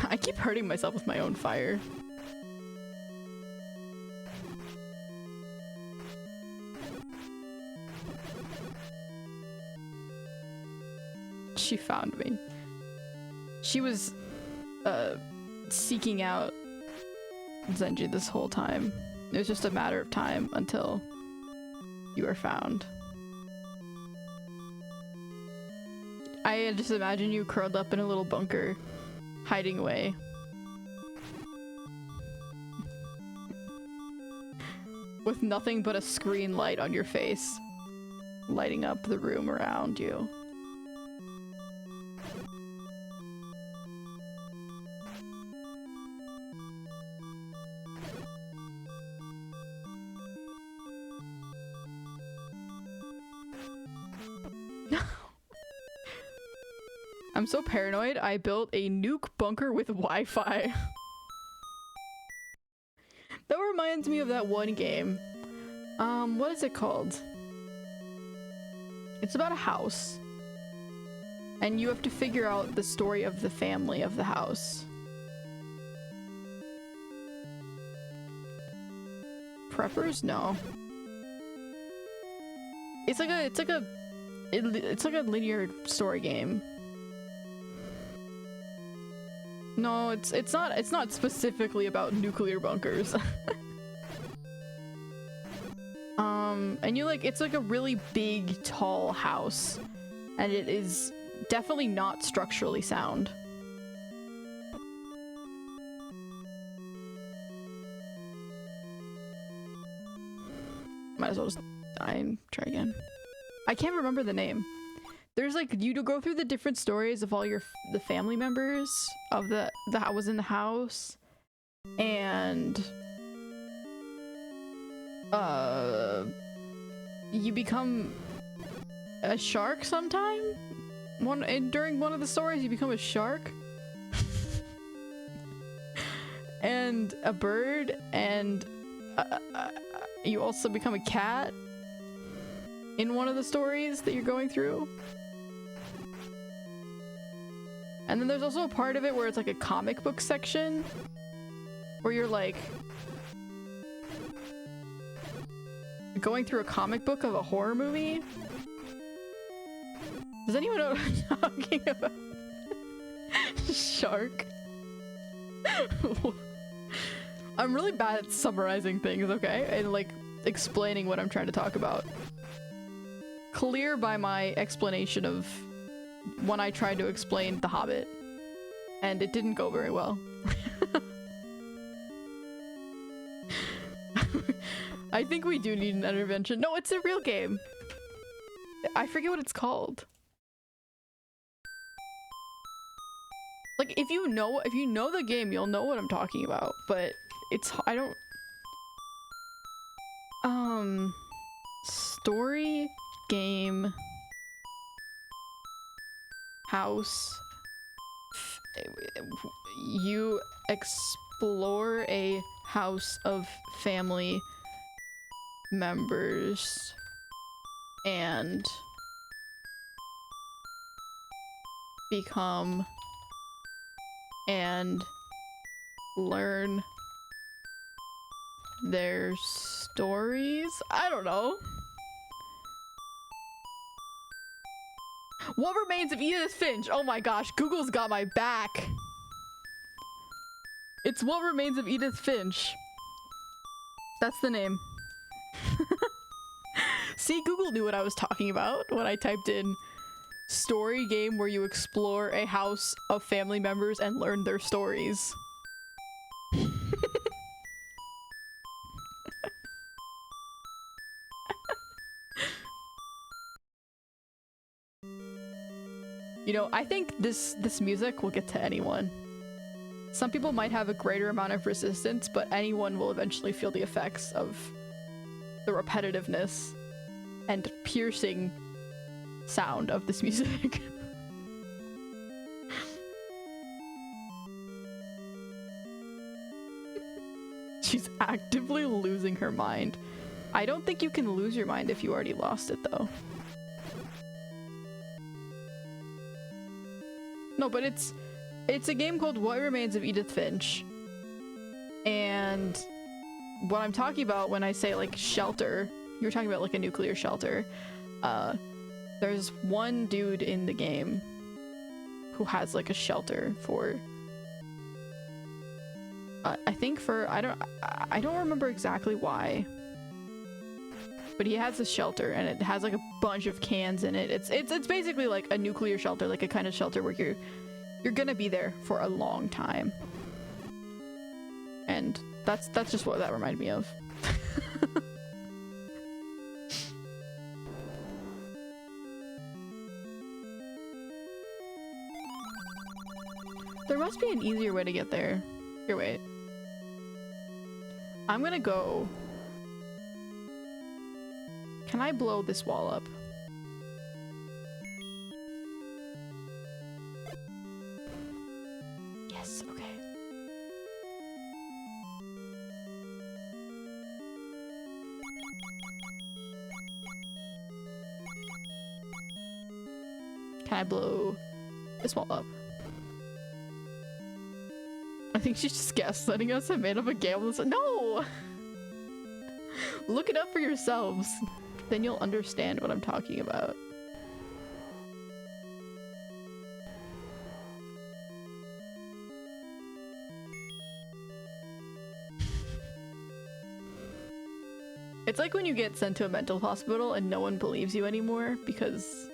I keep hurting myself with my own fire. She found me. She was seeking out Zenji this whole time. It was just a matter of time until you were found. I just imagine you curled up in a little bunker, hiding away. With nothing but a screen light on your face, lighting up the room around you. I'm so paranoid, I built a nuke bunker with Wi-Fi. That reminds me of that one game. What is it called? It's about a house. And you have to figure out the story of the family of the house. Preppers? No. It's like a linear story game. No, it's not specifically about nuclear bunkers. And it's like a really big, tall house. And it is definitely not structurally sound. Might as well just die and try again. I can't remember the name. There's you to go through the different stories of all the family members of the was in the house, and you become a shark sometime. During one of the stories, you become a shark, and a bird, and you also become a cat in one of the stories that you're going through. And then there's also a part of it where it's like a comic book section where you're going through a comic book of a horror movie. Does anyone know what I'm talking about? Shark. I'm really bad at summarizing things, okay? And explaining what I'm trying to talk about. Clear by my explanation of when I tried to explain The Hobbit, and it didn't go very well. I think we do need an intervention. No, it's a real game. I forget what it's called. If you know the game, you'll know what I'm talking about, but story game house. You explore a house of family members and become and learn their stories. I don't know. What Remains of Edith Finch? Oh my gosh, Google's got my back. It's What Remains of Edith Finch. That's the name. See, Google knew what I was talking about when I typed in story game where you explore a house of family members and learn their stories. You know, I think this music will get to anyone. Some people might have a greater amount of resistance, but anyone will eventually feel the effects of the repetitiveness and piercing sound of this music. She's actively losing her mind. I don't think you can lose your mind if you already lost it, though. No, but it's a game called What Remains of Edith Finch. And what I'm talking about when I say like shelter, you were talking about like a nuclear shelter. There's one dude in the game who has like a shelter for I think for I don't remember exactly why, but he has a shelter and it has like a bunch of cans in it. It's basically like a nuclear shelter, like a kind of shelter where you're gonna be there for a long time. And that's just what that reminded me of. There must be an easier way to get there. Here, wait. I'm gonna go. Can I blow this wall up? Yes, okay. Can I blow this wall up? I think she's just gaslighting us. I made up a game. No! Look it up for yourselves. Then you'll understand what I'm talking about. It's like when you get sent to a mental hospital and no one believes you anymore because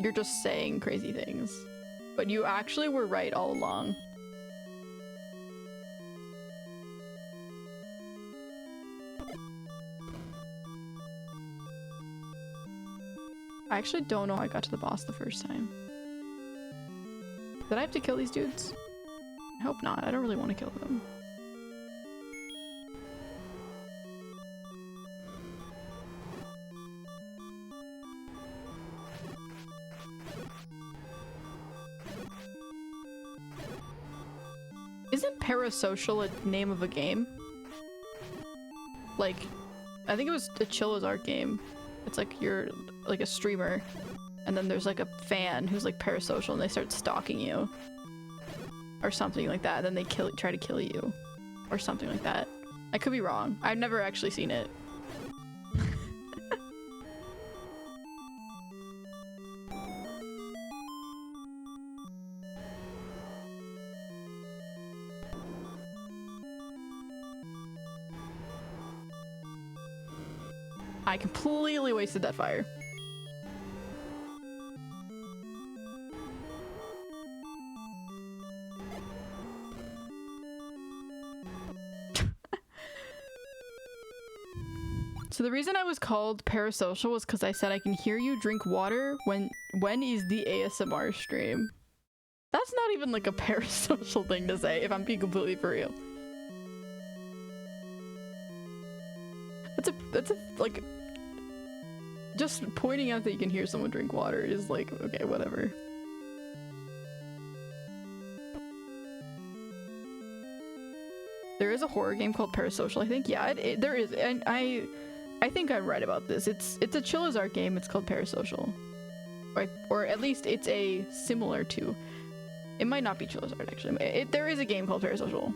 you're just saying crazy things. But you actually were right all along. I actually don't know how I got to the boss the first time. Did I have to kill these dudes? I hope not. I don't really want to kill them. Isn't Parasocial a name of a game? Like, I think it was a Chilla's art game. It's like you're like a streamer and then there's like a fan who's like parasocial and they start stalking you or something like that. Then they try to kill you or something like that. I could be wrong. I've never actually seen it. I completely wasted that fire. So the reason I was called Parasocial was because I said I can hear you drink water when is the ASMR stream. That's not even like a parasocial thing to say, if I'm being completely for real. That's a like, just pointing out that you can hear someone drink water is like, okay, whatever. There is a horror game called Parasocial, I think. Yeah, there is, and I think I'm right about this. It's a Chilla's art game. It's called Parasocial, or at least it's a similar to. It might not be Chilla's art actually. There is a game called Parasocial.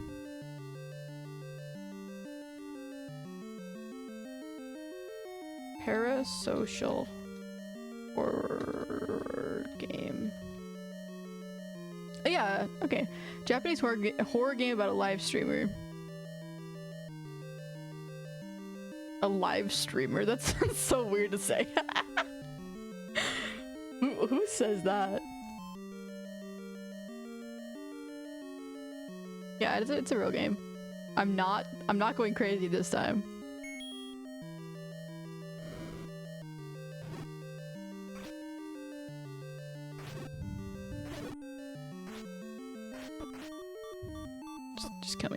Parasocial horror game. Yeah, okay. Japanese horror game about a live streamer. A live streamer? That sounds so weird to say. Who says that? Yeah, it's a real game. I'm not going crazy this time.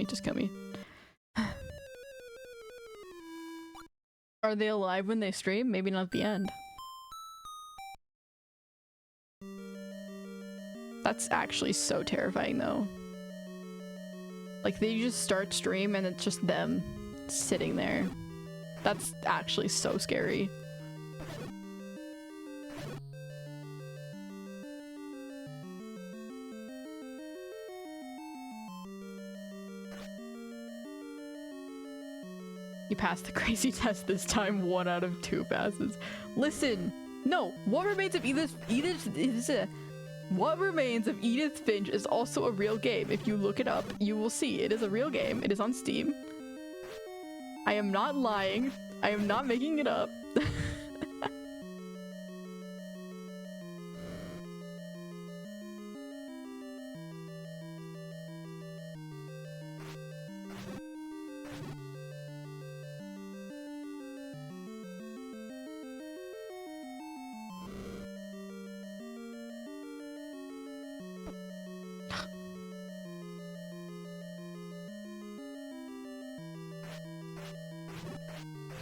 Just kill me. Are they alive when they stream? Maybe not at the end. That's actually so terrifying though. Like they just start stream and it's just them sitting there. That's actually so scary. You passed the crazy test this time, 1 out of 2 passes. Listen, no, What Remains of Edith Finch is also a real game. If you look it up, you will see it is a real game. It is on Steam. I am not lying. I am not making it up.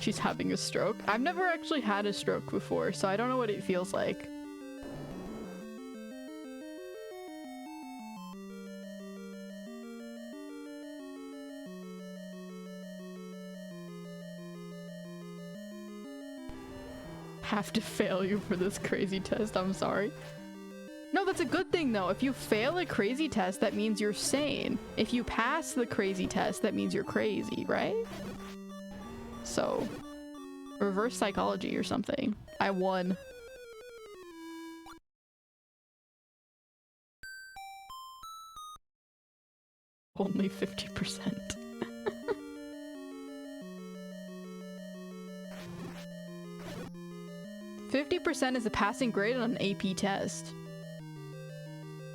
She's having a stroke. I've never actually had a stroke before, so I don't know what it feels like. Have to fail you for this crazy test, I'm sorry. No, that's a good thing though. If you fail a crazy test, that means you're sane. If you pass the crazy test, that means you're crazy, right? So, reverse psychology or something. I won. Only 50%. 50% is a passing grade on an AP test.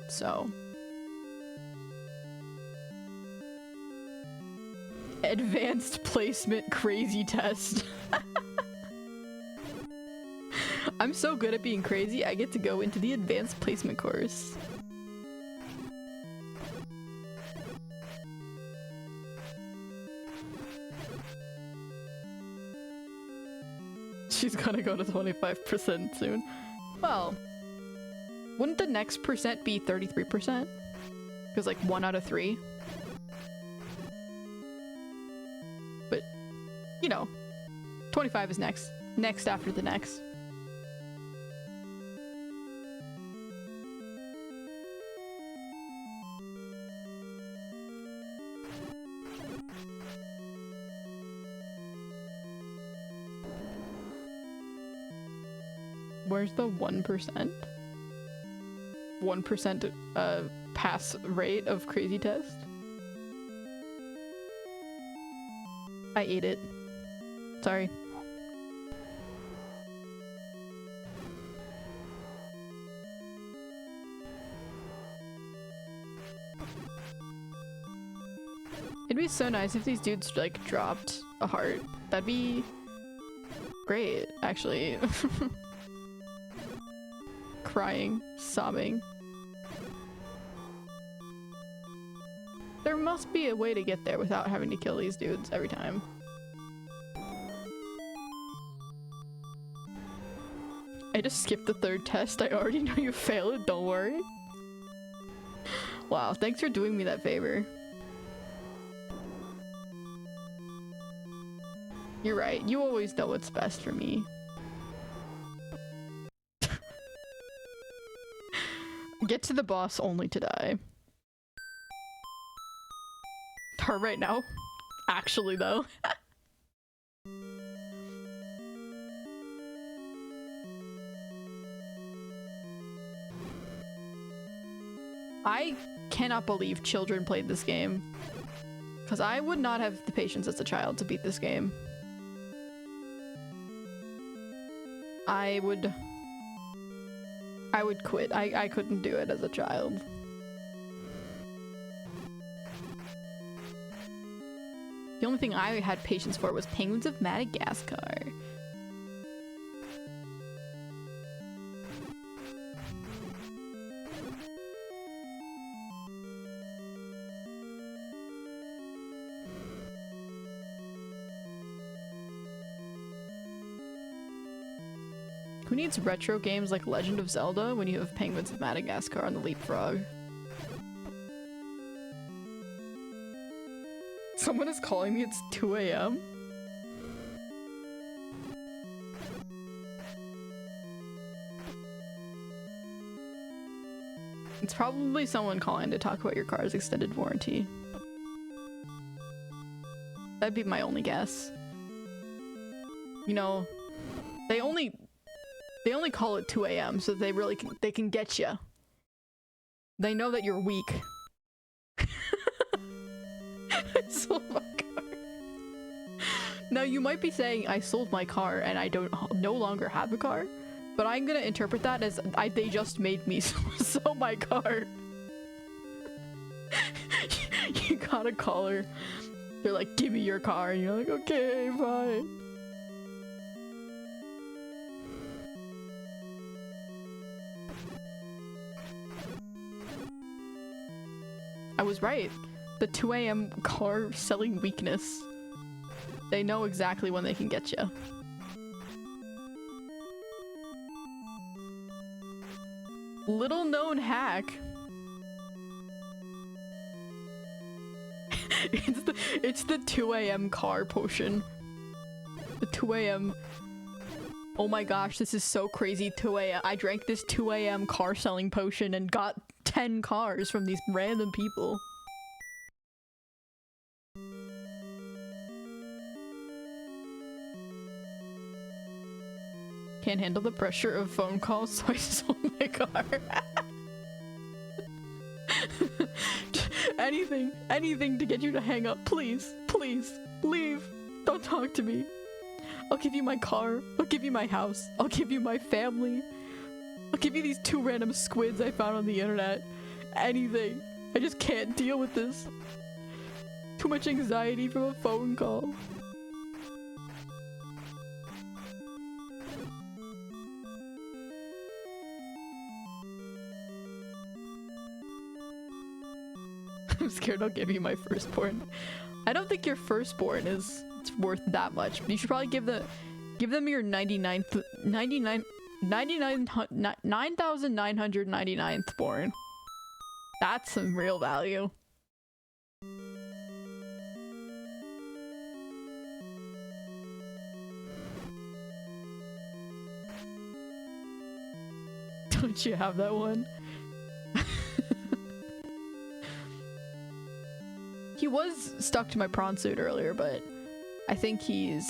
So. Advanced placement crazy test. I'm so good at being crazy, I get to go into the advanced placement course. She's gonna go to 25% soon. Well, wouldn't the next percent be 33%? Because like 1 out of 3. But, you know, 25 is next. Next after the next. Where's the 1%? 1% pass rate of crazy test? I ate it. Sorry. It'd be so nice if these dudes like dropped a heart. That'd be great, actually. Crying, sobbing. There must be a way to get there without having to kill these dudes every time. I just skipped the 3rd test. I already know you failed, don't worry. Wow, thanks for doing me that favor. You're right, you always know what's best for me. Get to the boss only to die. Her right now? Actually though. I cannot believe children played this game. Because I would not have the patience as a child to beat this game. I would quit. I couldn't do it as a child. The only thing I had patience for was Penguins of Madagascar. Who needs retro games like Legend of Zelda when you have Penguins of Madagascar on the leapfrog? someone is calling me, it's 2 a.m. It's probably someone calling to talk about your car's extended warranty. That'd be my only guess. You know, they only call it 2 a.m. so they can get you. They know that you're weak. I sold my car. Now you might be saying I sold my car and I no longer have a car, but I'm gonna interpret that as they just made me sell my car. You gotta call her. They're like, give me your car, and you're like, okay, fine. I was right. The 2 a.m. car selling weakness. They know exactly when they can get you. Little known hack. It's the 2 a.m. car potion. The 2 a.m. Oh my gosh, this is so crazy. 2 a.m. I drank this 2 a.m. car selling potion and got 10 cars from these random people. Can't handle the pressure of phone calls, so I sold my car. Anything to get you to hang up, please. Please, leave. Don't talk to me. I'll give you my car. I'll give you my house. I'll give you my family. I'll give you these 2 random squids I found on the internet. Anything. I just can't deal with this. Too much anxiety from a phone call. I'm scared I'll give you my firstborn. I don't think your firstborn is worth that much. You should probably give them your 9,999th born. That's some real value. Don't you have that one? He was stuck to my prawn suit earlier, but I think he's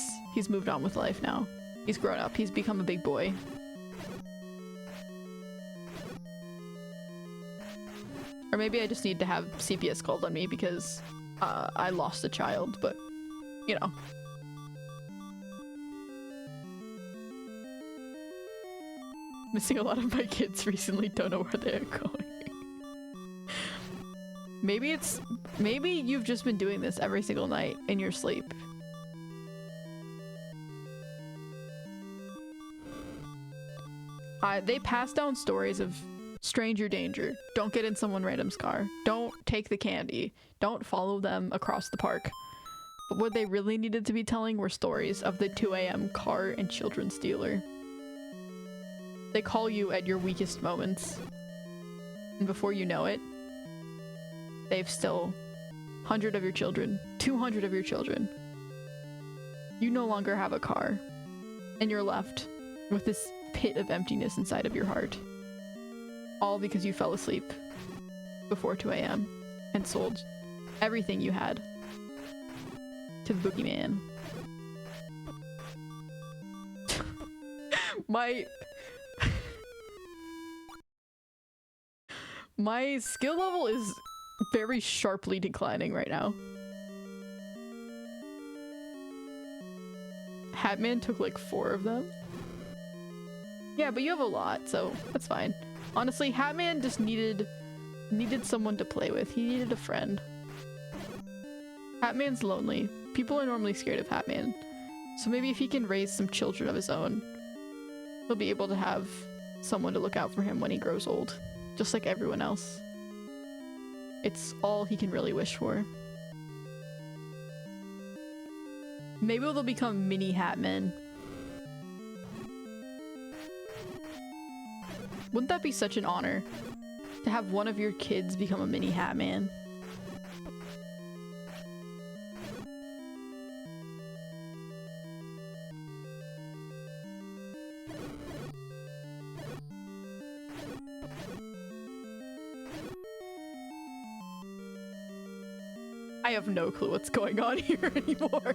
moved on with life now. He's grown up. He's become a big boy. Or maybe I just need to have CPS called on me because I lost a child, but you know. Missing a lot of my kids recently, don't know where they're going. Maybe you've just been doing this every single night in your sleep. They pass down stories of stranger danger. Don't get in someone random's car. Don't take the candy. Don't follow them across the park. But what they really needed to be telling were stories of the 2 a.m. car and children stealer. They call you at your weakest moments. And before you know it, they've still 100 of your children, 200 of your children. You no longer have a car, and you're left with this pit of emptiness inside of your heart. All because you fell asleep before 2 a.m. and sold everything you had to the boogeyman. My skill level is very sharply declining right now. Hatman took like 4 of them. Yeah, but you have a lot, so that's fine. Honestly, Hatman just needed someone to play with. He needed a friend. Hatman's lonely. People are normally scared of Hatman. So maybe if he can raise some children of his own, he'll be able to have someone to look out for him when he grows old. Just like everyone else. It's all he can really wish for. Maybe they'll become mini Hatmen. Wouldn't that be such an honor? To have one of your kids become a mini Hatman? I have no clue what's going on here anymore.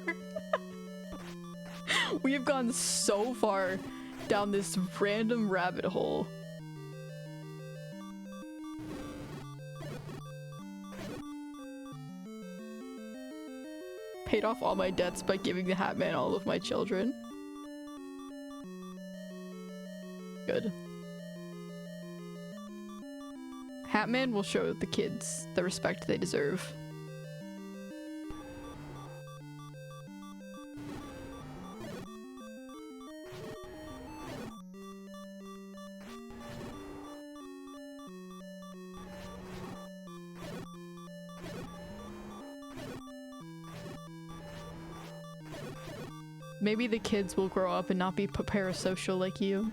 We have gone so far down this random rabbit hole. Paid off all my debts by giving the Hat Man all of my children. Good. Hat Man will show the kids the respect they deserve. Maybe the kids will grow up and not be parasocial like you.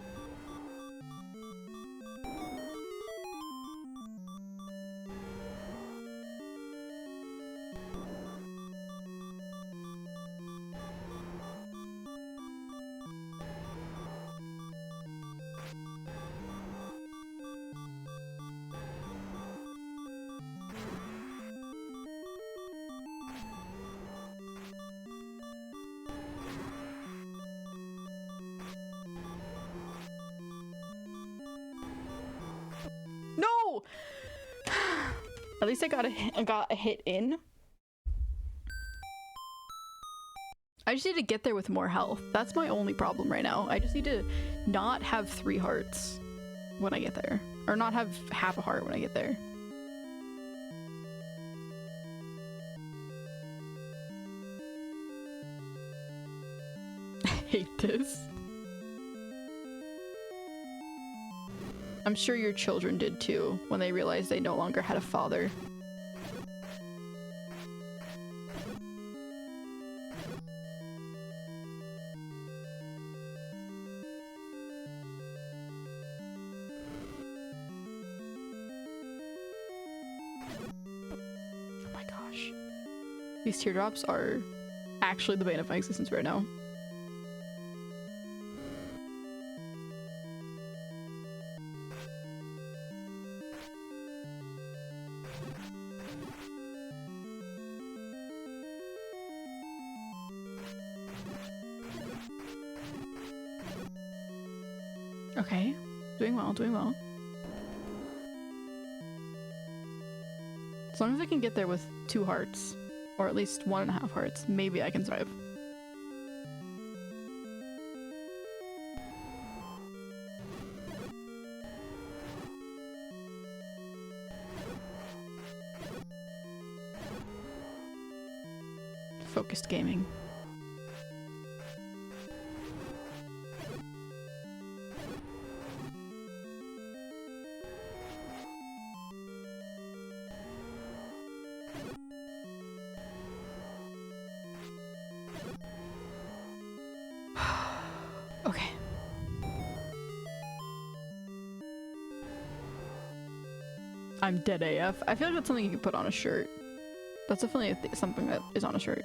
No! At least I got a hit in. I just need to get there with more health. That's my only problem right now. I just need to not have 3 hearts when I get there. Or not have half a heart when I get there. I hate this. I'm sure your children did too, when they realized they no longer had a father. Oh my gosh. These teardrops are actually the bane of my existence right now. Okay, doing well, doing well. As long as I can get there with 2 hearts, or at least 1.5 hearts, maybe I can survive. Focused gaming. Okay. I'm dead AF. I feel like that's something you could put on a shirt. That's definitely something that is on a shirt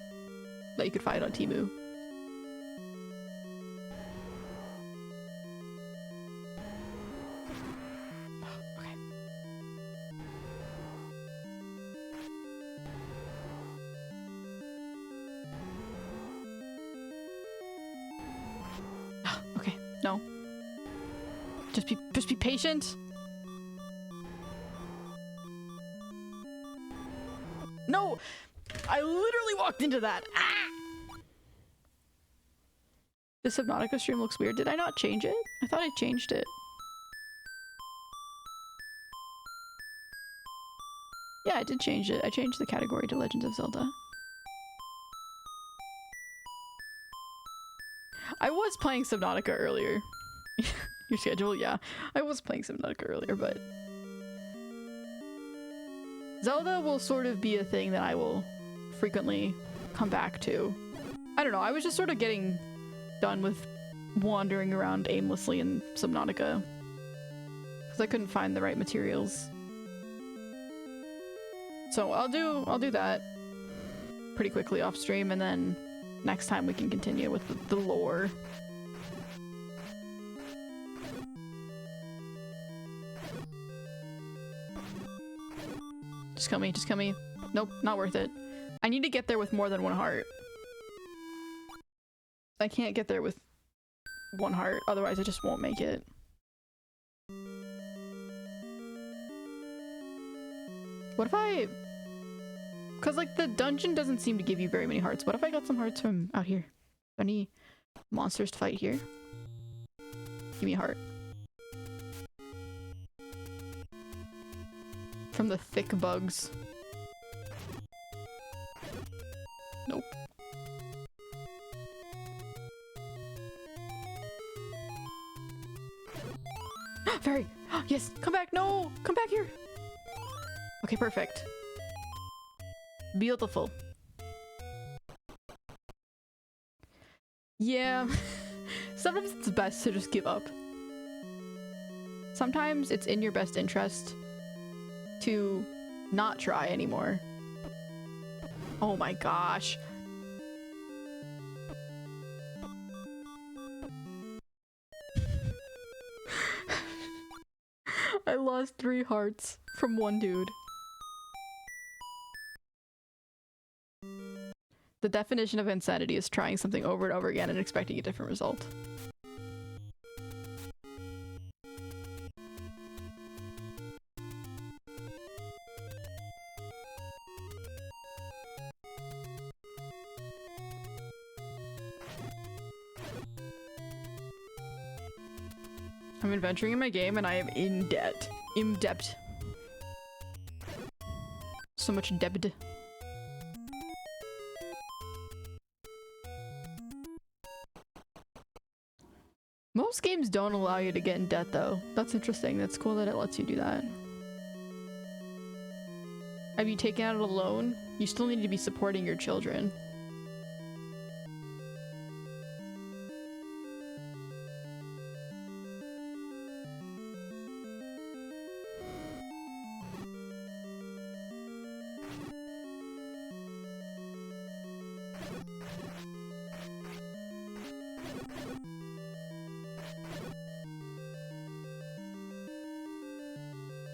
that you could find on Temu. Okay. Okay, no. Just be patient. No! I literally walked into that. Ah! The Subnautica stream looks weird. Did I not change it? I thought I changed it. Yeah, I did change it. I changed the category to Legends of Zelda. I was playing Subnautica earlier. Your schedule? Yeah. I was playing Subnautica earlier, but... Zelda will sort of be a thing that I will frequently come back to. I don't know, I was just sort of getting done with wandering around aimlessly in Subnautica. Because I couldn't find the right materials. So I'll do that pretty quickly off stream, and then next time we can continue with the lore. Just kill me, just kill me. Nope, not worth it. I need to get there with more than 1 heart. I can't get there with 1 heart, otherwise I just won't make it. What if I... Because, like, the dungeon doesn't seem to give you very many hearts. What if I got some hearts from out here? Any monsters to fight here? Give me a heart. From the thick bugs. Nope. Fairy! Yes! Come back! No! Come back here! Okay, perfect. Beautiful. Yeah. Sometimes it's best to just give up. Sometimes it's in your best interest to not try anymore. Oh my gosh. I lost 3 hearts from 1 dude. The definition of insanity is trying something over and over again and expecting a different result. I'm adventuring in my game and I am in debt. In debt. So much debt. Most games don't allow you to get in debt though. That's interesting. That's cool that it lets you do that. Have you taken out a loan? You still need to be supporting your children.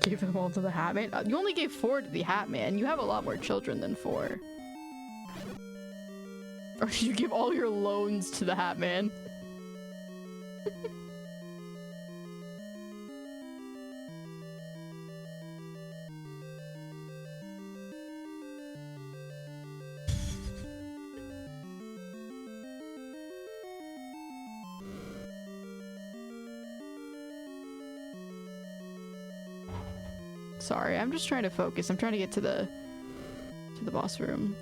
Gave them all to the Hat Man? You only gave 4 to the Hat Man. You have a lot more children than 4. Or did you give all your loans to the Hat Man? Sorry, I'm just trying to focus. I'm trying to get to the boss room.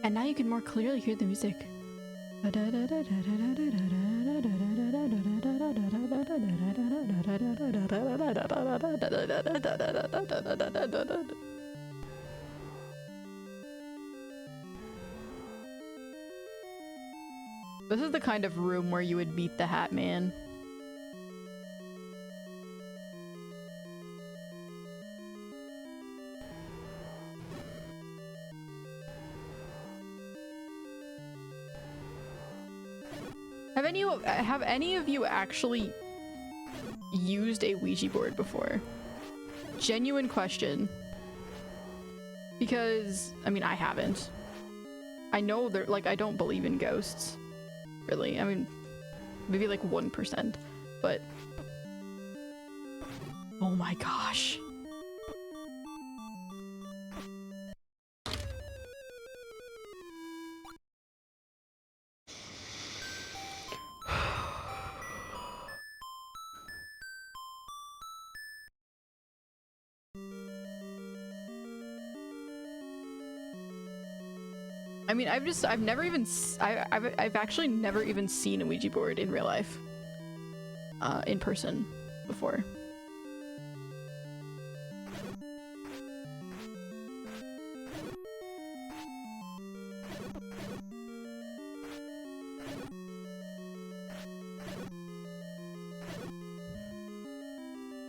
And now you can more clearly hear the music. This is the kind of room where you would beat the Hat Man. Have any of you actually used a Ouija board before? Genuine question. Because, I mean, I haven't. I know they're like, I don't believe in ghosts. Really, I mean, maybe like 1%, but oh my gosh. I mean, I've actually never even seen a Ouija board in real life. In person before.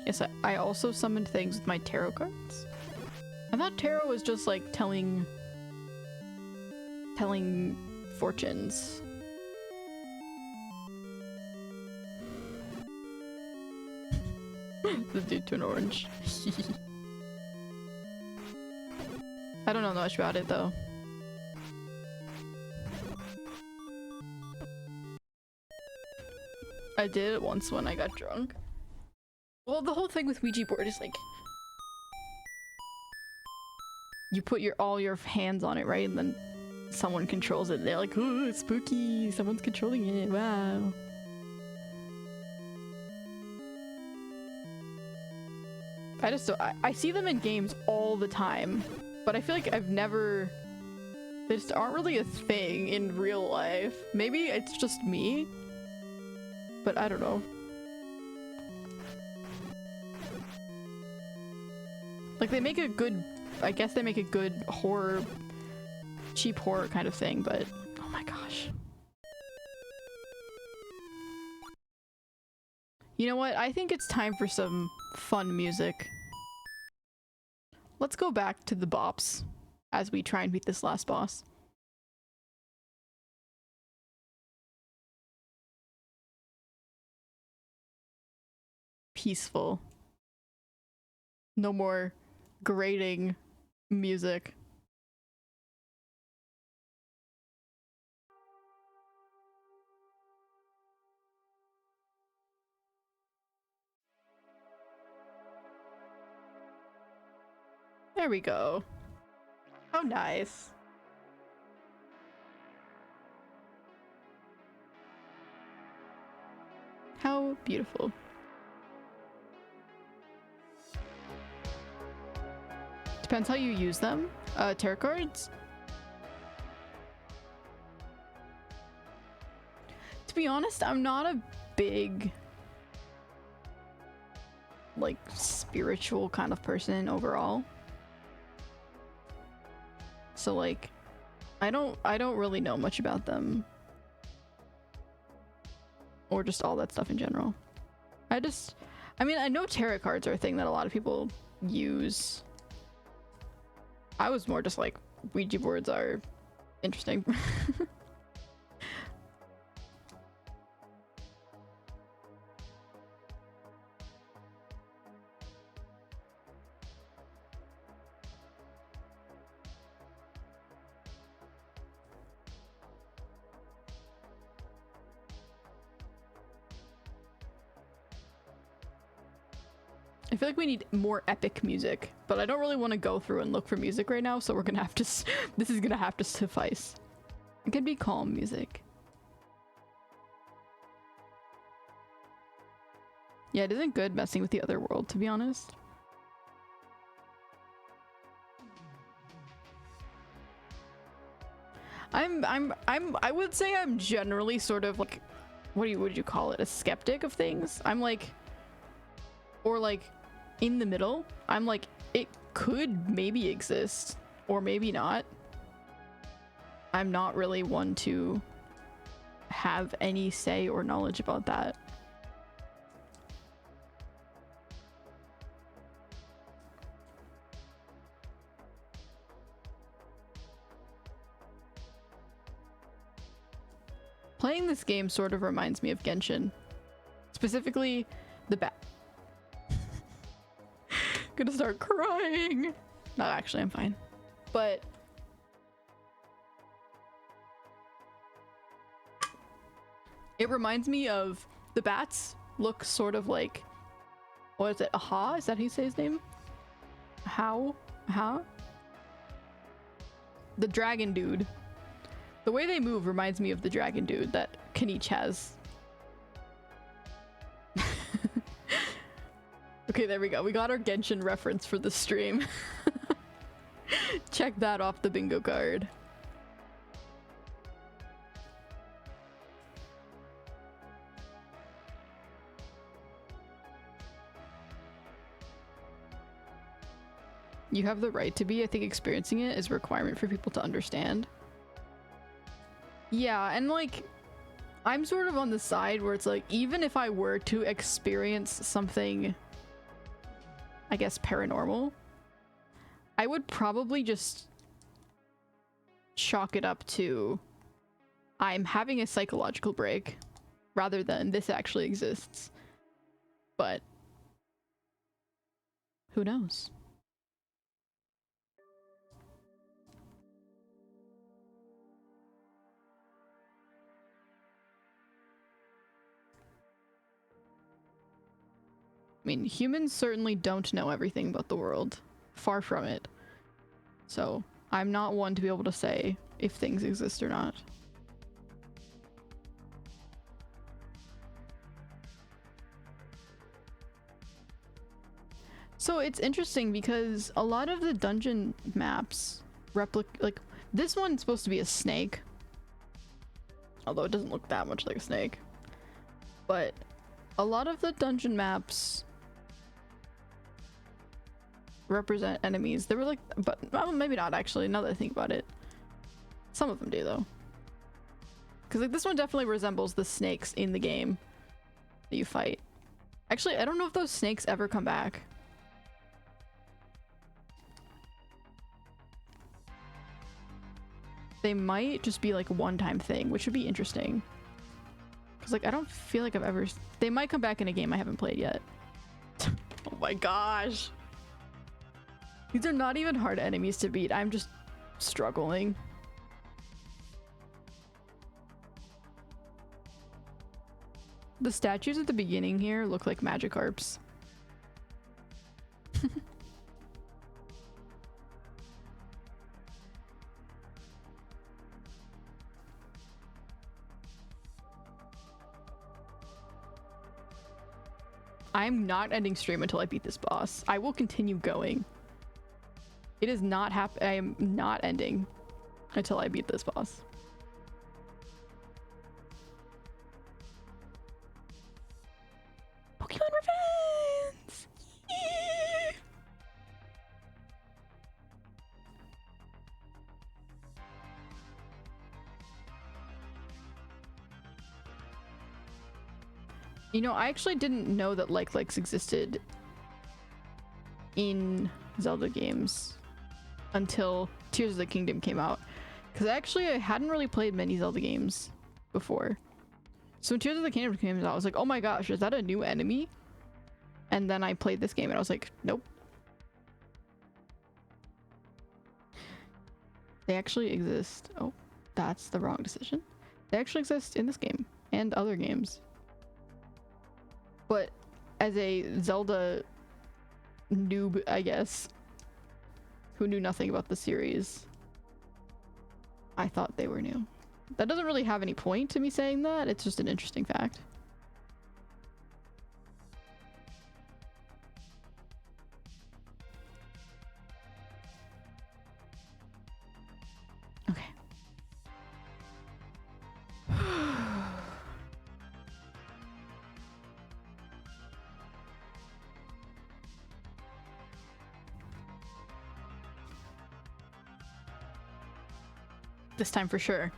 Yes, I also summoned things with my tarot cards. I thought tarot was just like telling fortunes. The dude to an orange. I don't know much about it though. I did it once when I got drunk. Well, the whole thing with Ouija board is like you put all your hands on it, right? And then someone controls it. And they're like, "Ooh, it's spooky! Someone's controlling it! Wow!" I just don't. I see them in games all the time, but I feel like I've never. They just aren't really a thing in real life. Maybe it's just me, but I don't know. Like they make a good. I guess they make a good horror, cheap horror kind of thing, but oh my gosh. You know what? I think it's time for some fun music. Let's go back to the bops as we try and beat this last boss. Peaceful. No more grating music. There we go. How nice. How beautiful. Depends how you use them. Tarot cards? To be honest, I'm not a big like spiritual kind of person overall. So like I don't really know much about them. Or just all that stuff in general. I mean, I know tarot cards are a thing that a lot of people use. I was more just like, Ouija boards are interesting. I feel like we need more epic music, but I don't really want to go through and look for music right now, so we're gonna have to this is gonna have to suffice. It could be calm music. Yeah, it isn't good messing with the other world, to be honest. I would say I'm generally sort of like, what would you call it? A skeptic of things. I'm like, or like in the middle. I'm like, it could maybe exist or maybe not. I'm not really one to have any say or knowledge about that. Playing this game sort of reminds me of Genshin. Specifically, the gonna start crying. No, actually, I'm fine. But it reminds me of the bats look sort of like, what is it? Aha? Is that how you say his name? How? Aha? The dragon dude. The way they move reminds me of the dragon dude that Kanich has. Okay, there we go. We got our Genshin reference for the stream. Check that off the bingo card. You have the right to be. I think experiencing it is a requirement for people to understand. Yeah, and like, I'm sort of on the side where it's like, even if I were to experience something, I guess, paranormal, I would probably just chalk it up to I'm having a psychological break rather than this actually exists. But Who knows? I mean, humans certainly don't know everything about the world. Far from it. So, I'm not one to be able to say if things exist or not. So it's interesting because a lot of the dungeon maps like this one's supposed to be a snake. Although it doesn't look that much like a snake. But a lot of the dungeon maps represent enemies. They were like, but well, maybe not actually, now that I think about it. Some of them do though. Because like this one definitely resembles the snakes in the game that you fight. Actually, I don't know if those snakes ever come back. They might just be like a one-time thing, which would be interesting. Because like I don't feel like I've ever... They might come back in a game I haven't played yet. Oh my gosh. These are not even hard enemies to beat. I'm just struggling. The statues at the beginning here look like Magikarps. I'm not ending stream until I beat this boss. I will continue going. It is not I am not ending until I beat this boss. Pokemon Revenge! Yeah! You know, I actually didn't know that likes existed in Zelda games until Tears of the Kingdom came out. Because actually I hadn't really played many Zelda games before. So when Tears of the Kingdom came out, I was like, oh my gosh, is that a new enemy? And then I played this game and I was like, nope. They actually exist. Oh, that's the wrong decision. They actually exist in this game and other games. But as a Zelda noob, I guess, who knew nothing about the series, I thought they were new. That doesn't really have any point to me saying that. It's just an interesting fact. Okay. This time for sure.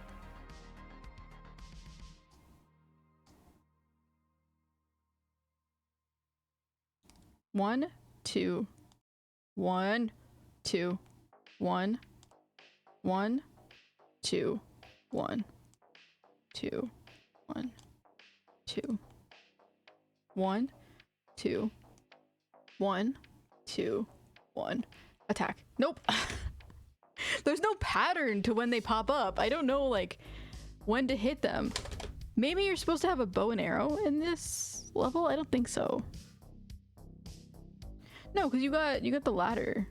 One, two, one, two, one, one, two, one, two, one, two, one, two, one, two, one. Attack. Nope. There's no pattern to when they pop up. I don't know like when to hit them. Maybe you're supposed to have a bow and arrow in this level? I don't think so. No, because you got the ladder.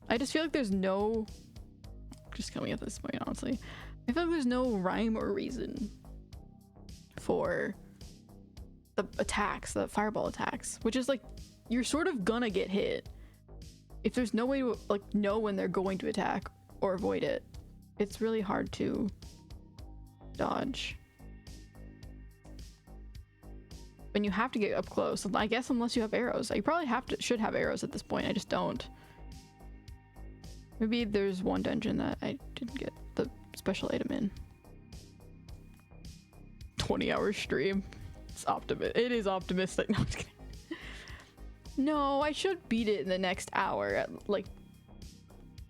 I just feel like there's no... Just coming at this point, honestly. I feel like there's no rhyme or reason for the attacks, the fireball attacks, which is like, you're sort of gonna get hit. If there's no way to like know when they're going to attack or avoid it, it's really hard to dodge. And you have to get up close. I guess unless you have arrows. You probably should have arrows at this point. I just don't. Maybe there's one dungeon that I didn't get the special item in. 20-hour stream. It is optimistic. No, I'm just kidding. No, I should beat it in the next hour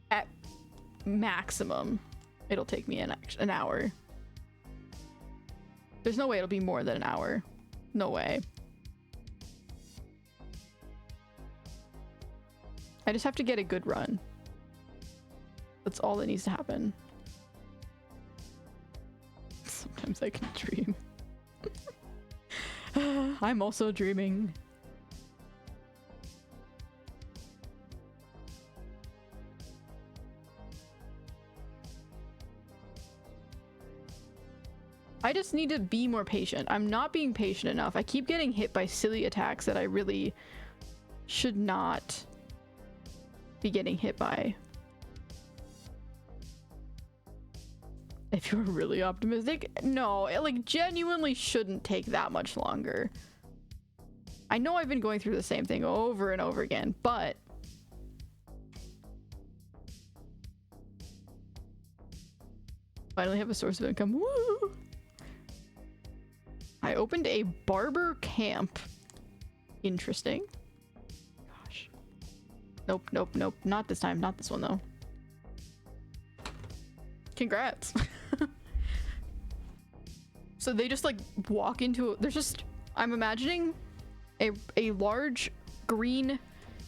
at maximum. It'll take me an hour. There's no way it'll be more than an hour. No way. I just have to get a good run. That's all that needs to happen. Sometimes I can dream. I'm also dreaming. I just need to be more patient. I'm not being patient enough. I keep getting hit by silly attacks that I really should not be getting hit by. If you're really optimistic, no, it like genuinely shouldn't take that much longer. I know I've been going through the same thing over and over again, but finally have a source of income. Woo! I opened a barber camp. Interesting. Gosh. Nope, nope, nope. Not this time. Not this one, though. Congrats. So they just like walk into there's just I'm imagining a large green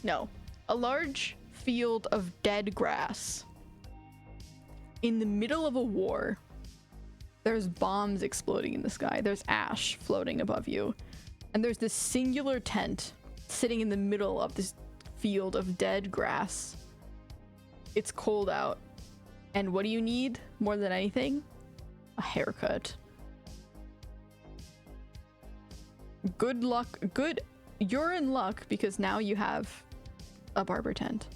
a large field of dead grass in the middle of a war. There's bombs exploding in the sky. There's ash floating above you. And there's this singular tent sitting in the middle of this field of dead grass. It's cold out. And what do you need more than anything? A haircut. Good luck. Good. You're in luck because now you have a barber tent.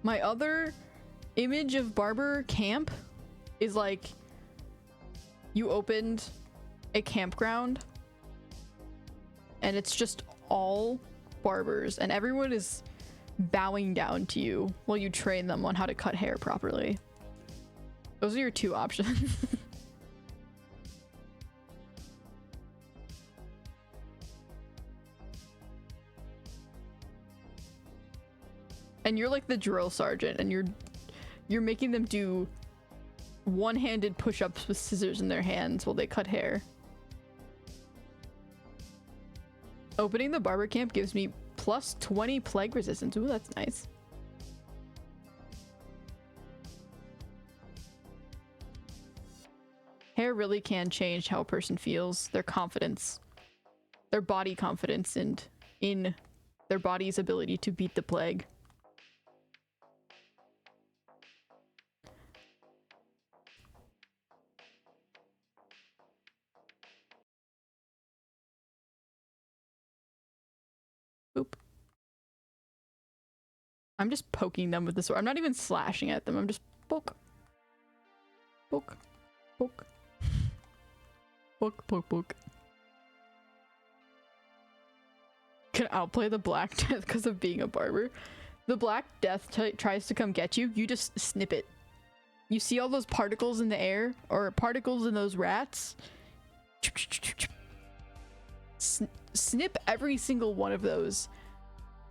My other image of barber camp is like you opened a campground and it's just all barbers and everyone is bowing down to you while you train them on how to cut hair properly. Those are your two options. And you're like the drill sergeant and you're making them do one-handed push-ups with scissors in their hands while they cut hair. Opening the barber camp gives me plus 20 plague resistance. Ooh, that's nice. Hair really can change how a person feels, their confidence, their body confidence, and in their body's ability to beat the plague. Boop. I'm just poking them with the sword. I'm not even slashing at them. I'm just poke. Poke. Poke. Poke, poke, poke. Can outplay the Black Death because of being a barber. The Black Death tries to come get you. You just snip it. You see all those particles in the air? Or particles in those rats? Snip every single one of those.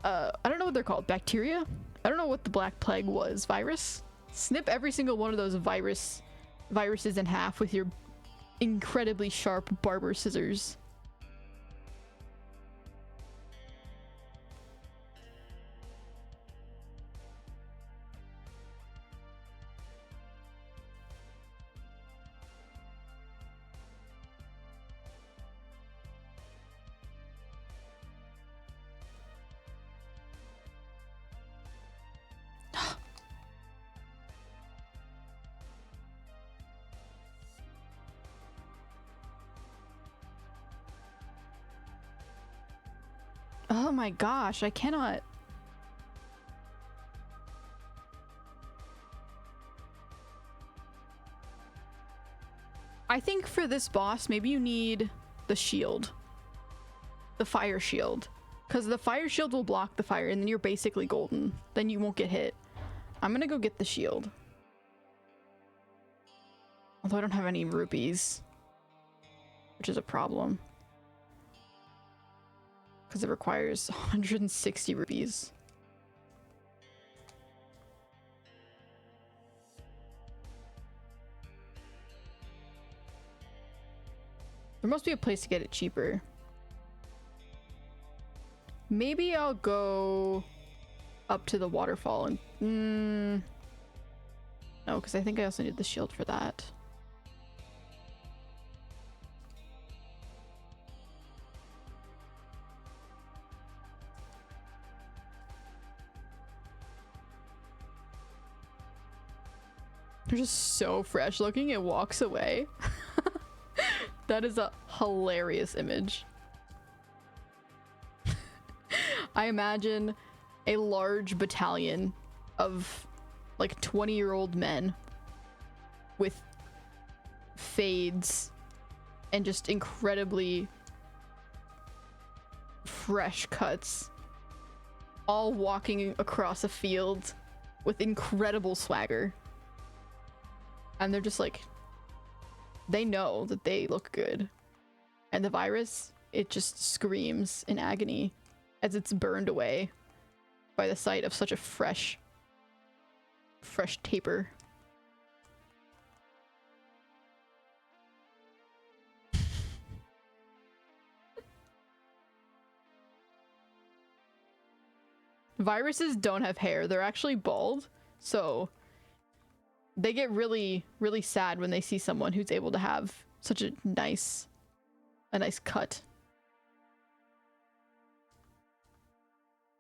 I don't know what they're called. Bacteria? I don't know what the Black Plague was. Virus? Snip every single one of those viruses in half with your incredibly sharp barber scissors. Oh my gosh, I cannot. I think for this boss, maybe you need the shield. The fire shield. Because the fire shield will block the fire and then you're basically golden. Then you won't get hit. I'm gonna go get the shield. Although I don't have any rupees. Which is a problem. Because it requires 160 rupees. There must be a place to get it cheaper. Maybe I'll go up to the waterfall and... No, because I think I also need the shield for that. They're just so fresh looking, it walks away. That is a hilarious image. I imagine a large battalion of like 20-year-old men with fades and just incredibly fresh cuts, all walking across a field with incredible swagger. And they're just like, they know that they look good. And the virus, it just screams in agony as it's burned away by the sight of such a fresh taper. Viruses don't have hair. They're actually bald. So they get really, really sad when they see someone who's able to have such a nice cut.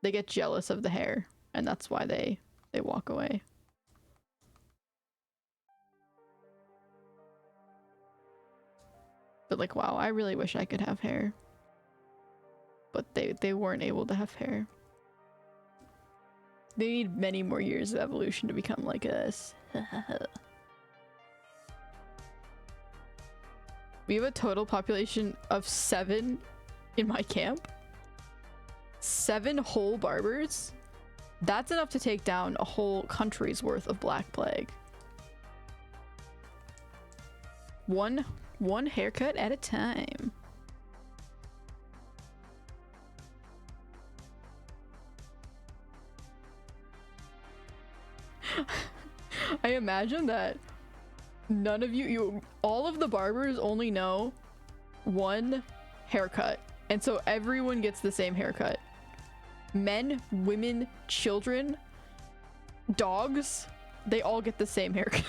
They get jealous of the hair, and that's why they walk away. But like, wow, I really wish I could have hair. But they weren't able to have hair. They need many more years of evolution to become like us. We have a total population of 7 in my camp. 7 whole barbers? That's enough to take down a whole country's worth of Black Plague. One haircut at a time. I imagine that none of all of the barbers only know one haircut, and so everyone gets the same haircut. Men, women, children, dogs, they all get the same haircut.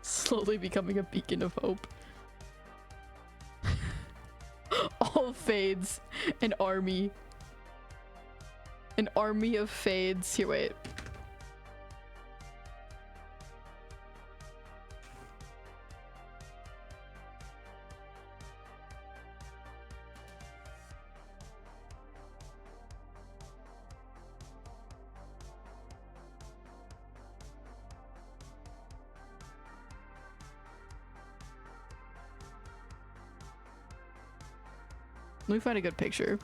Slowly becoming a beacon of hope. All fades. An army. An army of fades. Here, wait. Let me find a good picture.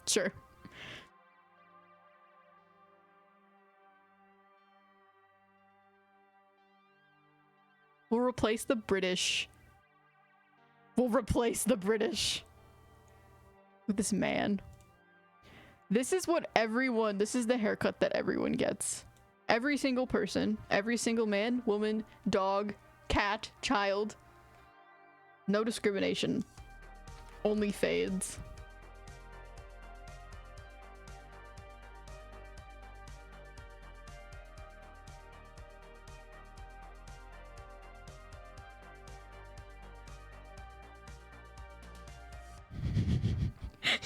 Sure. We'll replace the British. We'll replace the British with this man. This is what everyone, this is the haircut that everyone gets. Every single person, every single man, woman, dog, cat, child. No discrimination. Only fades.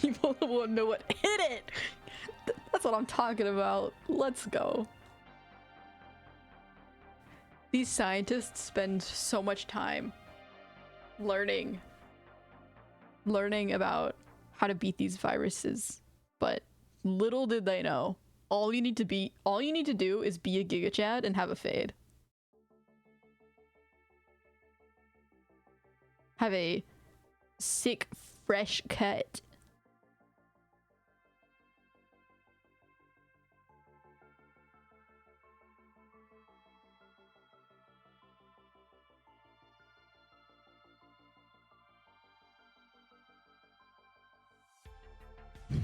You won't know what hit it. That's what I'm talking about. Let's go. These scientists spend so much time learning about how to beat these viruses, but little did they know, all you need to do is be a Giga Chad and have a fade. Have a sick, fresh cut.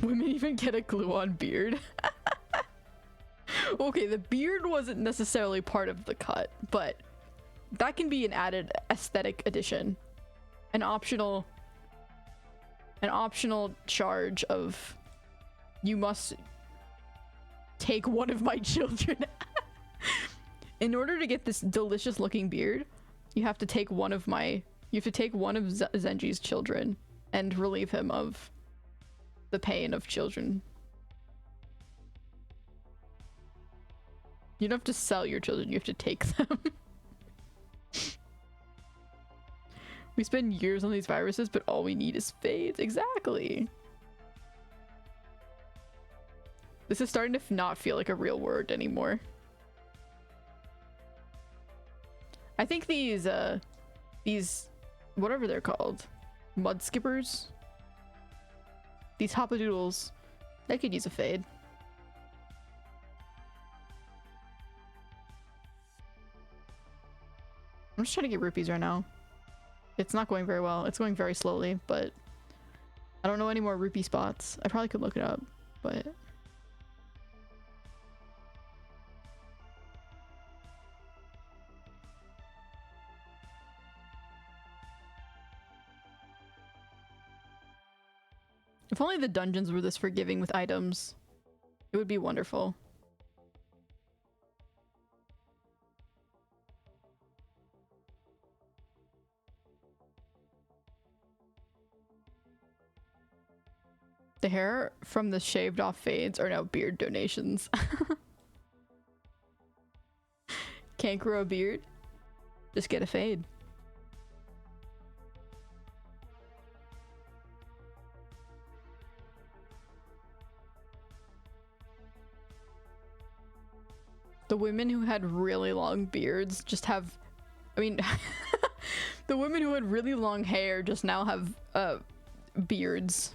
Women even get a glue-on beard. Okay, the beard wasn't necessarily part of the cut, but that can be an added aesthetic addition. An optional charge of you must take one of my children. In order to get this delicious looking beard, you have to take one of Zenji's children and relieve him of the pain of children. You don't have to sell your children, you have to take them. We spend years on these viruses, but all we need is fades. Exactly. This is starting to not feel like a real word anymore. I think these, whatever they're called, mud skippers, these hoppadoodles, they could use a fade. I'm just trying to get rupees right now. It's not going very well. It's going very slowly, but I don't know any more rupee spots. I probably could look it up, but... If only the dungeons were this forgiving with items, it would be wonderful. The hair from the shaved off fades are now beard donations. Can't grow a beard? Just get a fade. The women who had really long beards just have, I mean, the women who had really long hair just now have beards.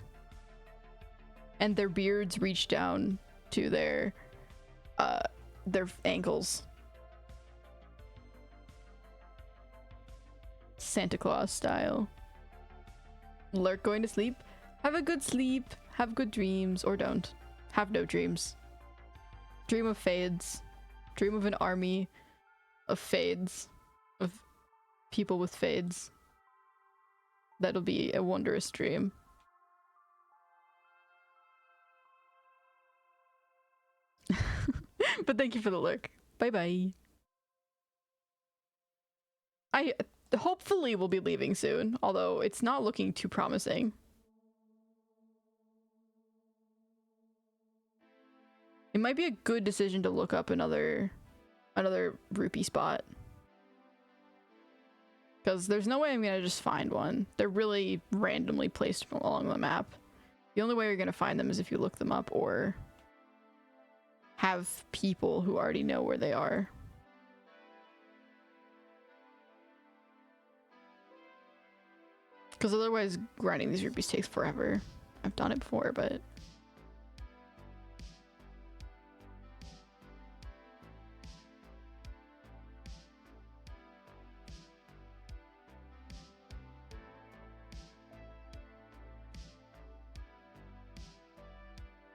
And their beards reach down to their ankles. Santa Claus style. Lurk going to sleep? Have a good sleep, have good dreams, or don't. Have no dreams. Dream of fades. Dream of an army of fades. Of people with fades. That'll be a wondrous dream. But thank you for the lurk. Bye bye. I hopefully will be leaving soon, although it's not looking too promising. It might be a good decision to look up another rupee spot. Because there's no way I'm gonna just find one. They're really randomly placed along the map. The only way you're gonna find them is if you look them up or have people who already know where they are. Because otherwise grinding these rupees takes forever. I've done it before, but...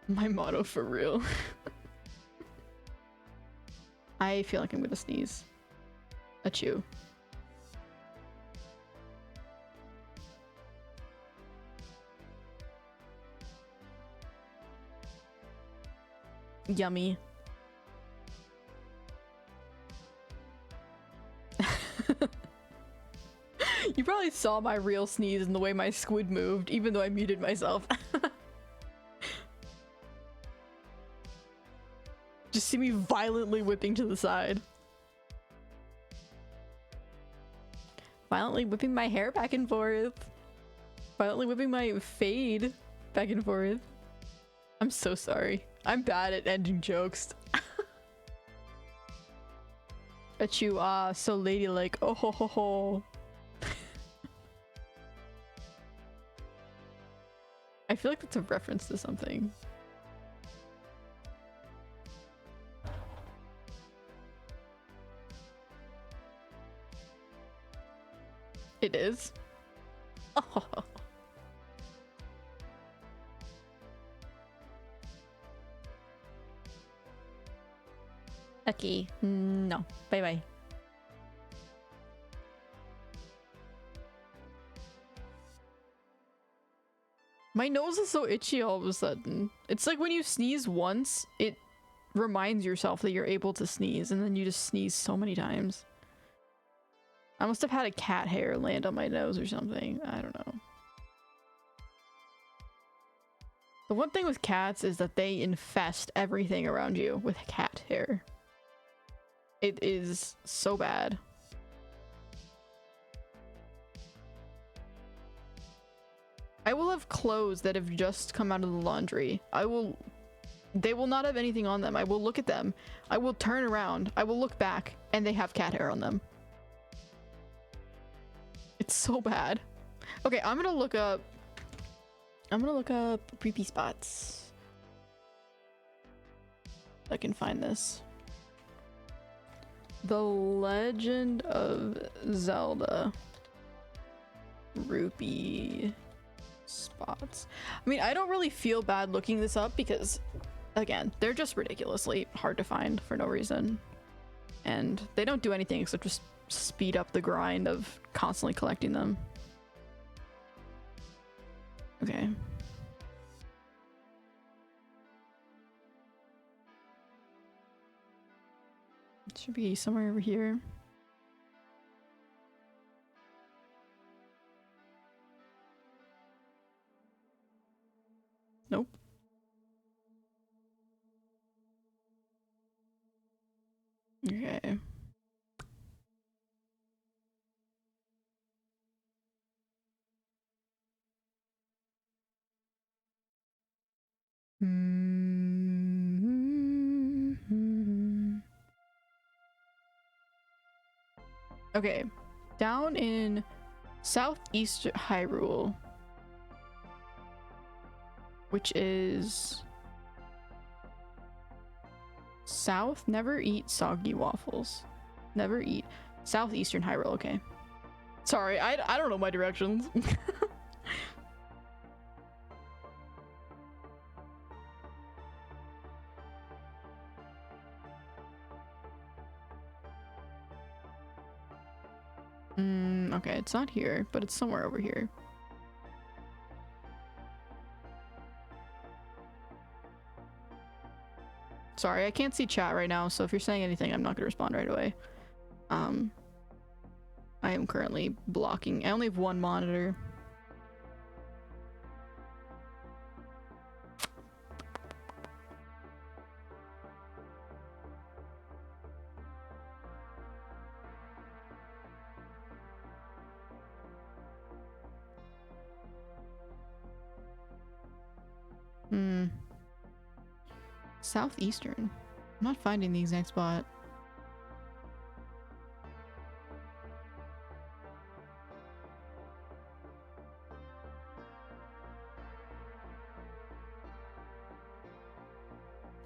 My motto for real. I feel like I'm gonna sneeze. Achoo. Yummy. You probably saw my real sneeze and the way my squid moved, even though I muted myself. Just see me violently whipping to the side. Violently whipping my hair back and forth. Violently whipping my fade back and forth. I'm so sorry. I'm bad at ending jokes. Achoo, ah, so ladylike. Oh ho ho ho. I feel like that's a reference to something. It is. Oh. Okay. No. Bye bye. My nose is so itchy all of a sudden. It's like when you sneeze once, it reminds yourself that you're able to sneeze, and then you just sneeze so many times. I must have had a cat hair land on my nose or something. I don't know. The one thing with cats is that they infest everything around you with cat hair. It is so bad. I will have clothes that have just come out of the laundry. They will not have anything on them. I will look at them. I will turn around. I will look back, and they have cat hair on them. It's so bad. Okay, I'm gonna look up creepy spots. I can find this. The Legend of Zelda Rupee spots. I mean, I don't really feel bad looking this up because, again, they're just ridiculously hard to find for no reason. And they don't do anything except just speed up the grind of constantly collecting them. Okay. It should be somewhere over here. Nope. Okay. Okay. Down in southeast Hyrule, which is south, never eat soggy waffles. Never eat. Southeastern Hyrule, okay. Sorry, I don't know my directions. Okay, it's not here, but it's somewhere over here. Sorry, I can't see chat right now, so if you're saying anything, I'm not gonna respond right away. I am currently blocking. I only have one monitor. Southeastern. I'm not finding the exact spot.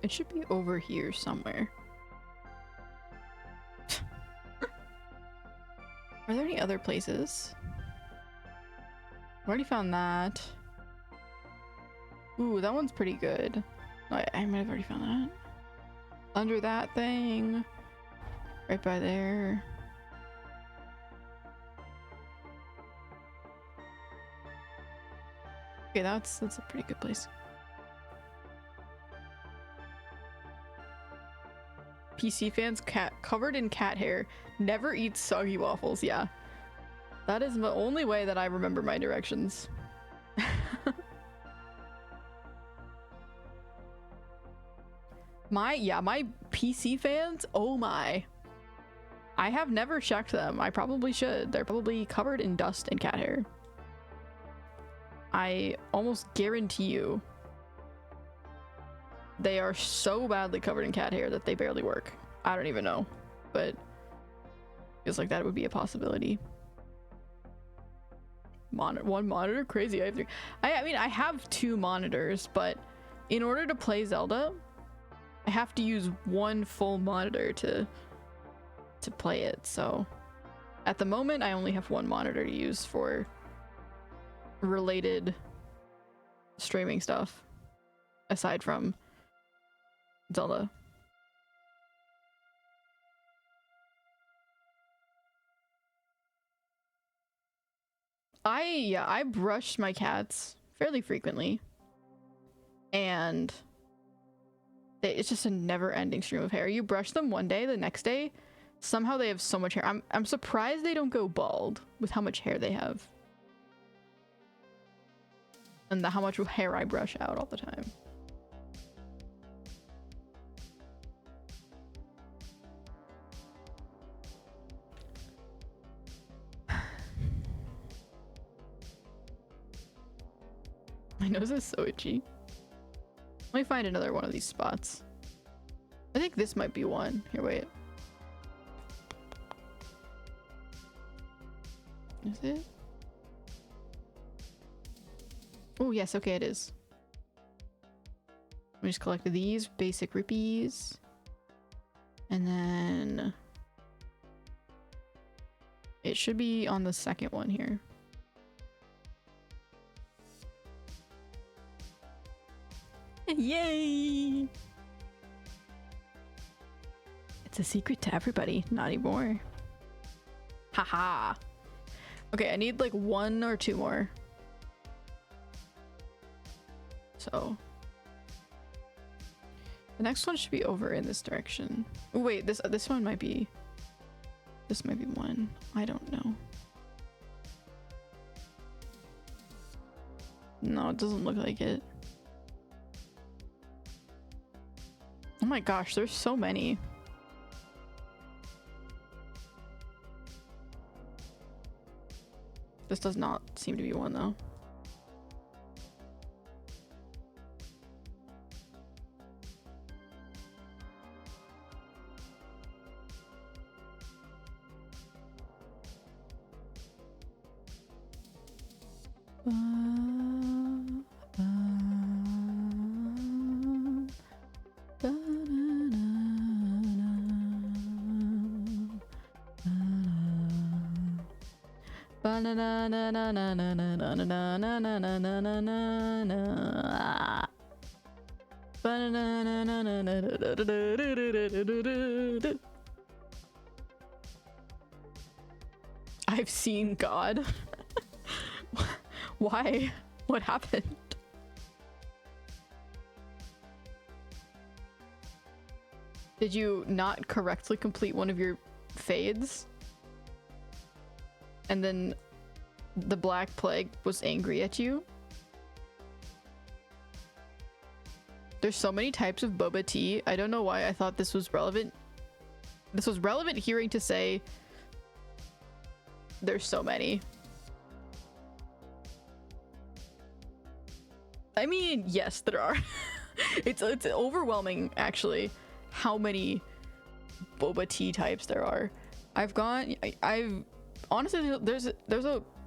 It should be over here somewhere. Are there any other places? I already found that. Ooh, that one's pretty good. I might have already found that. Under that thing. Right by there. Okay, that's a pretty good place. PC fans covered in cat hair. Never eats soggy waffles. Yeah. That is the only way that I remember my directions. My PC fans, oh my. I have never checked them. I probably should. They're probably covered in dust and cat hair. I almost guarantee you they are so badly covered in cat hair that they barely work. I don't even know, but feels like that would be a possibility. One monitor? Crazy. I have 3. I mean, I have 2 monitors, but in order to play Zelda, I have to use one full monitor to play it. So at the moment, I only have 1 monitor to use for related streaming stuff aside from Zelda. I brush my cats fairly frequently, and it's just a never-ending stream of hair. You brush them one day, the next day, somehow they have so much hair. I'm surprised they don't go bald with how much hair they have. And how much hair I brush out all the time. My nose is so itchy. Let me find another one of these spots. I think this might be one. Here, wait. Is it? Oh, yes, okay, it is. We just collected these basic rippies. And then it should be on the second one here. Yay! It's a secret to everybody, not anymore. Haha. Okay, I need like 1 or 2 more. So the next one should be over in this direction. Oh, wait, this one might be. This might be one. I don't know. No, it doesn't look like it. Oh my gosh, there's so many. This does not seem to be one though. I've seen God. Why? What happened? Did you not correctly complete one of your fades? And then the Black Plague was angry at you? There's so many types of boba tea. I don't know why I thought this was relevant. This was relevant hearing to say there's so many. I mean, yes, there are. It's overwhelming actually how many boba tea types there are. I've honestly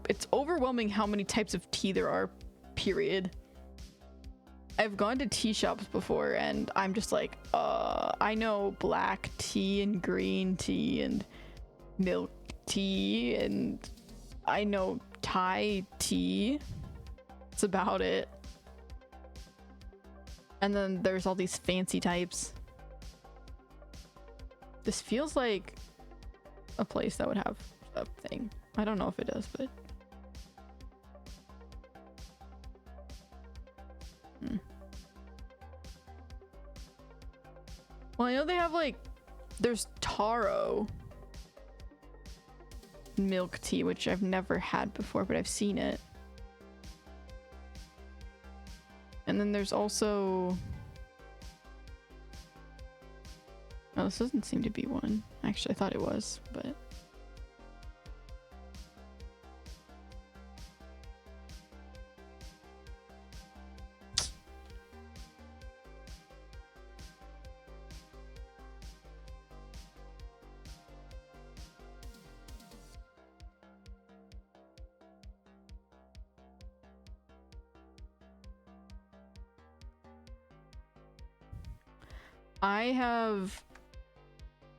it's overwhelming how many types of tea there are, period. I've gone to tea shops before and I'm just like, I know black tea and green tea and milk tea and I know Thai tea. That's about it. And then there's all these fancy types. This feels like a place that would have a thing. I don't know if it does, but well, I know they have like, there's taro milk tea, which I've never had before, but I've seen it. And then there's also, oh, this doesn't seem to be one. Actually, I thought it was, but I have,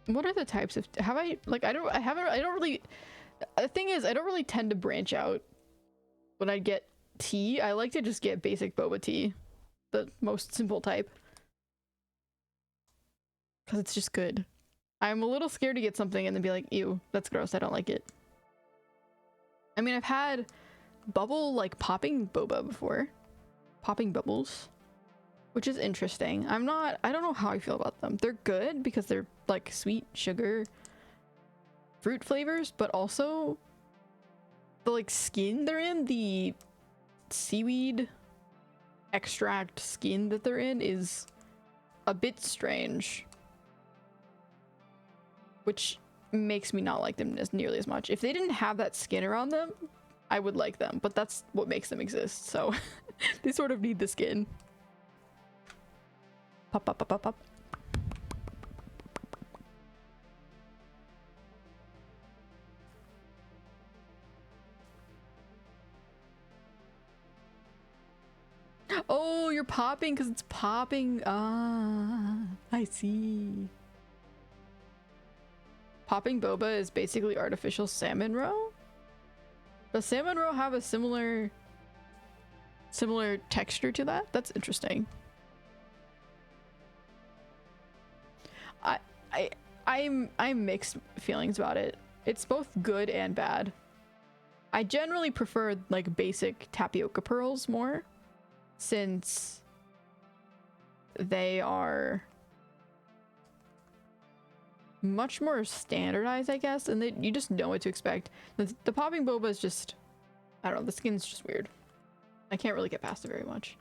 what are the types of, have I, like, I don't really, the thing is, I don't really tend to branch out when I get tea. I like to just get basic boba tea, the most simple type, because it's just good. I'm a little scared to get something and then be like, ew, that's gross, I don't like it. I mean, I've had bubble, like, popping boba before. Popping bubbles. Which is interesting. I don't know how I feel about them. They're good because they're, like, sweet sugar fruit flavors, but also the, like, skin they're in, the seaweed extract skin that they're in is a bit strange. Which makes me not like them as nearly as much. If they didn't have that skin around them, I would like them, but that's what makes them exist, so they sort of need the skin. Pop, pop, pop, pop, pop. Oh, you're popping because it's popping. Ah, I see. Popping boba is basically artificial salmon roe? Does salmon roe have a similar texture to that? That's interesting. I'm mixed feelings about it. It's both good and bad. I generally prefer like basic tapioca pearls more, since they are much more standardized, I guess, and you just know what to expect. The popping boba is just, I don't know, the skin's just weird. I can't really get past it very much.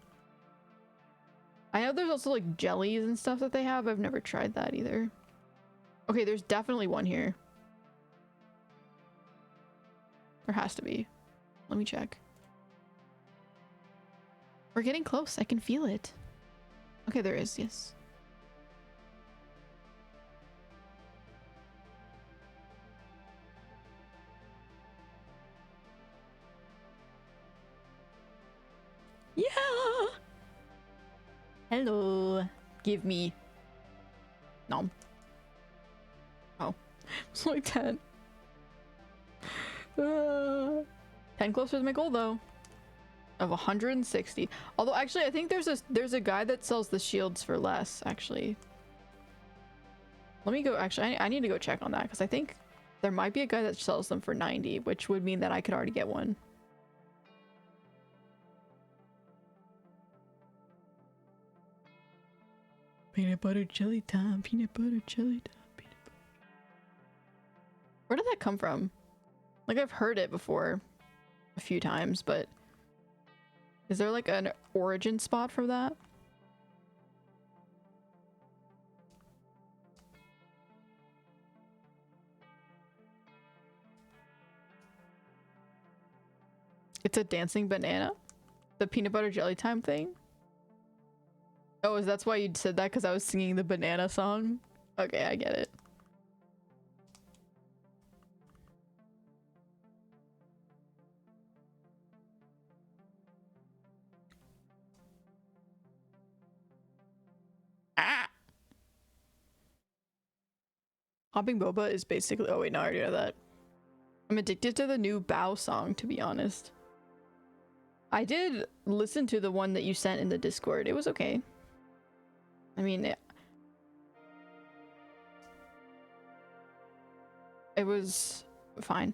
I know there's also like jellies and stuff that they have. I've never tried that either. Okay, there's definitely one here. There has to be. Let me check. We're getting close. I can feel it. Okay, there is, yes. Yeah! Hello. Give me. Nom. Oh. It's like 10. 10 closer to my goal, though. Of 160. Although, actually, I think there's a guy that sells the shields for less, actually. Let me go, actually, I need to go check on that, because I think there might be a guy that sells them for 90, which would mean that I could already get one. Peanut butter jelly time, peanut butter jelly time, peanut butter. Where did that come from? Like, I've heard it before a few times, but is there like an origin spot for that? It's a dancing banana? The peanut butter jelly time thing? Oh, is that's why you said that? Because I was singing the banana song? Okay, I get it. Ah! Hopping boba is basically— oh wait, no, I already know that. I'm addicted to the new Bow song, to be honest. I did listen to the one that you sent in the Discord. It was okay. I mean, it was fine.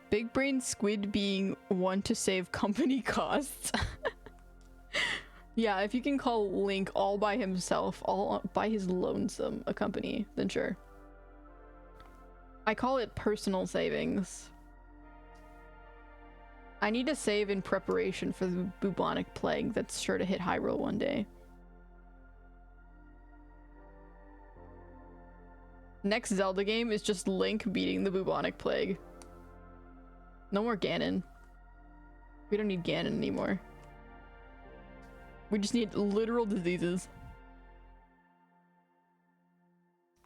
Big brain squid being one to save company costs. Yeah, if you can call Link all by himself, all by his lonesome a company, then sure. I call it personal savings. I need to save in preparation for the bubonic plague that's sure to hit Hyrule one day. Next Zelda game is just Link beating the bubonic plague. No more Ganon. We don't need Ganon anymore. We just need literal diseases.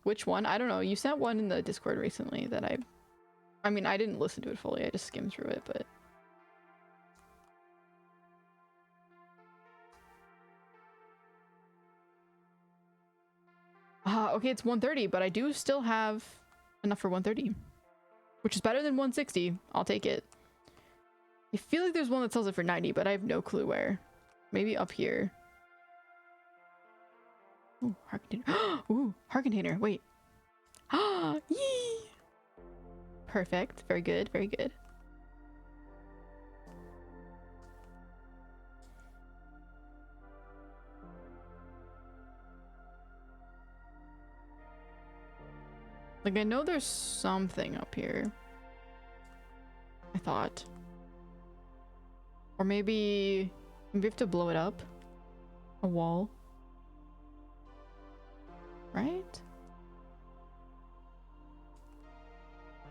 Which one? I don't know. You sent one in the Discord recently that I mean, I didn't listen to it fully. I just skimmed through it, but... okay, it's 130, but I do still have enough for 130. Which is better than 160. I'll take it. I feel like there's one that sells it for 90, but I have no clue where. Maybe up here. Ooh, heart container. Ooh, heart container. Wait. Ah, yee! Perfect. Very good. Very good. Like, I know there's something up here. I thought. Or maybe we have to blow it up. A wall. Right?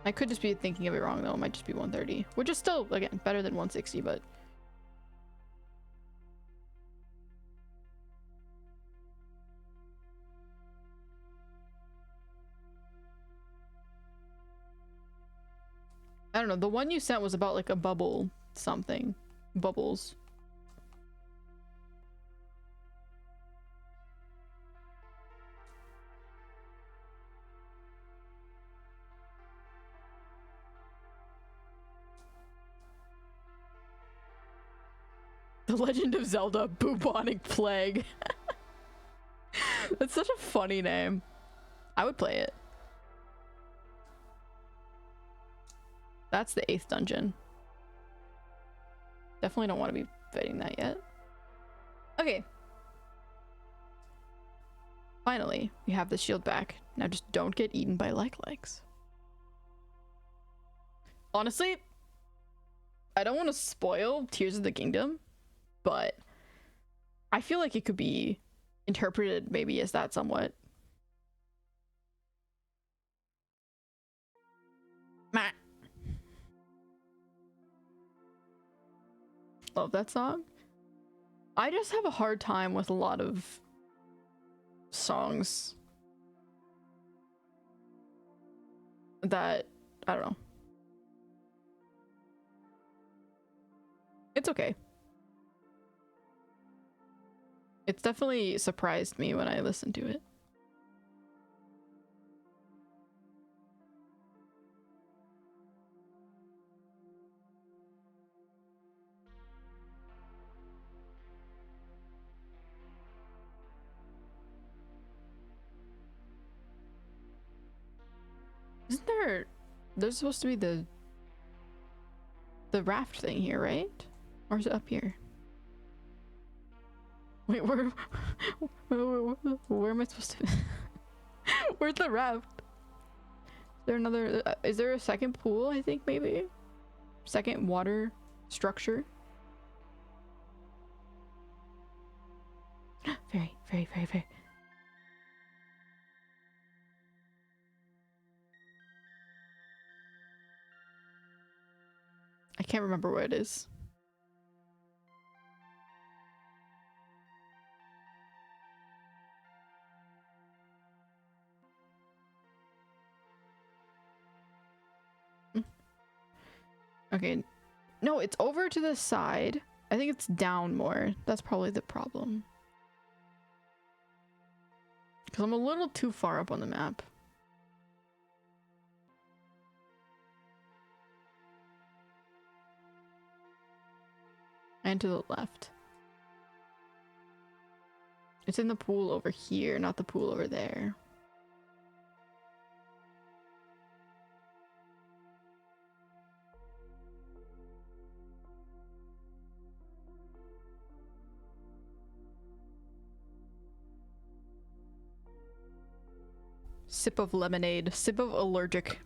I could just be thinking of it wrong though. It might just be 130. Which is still, again, better than 160, but... I don't know. The one you sent was about like a bubble something. Bubbles. The Legend of Zelda Bubonic Plague. That's such a funny name. I would play it. That's the 8th dungeon. Definitely don't want to be fighting that yet. Okay. Finally, we have the shield back. Now just don't get eaten by legs. Honestly, I don't want to spoil Tears of the Kingdom, but I feel like it could be interpreted maybe as that somewhat. Meh. Love that song. I just have a hard time with a lot of songs that, I don't know. It's okay. It's definitely surprised me when I listened to it. Isn't there's supposed to be the raft thing here, right? Or is it up here? Wait, where am I supposed to? Where's the raft? Is there another? Is there a second pool? I think maybe second water structure. Very, very, very, very. I can't remember where it is. Okay. No, it's over to the side. I think it's down more. That's probably the problem. Because I'm a little too far up on the map. And to the left. It's in the pool over here, not the pool over there. Sip of lemonade. Sip of allergic.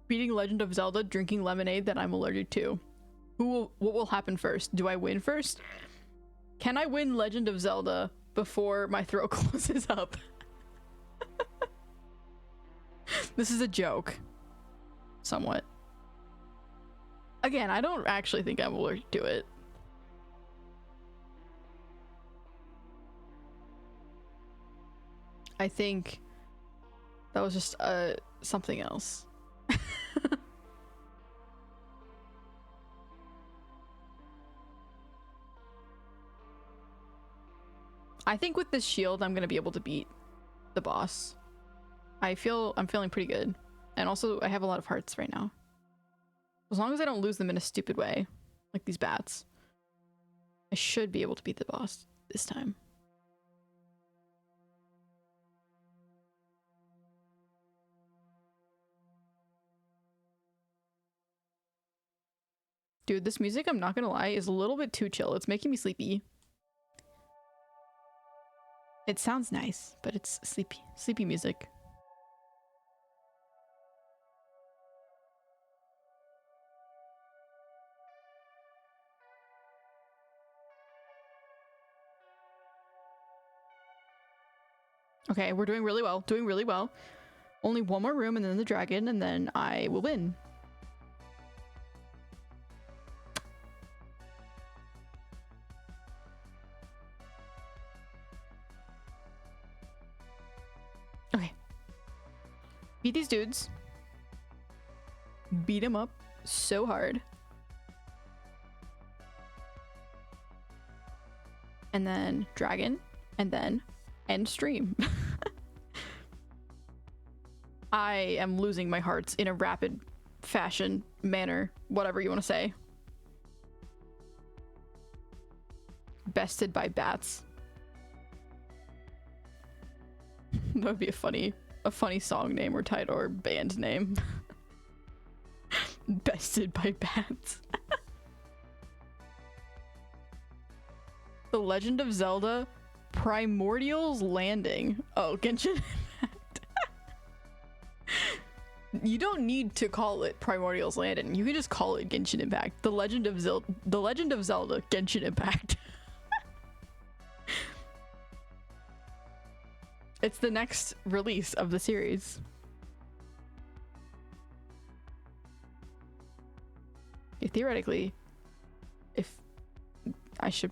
Beating Legend of Zelda, drinking lemonade that I'm allergic to. What will happen first? Do I win first? Can I win Legend of Zelda before my throat closes up? This is a joke. Somewhat. Again, I don't actually think I'm allergic to it. I think that was just something else. I think with this shield, I'm gonna be able to beat the boss. I'm feeling pretty good. And also, I have a lot of hearts right now. As long as I don't lose them in a stupid way, like these bats, I should be able to beat the boss this time. Dude, this music, I'm not gonna lie, is a little bit too chill. It's making me sleepy. It sounds nice, but it's sleepy music. Okay, we're doing really well. Doing really well. Only one more room and then the dragon, and then I will win. Okay. Beat these dudes. Beat them up so hard. And then dragon, and then end stream. I am losing my hearts in a rapid fashion manner, whatever you want to say. Bested by bats. That would be a funny song name or title or band name. Bested by bats. The Legend of Zelda Primordial's Landing. Oh, Genshin Impact. You don't need to call it Primordial's Landing. You can just call it Genshin Impact. The Legend of Zelda Genshin Impact. It's the next release of the series. Yeah, theoretically, if I should...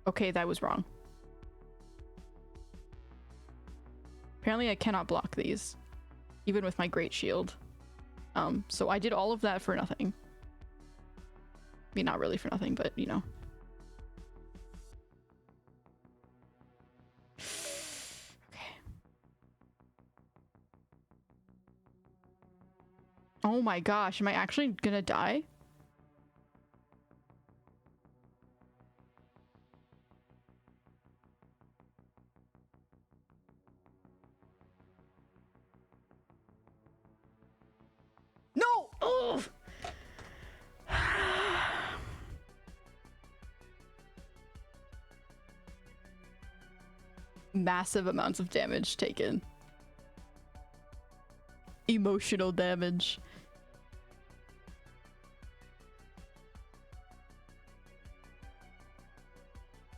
Okay, that was wrong. Apparently I cannot block these, even with my great shield. So I did all of that for nothing. I mean, not really for nothing, but you know. Okay. Oh my gosh, am I actually gonna die? No! Ugh! Massive amounts of damage taken. Emotional damage.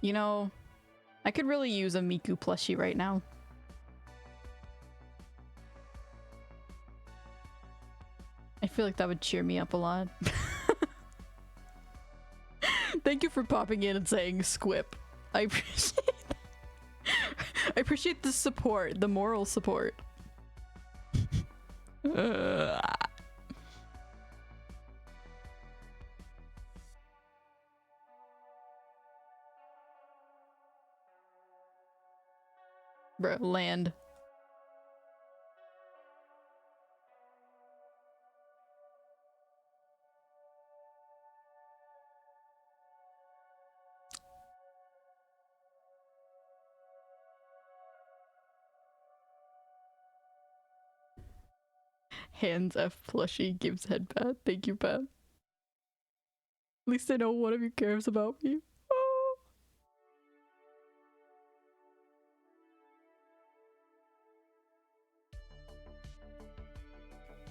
You know, I could really use a Miku plushie right now. I feel like that would cheer me up a lot. Thank you for popping in and saying squip. I appreciate that. I appreciate the support, the moral support. Bruh, land. Hands F plushie gives head pat. Thank you, Pat. At least I know one of you cares about me. Oh.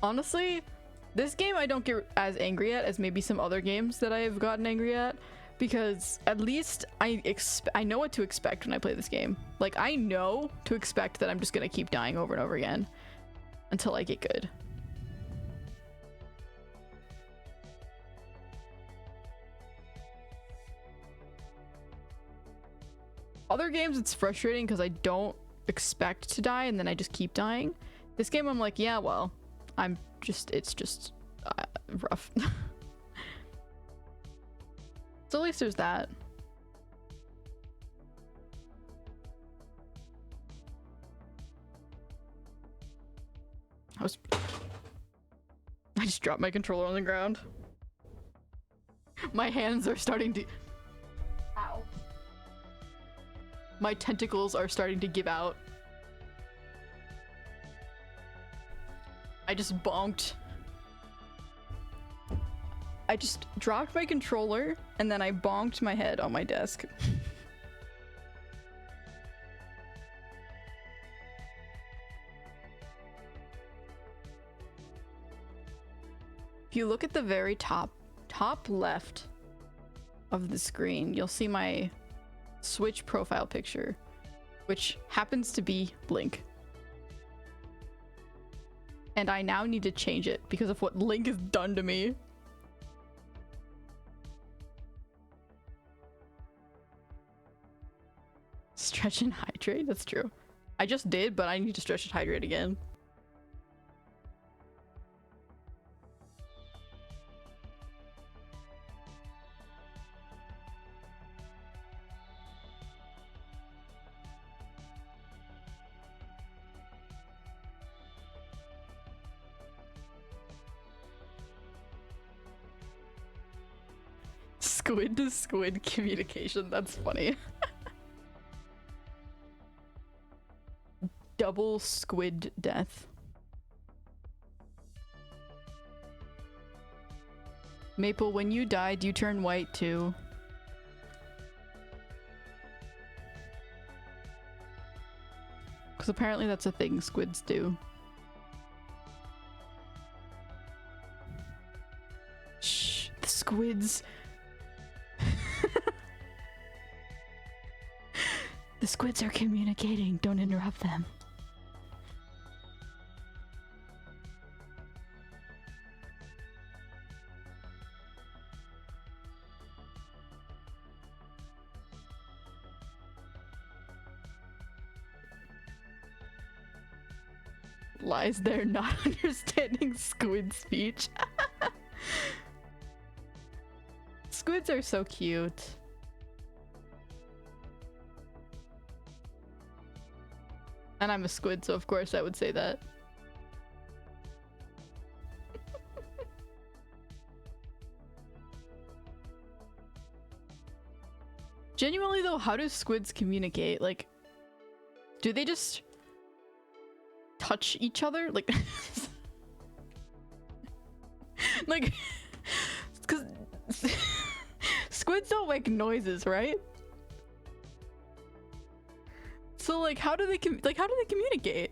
Honestly, this game I don't get as angry at as maybe some other games that I have gotten angry at, because at least I know what to expect when I play this game. Like, I know to expect that I'm just gonna keep dying over and over again until I get good. Other games, it's frustrating because I don't expect to die and then I just keep dying. This game, I'm like, yeah, well, it's just rough. So at least there's that. just dropped my controller on the ground. My hands are starting to... Ow. My tentacles are starting to give out. I just bonked. I just dropped my controller and then I bonked my head on my desk. If you look at the very top left of the screen, you'll see my Switch profile picture, which happens to be Link. And I now need to change it because of what Link has done to me. Stretch and hydrate? That's true. I just did, but I need to stretch and hydrate again. Squid to squid communication, that's funny. Double squid death. Maple, when you died, you turn white too. Because apparently that's a thing squids do. Shh, the squids. The squids are communicating, don't interrupt them. Lies there not understanding squid speech. Squids are so cute. And I'm a squid, so of course I would say that. Genuinely though, how do squids communicate? Like, do they just touch each other? Like, like, because squids don't make noises, right? So like, how do they communicate?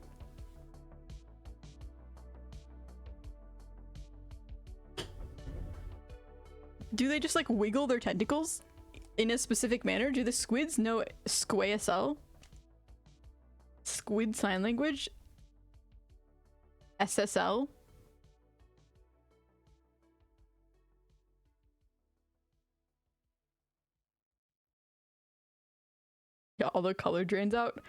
Do they just like wiggle their tentacles in a specific manner? Do the squids know SQASL? Squid sign language? SSL? Yeah, all the color drains out.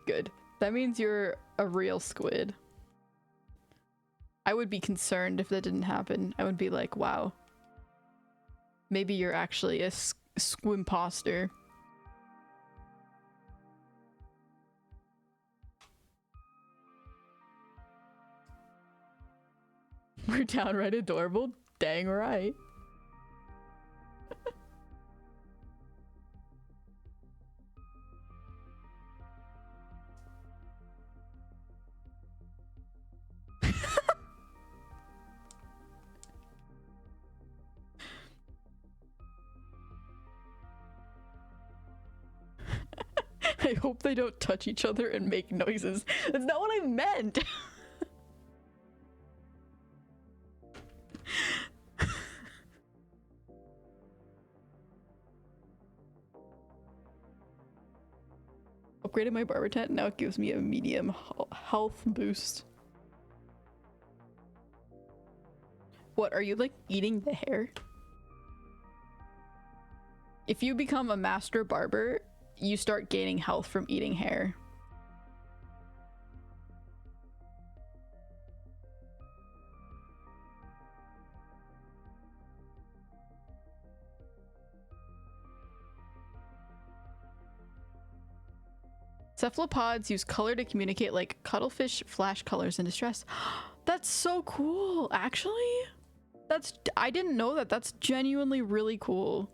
Good. That means you're a real squid. I would be concerned if that didn't happen. I would be like, wow. Maybe you're actually a squimposter. We're downright adorable. Dang right. I hope they don't touch each other and make noises. That's not what I meant. Upgraded my barber tent, now it gives me a medium health boost. What, are you like eating the hair? If you become a master barber, you start gaining health from eating hair. Cephalopods use color to communicate, like cuttlefish flash colors in distress. That's so cool, actually. I didn't know that. That's genuinely really cool.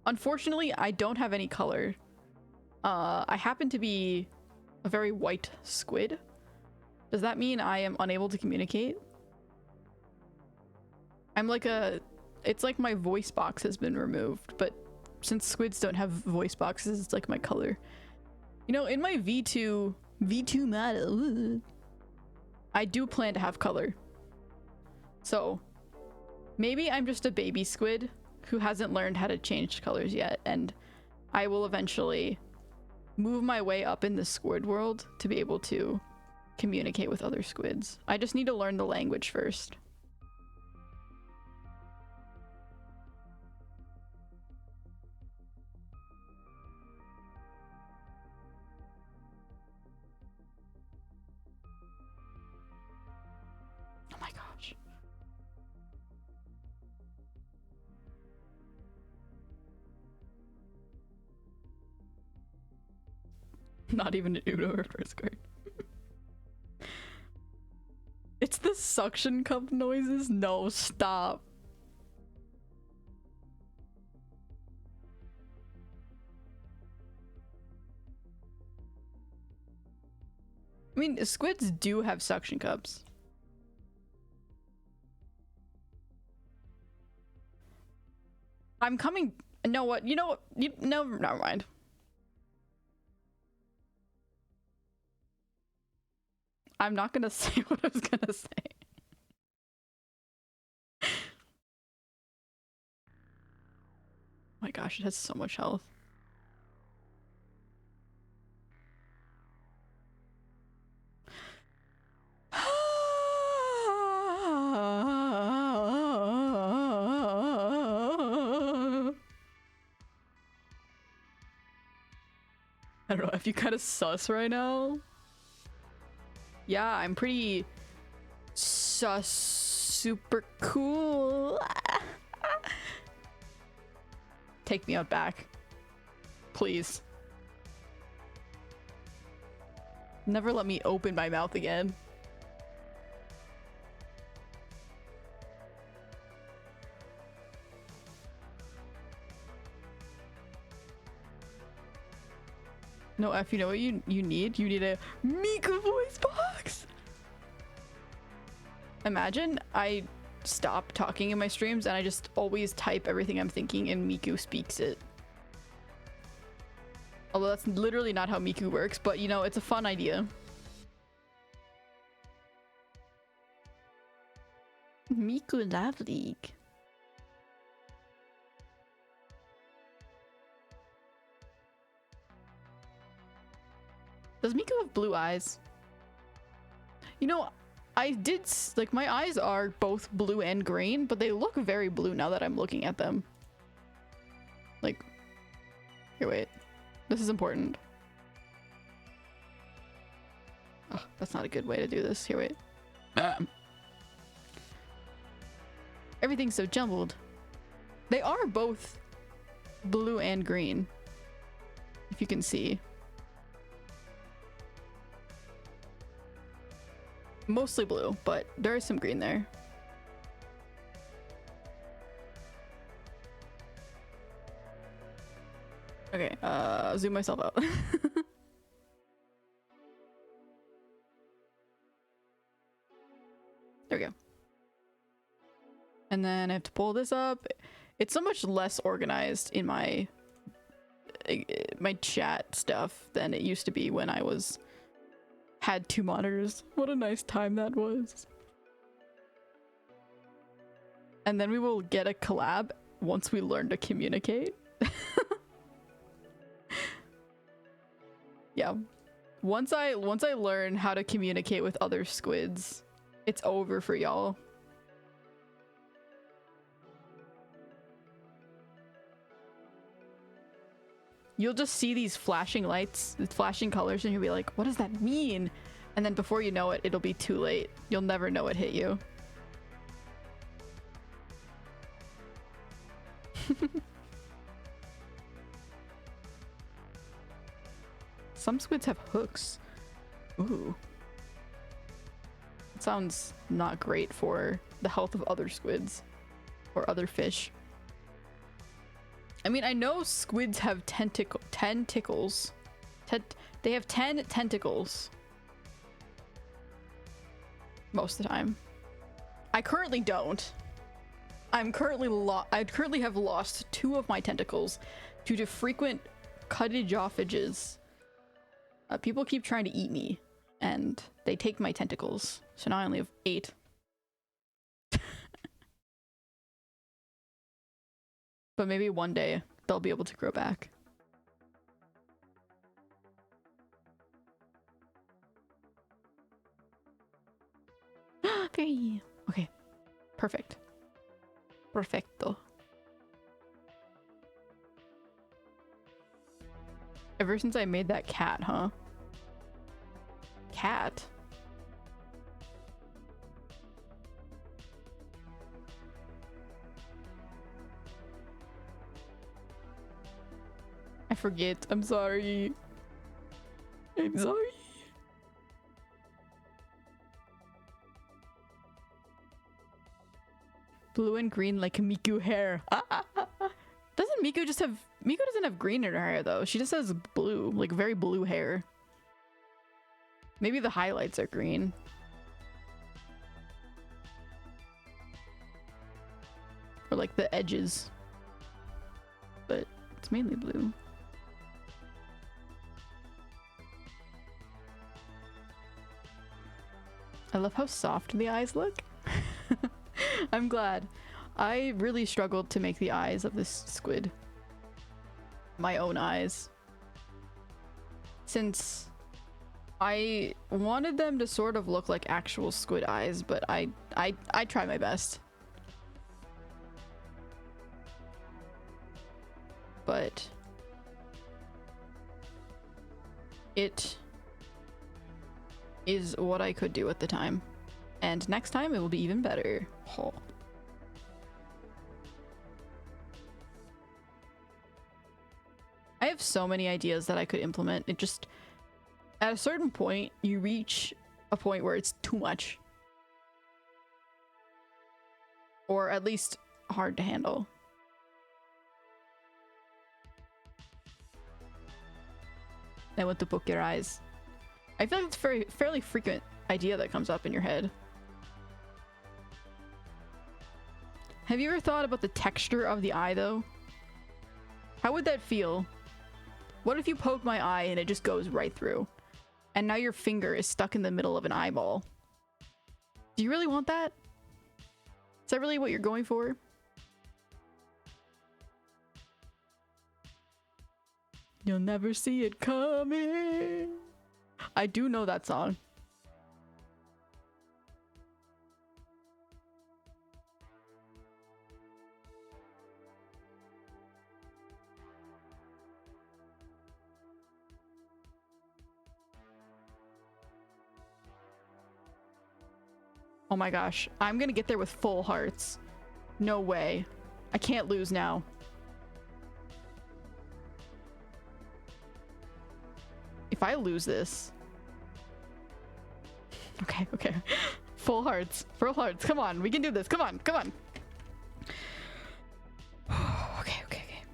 Unfortunately, I don't have any color. I happen to be a very white squid. Does that mean I am unable to communicate? I'm like it's like my voice box has been removed, but since squids don't have voice boxes, it's like my color. You know, in my V2 model, I do plan to have color. So maybe I'm just a baby squid who hasn't learned how to change colors yet, and I will eventually move my way up in the squid world to be able to communicate with other squids. I just need to learn the language first. Oh my gosh. Not even an Uno reverse card. It's the suction cup noises? No, stop. I mean, squids do have suction cups. I'm coming. No, what? You know what? No, never mind. I'm not gonna say what I was gonna say. Oh my gosh, it has so much health. I don't know, if you kind of sus right now. Yeah, I'm pretty sus, super cool. Take me out back. Please. Never let me open my mouth again. No, F, you know what you need? You need a Miku voice box! Imagine I stop talking in my streams and I just always type everything I'm thinking and Miku speaks it. Although that's literally not how Miku works, but you know, it's a fun idea. Miku Love League. Does Miku have blue eyes? You know, I did, like, my eyes are both blue and green, but they look very blue now that I'm looking at them. Like, here, wait. This is important. Oh, that's not a good way to do this. Here, wait. Everything's so jumbled. They are both blue and green, if you can see. Mostly blue, but there is some green there. Okay, zoom myself out. There we go. And then I have to pull this up. It's so much less organized in my chat stuff than it used to be when I had 2 monitors. What a nice time that was. And then we will get a collab once we learn to communicate. Yeah. Once I learn how to communicate with other squids, it's over for y'all. You'll just see these flashing lights, these flashing colors, and you'll be like, what does that mean? And then before you know it, it'll be too late. You'll never know it hit you. Some squids have hooks. Ooh. That sounds not great for the health of other squids or other fish. I mean, I know squids have tentacles. They have 10 tentacles. Most of the time. I currently don't. I currently have lost 2 of my tentacles due to frequent cuttage-offages. People keep trying to eat me, and they take my tentacles. So now I only have 8. But maybe one day they'll be able to grow back. Okay. Perfect. Perfecto. Ever since I made that cat, huh? Cat? I forget. I'm sorry. I'm sorry. Blue and green like Miku hair. Doesn't Miku just have... Miku doesn't have green in her hair, though. She just has blue. Like, very blue hair. Maybe the highlights are green. Or, like, the edges. But it's mainly blue. I love how soft the eyes look. I'm glad. I really struggled to make the eyes of this squid. My own eyes. Since I wanted them to sort of look like actual squid eyes, but I try my best. But it is what I could do at the time. And next time it will be even better. Oh. I have so many ideas that I could implement. It just, at a certain point, you reach a point where it's too much. Or at least hard to handle. I want to poke your eyes. I feel like it's a fairly frequent idea that comes up in your head. Have you ever thought about the texture of the eye, though? How would that feel? What if you poke my eye and it just goes right through? And now your finger is stuck in the middle of an eyeball. Do you really want that? Is that really what you're going for? You'll never see it coming. I do know that song. Oh my gosh, I'm gonna get there with full hearts. No way. I can't lose now. If I lose this... Okay, okay. Full hearts. Full hearts. Come on, we can do this. Come on, come on. Okay, okay, okay.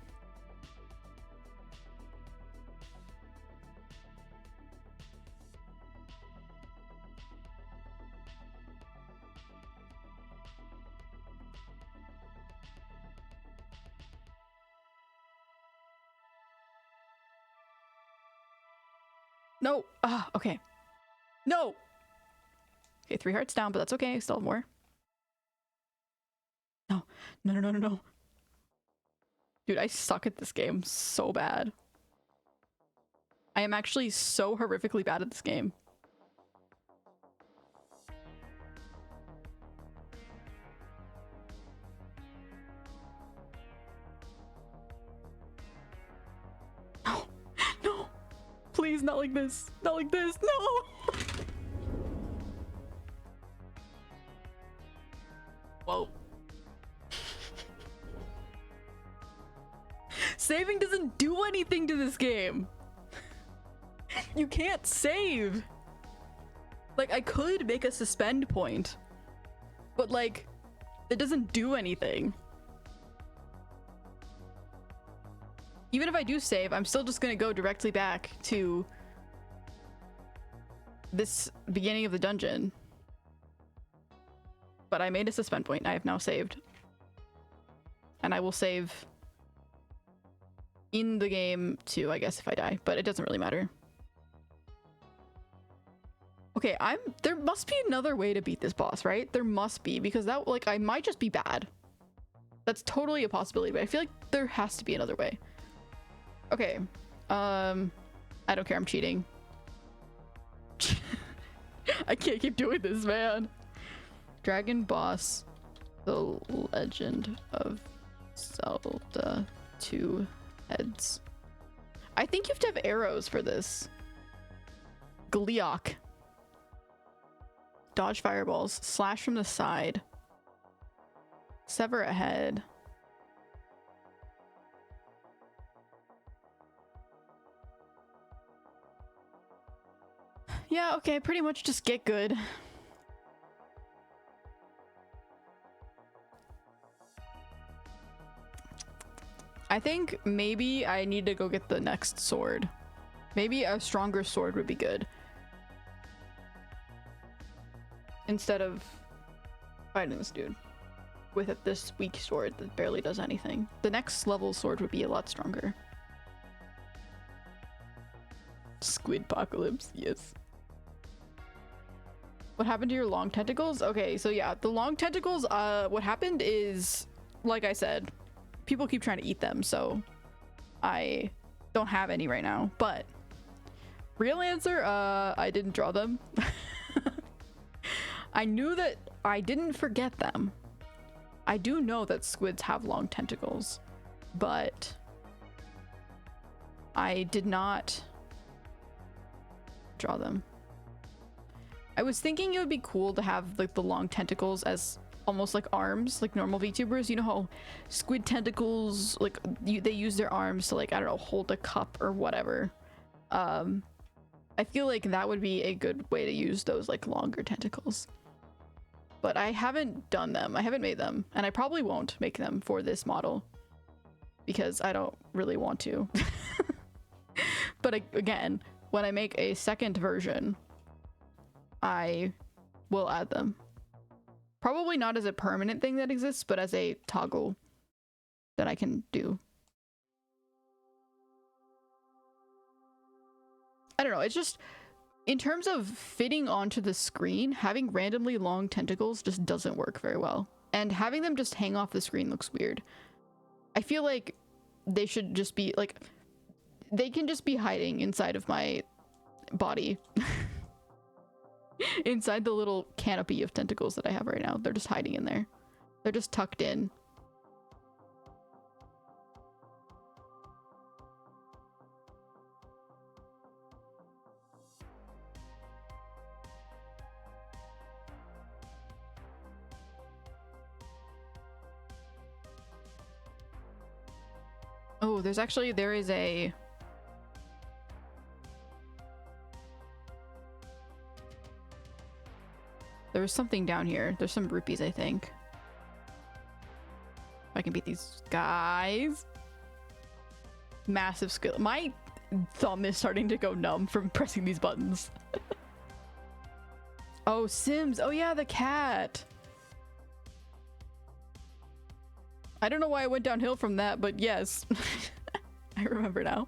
No! Ah, okay. No! Okay, 3 hearts down, but that's okay. Still have more. No. No, no, no, no, no. Dude, I suck at this game so bad. I am actually so horrifically bad at this game. No. No! Please, not like this. Not like this. No! Whoa. Saving doesn't do anything to this game. You can't save. Like, I could make a suspend point, but like, it doesn't do anything. Even if I do save, I'm still just gonna go directly back to this beginning of the dungeon. But I made a suspend point. I have now saved. And I will save in the game too, I guess, if I die, but it doesn't really matter. Okay, there must be another way to beat this boss, right? There must be, because that, like, I might just be bad. That's totally a possibility, but I feel like there has to be another way. Okay, I don't care, I'm cheating. I can't keep doing this, man. Dragon boss, the Legend of Zelda 2 heads. I think you have to have arrows for this. Gleok. Dodge fireballs. Slash from the side. Sever a head. Yeah, okay, pretty much just get good. I think maybe I need to go get the next sword. Maybe a stronger sword would be good. Instead of fighting this dude with this weak sword that barely does anything. The next level sword would be a lot stronger. Squid apocalypse, yes. What happened to your long tentacles? Okay, so yeah, the long tentacles, what happened is, like I said, people keep trying to eat them, so I don't have any right now. But real answer, I didn't draw them. I knew that I didn't forget them. I do know that squids have long tentacles, but I did not draw them. I was thinking it would be cool to have like the long tentacles as almost like arms, like normal VTubers. You know how squid tentacles, like they use their arms to, like, I don't know, hold a cup or whatever. I feel like that would be a good way to use those like longer tentacles. But I haven't done them. I haven't made them, and I probably won't make them for this model because I don't really want to. But again, when I make a second version, I will add them. Probably not as a permanent thing that exists, but as a toggle that I can do. I don't know, it's just, in terms of fitting onto the screen, having randomly long tentacles just doesn't work very well. And having them just hang off the screen looks weird. I feel like they should just be, like, they can just be hiding inside of my body. Inside the little canopy of tentacles that I have right now. They're just hiding in there. They're just tucked in. Oh, there is a... There's something down here. There's some rupees, I think. If I can beat these guys. Massive skill. My thumb is starting to go numb from pressing these buttons. Oh, Sims. Oh yeah, the cat. I don't know why I went downhill from that, but yes. I remember now.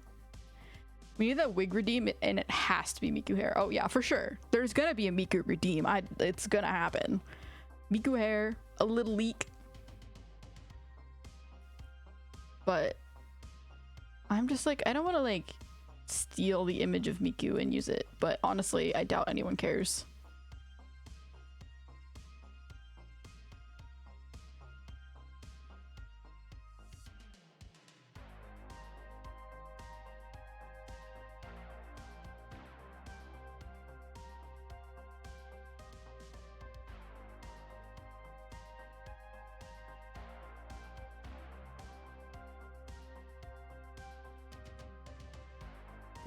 We need that wig redeem, and it has to be Miku hair. Oh yeah, for sure. There's gonna be a Miku redeem. It's gonna happen. Miku hair, a little leak. But I'm just like, I don't want to like steal the image of Miku and use it. But honestly, I doubt anyone cares.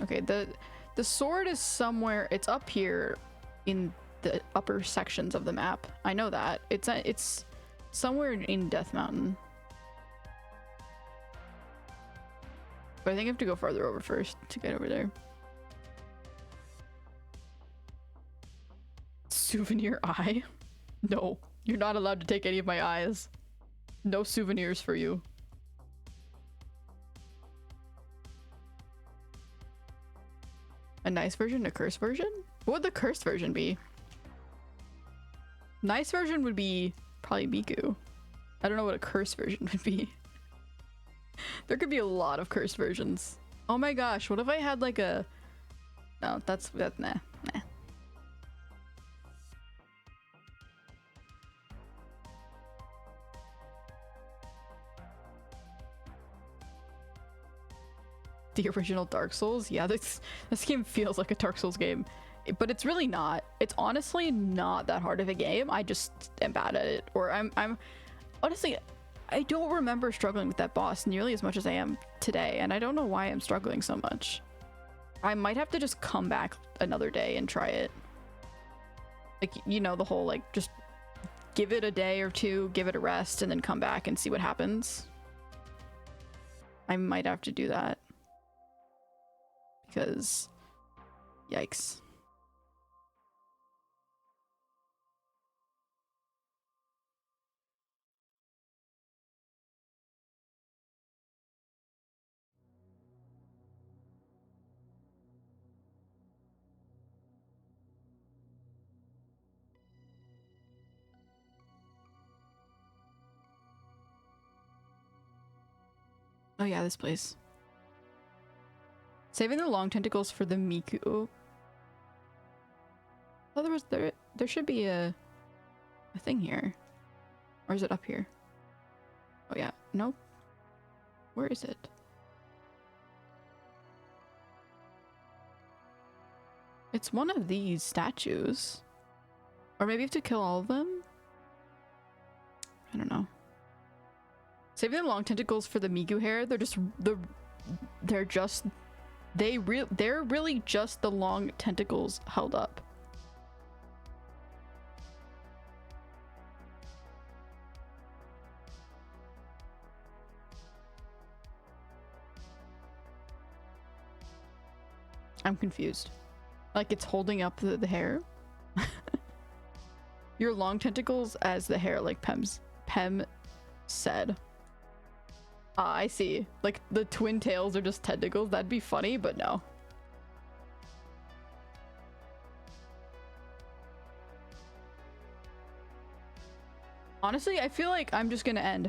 Okay, the sword is somewhere, it's up here in the upper sections of the map. I know that. It's somewhere in Death Mountain. But I think I have to go farther over first to get over there. Souvenir eye? No, you're not allowed to take any of my eyes. No souvenirs for you. A nice version, a cursed version? What would the cursed version be? Nice version would be probably Miku. I don't know what a cursed version would be. There could be a lot of cursed versions. Oh my gosh, what if I had like a... No, that's nah. The original Dark Souls? Yeah, this game feels like a Dark Souls game. But it's really not. It's honestly not that hard of a game. I just am bad at it. Or I'm honestly, I don't remember struggling with that boss nearly as much as I am today, and I don't know why I'm struggling so much. I might have to just come back another day and try it. Like, you know, the whole like just give it a day or two, give it a rest, and then come back and see what happens. I might have to do that. Because yikes. Oh yeah, this place. Saving the long tentacles for the Miku. Otherwise, there should be a thing here. Or is it up here? Oh yeah, nope. Where is it? It's one of these statues. Or maybe you have to kill all of them? I don't know. Saving the long tentacles for the Miku hair. They're really just the long tentacles held up. I'm confused. Like it's holding up the hair. Your long tentacles as the hair, like Pem said. Ah, I see. Like the twin tails are just tentacles. That'd be funny, but no. Honestly, I feel like I'm just gonna end.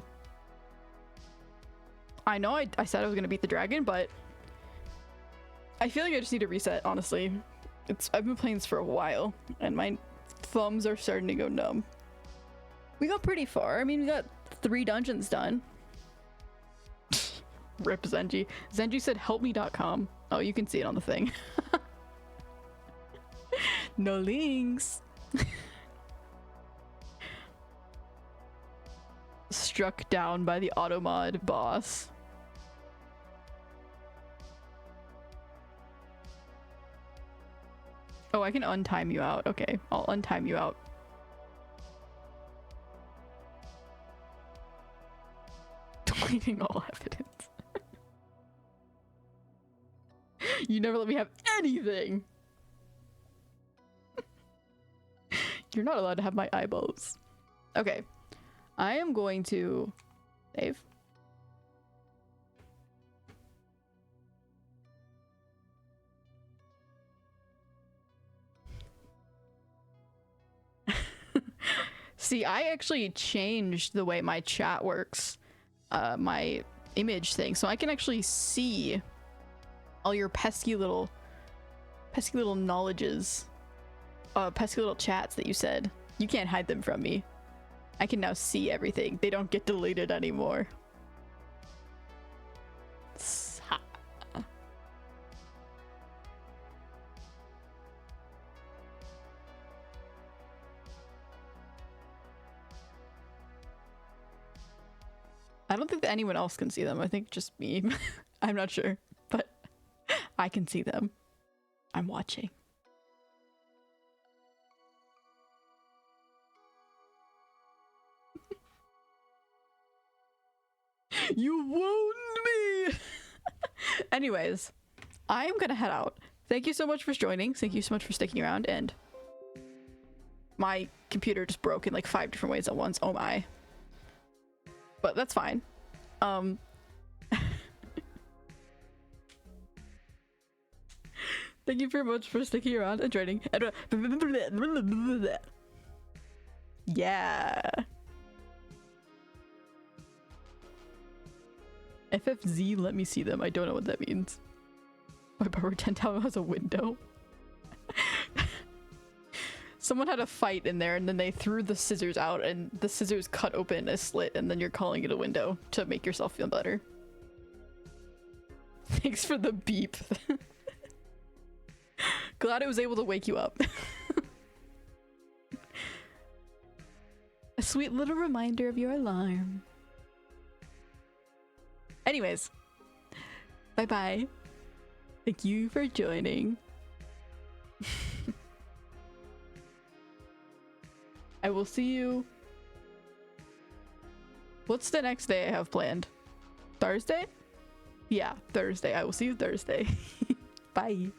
I know I said I was gonna beat the dragon, but I feel like I just need to reset, honestly. I've been playing this for a while, and my thumbs are starting to go numb. We got pretty far. I mean, we got 3 dungeons done. Rip Zenji. Zenji said helpme.com. Oh, you can see it on the thing. No links. Struck down by the automod boss. Oh, I can untime you out. Okay, I'll untime you out. Deleting all evidence. You never let me have anything. You're not allowed to have my eyeballs. Okay. I am going to save. See, I actually changed the way my chat works, my image thing, so I can actually see all your pesky little knowledges, pesky little chats that you said. You can't hide them from me. I can now see everything. They don't get deleted anymore. I don't think that anyone else can see them. I think just me. I'm not sure, but I can see them. I'm watching. You wound me! Anyways, I am gonna head out. Thank you so much for joining. Thank you so much for sticking around, and my computer just broke in like 5 different ways at once. Oh my. But that's fine. Thank you very much for sticking around and joining. Yeah. FFZ, let me see them. I don't know what that means. My power 10 tower has a window. Someone had a fight in there and then they threw the scissors out and the scissors cut open a slit and then you're calling it a window to make yourself feel better. Thanks for the beep. Glad I was able to wake you up. A sweet little reminder of your alarm. Anyways, bye-bye. Thank you for joining. I will see you. What's the next day I have planned? Thursday? Yeah, Thursday. I will see you Thursday. Bye.